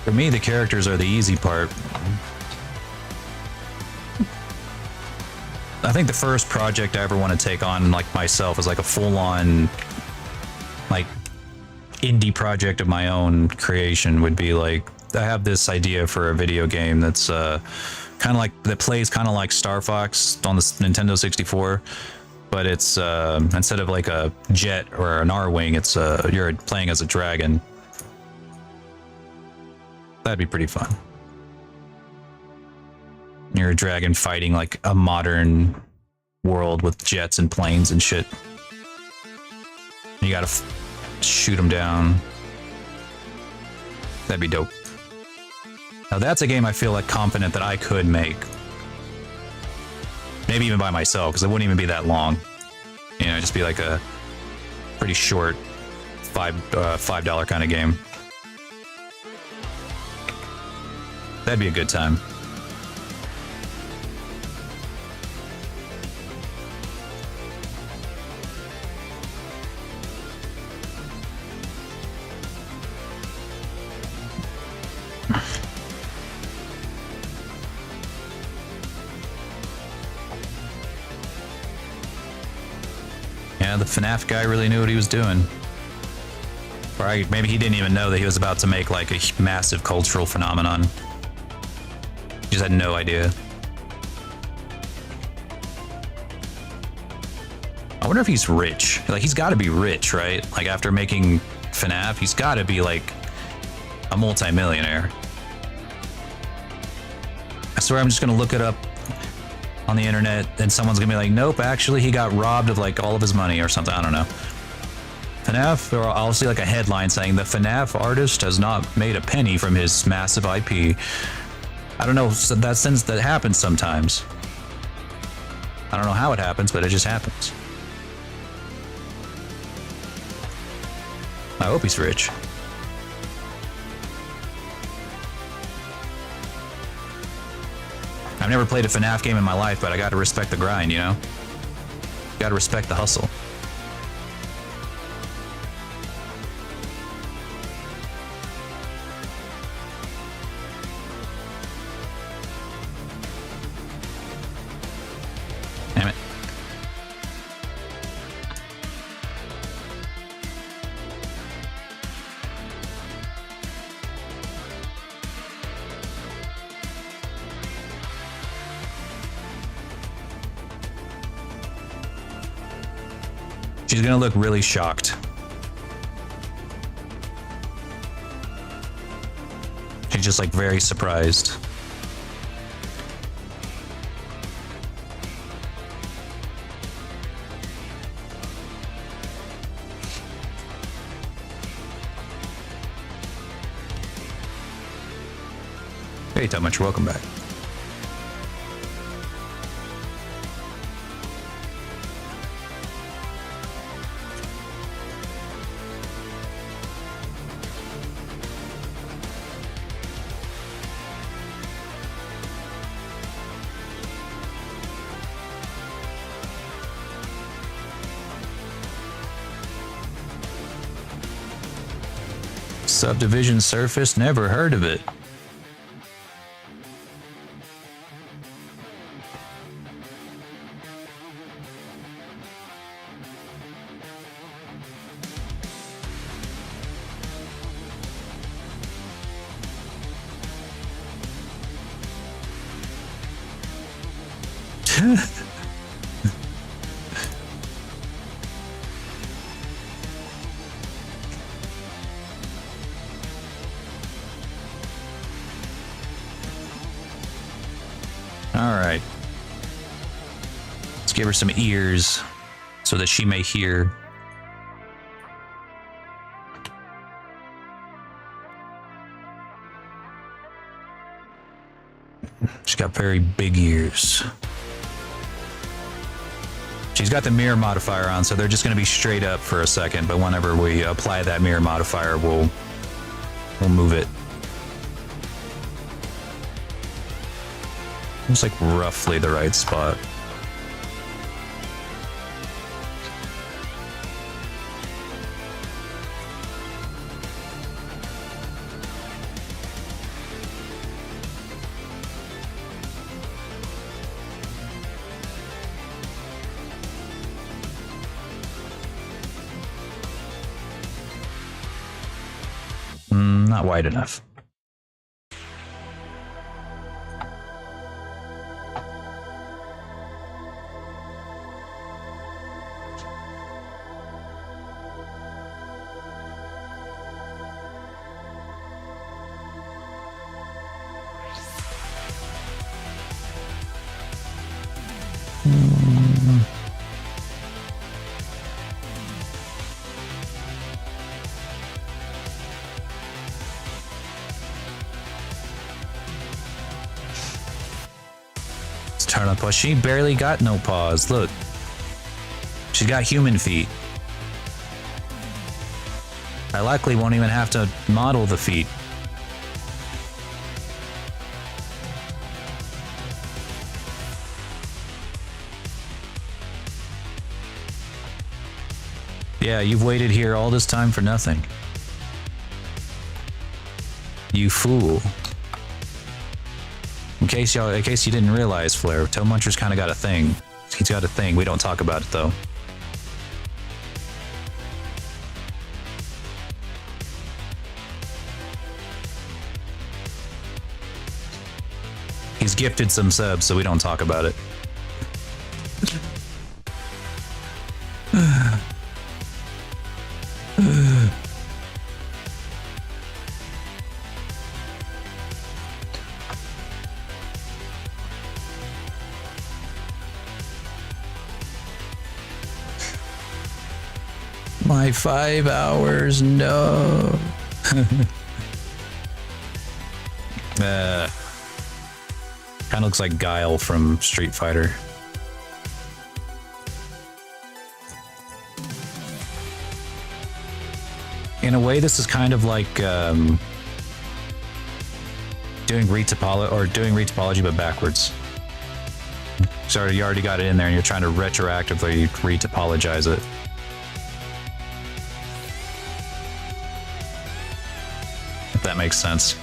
[SPEAKER 1] For me, the characters are the easy part. I think the first project I ever want to take on, like myself, is like a full-on, like, indie project of my own creation. Would be like, I have this idea for a video game that's kind of like, that plays kind of like Star Fox on the Nintendo 64, but it's instead of like a jet or an R-wing, it's you're playing as a dragon. That'd be pretty fun. You're a dragon fighting like a modern world with jets and planes and shit. You gotta shoot them down. That'd be dope. Now that's a game I feel like confident that I could make. Maybe even by myself, because it wouldn't even be that long. You know, just be like a pretty short $5 kind of game. That'd be a good time. Yeah, the FNAF guy really knew what he was doing. Or maybe he didn't even know that he was about to make like a massive cultural phenomenon. He just had no idea. I wonder if he's rich. Like, he's got to be rich, right? Like, after making FNAF, he's got to be like a multi-millionaire. I swear I'm just gonna look it up on the internet and someone's gonna be like, nope, actually he got robbed of like all of his money or something. I don't know. FNAF, or I'll see like a headline saying the FNAF artist has not made a penny from his massive IP. I don't know, so that happens sometimes. I don't know how it happens, but it just happens. I hope he's rich. I've never played a FNAF game in my life, but I gotta respect the grind, you know? Gotta respect the hustle. Damn it. She's gonna look really shocked. She's just like very surprised. Hey, Much, welcome back. Subdivision surface, never heard of it. Alright. Let's give her some ears so that she may hear. She's got very big ears. She's got the mirror modifier on, so they're just going to be straight up for a second, but whenever we apply that mirror modifier, we'll move it. It's like roughly the right spot. Not wide enough. Turn up paws. She barely got no paws. Look. She's got human feet. I likely won't even have to model the feet. Yeah, you've waited here all this time for nothing. You fool. In case you didn't realize, Flair, Toe Muncher's kind of got a thing. He's got a thing. We don't talk about it though. He's gifted some subs, so we don't talk about it. My 5 hours, no. Kind of looks like Guile from Street Fighter. In a way, this is kind of like doing retopology but backwards. you already got it in there and you're trying to retroactively retopologize it. If that makes sense.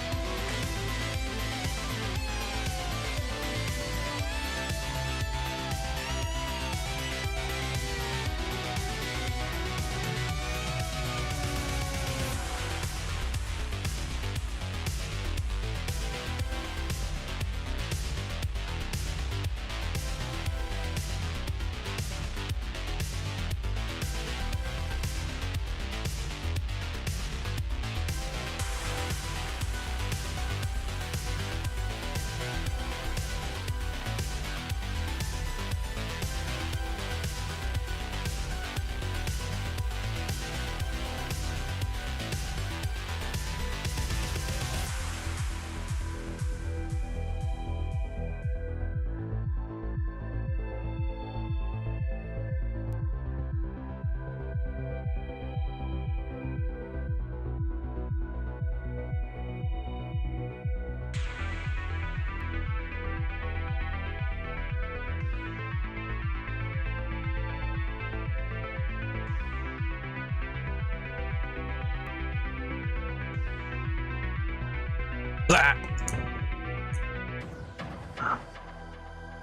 [SPEAKER 1] Blah!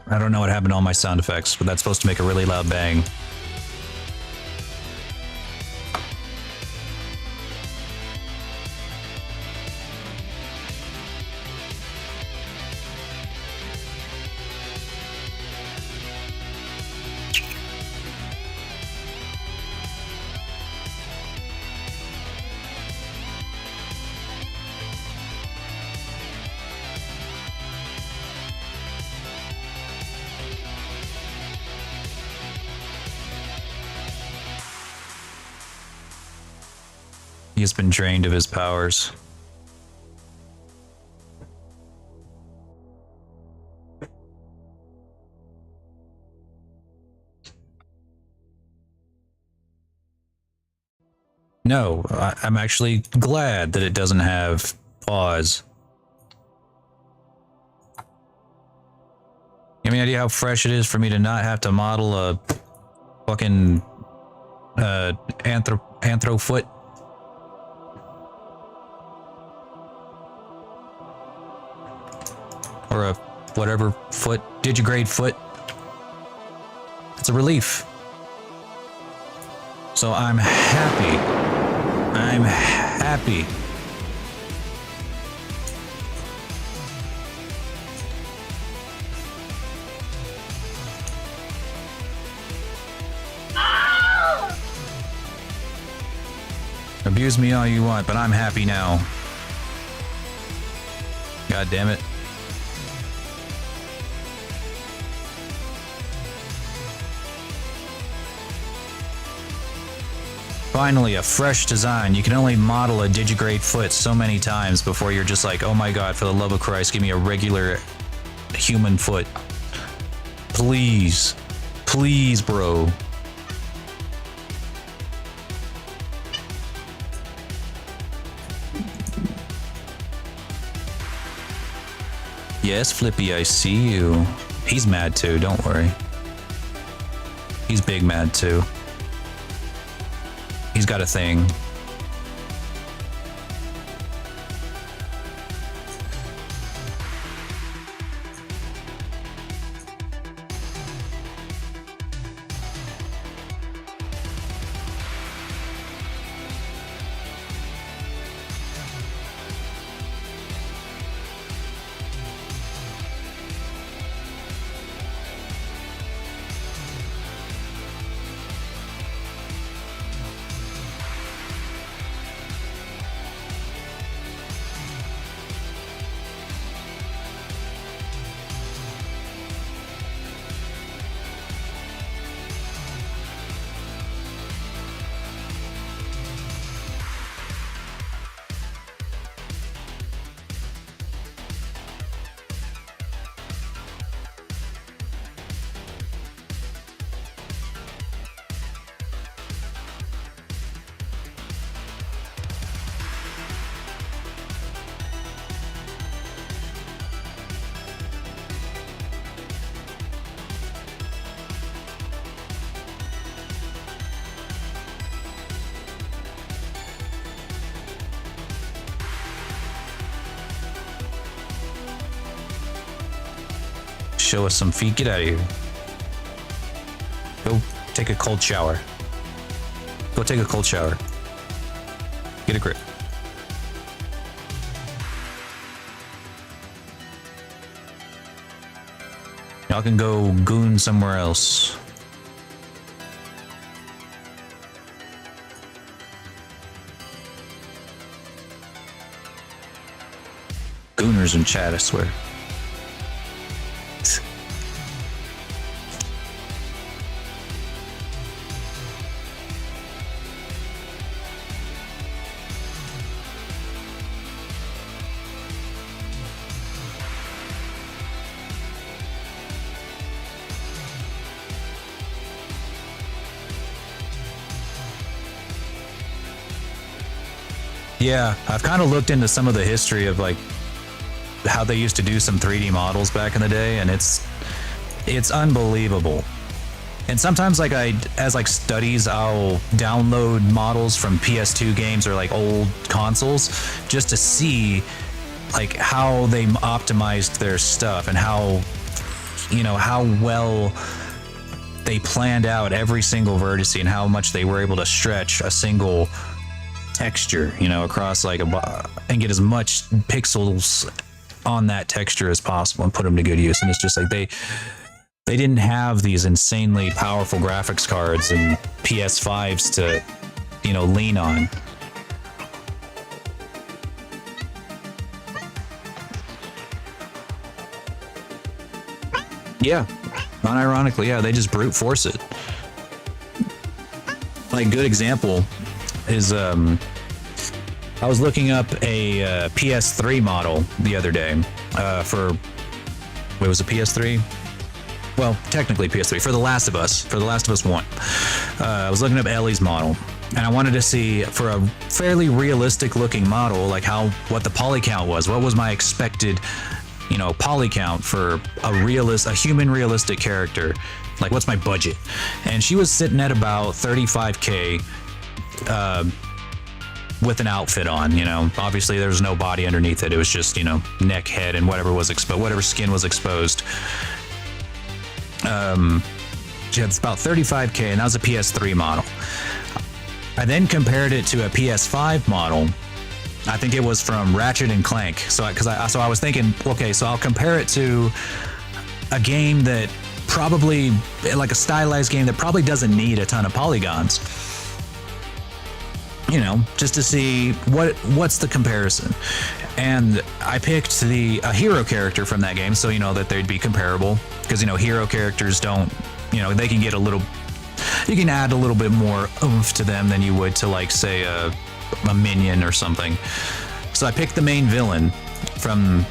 [SPEAKER 1] I don't know what happened to all my sound effects, but that's supposed to make a really loud bang. He has been drained of his powers. No, I'm actually glad that it doesn't have pause. You have any idea how fresh it is for me to not have to model a fucking anthro foot? Or a whatever foot, digigrade foot. It's a relief. So I'm happy. I'm happy. Abuse me all you want, but I'm happy now. God damn it. Finally, a fresh design. You can only model a digigrade foot so many times before you're just like, oh my god, for the love of Christ, give me a regular human foot. Please. Please, bro. Yes, Flippy, I see you. He's mad too, don't worry. He's big mad too. He's got a thing. show us some feet. Get out of here. Go take a cold shower. Go take a cold shower. Get a grip. Y'all can go goon somewhere else. Gooners in chat, I swear. Yeah, I've kind of looked into some of the history of like how they used to do some 3D models back in the day, and it's unbelievable. And sometimes like as like studies, I'll download models from PS2 games or like old consoles just to see like how they optimized their stuff and how, you know, how well they planned out every single vertex and how much they were able to stretch a single texture, you know, across like and get as much pixels on that texture as possible and put them to good use. And it's just like they didn't have these insanely powerful graphics cards and PS5s to, you know, lean on. Yeah, unironically, yeah, they just brute force it. Like, good example is I was looking up a PS3 model the other day for, wait, was it PS3? Well, technically PS3 for The Last of Us 1. I was looking up Ellie's model, and I wanted to see for a fairly realistic looking model, like what the poly count was. What was my expected, you know, poly count for a human realistic character? Like, what's my budget? And she was sitting at about 35K with an outfit on, you know. Obviously there was no body underneath it. It was just, you know, neck, head, and whatever was exposed, whatever skin was exposed. She had about 35K, and that was a PS3 model. I then compared it to a PS5 model. I think it was from Ratchet and Clank. So I was thinking, okay, so I'll compare it to a game that probably, like a stylized game that probably doesn't need a ton of polygons. You know, just to see what's the comparison. And I picked a hero character from that game, so you know that they'd be comparable, because you know hero characters don't, you know, they can get you can add a little bit more oomph to them than you would to, like, say a minion or something. So I picked the main villain from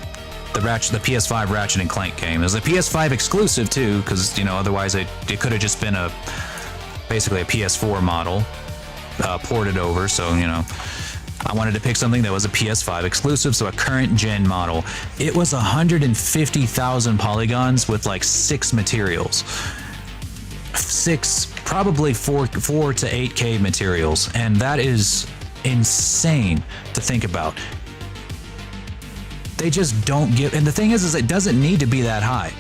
[SPEAKER 1] the PS5 Ratchet and Clank game. It was a PS5 exclusive too, because you know otherwise it could have just been basically a PS4 model. Ported over, so you know I wanted to pick something that was a PS5 exclusive, so a current gen model. It was 150,000 polygons with like 6 materials, probably 4 to 8K materials, and that is insane to think about. They just don't give, and the thing is it doesn't need to be that high.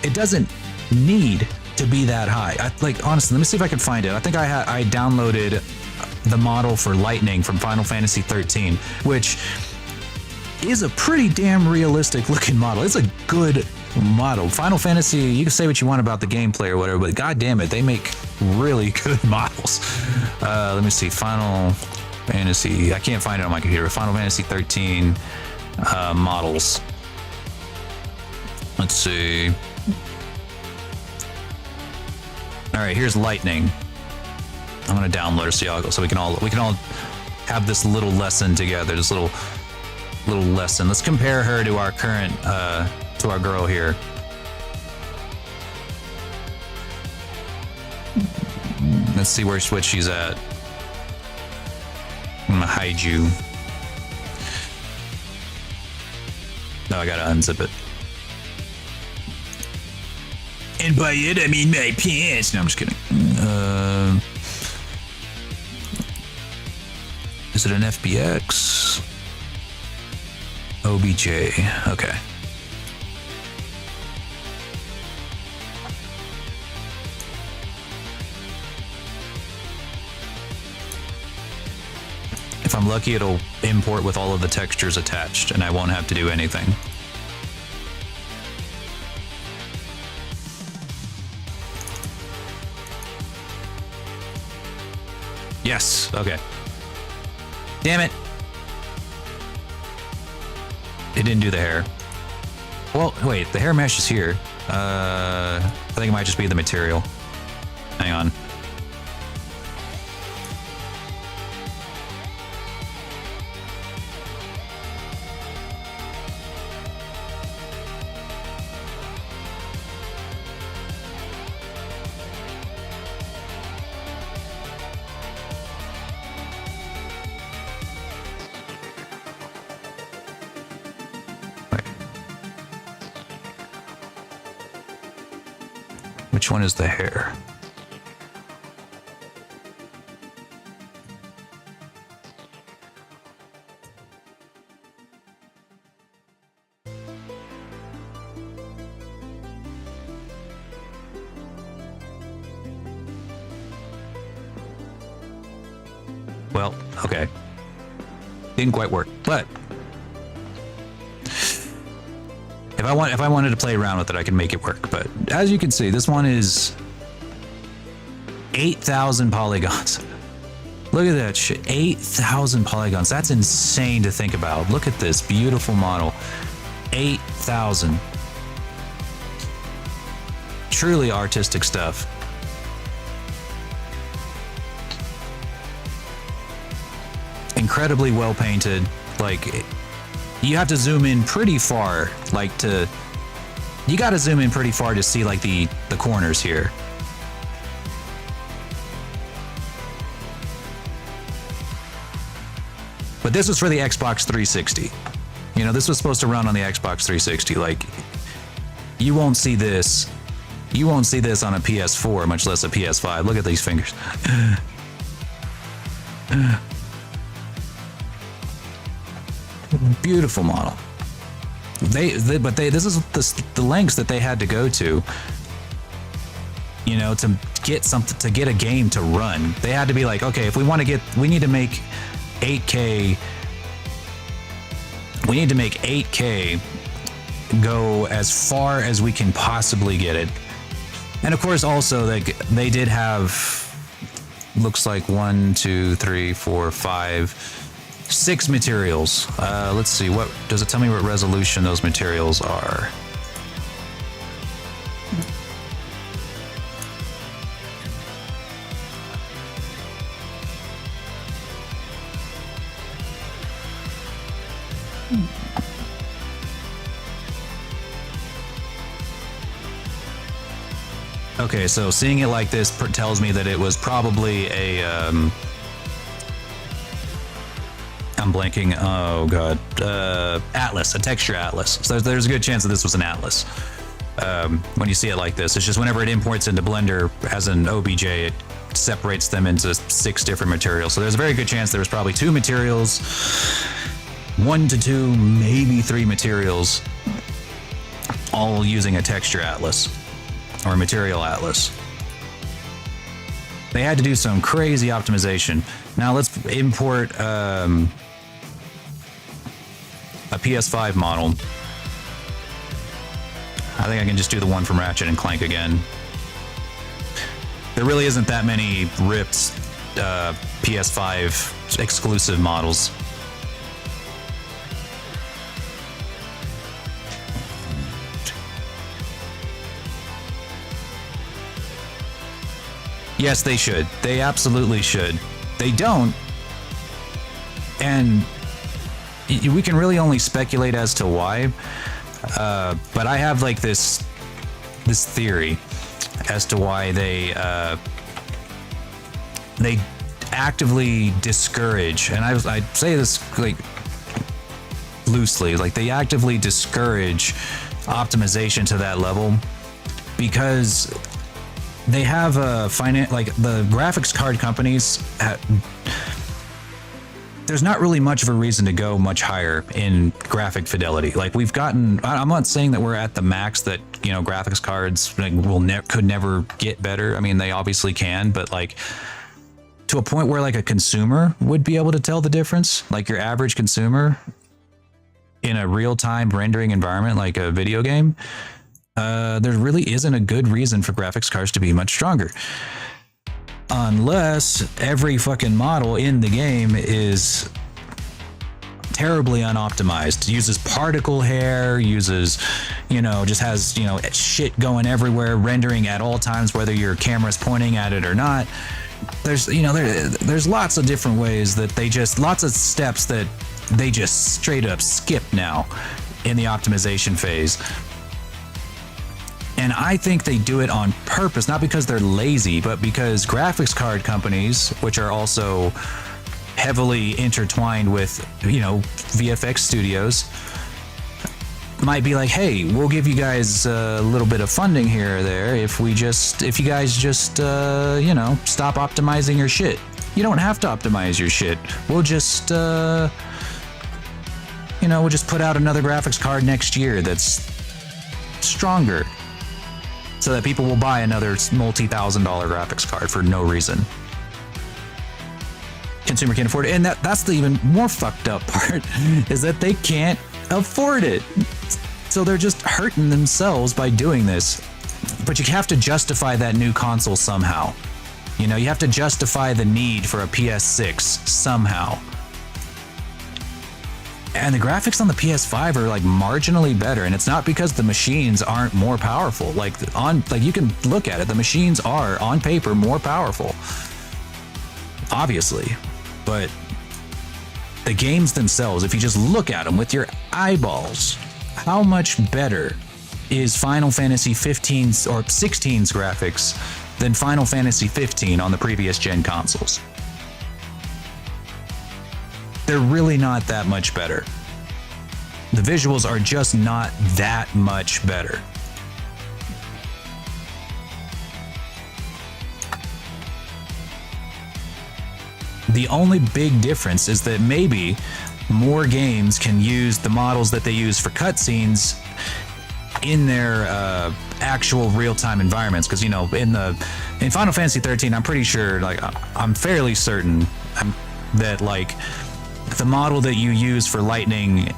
[SPEAKER 1] It doesn't need to be that high. Like, honestly, let me see if I can find it. I think I downloaded the model for Lightning from Final Fantasy 13, which is a pretty damn realistic looking model. It's a good model. Final Fantasy, you can say what you want about the gameplay or whatever, but god damn it, they make really good models. Let me see, Final Fantasy, I can't find it on my computer. Final Fantasy 13 models. Let's see. All right, here's Lightning. I'm gonna download it so we can all have this little lesson together. This little lesson. Let's compare her to our current to our girl here. Let's see what she's at. I'm gonna hide you. No, I gotta unzip it. And by it, I mean my pants. No, I'm just kidding. Is it an FBX? OBJ. Okay. If I'm lucky, it'll import with all of the textures attached, and I won't have to do anything. Yes, okay. Damn it. It didn't do the hair. Well, wait, the hair mesh is here. I think it might just be the material. Hang on. Which one is the hair? Well, okay. Didn't quite work, but if I wanted to play around with it, I can make it work. But as you can see, this one is 8,000 polygons. Look at that shit, 8,000 polygons. That's insane to think about. Look at this beautiful model, 8,000. Truly artistic stuff. Incredibly well painted. Like, you have to zoom in pretty far, like you gotta zoom in pretty far to see like the corners here. But this was for the Xbox 360. You know, this was supposed to run on the Xbox 360. Like, you won't see this. You won't see this on a PS4, much less a PS5. Look at these fingers. Beautiful model. This is the lengths that they had to go to, you know, to get something, to get a game to run. They had to be like, okay, if we need to make 8K. We need to make 8K go as far as we can possibly get it. And of course, also, like, they did have, looks like 1, 2, 3, 4, 5, 6 materials. Let's see, what does it tell me what resolution those materials are? Okay, so seeing it like this tells me that it was probably a I'm blanking. Oh god, atlas, a texture atlas. So there's a good chance that this was an atlas. When you see it like this, it's just whenever it imports into Blender as an OBJ, it separates them into 6 different materials. So there's a very good chance there was probably 2 materials, 1 to 2, maybe 3 materials, all using a texture atlas or a material atlas. They had to do some crazy optimization. Now let's import a PS5 model. I think I can just do the one from Ratchet and Clank again. There really isn't that many ripped PS5 exclusive models. Yes, they should. They absolutely should. They don't. And we can really only speculate as to why. But I have like this theory as to why they actively discourage, and I say this like loosely, like they actively discourage optimization to that level because they have a like the graphics card companies. There's not really much of a reason to go much higher in graphic fidelity. Like we've gotten, I'm not saying that we're at the max that, you know, graphics cards like, could never get better. I mean, they obviously can, but like to a point where like a consumer would be able to tell the difference, like your average consumer in a real-time rendering environment like a video game, there really isn't a good reason for graphics cards to be much stronger. Unless every fucking model in the game is terribly unoptimized, uses particle hair, uses, you know, just has, you know, shit going everywhere, rendering at all times, whether your camera's pointing at it or not. There's, you know, there's lots of different ways that they just, lots of steps that they just straight up skip now in the optimization phase. And I think they do it on purpose, not because they're lazy, but because graphics card companies, which are also heavily intertwined with, you know, VFX studios, might be like, hey, we'll give you guys a little bit of funding here or there if you guys just, you know, stop optimizing your shit. You don't have to optimize your shit. We'll just, you know, we'll just put out another graphics card next year that's stronger, so that people will buy another multi-$1,000 graphics card for no reason. Consumer can't afford it. And that's the even more fucked up part, is that they can't afford it. So they're just hurting themselves by doing this. But you have to justify that new console somehow. You know, you have to justify the need for a PS6 somehow. And the graphics on the PS5 are like marginally better, and it's not because the machines aren't more powerful. Like you can look at it, the machines are on paper more powerful, obviously, but the games themselves, if you just look at them with your eyeballs, how much better is Final Fantasy 15's or 16's graphics than Final Fantasy 15 on the previous gen consoles? They're really not that much better. The visuals are just not that much better. The only big difference is that maybe more games can use the models that they use for cutscenes in their actual real-time environments. Because, you know, in Final Fantasy 13, I'm pretty sure, like, I'm fairly certain that, like, the model that you use for lightning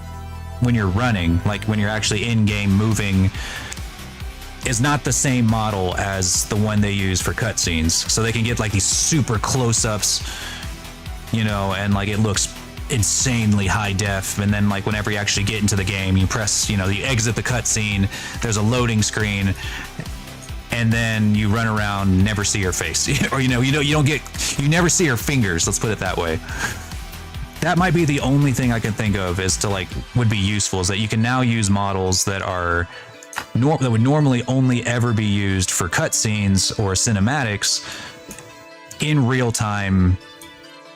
[SPEAKER 1] when you're running, like when you're actually in-game moving, is not the same model as the one they use for cutscenes. So they can get like these super close-ups, you know, and like it looks insanely high def, and then like whenever you actually get into the game, you press, you know, you exit the cutscene, there's a loading screen, and then you run around, never see her face. Or you never see her fingers, let's put it that way. That might be the only thing I can think of as to like would be useful, is that you can now use models that are that would normally only ever be used for cutscenes or cinematics in real time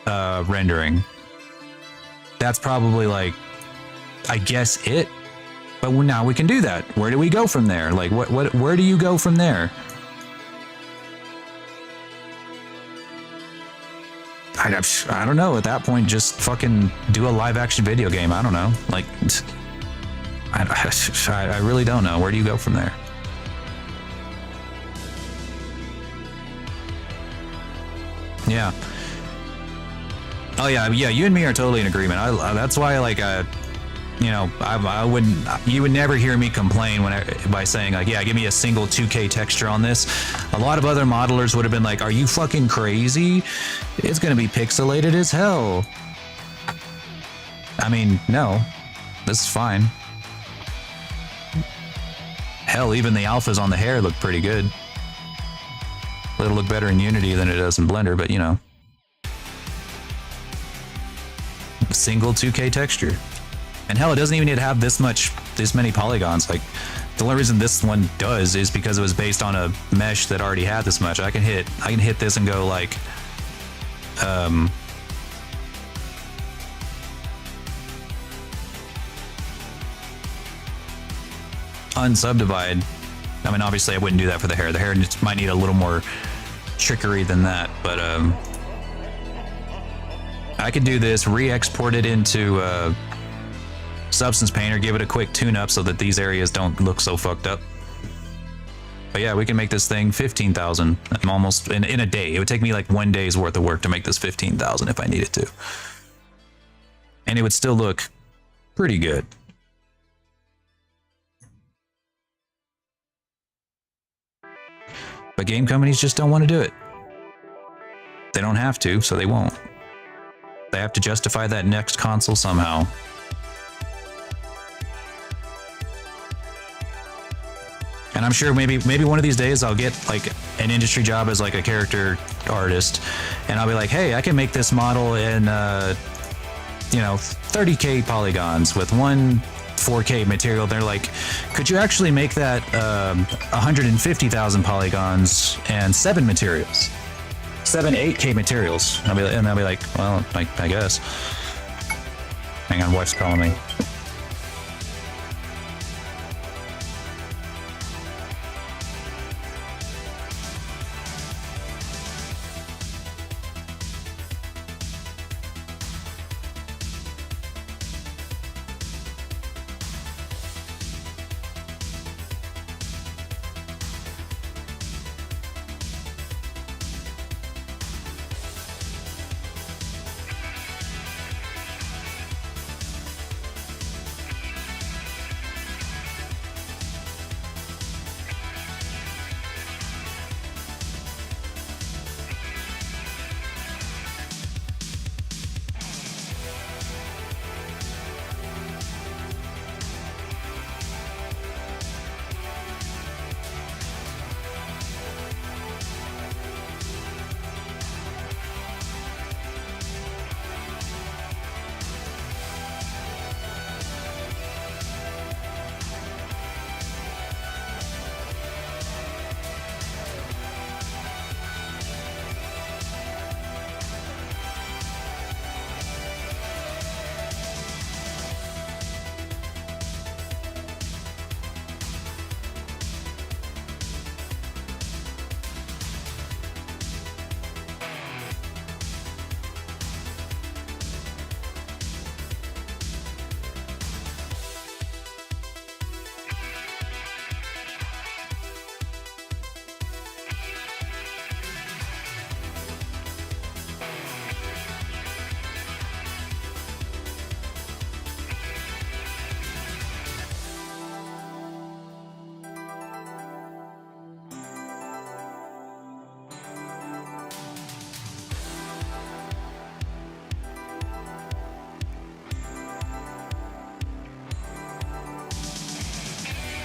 [SPEAKER 1] rendering. That's probably like, I guess it. But now we can do that. Where do we go from there? Like where do you go from there? I don't know. At that point, just fucking do a live action video game. I don't know. Like, I really don't know. Where do you go from there? Yeah. Oh yeah, you and me are totally in agreement. That's why, like, you know, I wouldn't. You would never hear me complain by saying like, yeah, give me a single 2K texture on this. A lot of other modelers would have been like, are you fucking crazy? It's gonna be pixelated as hell. I mean, no, this is fine. Hell, even the alphas on the hair look pretty good. It'll look better in Unity than it does in Blender, but you know, single 2K texture. And hell, it doesn't even need to have this many polygons. Like, the only reason this one does is because it was based on a mesh that already had this much. I can hit this and go like, unsubdivide. I mean, obviously I wouldn't do that for the hair. The hair might need a little more trickery than that, but I could do this, re-export it into Substance Painter, give it a quick tune-up so that these areas don't look so fucked up. But yeah, we can make this thing 15,000. I'm almost in a day. It would take me like 1 day's worth of work to make this 15,000 if I needed to. And it would still look pretty good. But game companies just don't want to do it. They don't have to, so they won't. They have to justify that next console somehow. And I'm sure maybe one of these days I'll get like an industry job as like a character artist, and I'll be like, hey, I can make this model in 30K polygons with one 4K material. They're like, could you actually make that 150,000 polygons and 7 materials? 8K materials. I'll be like, well, I guess. Hang on, wife's calling me.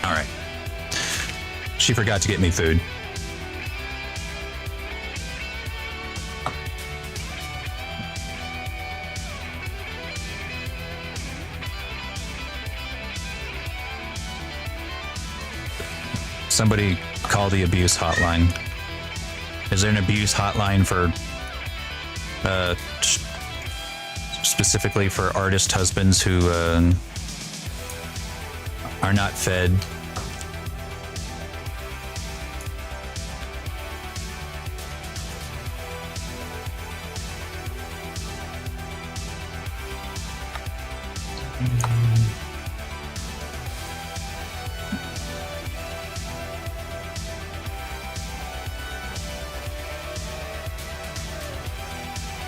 [SPEAKER 1] All right. She forgot to get me food. Somebody call the abuse hotline. Is there an abuse hotline for specifically for artist husbands who are not fed?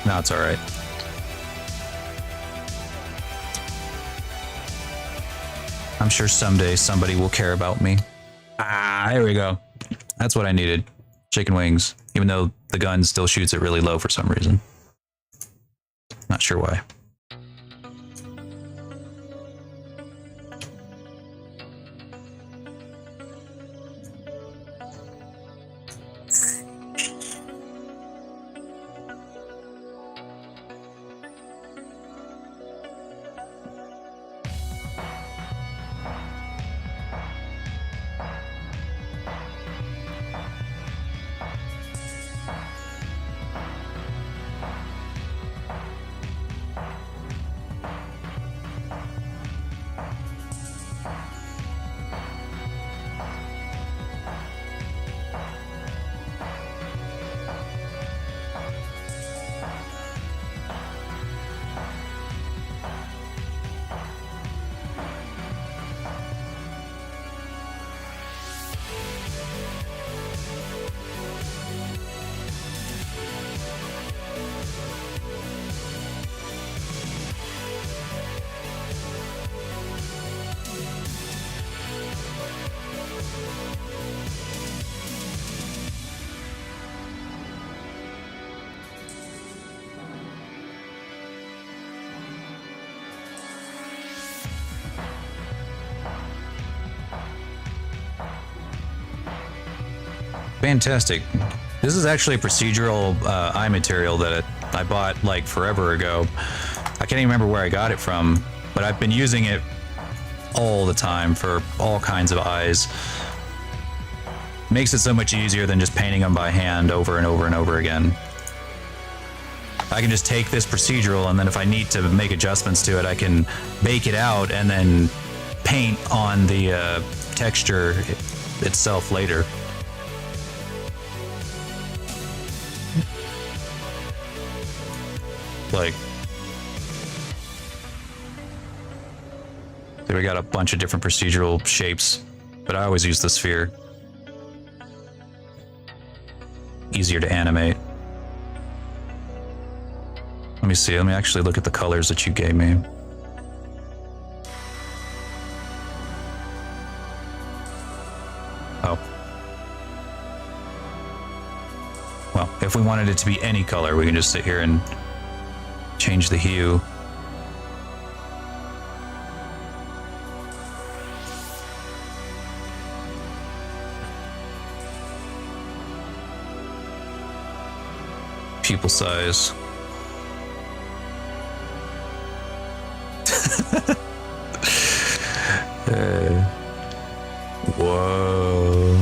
[SPEAKER 1] No, it's all right. I'm sure someday somebody will care about me. Ah, there we go. That's what I needed. Chicken wings, even though the gun still shoots it really low for some reason. Not sure why. Fantastic. This is actually a procedural eye material that I bought like forever ago. I can't even remember where I got it from, but I've been using it all the time for all kinds of eyes. Makes it so much easier than just painting them by hand over and over and over again. I can just take this procedural, and then if I need to make adjustments to it, I can bake it out and then paint on the texture itself later. Like, there we got a bunch of different procedural shapes, but I always use the sphere. Easier to animate. Let me see, let me actually look at the colors that you gave me. Oh. Well, if we wanted it to be any color, we can just sit here and change the hue. Pupil size. Whoa.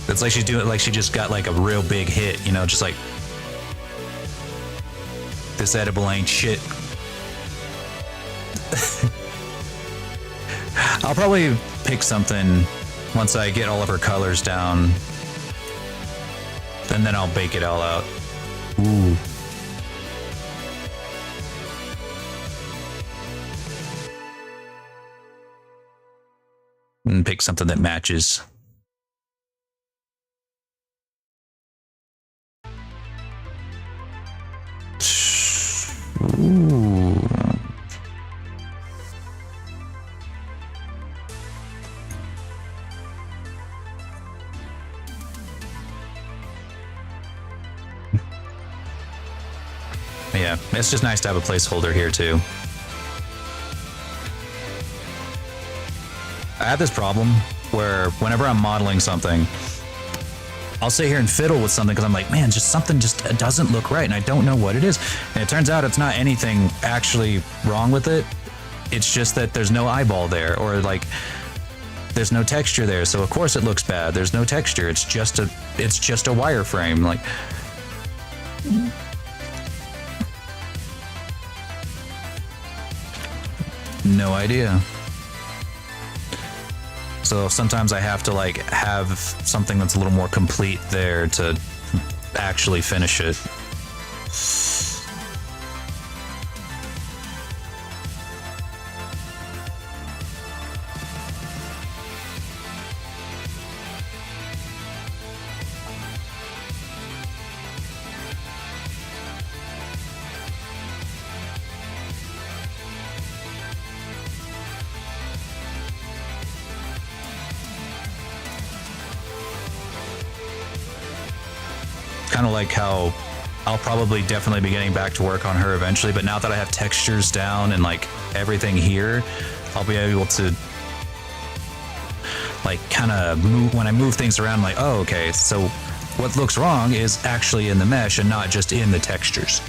[SPEAKER 1] It's like she's doing it like she just got like a real big hit, you know, just like this edible ain't shit. I'll probably pick something once I get all of her colors down, and then I'll bake it all out. Ooh. And pick something that matches. Ooh. Yeah, it's just nice to have a placeholder here too. I have this problem where whenever I'm modeling something, I'll sit here and fiddle with something because I'm like, man, just something just doesn't look right and I don't know what it is. And it turns out it's not anything actually wrong with it. It's just that there's no eyeball there, or like there's no texture there. So of course it looks bad. There's no texture. It's just a wireframe. Like, no idea. So sometimes I have to like have something that's a little more complete there to actually finish it. Kind of like how I'll probably definitely be getting back to work on her eventually, but now that I have textures down and like everything here, I'll be able to like kind of move, when I move things around, like, oh, okay, so what looks wrong is actually in the mesh and not just in the textures.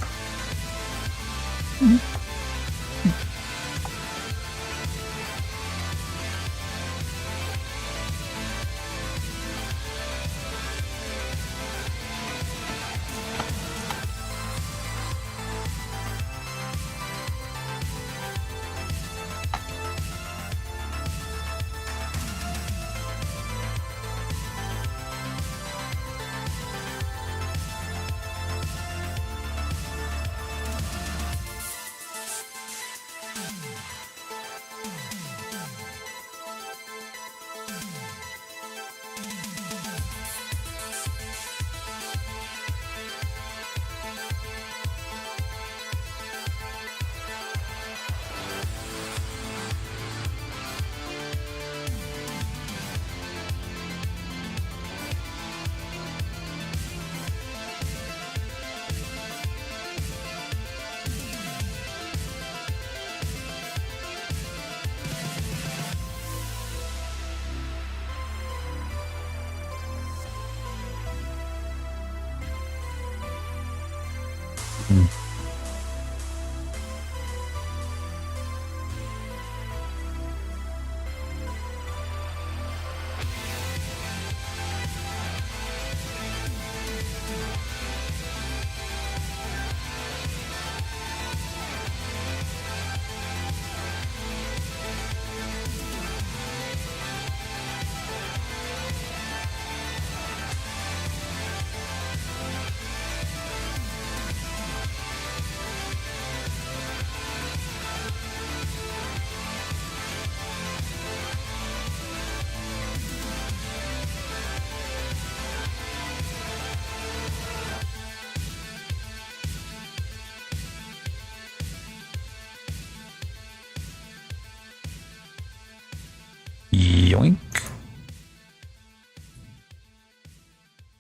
[SPEAKER 1] Yoink.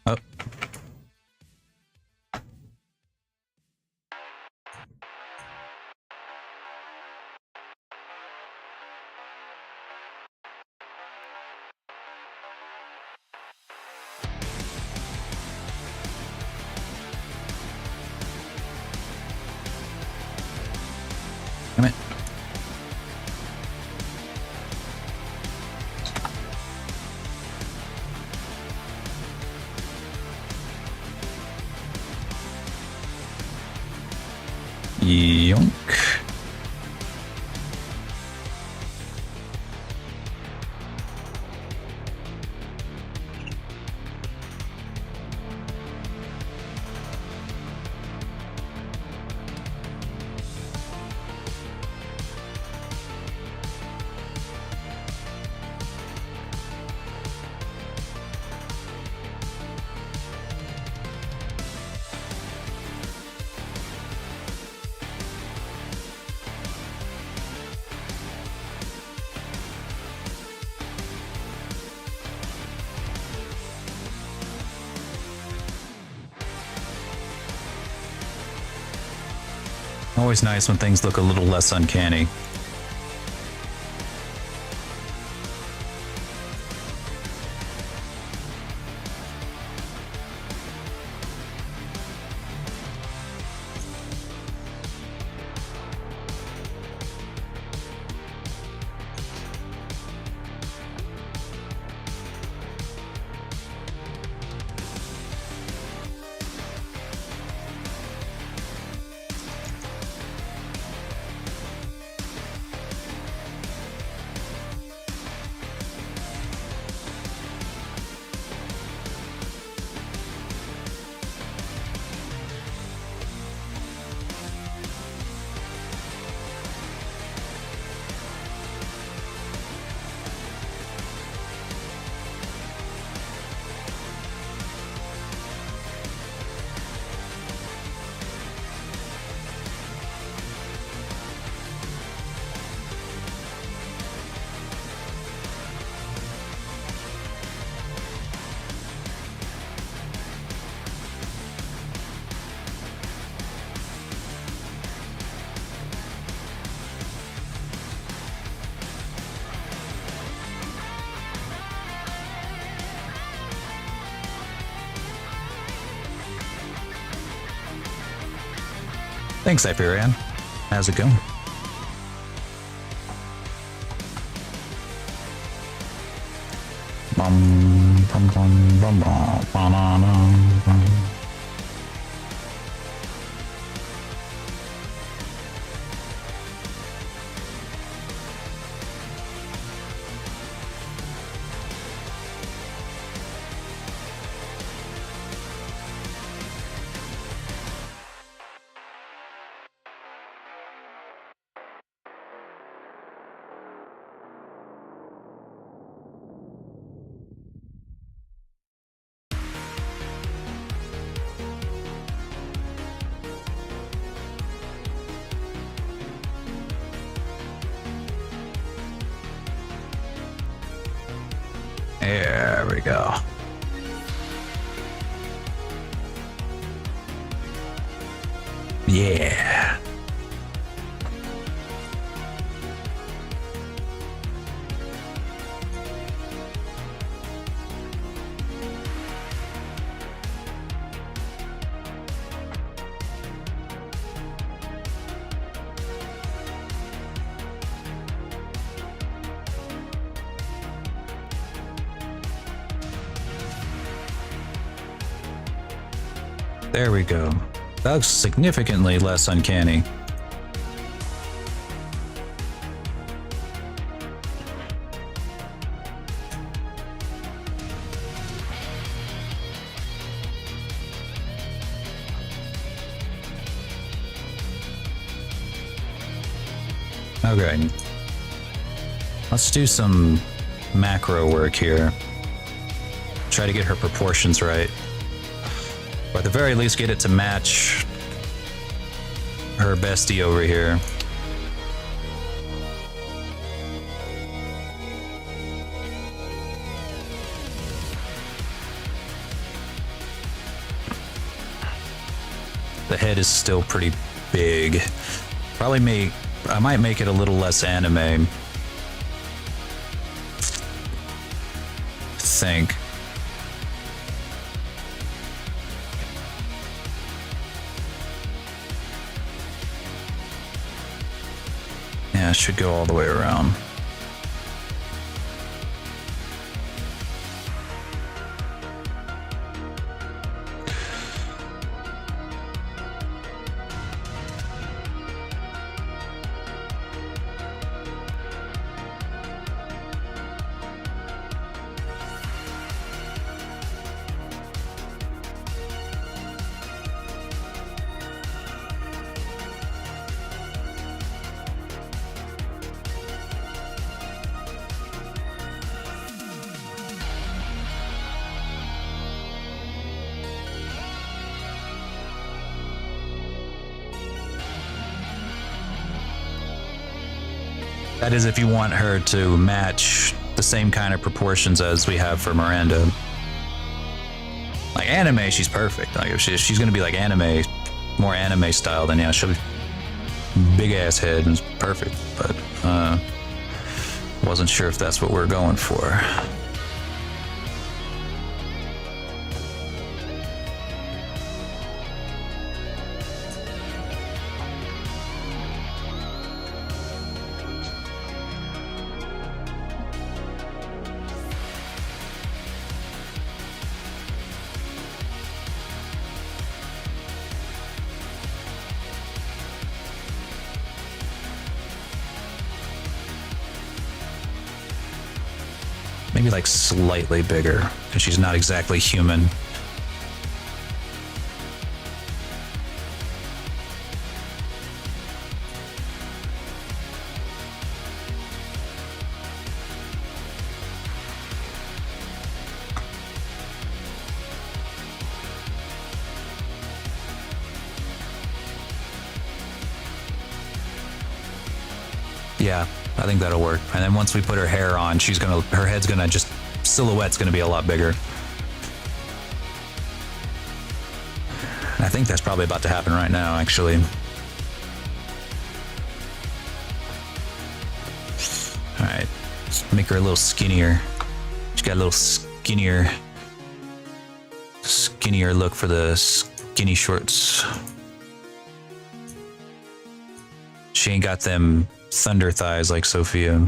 [SPEAKER 1] Oh. Damn it. Yoink. Always nice when things look a little less uncanny. Thanks, Hyperion. How's it going? Bum, bum, bum, bum, bum, ba-na-na, bum. There we go. Yeah. There we go. That looks significantly less uncanny. Okay. Let's do some macro work here. Try to get her proportions right. Or at the very least get it to match her bestie over here. The head is still pretty big. I might make it a little less anime. I think. Yeah, it should go all the way around. That is if you want her to match the same kind of proportions as we have for Miranda. Like anime, she's perfect. Like if she's gonna be like anime, more anime style, then yeah, she'll be big ass head and it's perfect. But wasn't sure if that's what we're going for. Maybe like slightly bigger, because she's not exactly human. Yeah, I think that'll work. And then once we put her hair on, her head's gonna just, silhouette's gonna be a lot bigger. And I think that's probably about to happen right now, actually. All right, let's make her a little skinnier. She's got a little skinnier look for the skinny shorts. She ain't got them thunder thighs like Sophia.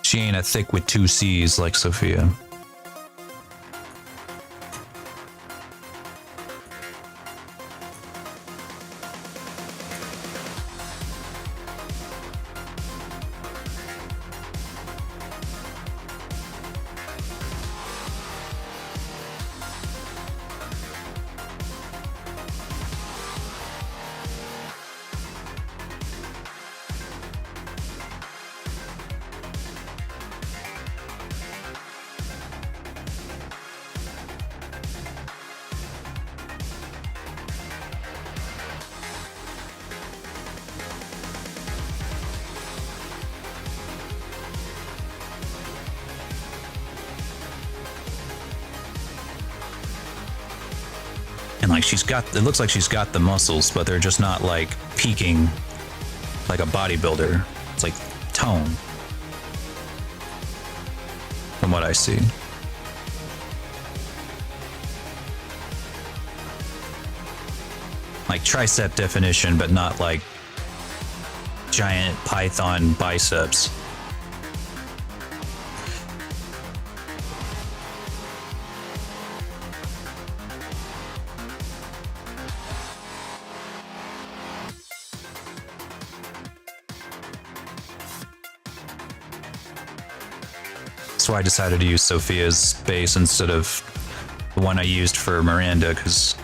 [SPEAKER 1] She ain't a thick with two C's like Sophia. And like it looks like she's got the muscles, but they're just not like peaking like a bodybuilder. It's tone. From what I see. Like tricep definition, but not like giant python biceps. That's why I decided to use Sophia's base instead of the one I used for Miranda, because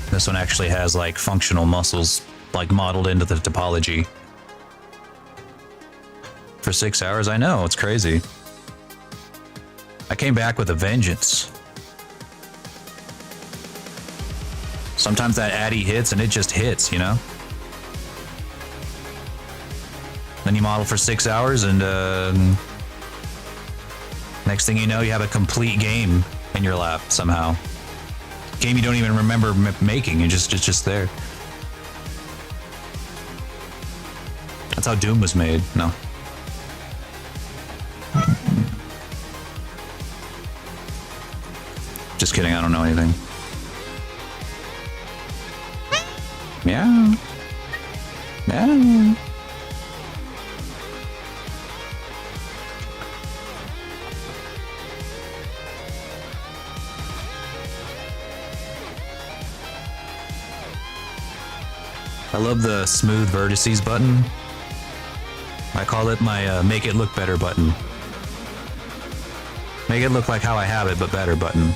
[SPEAKER 1] this one actually has like functional muscles like modeled into the topology. For 6 hours, I know, it's crazy. I came back with a vengeance. Sometimes that Addy hits and it just hits, you know? Then you model for 6 hours and next thing you know, you have a complete game in your lap somehow. Game you don't even remember making, it's just there. That's how Doom was made. No. Just kidding, I don't know anything. Yeah. Yeah. I love the smooth vertices button. I call it my make it look better button. Make it look like how I have it, but better button.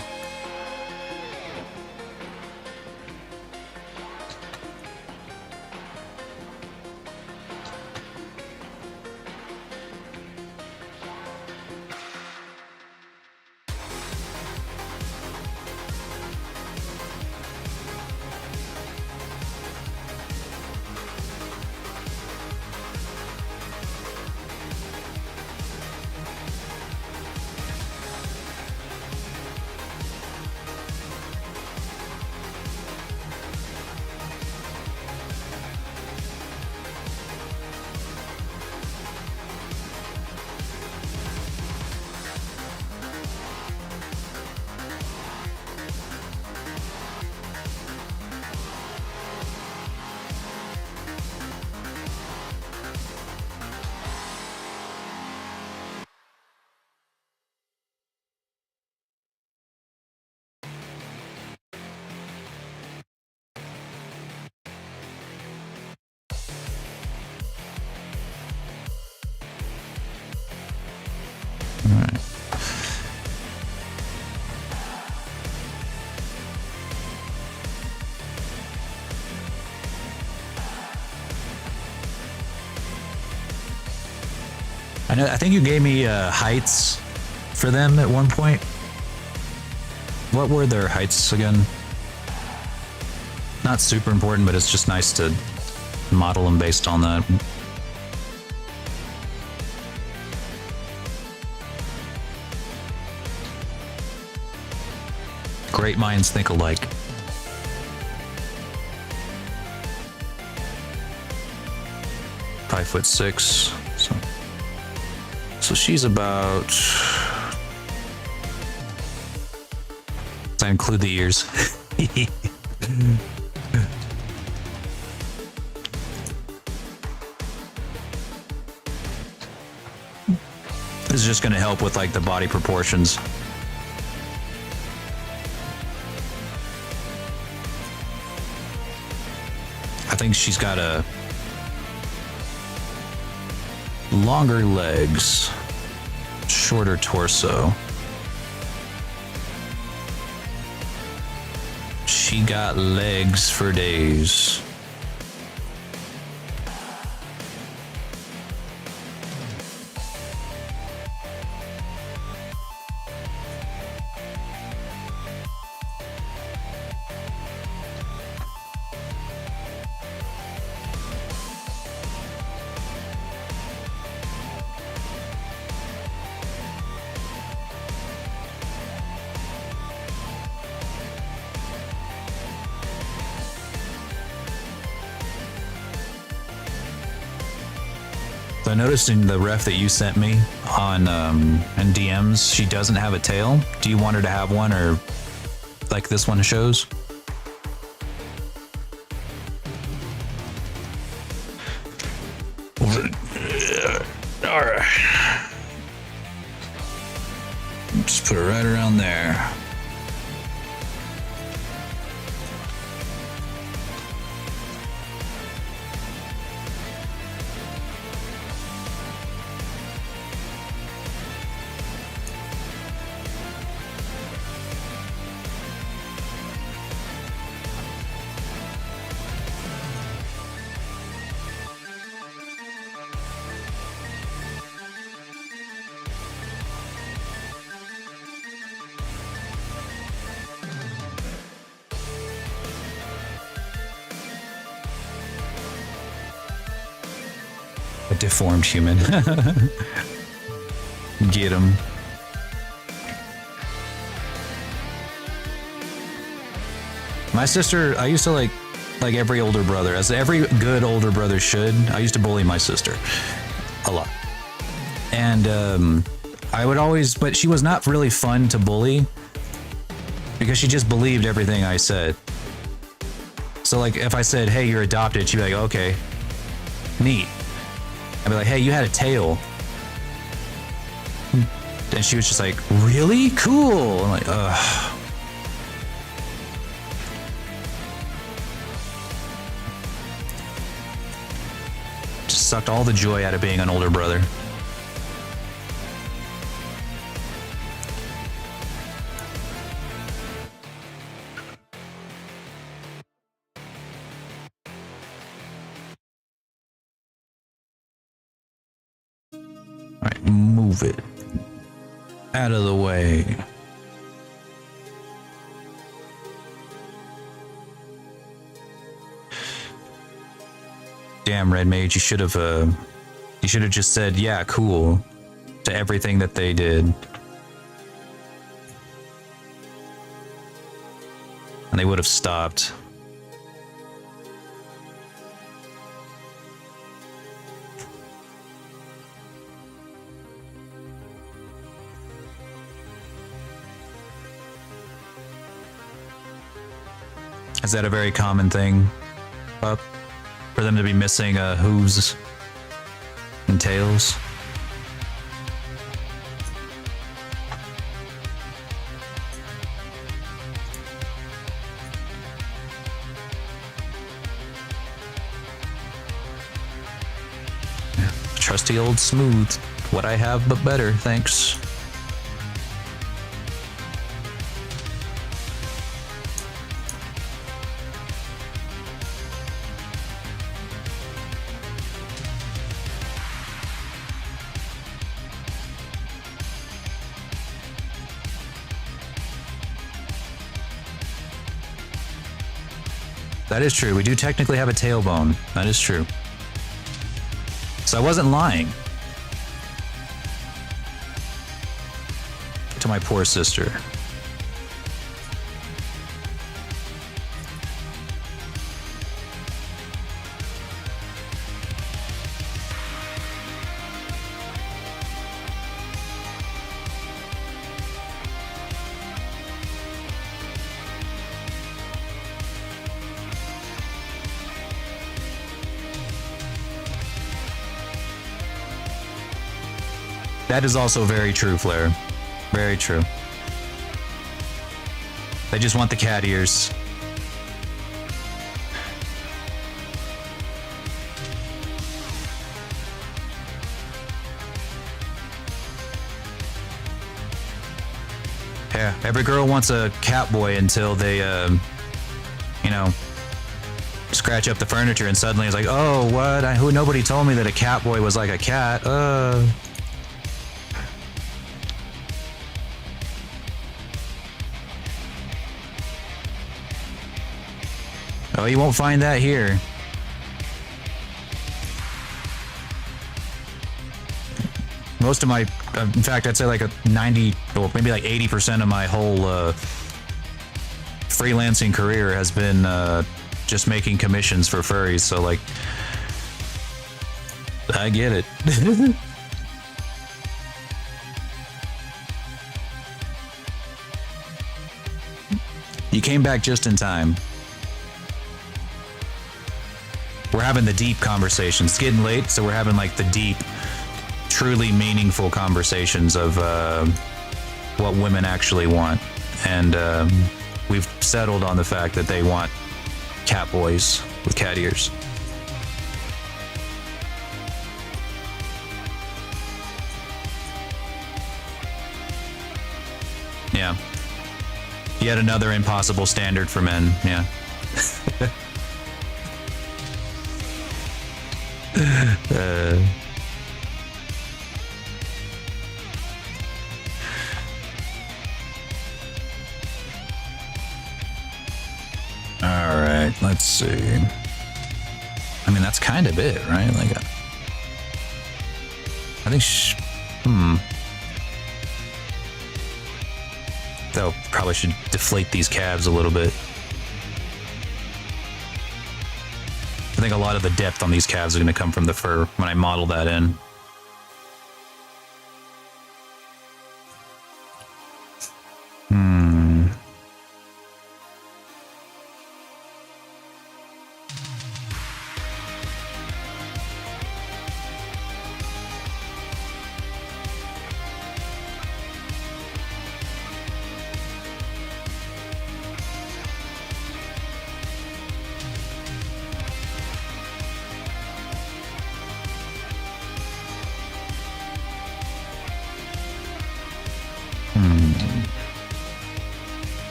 [SPEAKER 1] I think you gave me heights for them at one point. What were their heights again? Not super important, but it's just nice to model them based on that. Great minds think alike. Five 5'6". So she's about. I include the ears. This is just going to help with like the body proportions. I think she's got a longer legs, shorter torso. She got legs for days. I noticed in the ref that you sent me on in DMs, she doesn't have a tail. Do you want her to have one, or like this one shows? All right. Just put it right around there. A deformed human. Get him. My sister, I used to like every older brother, as every good older brother should. I used to bully my sister a lot. And I would always, but she was not really fun to bully because she just believed everything I said. So like if I said, hey, you're adopted, she'd be like, okay, neat. I'd be like, hey, you had a tail. And she was just like, really? Cool. I'm like, ugh. Just sucked all the joy out of being an older brother. Alright, move it out of the way. Damn, Red Mage, you should have just said, yeah, cool, to everything that they did. And they would have stopped. Is that a very common thing, Pup? For them to be missing hooves and tails? Yeah. Trusty old smooth. What I have but better, thanks. That is true. We do technically have a tailbone. That is true. So I wasn't lying. To my poor sister. That is also very true, Flair. Very true. They just want the cat ears. Yeah, every girl wants a cat boy until they, you know, scratch up the furniture and suddenly it's like, oh, what? Nobody told me that a cat boy was like a cat. Oh, you won't find that here. Most of my, in fact, I'd say like a 90 or maybe like 80% of my whole freelancing career has been just making commissions for furries. So like I get it. You came back just in time. We're having the deep conversations. It's getting late, so we're having like the deep, truly meaningful conversations of what women actually want. And we've settled on the fact that they want cat boys with cat ears. Yeah. Yet another impossible standard for men. Yeah. All right, let's see. I mean, that's kind of it, right? Like, I think. Though probably should deflate these calves a little bit. I think a lot of the depth on these calves are going to come from the fur when I model that in.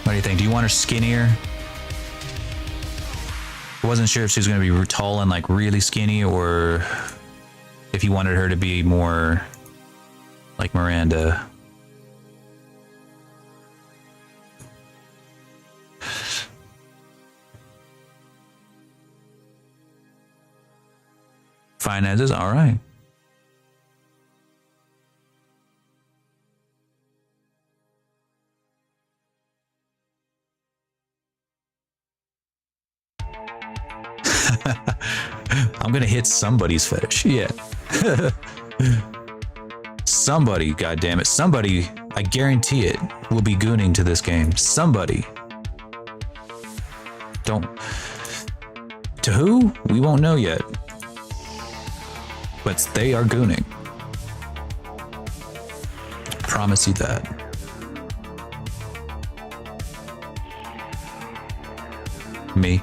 [SPEAKER 1] What do you think? Do you want her skinnier? I wasn't sure if she was going to be tall and like really skinny, or if you wanted her to be more like Miranda. Fine as is, all right. I'm gonna hit somebody's fetish. Yeah. Somebody, goddammit. Somebody, I guarantee it, will be gooning to this game. Somebody. Don't. To who? We won't know yet. But they are gooning. Promise you that. Me.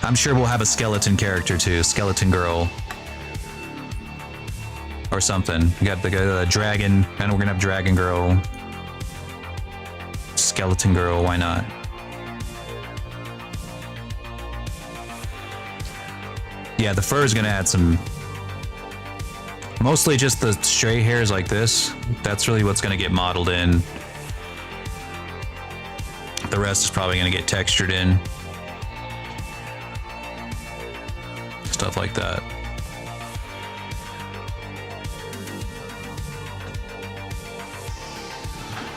[SPEAKER 1] I'm sure we'll have a skeleton character too, skeleton girl or something. We got the dragon, and we're gonna have dragon girl, skeleton girl. Why not? Yeah, the fur is gonna add some. Mostly just the stray hairs like this. That's really what's gonna get modeled in. The rest is probably gonna get textured in. Stuff like that.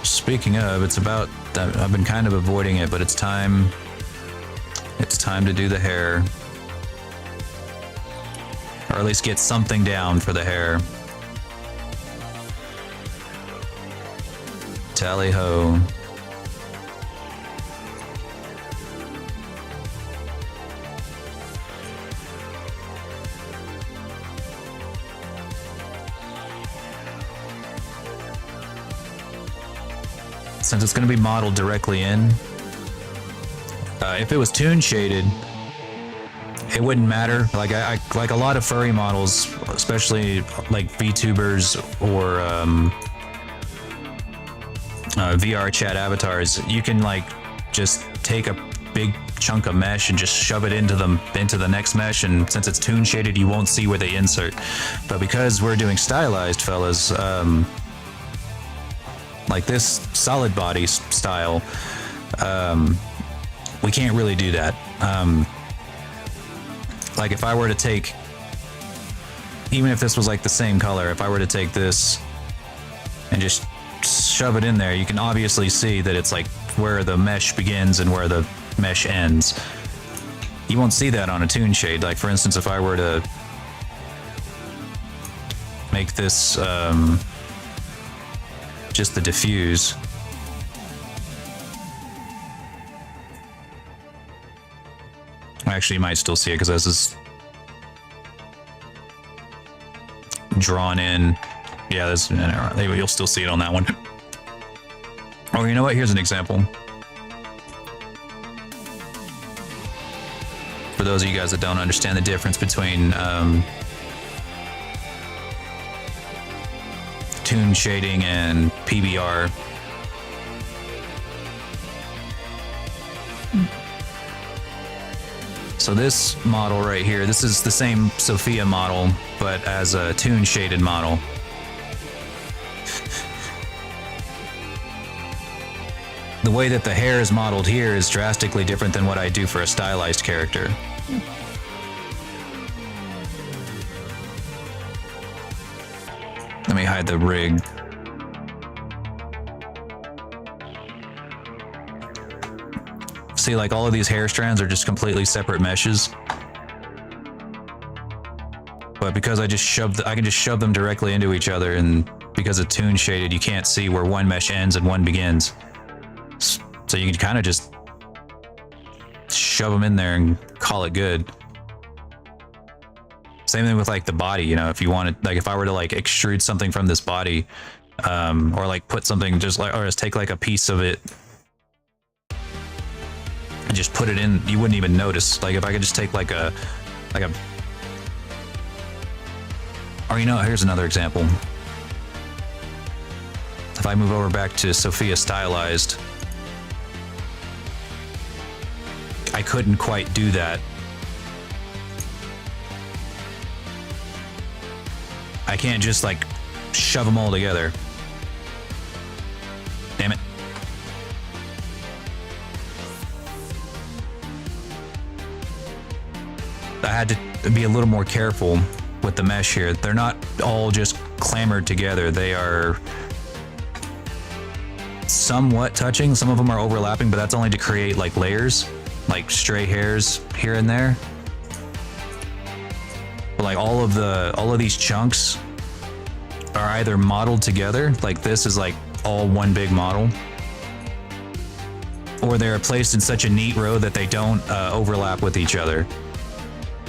[SPEAKER 1] Speaking of, it's about that. I've been kind of avoiding it, but it's time. It's time to do the hair. Or at least get something down for the hair. Tally ho. Since it's going to be modeled directly in, if it was toon shaded, it wouldn't matter. Like I like a lot of furry models, especially like VTubers or VRChat avatars. You can like just take a big chunk of mesh and just shove it into the next mesh, and since it's toon shaded, you won't see where they insert. But because we're doing stylized, fellas, like this solid body style, we can't really do that. Like if I were to take, even if this was like the same color, if I were to take this and just shove it in there, you can obviously see that it's like where the mesh begins and where the mesh ends. You won't see that on a toon shade. Like for instance, if I were to make this just the diffuse. Actually, you might still see it because this is drawn in. Yeah, this, you'll still see it on that one. Oh, you know what? Here's an example. For those of you guys that don't understand the difference between toon shading and PBR. So this model right here, this is the same Sophia model, but as a toon shaded model. The way that the hair is modeled here is drastically different than what I do for a stylized character. Let me hide the rig. See, like all of these hair strands are just completely separate meshes. But because I can just shove them directly into each other, and because it's toon shaded, you can't see where one mesh ends and one begins. So you can kind of just shove them in there and call it good. Same thing with like the body, you know, if you wanted, like if I were to like extrude something from this body, or like put something just like, or just take like a piece of it and just put it in, you wouldn't even notice. Like if I could just take like a, or you know, here's another example. If I move over back to Sophia stylized, I couldn't quite do that. I can't just like shove them all together. Damn it. I had to be a little more careful with the mesh here. They're not all just clamored together. They are somewhat touching. Some of them are overlapping, but that's only to create like layers, like stray hairs here and there. But like all of these chunks are either modeled together, like this is like all one big model, or they're placed in such a neat row that they don't overlap with each other,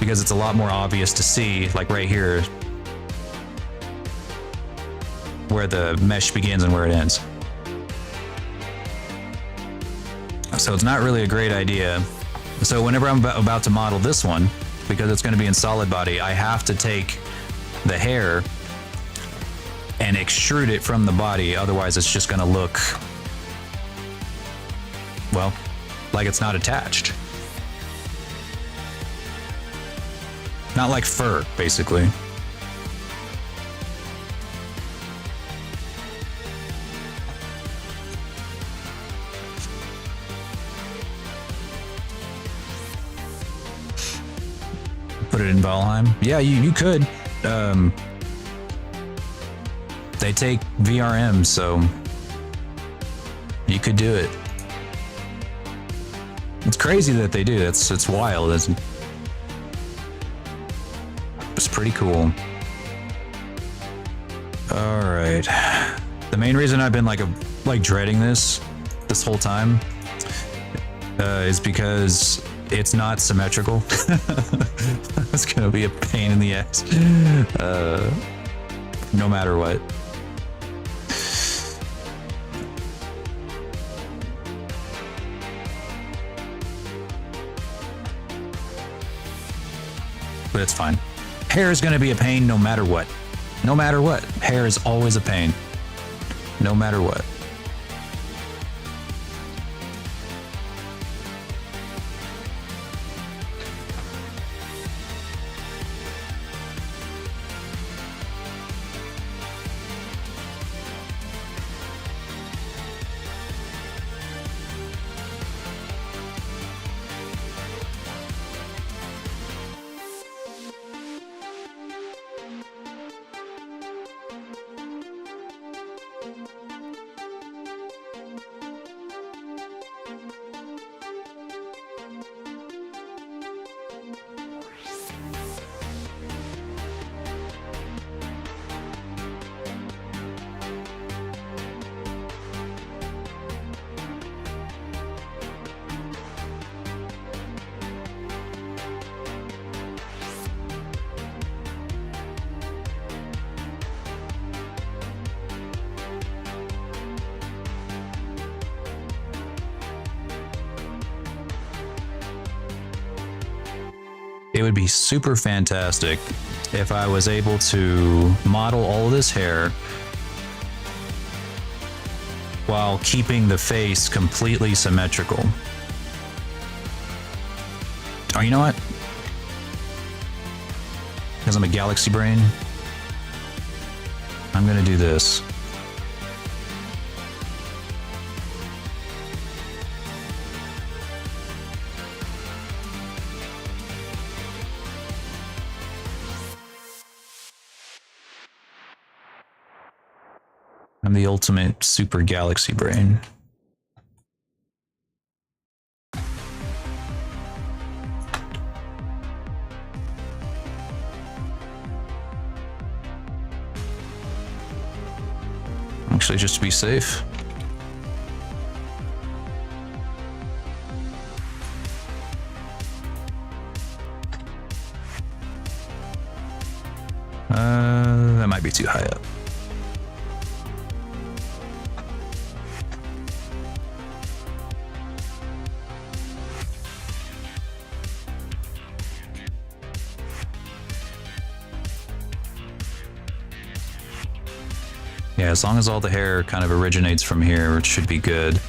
[SPEAKER 1] because it's a lot more obvious to see, like right here, where the mesh begins and where it ends. So it's not really a great idea. So whenever I'm about to model this one, because it's going to be in solid body, I have to take the hair and extrude it from the body. Otherwise it's just going to look, well, like it's not attached. Not like fur, basically. Put it in Valheim. Yeah, you could. They take VRM, so you could do it. It's crazy that they do. It's wild. It's pretty cool. All right. The main reason I've been like dreading this whole time is because it's not symmetrical. It's gonna be a pain in the ass, no matter what. But it's fine. Hair is gonna be a pain no matter what. No matter what. Hair is always a pain. No matter what. it would be super fantastic if I was able to model all this hair while keeping the face completely symmetrical. Oh, you know what? Because I'm a galaxy brain, I'm gonna do this. I'm the ultimate super galaxy brain. Actually, just to be safe. That might be too high up. Yeah, as long as all the hair kind of originates from here, it should be good.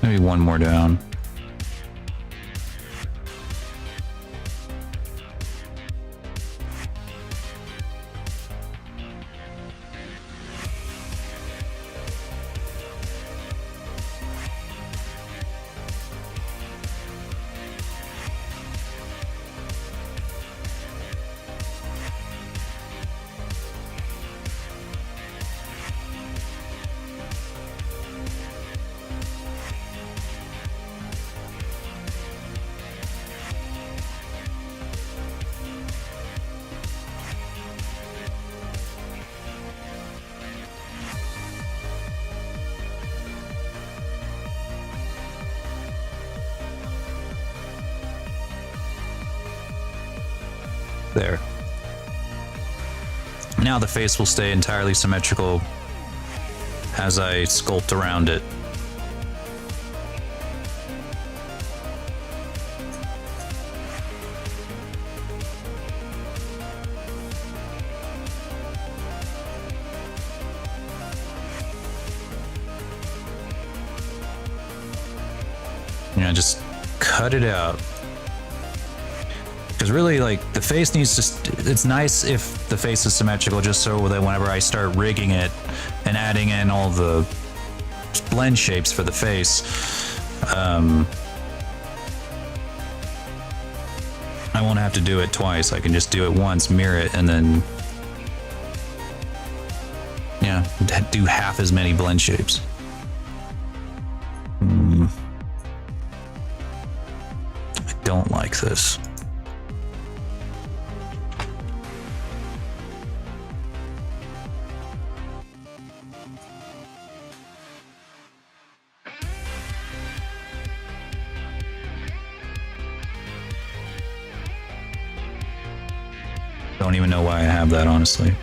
[SPEAKER 1] Maybe one more down. There. Now the face will stay entirely symmetrical as I sculpt around it. You know, just cut it out. Because really, like, the face needs to, it's nice if the face is symmetrical, just so that whenever I start rigging it and adding in all the blend shapes for the face, I won't have to do it twice. I can just do it once, mirror it, and then, yeah, do half as many blend shapes. I don't like this. Don't even know why I have that, honestly.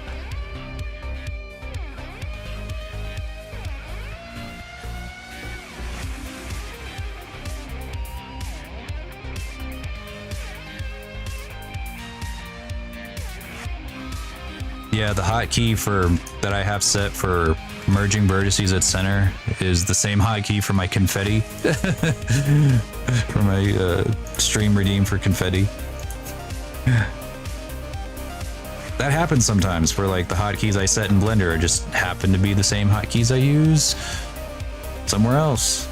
[SPEAKER 1] Yeah, the hotkey for that I have set for merging vertices at center is the same hotkey for my confetti. For my stream redeem for confetti. That happens sometimes where like the hotkeys I set in Blender just happen to be the same hotkeys I use somewhere else.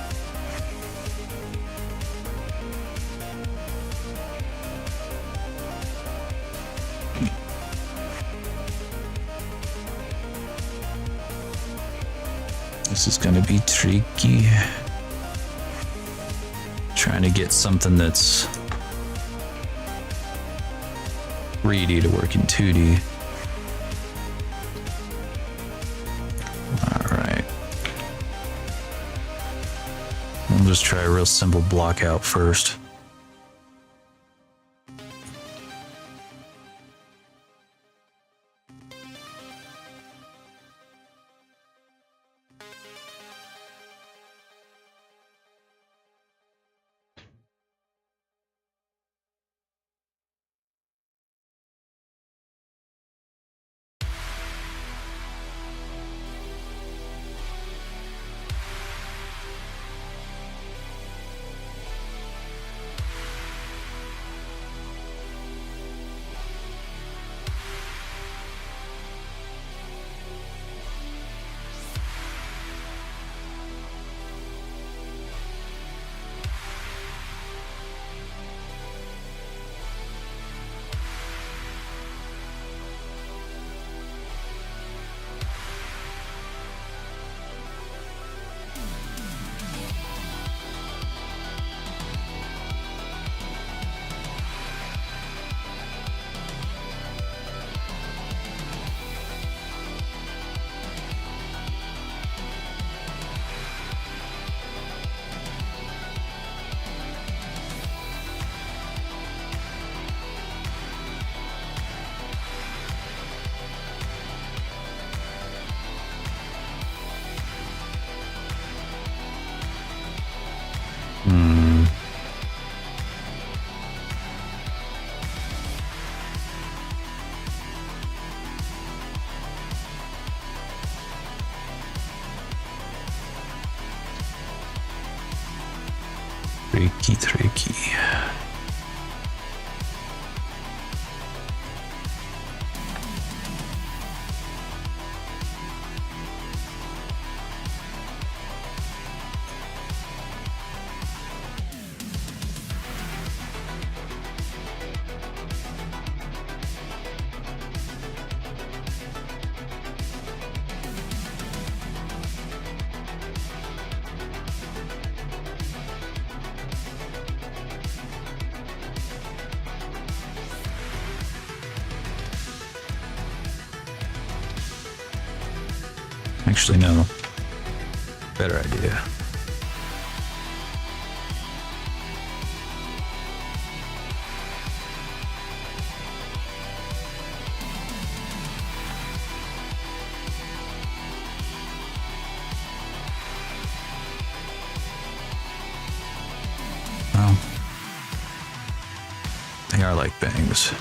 [SPEAKER 1] This is gonna be tricky. Trying to get something that's 3D to work in 2D. All right. We'll just try a real simple block out first. Tricky, tricky. Actually, no. Better idea. Well, they are like bangs.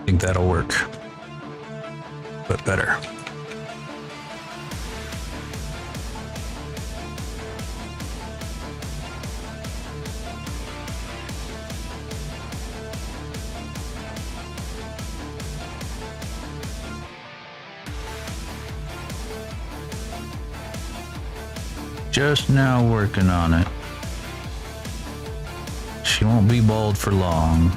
[SPEAKER 1] I think that'll work, but better. Just now working on it. She won't be bald for long.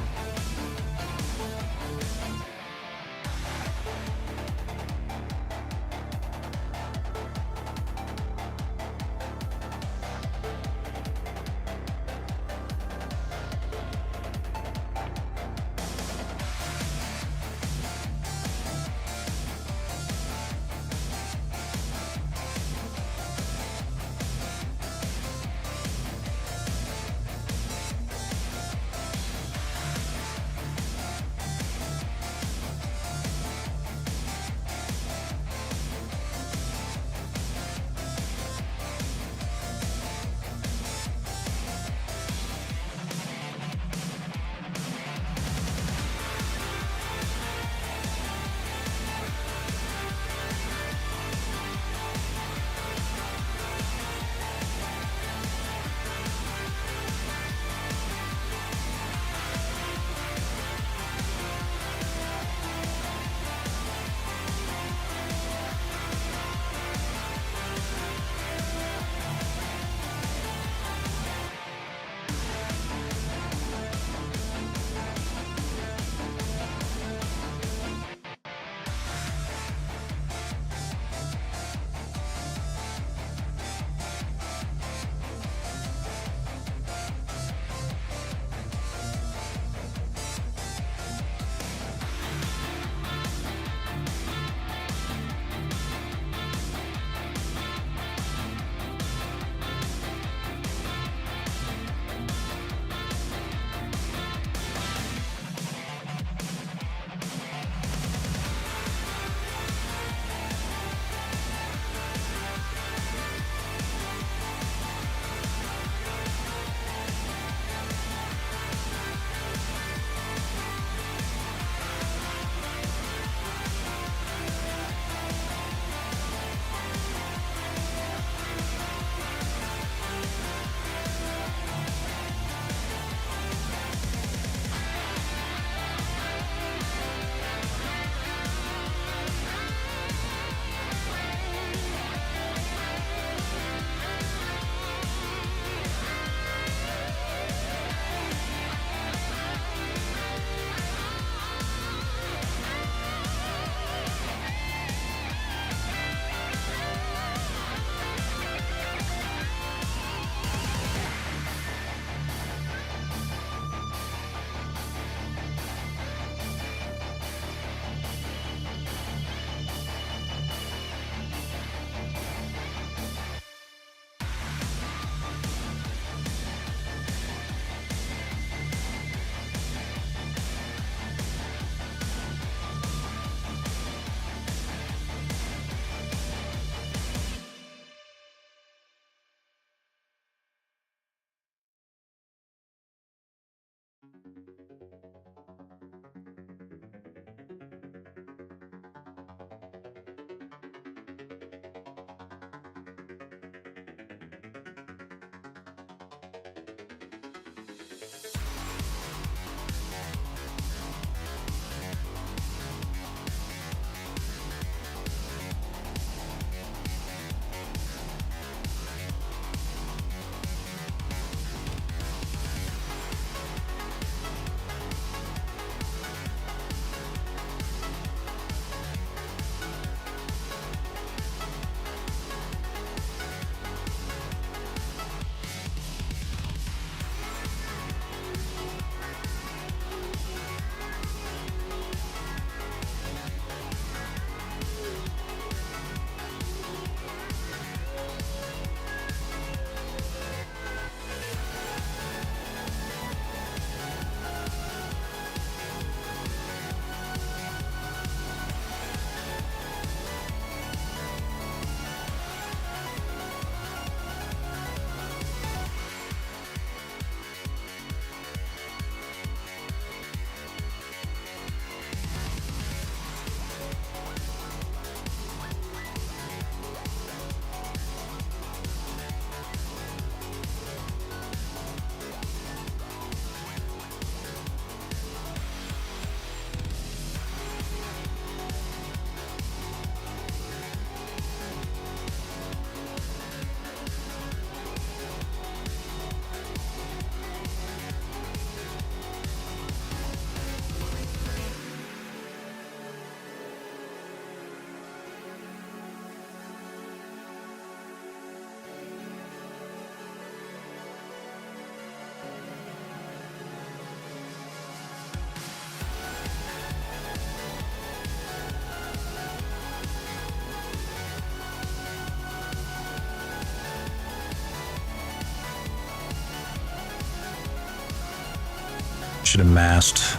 [SPEAKER 1] should have masked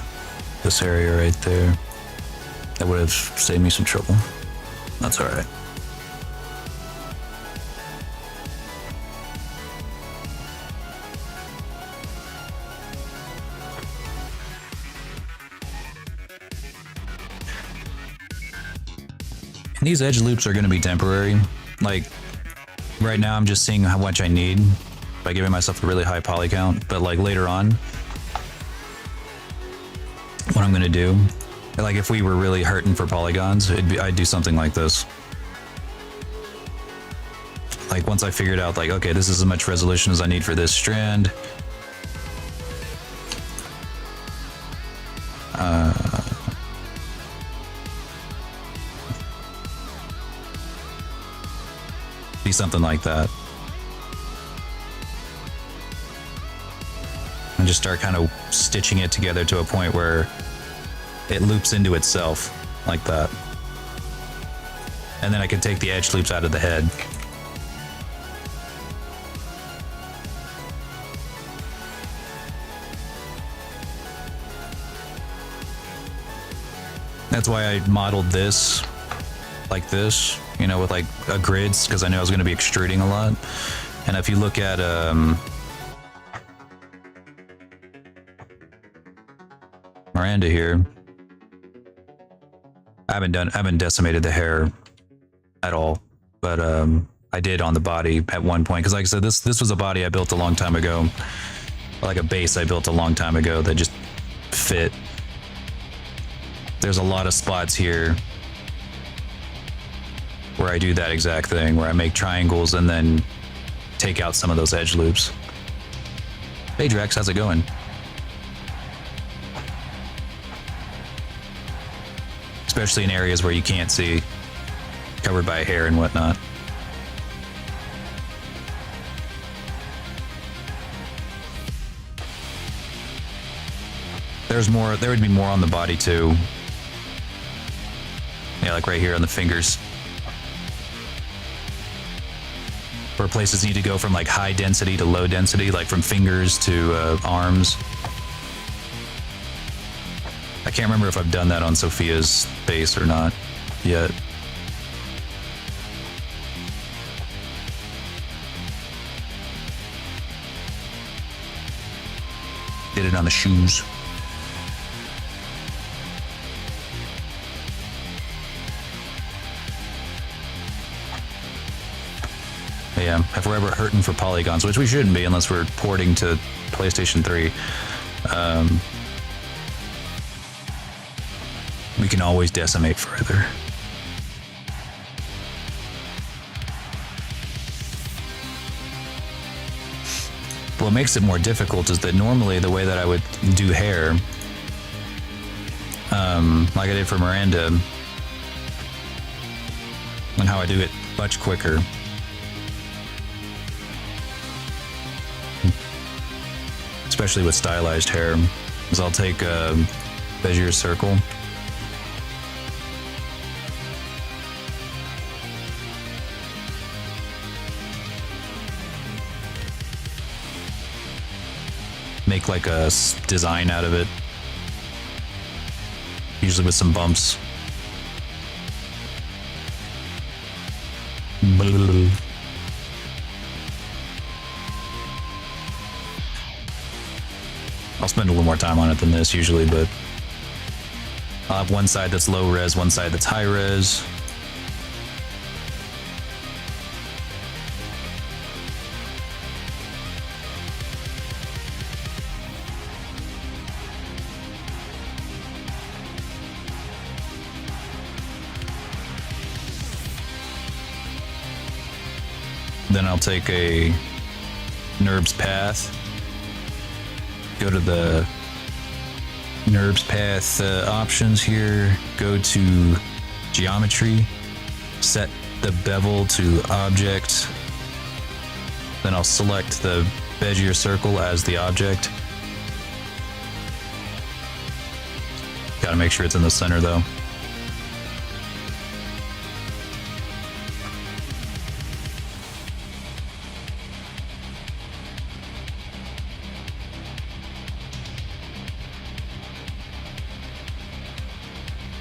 [SPEAKER 1] this area right there. That would have saved me some trouble. That's all right. And these edge loops are going to be temporary. Like, right now I'm just seeing how much I need by giving myself a really high poly count, but like later on, what I'm going to do, like if we were really hurting for polygons, I'd do something like this. Like once I figured out like, okay, this is as much resolution as I need for this strand. Be something like that. And just start kind of stitching it together to a point where it loops into itself like that. And then I can take the edge loops out of the head. That's why I modeled this like this, you know, with like a grids, because I knew I was going to be extruding a lot. And if you look at Miranda here, I haven't decimated the hair at all, but I did on the body at one point, because like I said, this was a body I built a long time ago, like a base I built a long time ago that just fit. There's a lot of spots here where I do that exact thing, where I make triangles and then take out some of those edge loops. Hey Drex, how's it going? Especially in areas where you can't see, covered by hair and whatnot. There would be more on the body too. Yeah, like right here on the fingers. Where places need to go from like high density to low density, like from fingers to arms. I can't remember if I've done that on Sophia's face or not yet. Did it on the shoes. Yeah, if we're ever hurting for polygons, which we shouldn't be unless we're porting to PlayStation 3, we can always decimate further. What makes it more difficult is that normally the way that I would do hair, like I did for Miranda, and how I do it much quicker, especially with stylized hair, is I'll take a Bezier circle, make like a design out of it, usually with some bumps. I'll spend a little more time on it than this usually, but I'll have one side that's low res, one side that's high res. Then I'll take a NURBS path, go to the NURBS path options here, go to geometry, set the bevel to object, then I'll select the Bezier circle as the object. Gotta make sure it's in the center though.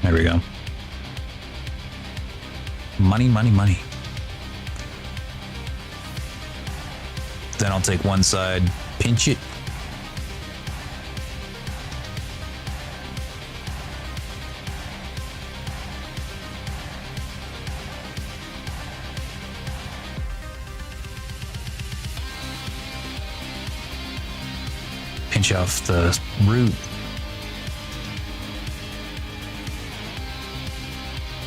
[SPEAKER 1] There we go. Money, money, money. Then I'll take one side, pinch it. Pinch off the root.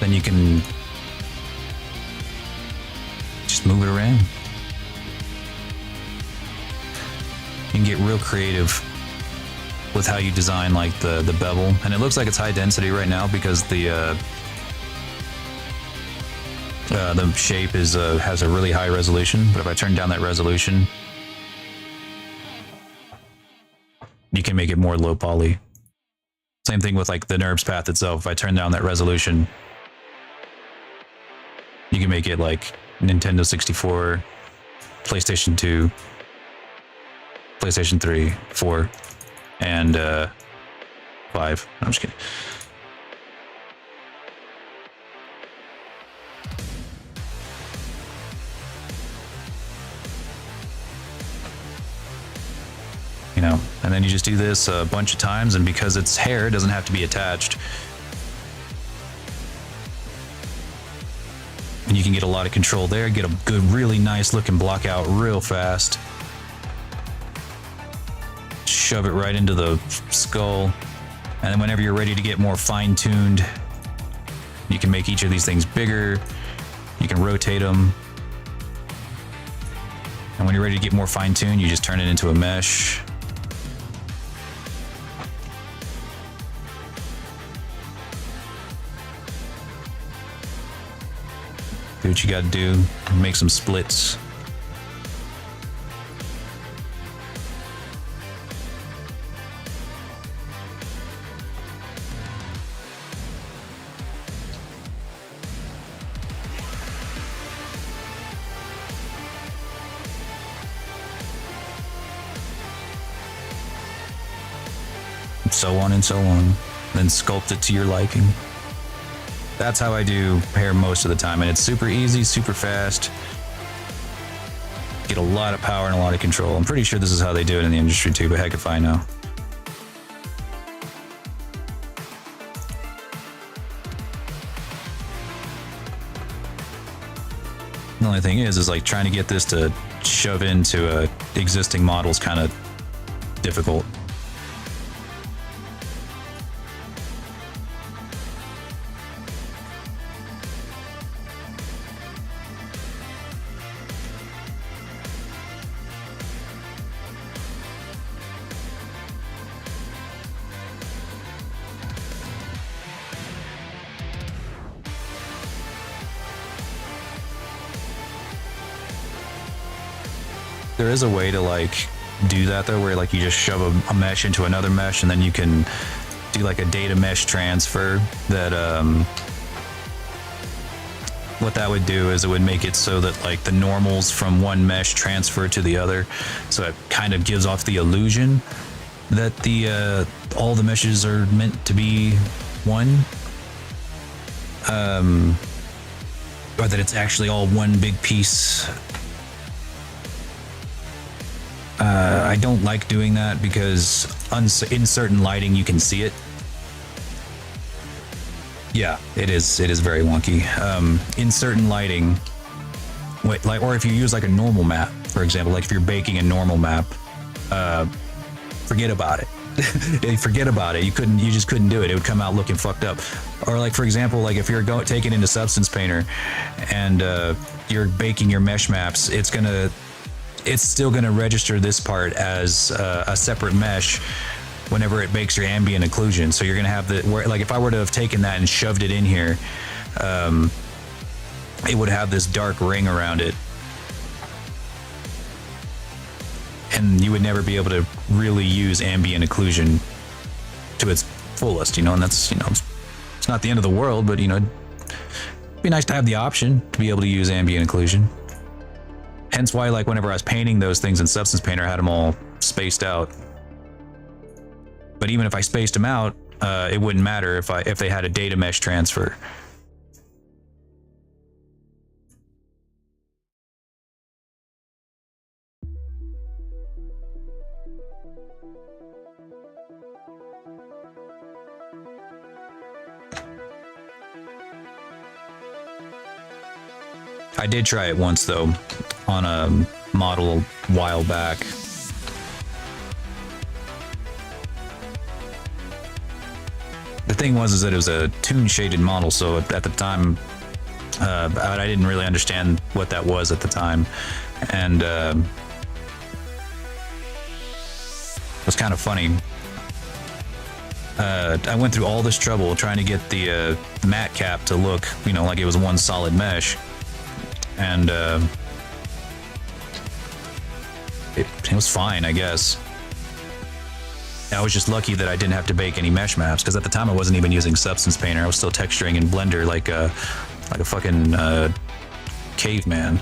[SPEAKER 1] Then you can just move it around. You can get real creative with how you design like the bevel. And it looks like it's high density right now because the shape is has a really high resolution. But if I turn down that resolution, you can make it more low poly. Same thing with like the NURBS path itself. If I turn down that resolution, you can make it like Nintendo 64, PlayStation 2, PlayStation 3, 4, and 5. I'm just kidding. You know, and then you just do this a bunch of times, and because it's hair, it doesn't have to be attached. And you can get a lot of control there, get a good, really nice looking block out real fast. Shove it right into the skull. And then whenever you're ready to get more fine-tuned, you can make each of these things bigger. You can rotate them. And when you're ready to get more fine-tuned, you just turn it into a mesh. Do what you gotta do, make some splits. So on and so on. Then sculpt it to your liking. That's how I do hair most of the time, and it's super easy, super fast. Get a lot of power and a lot of control. I'm pretty sure this is how they do it in the industry too, but heck if I know. The only thing is like trying to get this to shove into a existing model is kind of difficult. There is a way to like do that though, where like you just shove a mesh into another mesh, and then you can do like a data mesh transfer. That what that would do is it would make it so that like the normals from one mesh transfer to the other, so it kind of gives off the illusion that the all the meshes are meant to be one, or that it's actually all one big piece. I don't like doing that because in certain lighting you can see it. Yeah, it is very wonky. In certain lighting, or if you use like a normal map, for example, like if you're baking a normal map, forget about it. Forget about it. You just couldn't do it. It would come out looking fucked up. Or like for example, like if you're taking it into Substance Painter and you're baking your mesh maps, it's still gonna register this part as a separate mesh whenever it makes your ambient occlusion. So you're gonna have like if I were to have taken that and shoved it in here, it would have this dark ring around it, and you would never be able to really use ambient occlusion to its fullest, you know. And that's, you know, it's not the end of the world, but you know, it'd be nice to have the option to be able to use ambient occlusion. Hence why, like, whenever I was painting those things in Substance Painter, I had them all spaced out. But even if I spaced them out, it wouldn't matter if they had a data mesh transfer. I did try it once though, on a model a while back. The thing was is that it was a toon shaded model, so at the time, I didn't really understand what that was at the time, and it was kind of funny. I went through all this trouble trying to get the matte cap to look, you know, like it was one solid mesh. And it was fine, I guess. I was just lucky that I didn't have to bake any mesh maps, because at the time I wasn't even using Substance Painter. I was still texturing in Blender like a fucking caveman.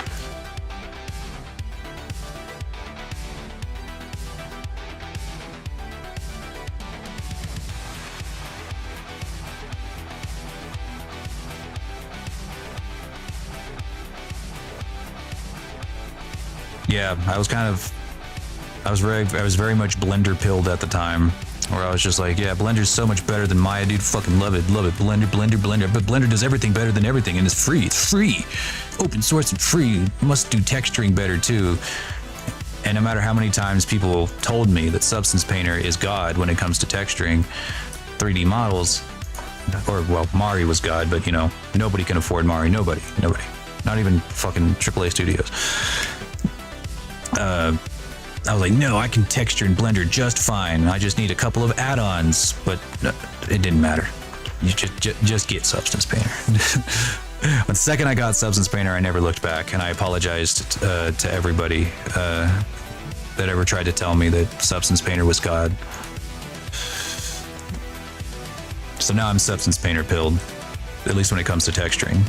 [SPEAKER 1] Yeah, I was very much Blender pilled at the time, where I was just like, yeah, Blender's so much better than Maya, dude. Fucking love it. Blender. But Blender does everything better than everything, and it's free. It's free, open source and free. You must do texturing better too. And no matter how many times people told me that Substance Painter is God when it comes to texturing 3D models, or well, Mari was God, but you know, nobody can afford Mari. Nobody. Not even fucking AAA studios. I was like, no, I can texture in Blender just fine. I just need a couple of add-ons, but it didn't matter. You just get Substance Painter. The second I got Substance Painter, I never looked back, and I apologized to everybody that ever tried to tell me that Substance Painter was God. So now I'm Substance Painter pilled, at least when it comes to texturing.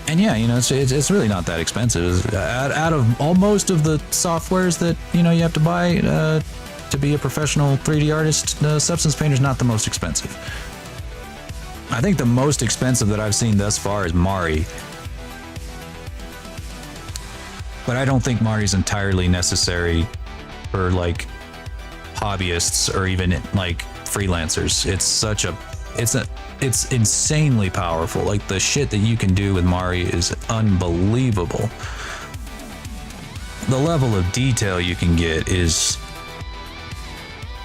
[SPEAKER 1] And yeah, you know, it's really not that expensive. Out of most of the softwares that, you know, you have to buy to be a professional 3D artist, Substance Painter is not the most expensive. I think the most expensive that I've seen thus far is Mari. But I don't think Mari is entirely necessary for like hobbyists or even like freelancers. It's insanely powerful. Like the shit that you can do with Mari is unbelievable. The level of detail you can get is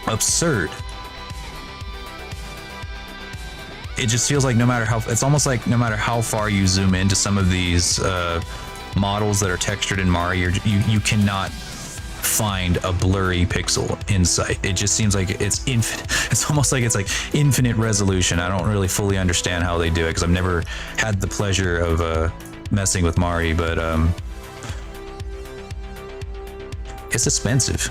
[SPEAKER 1] absurd. It just feels like it's almost like no matter how far you zoom into some of these models that are textured in Mari, you cannot find a blurry pixel in sight. It just seems like it's infinite. It's almost like it's like infinite resolution. I don't really fully understand how they do it, because I've never had the pleasure of messing with Mari, but it's expensive.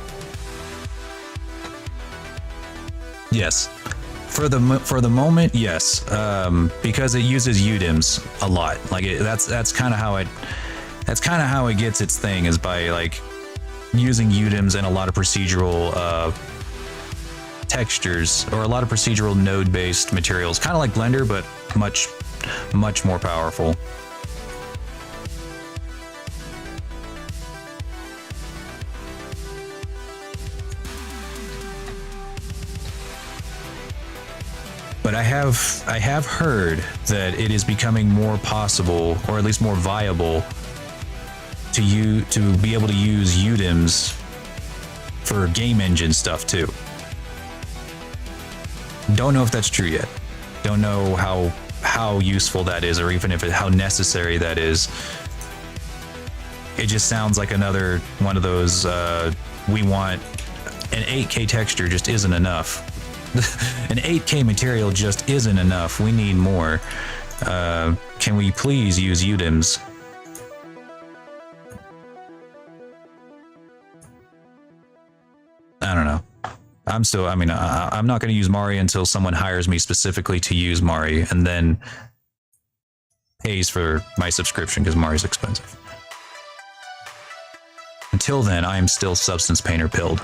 [SPEAKER 1] Yes, for the moment, yes, because it uses UDIMs a lot. Like that's kind of how it gets its thing, is by like using UDIMs and a lot of procedural textures, or a lot of procedural node-based materials, kind of like Blender, but much more powerful. But I have heard that it is becoming more possible, or at least more viable, to be able to use UDIMs for game engine stuff too. Don't know if that's true yet. Don't know how useful that is, or even how necessary that is. It just sounds like another one of those we want an 8K texture just isn't enough. An 8K material just isn't enough. We need more. Can we please use UDIMs? I don't know. I'm not going to use Mari until someone hires me specifically to use Mari, and then pays for my subscription, because Mari's expensive. Until then, I am still Substance Painter pilled.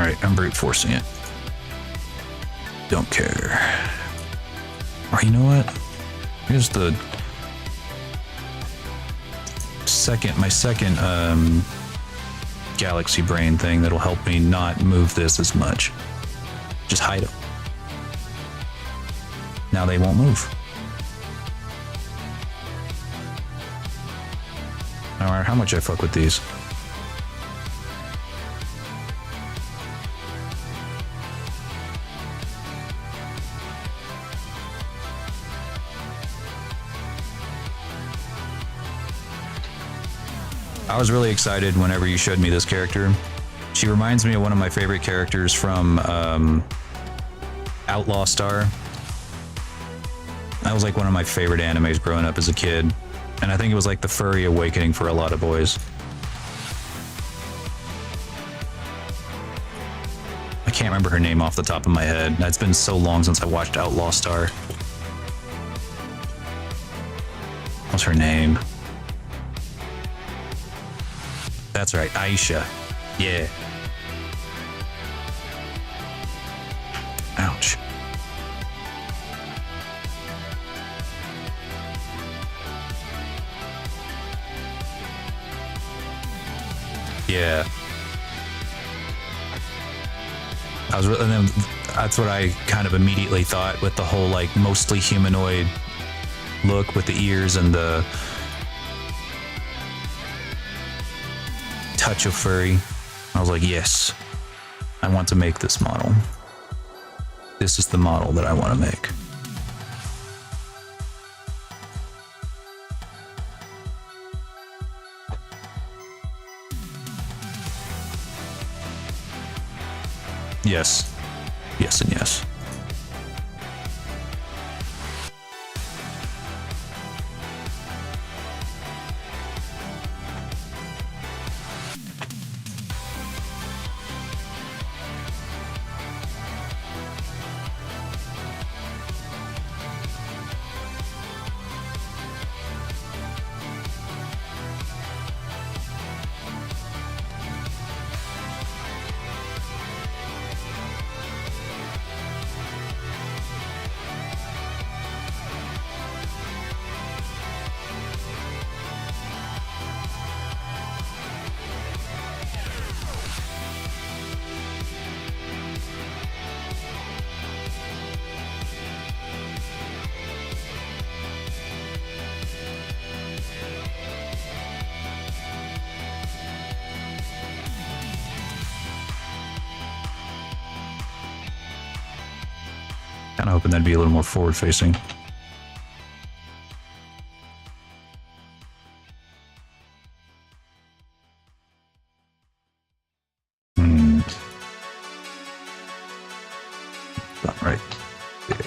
[SPEAKER 1] Alright, I'm brute forcing it. Don't care. Or you know what? Here's the my second galaxy brain thing that'll help me not move this as much. Just hide them. Now they won't move. No matter how much I fuck with these. I was really excited whenever you showed me this character. She reminds me of one of my favorite characters from Outlaw Star. That was like one of my favorite animes growing up as a kid. And I think it was like the furry awakening for a lot of boys. I can't remember her name off the top of my head. It's been so long since I watched Outlaw Star. What's her name? That's right, Aisha. Yeah. Ouch. Yeah. And then that's what I kind of immediately thought with the whole like mostly humanoid look with the ears and the touch of furry. I was like, yes, I want to make this model. This is the model that I want to make. Yes. Yes and yes. Kind of hoping that'd be a little more forward facing. About right there.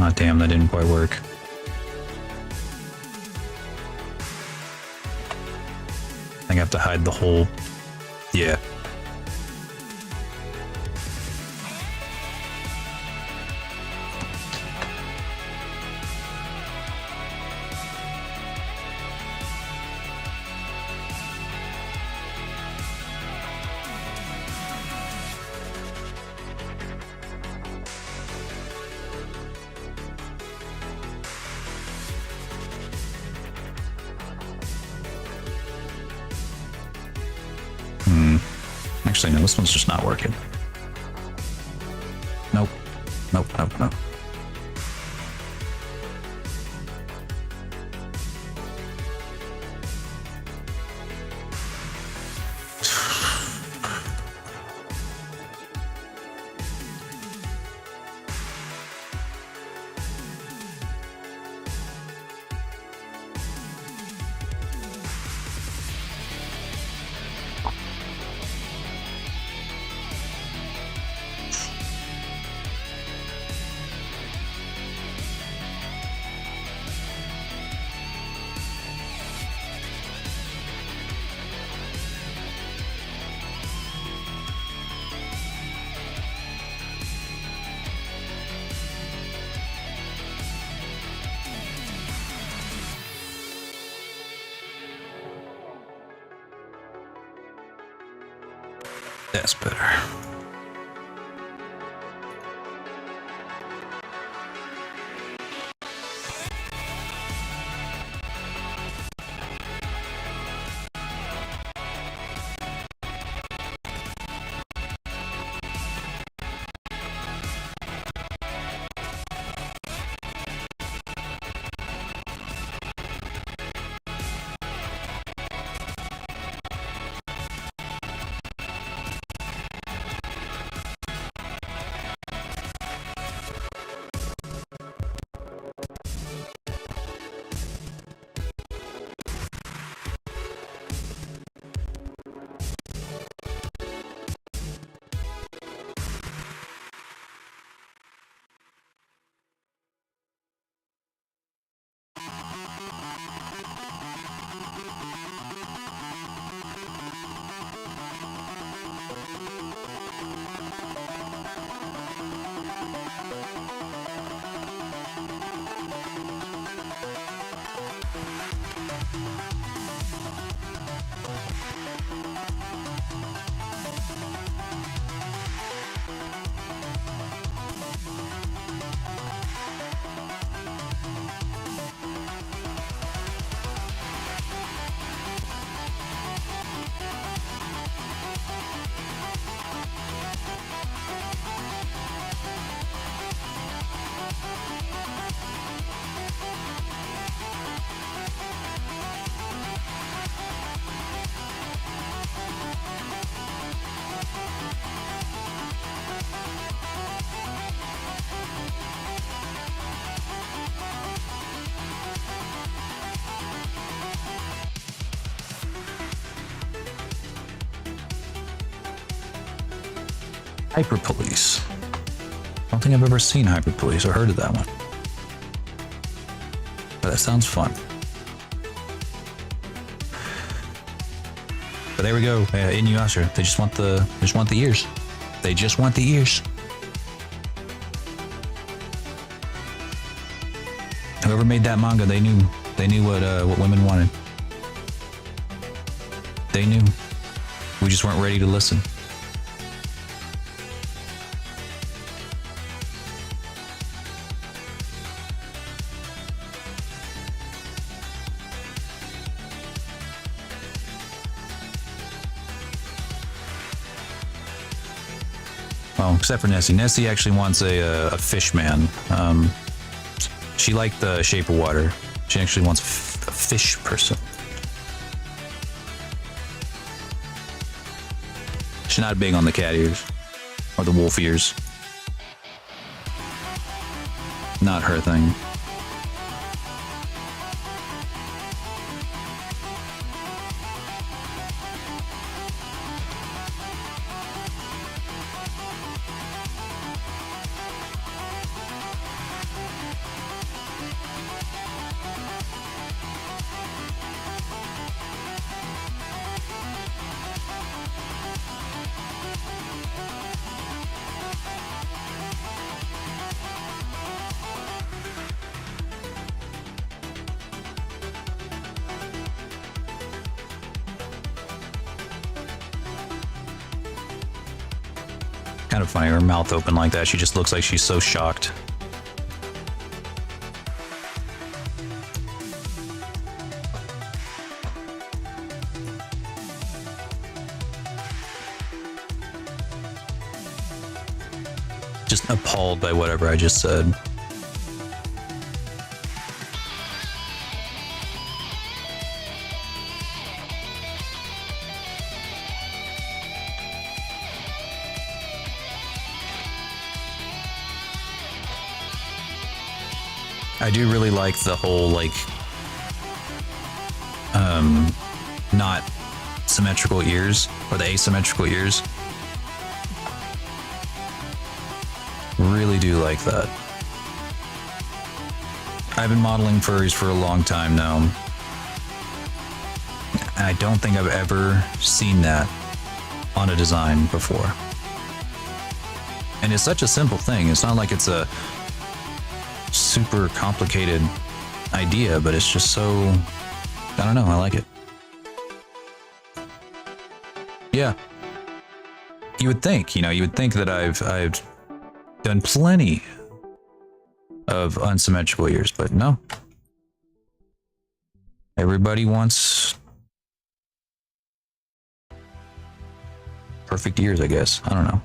[SPEAKER 1] Oh, damn, that didn't quite work. I think I have to hide the whole... Yeah. Actually, no, this one's just not working. Nope. Nope, nope, nope. That's better. Hyper Police. I don't think I've ever seen Hyper Police or heard of that one. But that sounds fun. But there we go. In Usher. They just want the ears. They just want the ears. Whoever made that manga, they knew what women wanted. They knew. We just weren't ready to listen. Well, except for Nessie. Nessie actually wants a fish man. She liked the Shape of Water. She actually wants a fish person. She's not big on the cat ears or the wolf ears. Not her thing. Kind of funny, her mouth open like that. She just looks like she's so shocked. Just appalled by whatever I just said. I do really like the whole, like, not symmetrical ears, or the asymmetrical ears. Really do like that. I've been modeling furries for a long time now. And I don't think I've ever seen that on a design before. And it's such a simple thing. It's not like it's a super complicated idea, but it's just so, I don't know, I like it. Yeah. You would think, you know, you would think that I've done plenty of unsymmetrical years, but no. Everybody wants perfect years, I guess. I don't know.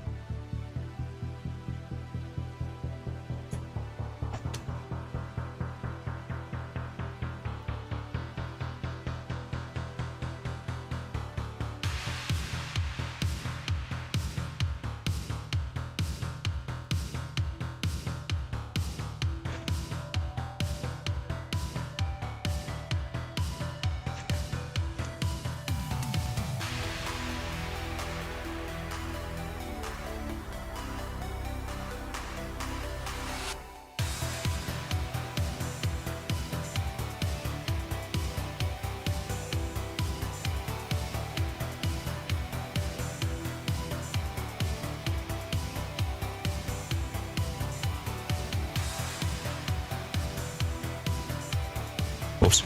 [SPEAKER 1] Oops.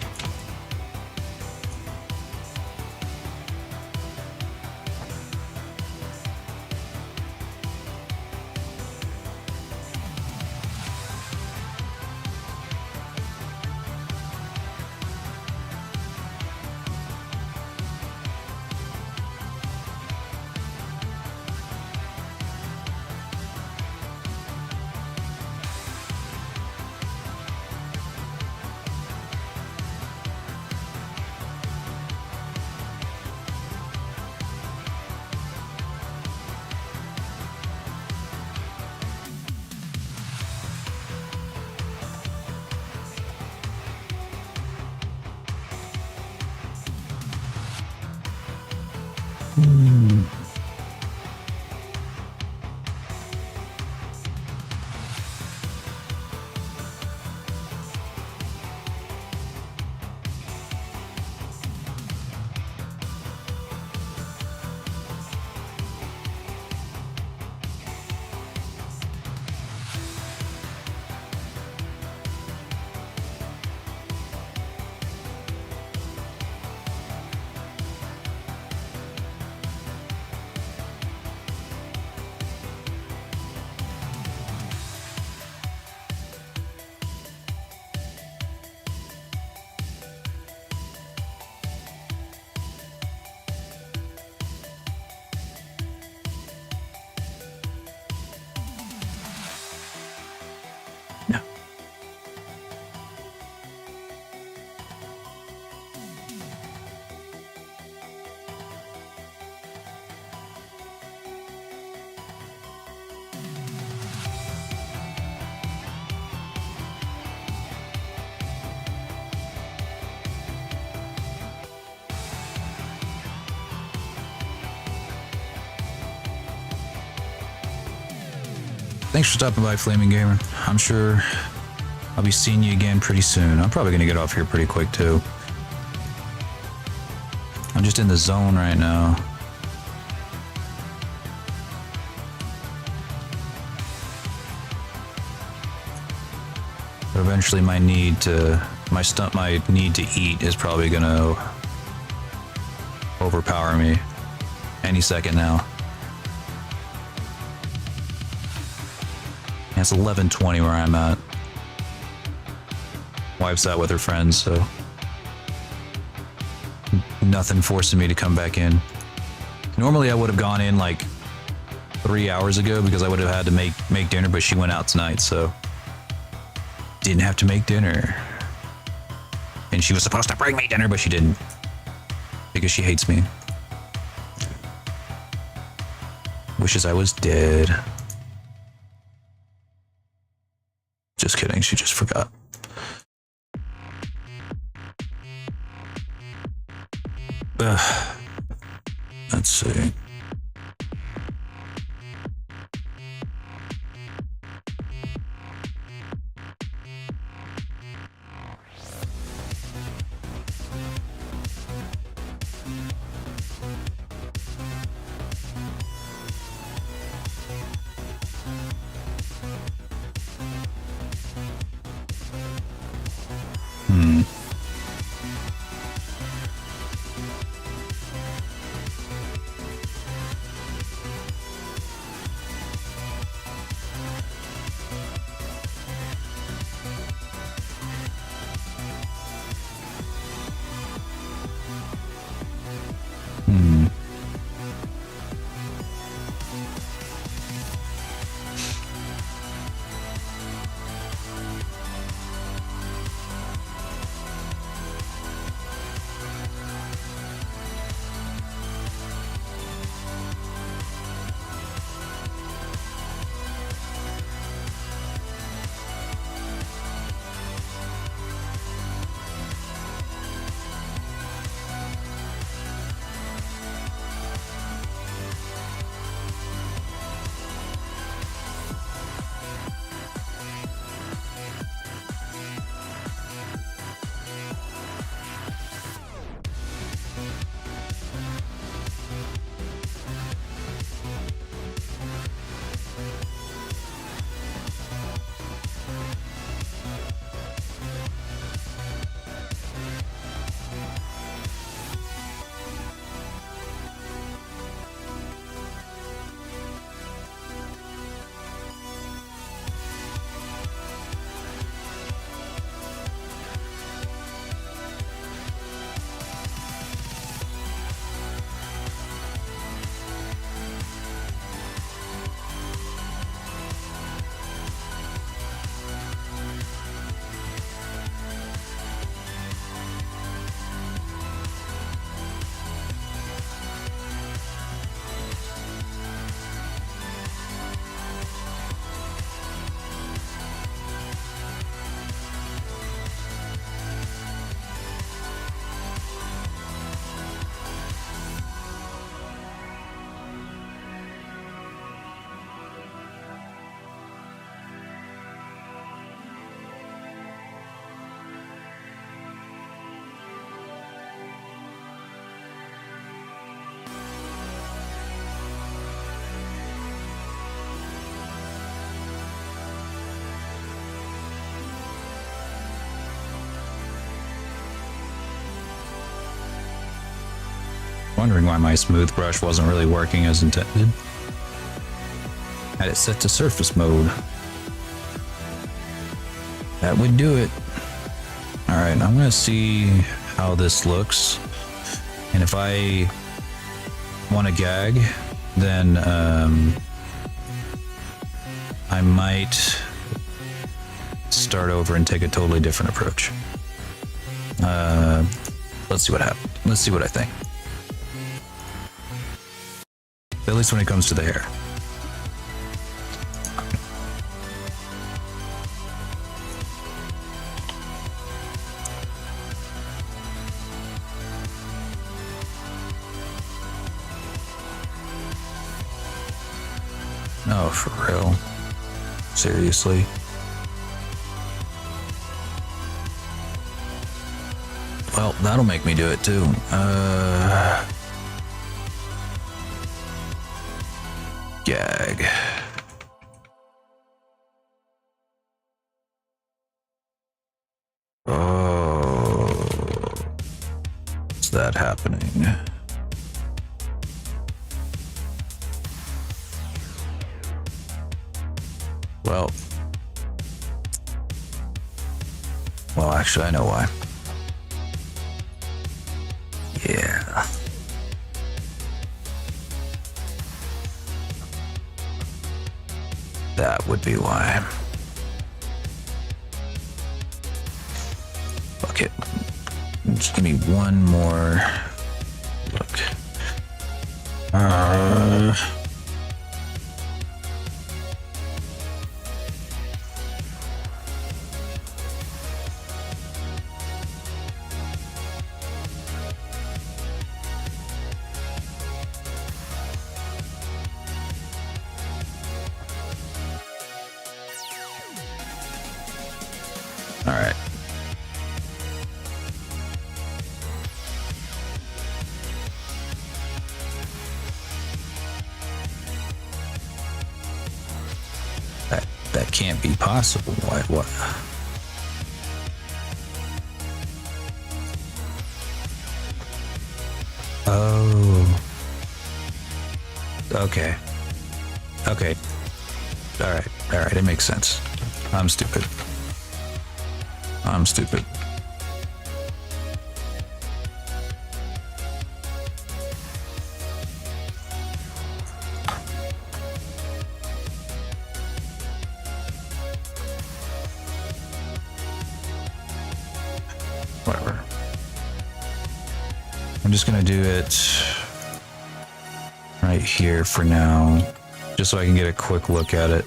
[SPEAKER 1] No. Thanks for stopping by, Flaming Gamer. I'm sure I'll be seeing you again pretty soon. I'm probably gonna get off here pretty quick too. I'm just in the zone right now. But eventually my need to eat is probably gonna overpower me any second now. It's 11:20 where I'm at. Wife's out with her friends, so nothing forcing me to come back in. Normally I would have gone in like 3 hours ago because I would have had to make dinner, but she went out tonight, so didn't have to make dinner. And she was supposed to bring me dinner, but she didn't because she hates me. Wishes I was dead. Just kidding, she just forgot. Let's see. Wondering why my smooth brush wasn't really working as intended. Had it set to surface mode. That would do it. Alright, I'm gonna see how this looks. And if I want to gag, then I might start over and take a totally different approach. Let's see what happens. Let's see what I think. At least when it comes to the hair. Oh, for real? Seriously? Well, that'll make me do it too. Gag. Oh. Is that happening? Well, actually, I know why. Yeah. That would be why. Fuck it. Just give me one more look. All right. That can't be possible. Why? What? Oh. Okay. Okay. All right. All right. It makes sense. I'm stupid. I'm stupid. Whatever. I'm just gonna do it right here for now, just so I can get a quick look at it.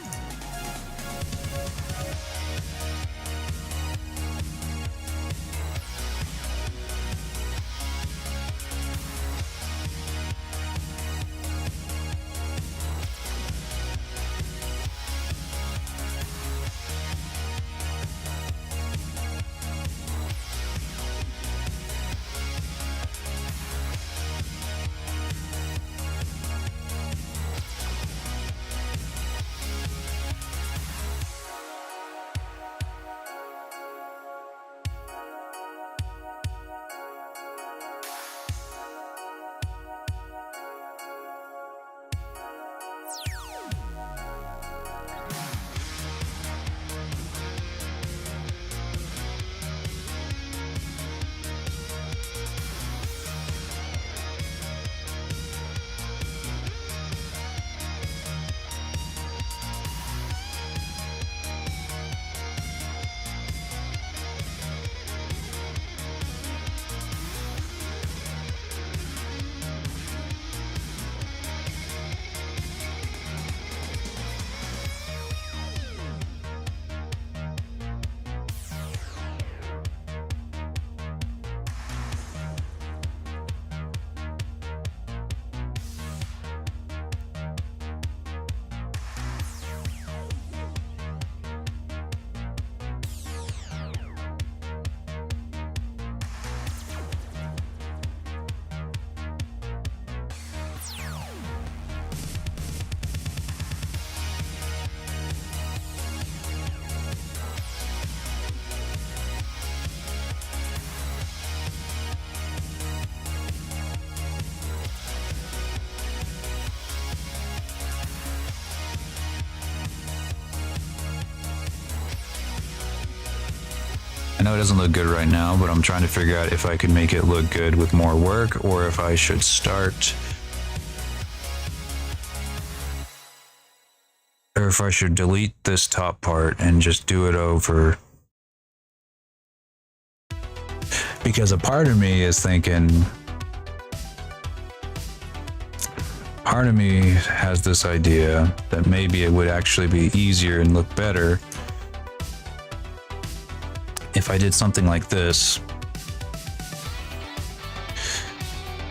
[SPEAKER 1] know it doesn't look good right now, but I'm trying to figure out if I can make it look good with more work or if I should start, or if I should delete this top part and just do it over. Because a part of me is thinking, part of me has this idea that maybe it would actually be easier and look better if I did something like this.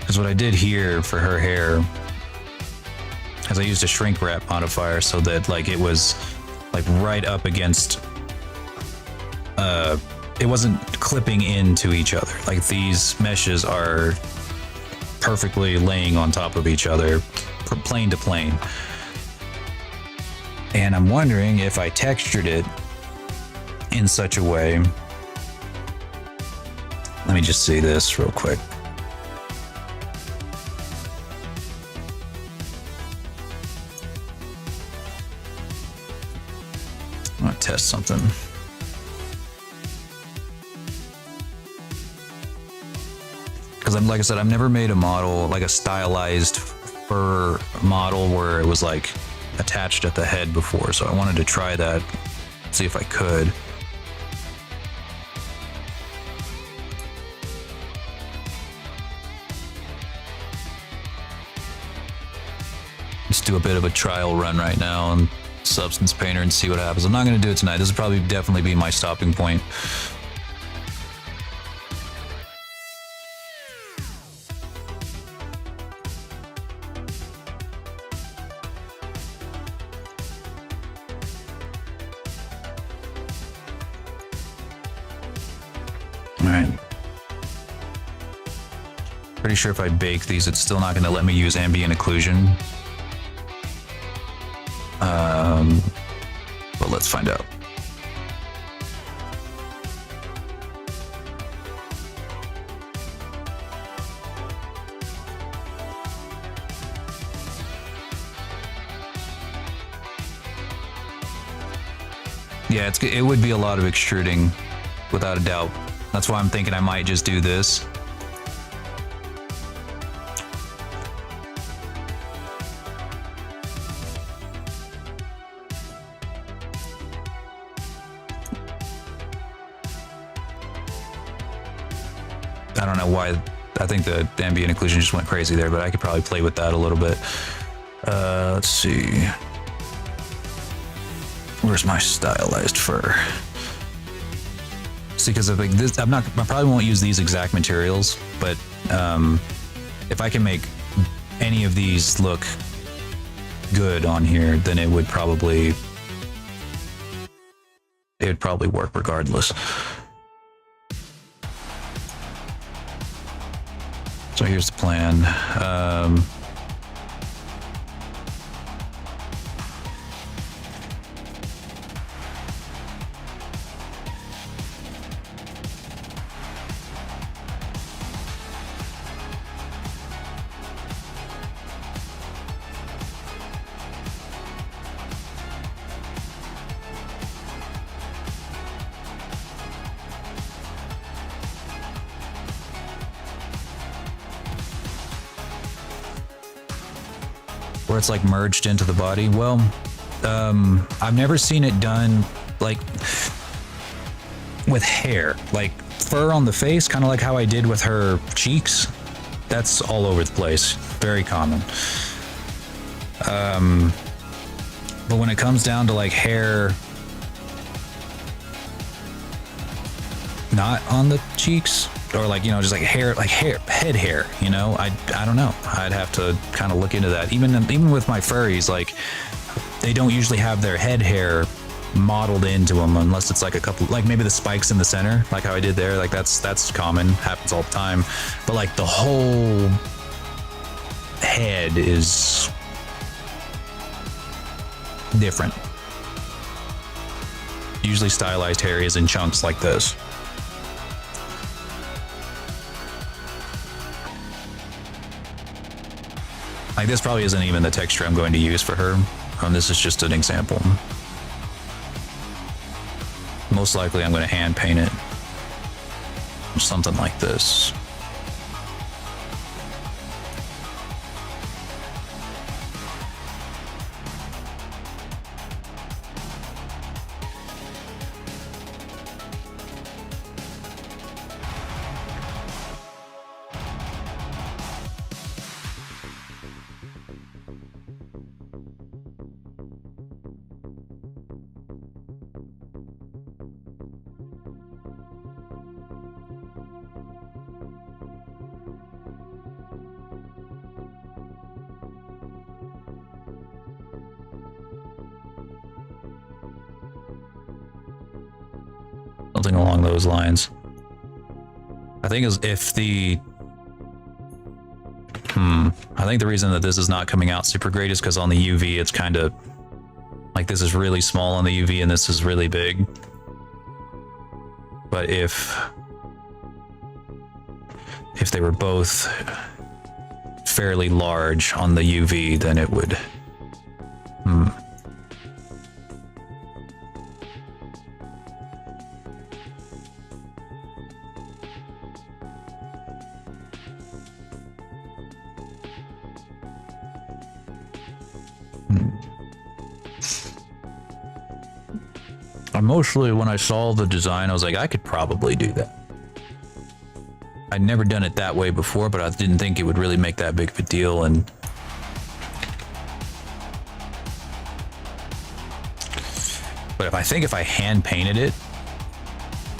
[SPEAKER 1] Because what I did here for her hair is I used a shrink wrap modifier so that like it was like right up against, it wasn't clipping into each other. Like these meshes are perfectly laying on top of each other, plane to plane. And I'm wondering if I textured it in such a way. Let me just see this real quick. I'm gonna test something. Because like I said, I've never made a model, like a stylized fur model where it was like attached at the head before. So I wanted to try that, see if I could. Just do a bit of a trial run right now on Substance Painter and see what happens. I'm not going to do it tonight. This will probably definitely be my stopping point. All right. Pretty sure if I bake these, it's still not going to let me use ambient occlusion. But let's find out. Yeah, it would be a lot of extruding, without a doubt. That's why I'm thinking I might just do this. I don't know why. I think the ambient occlusion just went crazy there, but I could probably play with that a little bit. Let's see. Where's my stylized fur? See, because like this, I probably won't use these exact materials, but if I can make any of these look good on here, then it would probably work regardless. So here's the plan. Where it's like merged into the body. Well, I've never seen it done like with hair, like fur on the face, kind of like how I did with her cheeks. That's all over the place, very common. But when it comes down to like hair not on the cheeks, or like, you know, just like hair, like head hair, you know, I don't know. I'd have to kind of look into that. Even with my furries, like they don't usually have their head hair modeled into them unless it's like a couple, like maybe the spikes in the center, like how I did there. Like that's common, happens all the time. But like the whole head is different. Usually stylized hair is in chunks like this. Like this probably isn't even the texture I'm going to use for her. This is just an example. Most likely I'm going to hand paint it something like this. Something along those lines. I think is if the I think the reason that this is not coming out super great is because on the UV it's kind of like this is really small on the UV and this is really big. But if they were both fairly large on the UV, then it would Mostly when I saw the design, I was like, I could probably do that. I'd never done it that way before, but I didn't think it would really make that big of a deal. And but if I hand painted it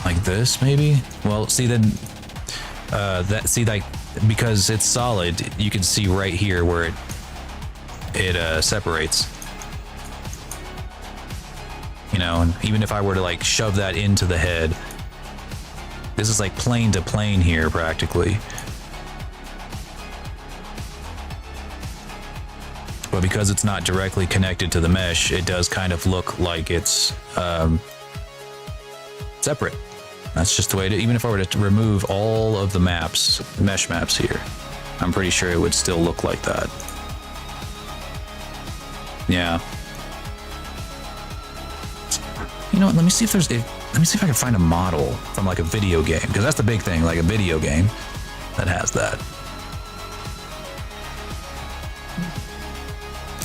[SPEAKER 1] like this, maybe. Well, see then like because it's solid, you can see right here where it separates. You know, and even if I were to like shove that into the head, this is like plane to plane here practically. But because it's not directly connected to the mesh, it does kind of look like it's separate. That's just the way to, even if I were to remove all of the maps, mesh maps here, I'm pretty sure it would still look like that. Yeah. You know what, let me see if I can find a model from like a video game, because that's the big thing, like a video game that has that.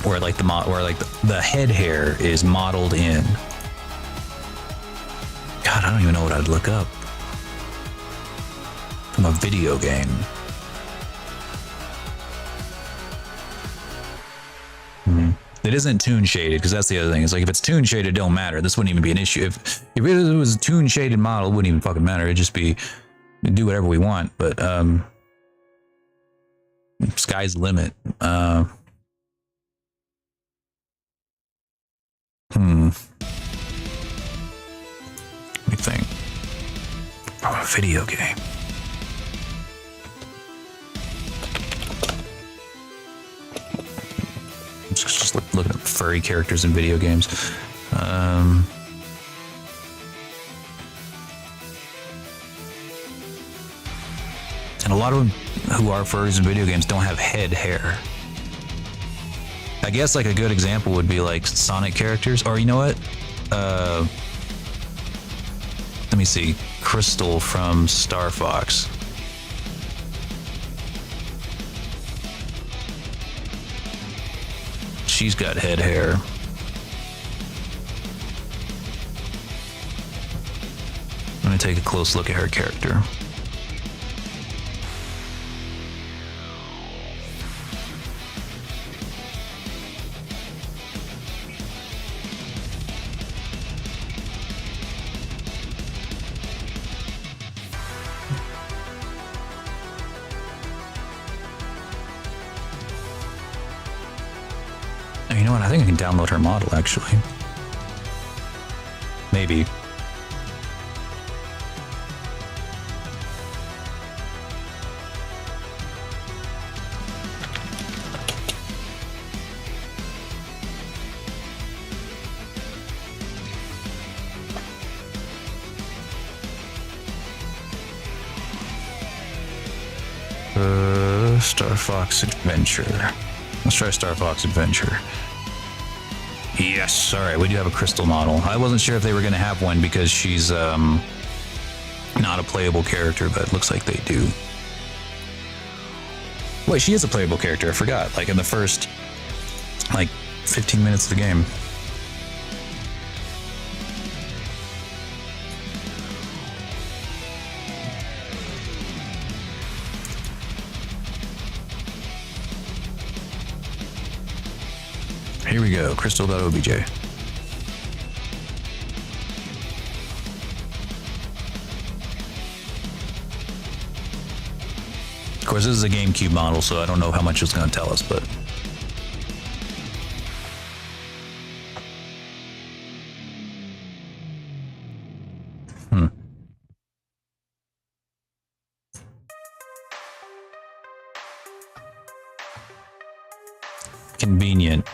[SPEAKER 1] Where like the head hair is modeled in. God, I don't even know what I'd look up from a video game. It isn't toon shaded, because that's the other thing. It's like if it's toon shaded, it don't matter. This wouldn't even be an issue. If it was a toon shaded model, it wouldn't even fucking matter. It'd just be do whatever we want. But sky's the limit. Let me think. Oh, a video game. Just looking at furry characters in video games. And a lot of them who are furries in video games don't have head hair. I guess like a good example would be like Sonic characters, or you know what? Let me see. Crystal from Star Fox. She's got head hair. Let me take a close look at her character. You know what? I think I can download her model, actually. Maybe. Star Fox Adventure. Let's try Star Fox Adventure. Yes, all right, we do have a crystal model. I wasn't sure if they were going to have one because she's not not a playable character, but it looks like they do. Wait, she is a playable character. I forgot. Like in the first, like 15 minutes of the game. Here we go, crystal.obj. Of course, this is a GameCube model, so I don't know how much it's going to tell us, but... Convenient.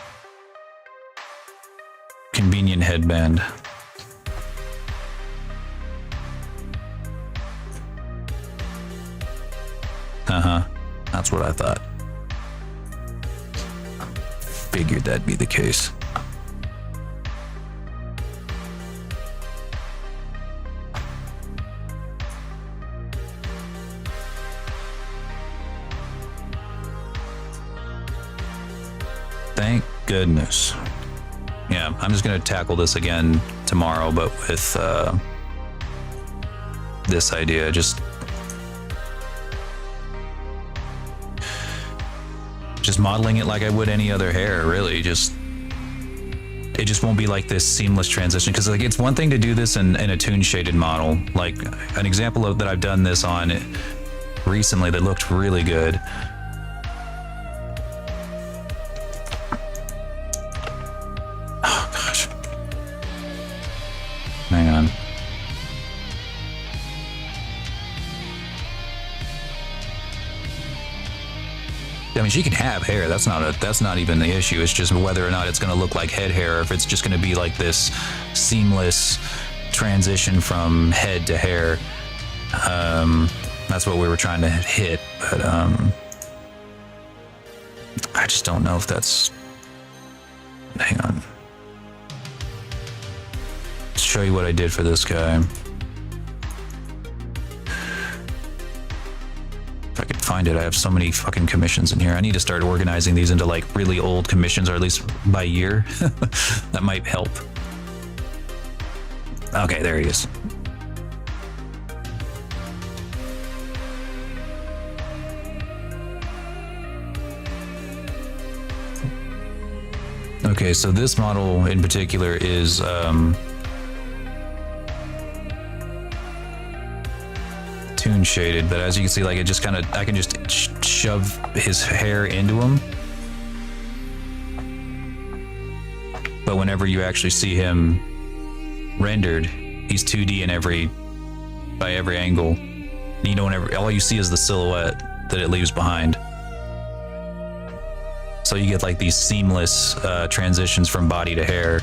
[SPEAKER 1] Convenient headband. Uh-huh. That's what I thought. Figured that'd be the case. Thank goodness. Yeah, I'm just gonna tackle this again tomorrow, but with this idea, just modeling it like I would any other hair, really. It just won't be like this seamless transition, because like it's one thing to do this in a toon shaded model. Like an example of that I've done this on recently that looked really good. Oh gosh. Hang on. I mean, she can have hair. That's not even the issue. It's just whether or not it's going to look like head hair, or if it's just going to be like this seamless transition from head to hair. That's what we were trying to hit, but I just don't know if that's. Hang on. Let's show you what I did for this guy. If I could find it, I have so many fucking commissions in here. I need to start organizing these into like really old commissions, or at least by year. That might help. Okay, there he is. Okay, so this model in particular is toon shaded, but as you can see, like it just kind of, I can just shove his hair into him. But whenever you actually see him rendered, he's 2D in by every angle. And you don't ever, all you see is the silhouette that it leaves behind. So you get like these seamless transitions from body to hair.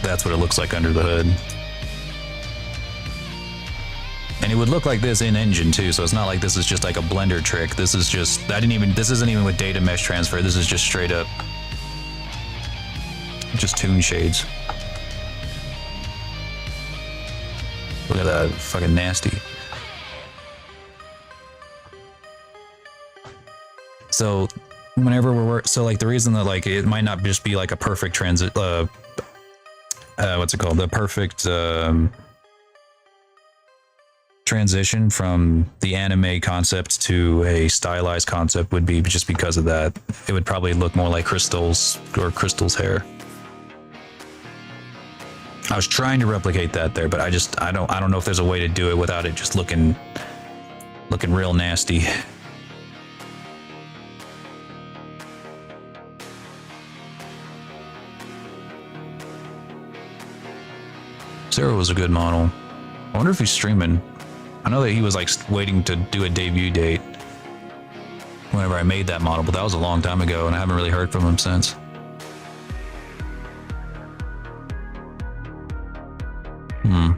[SPEAKER 1] That's what it looks like under the hood. And it would look like this in engine too, so it's not like this is just like a blender trick. This is just, this isn't even with data mesh transfer. This is just straight up just toon shades. Look at that, fucking nasty. So whenever so like the reason that like it might not just be like a perfect transit, what's it called? The perfect transition from the anime concept to a stylized concept would be just because of that. It would probably look more like Crystal's hair. I was trying to replicate that there, but I don't know if there's a way to do it without it just looking real nasty. Zero was a good model. I wonder if he's streaming. I know that he was like waiting to do a debut date whenever I made that model, but that was a long time ago and I haven't really heard from him since. I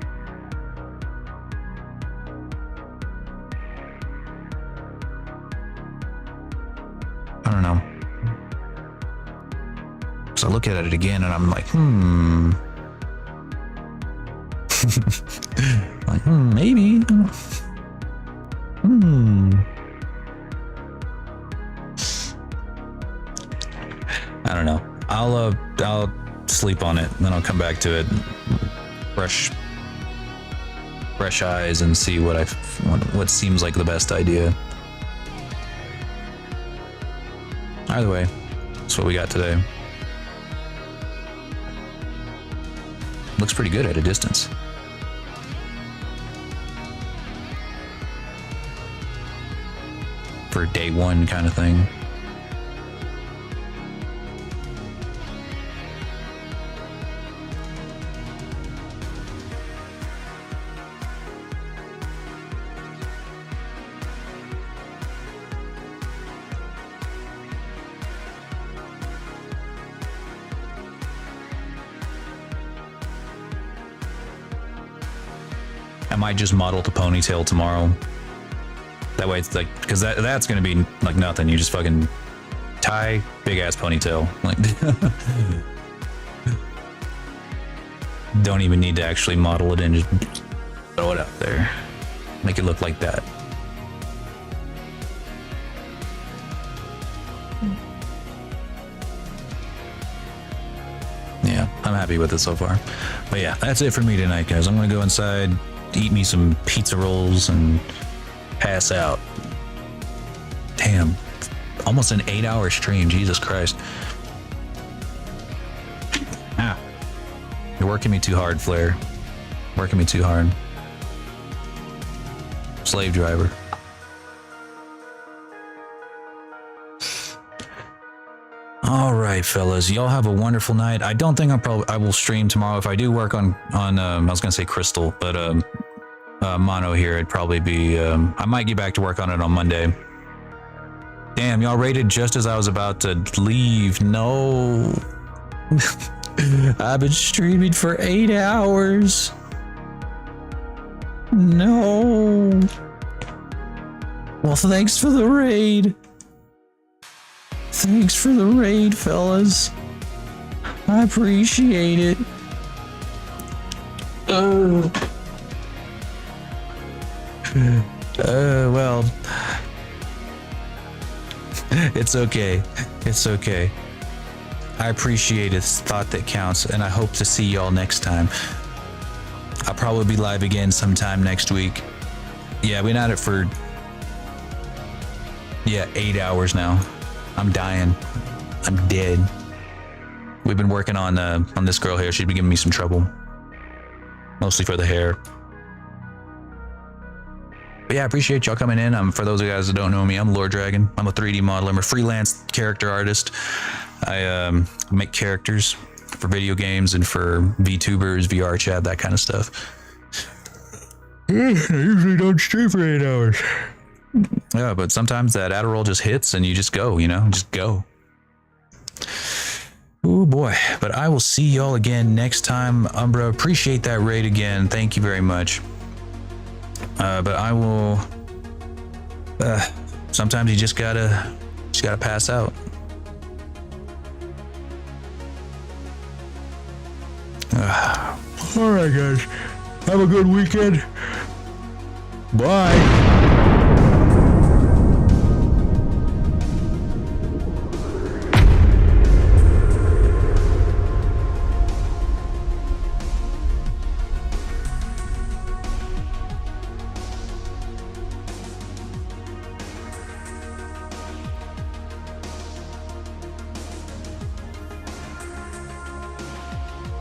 [SPEAKER 1] don't know. So I look at it again and I'm like, like, maybe. I don't know. I'll sleep on it, and then I'll come back to it, fresh eyes, and see what seems like the best idea. Either way, that's what we got today. Looks pretty good at a distance. For day one kind of thing. I might just model the ponytail tomorrow. That way it's like, because that's gonna be like nothing. You just fucking tie, big ass ponytail. Like, don't even need to actually model it in, just throw it out there. Make it look like that. Yeah, I'm happy with it so far. But yeah, that's it for me tonight, guys. I'm gonna go inside, eat me some pizza rolls, and pass out. Damn, almost an 8-hour stream. Jesus Christ. Ah, you're working me too hard, Flair. Working me too hard. Slave driver. All right, fellas, y'all have a wonderful night. I don't think I will stream tomorrow. If I do work on I was gonna say Crystal, but Mono here, it'd probably be I might get back to work on it on Monday. Damn, y'all raided just as I was about to leave. No. I've been streaming for 8 hours. No. Well, thanks for the raid. Thanks for the raid, fellas. I appreciate it. Well, it's okay. It's okay. I appreciate it. It's thought that counts, and I hope to see y'all next time. I'll probably be live again sometime next week. Yeah, we've been at it for 8 hours now. I'm dying. I'm dead. We've been working on this girl here. She's been giving me some trouble, mostly for the hair. But yeah, I appreciate y'all coming in. For those of you guys that don't know me, I'm Lord Dragon. I'm a 3D modeler. I'm a freelance character artist. I make characters for video games and for VTubers, VRChat, that kind of stuff. I usually don't stream for 8 hours. Yeah, but sometimes that Adderall just hits and you just go, just go. Oh boy. But I will see y'all again next time. Umbra, appreciate that raid again. Thank you very much. But I will, sometimes you just gotta pass out. All right, guys. Have a good weekend. Bye.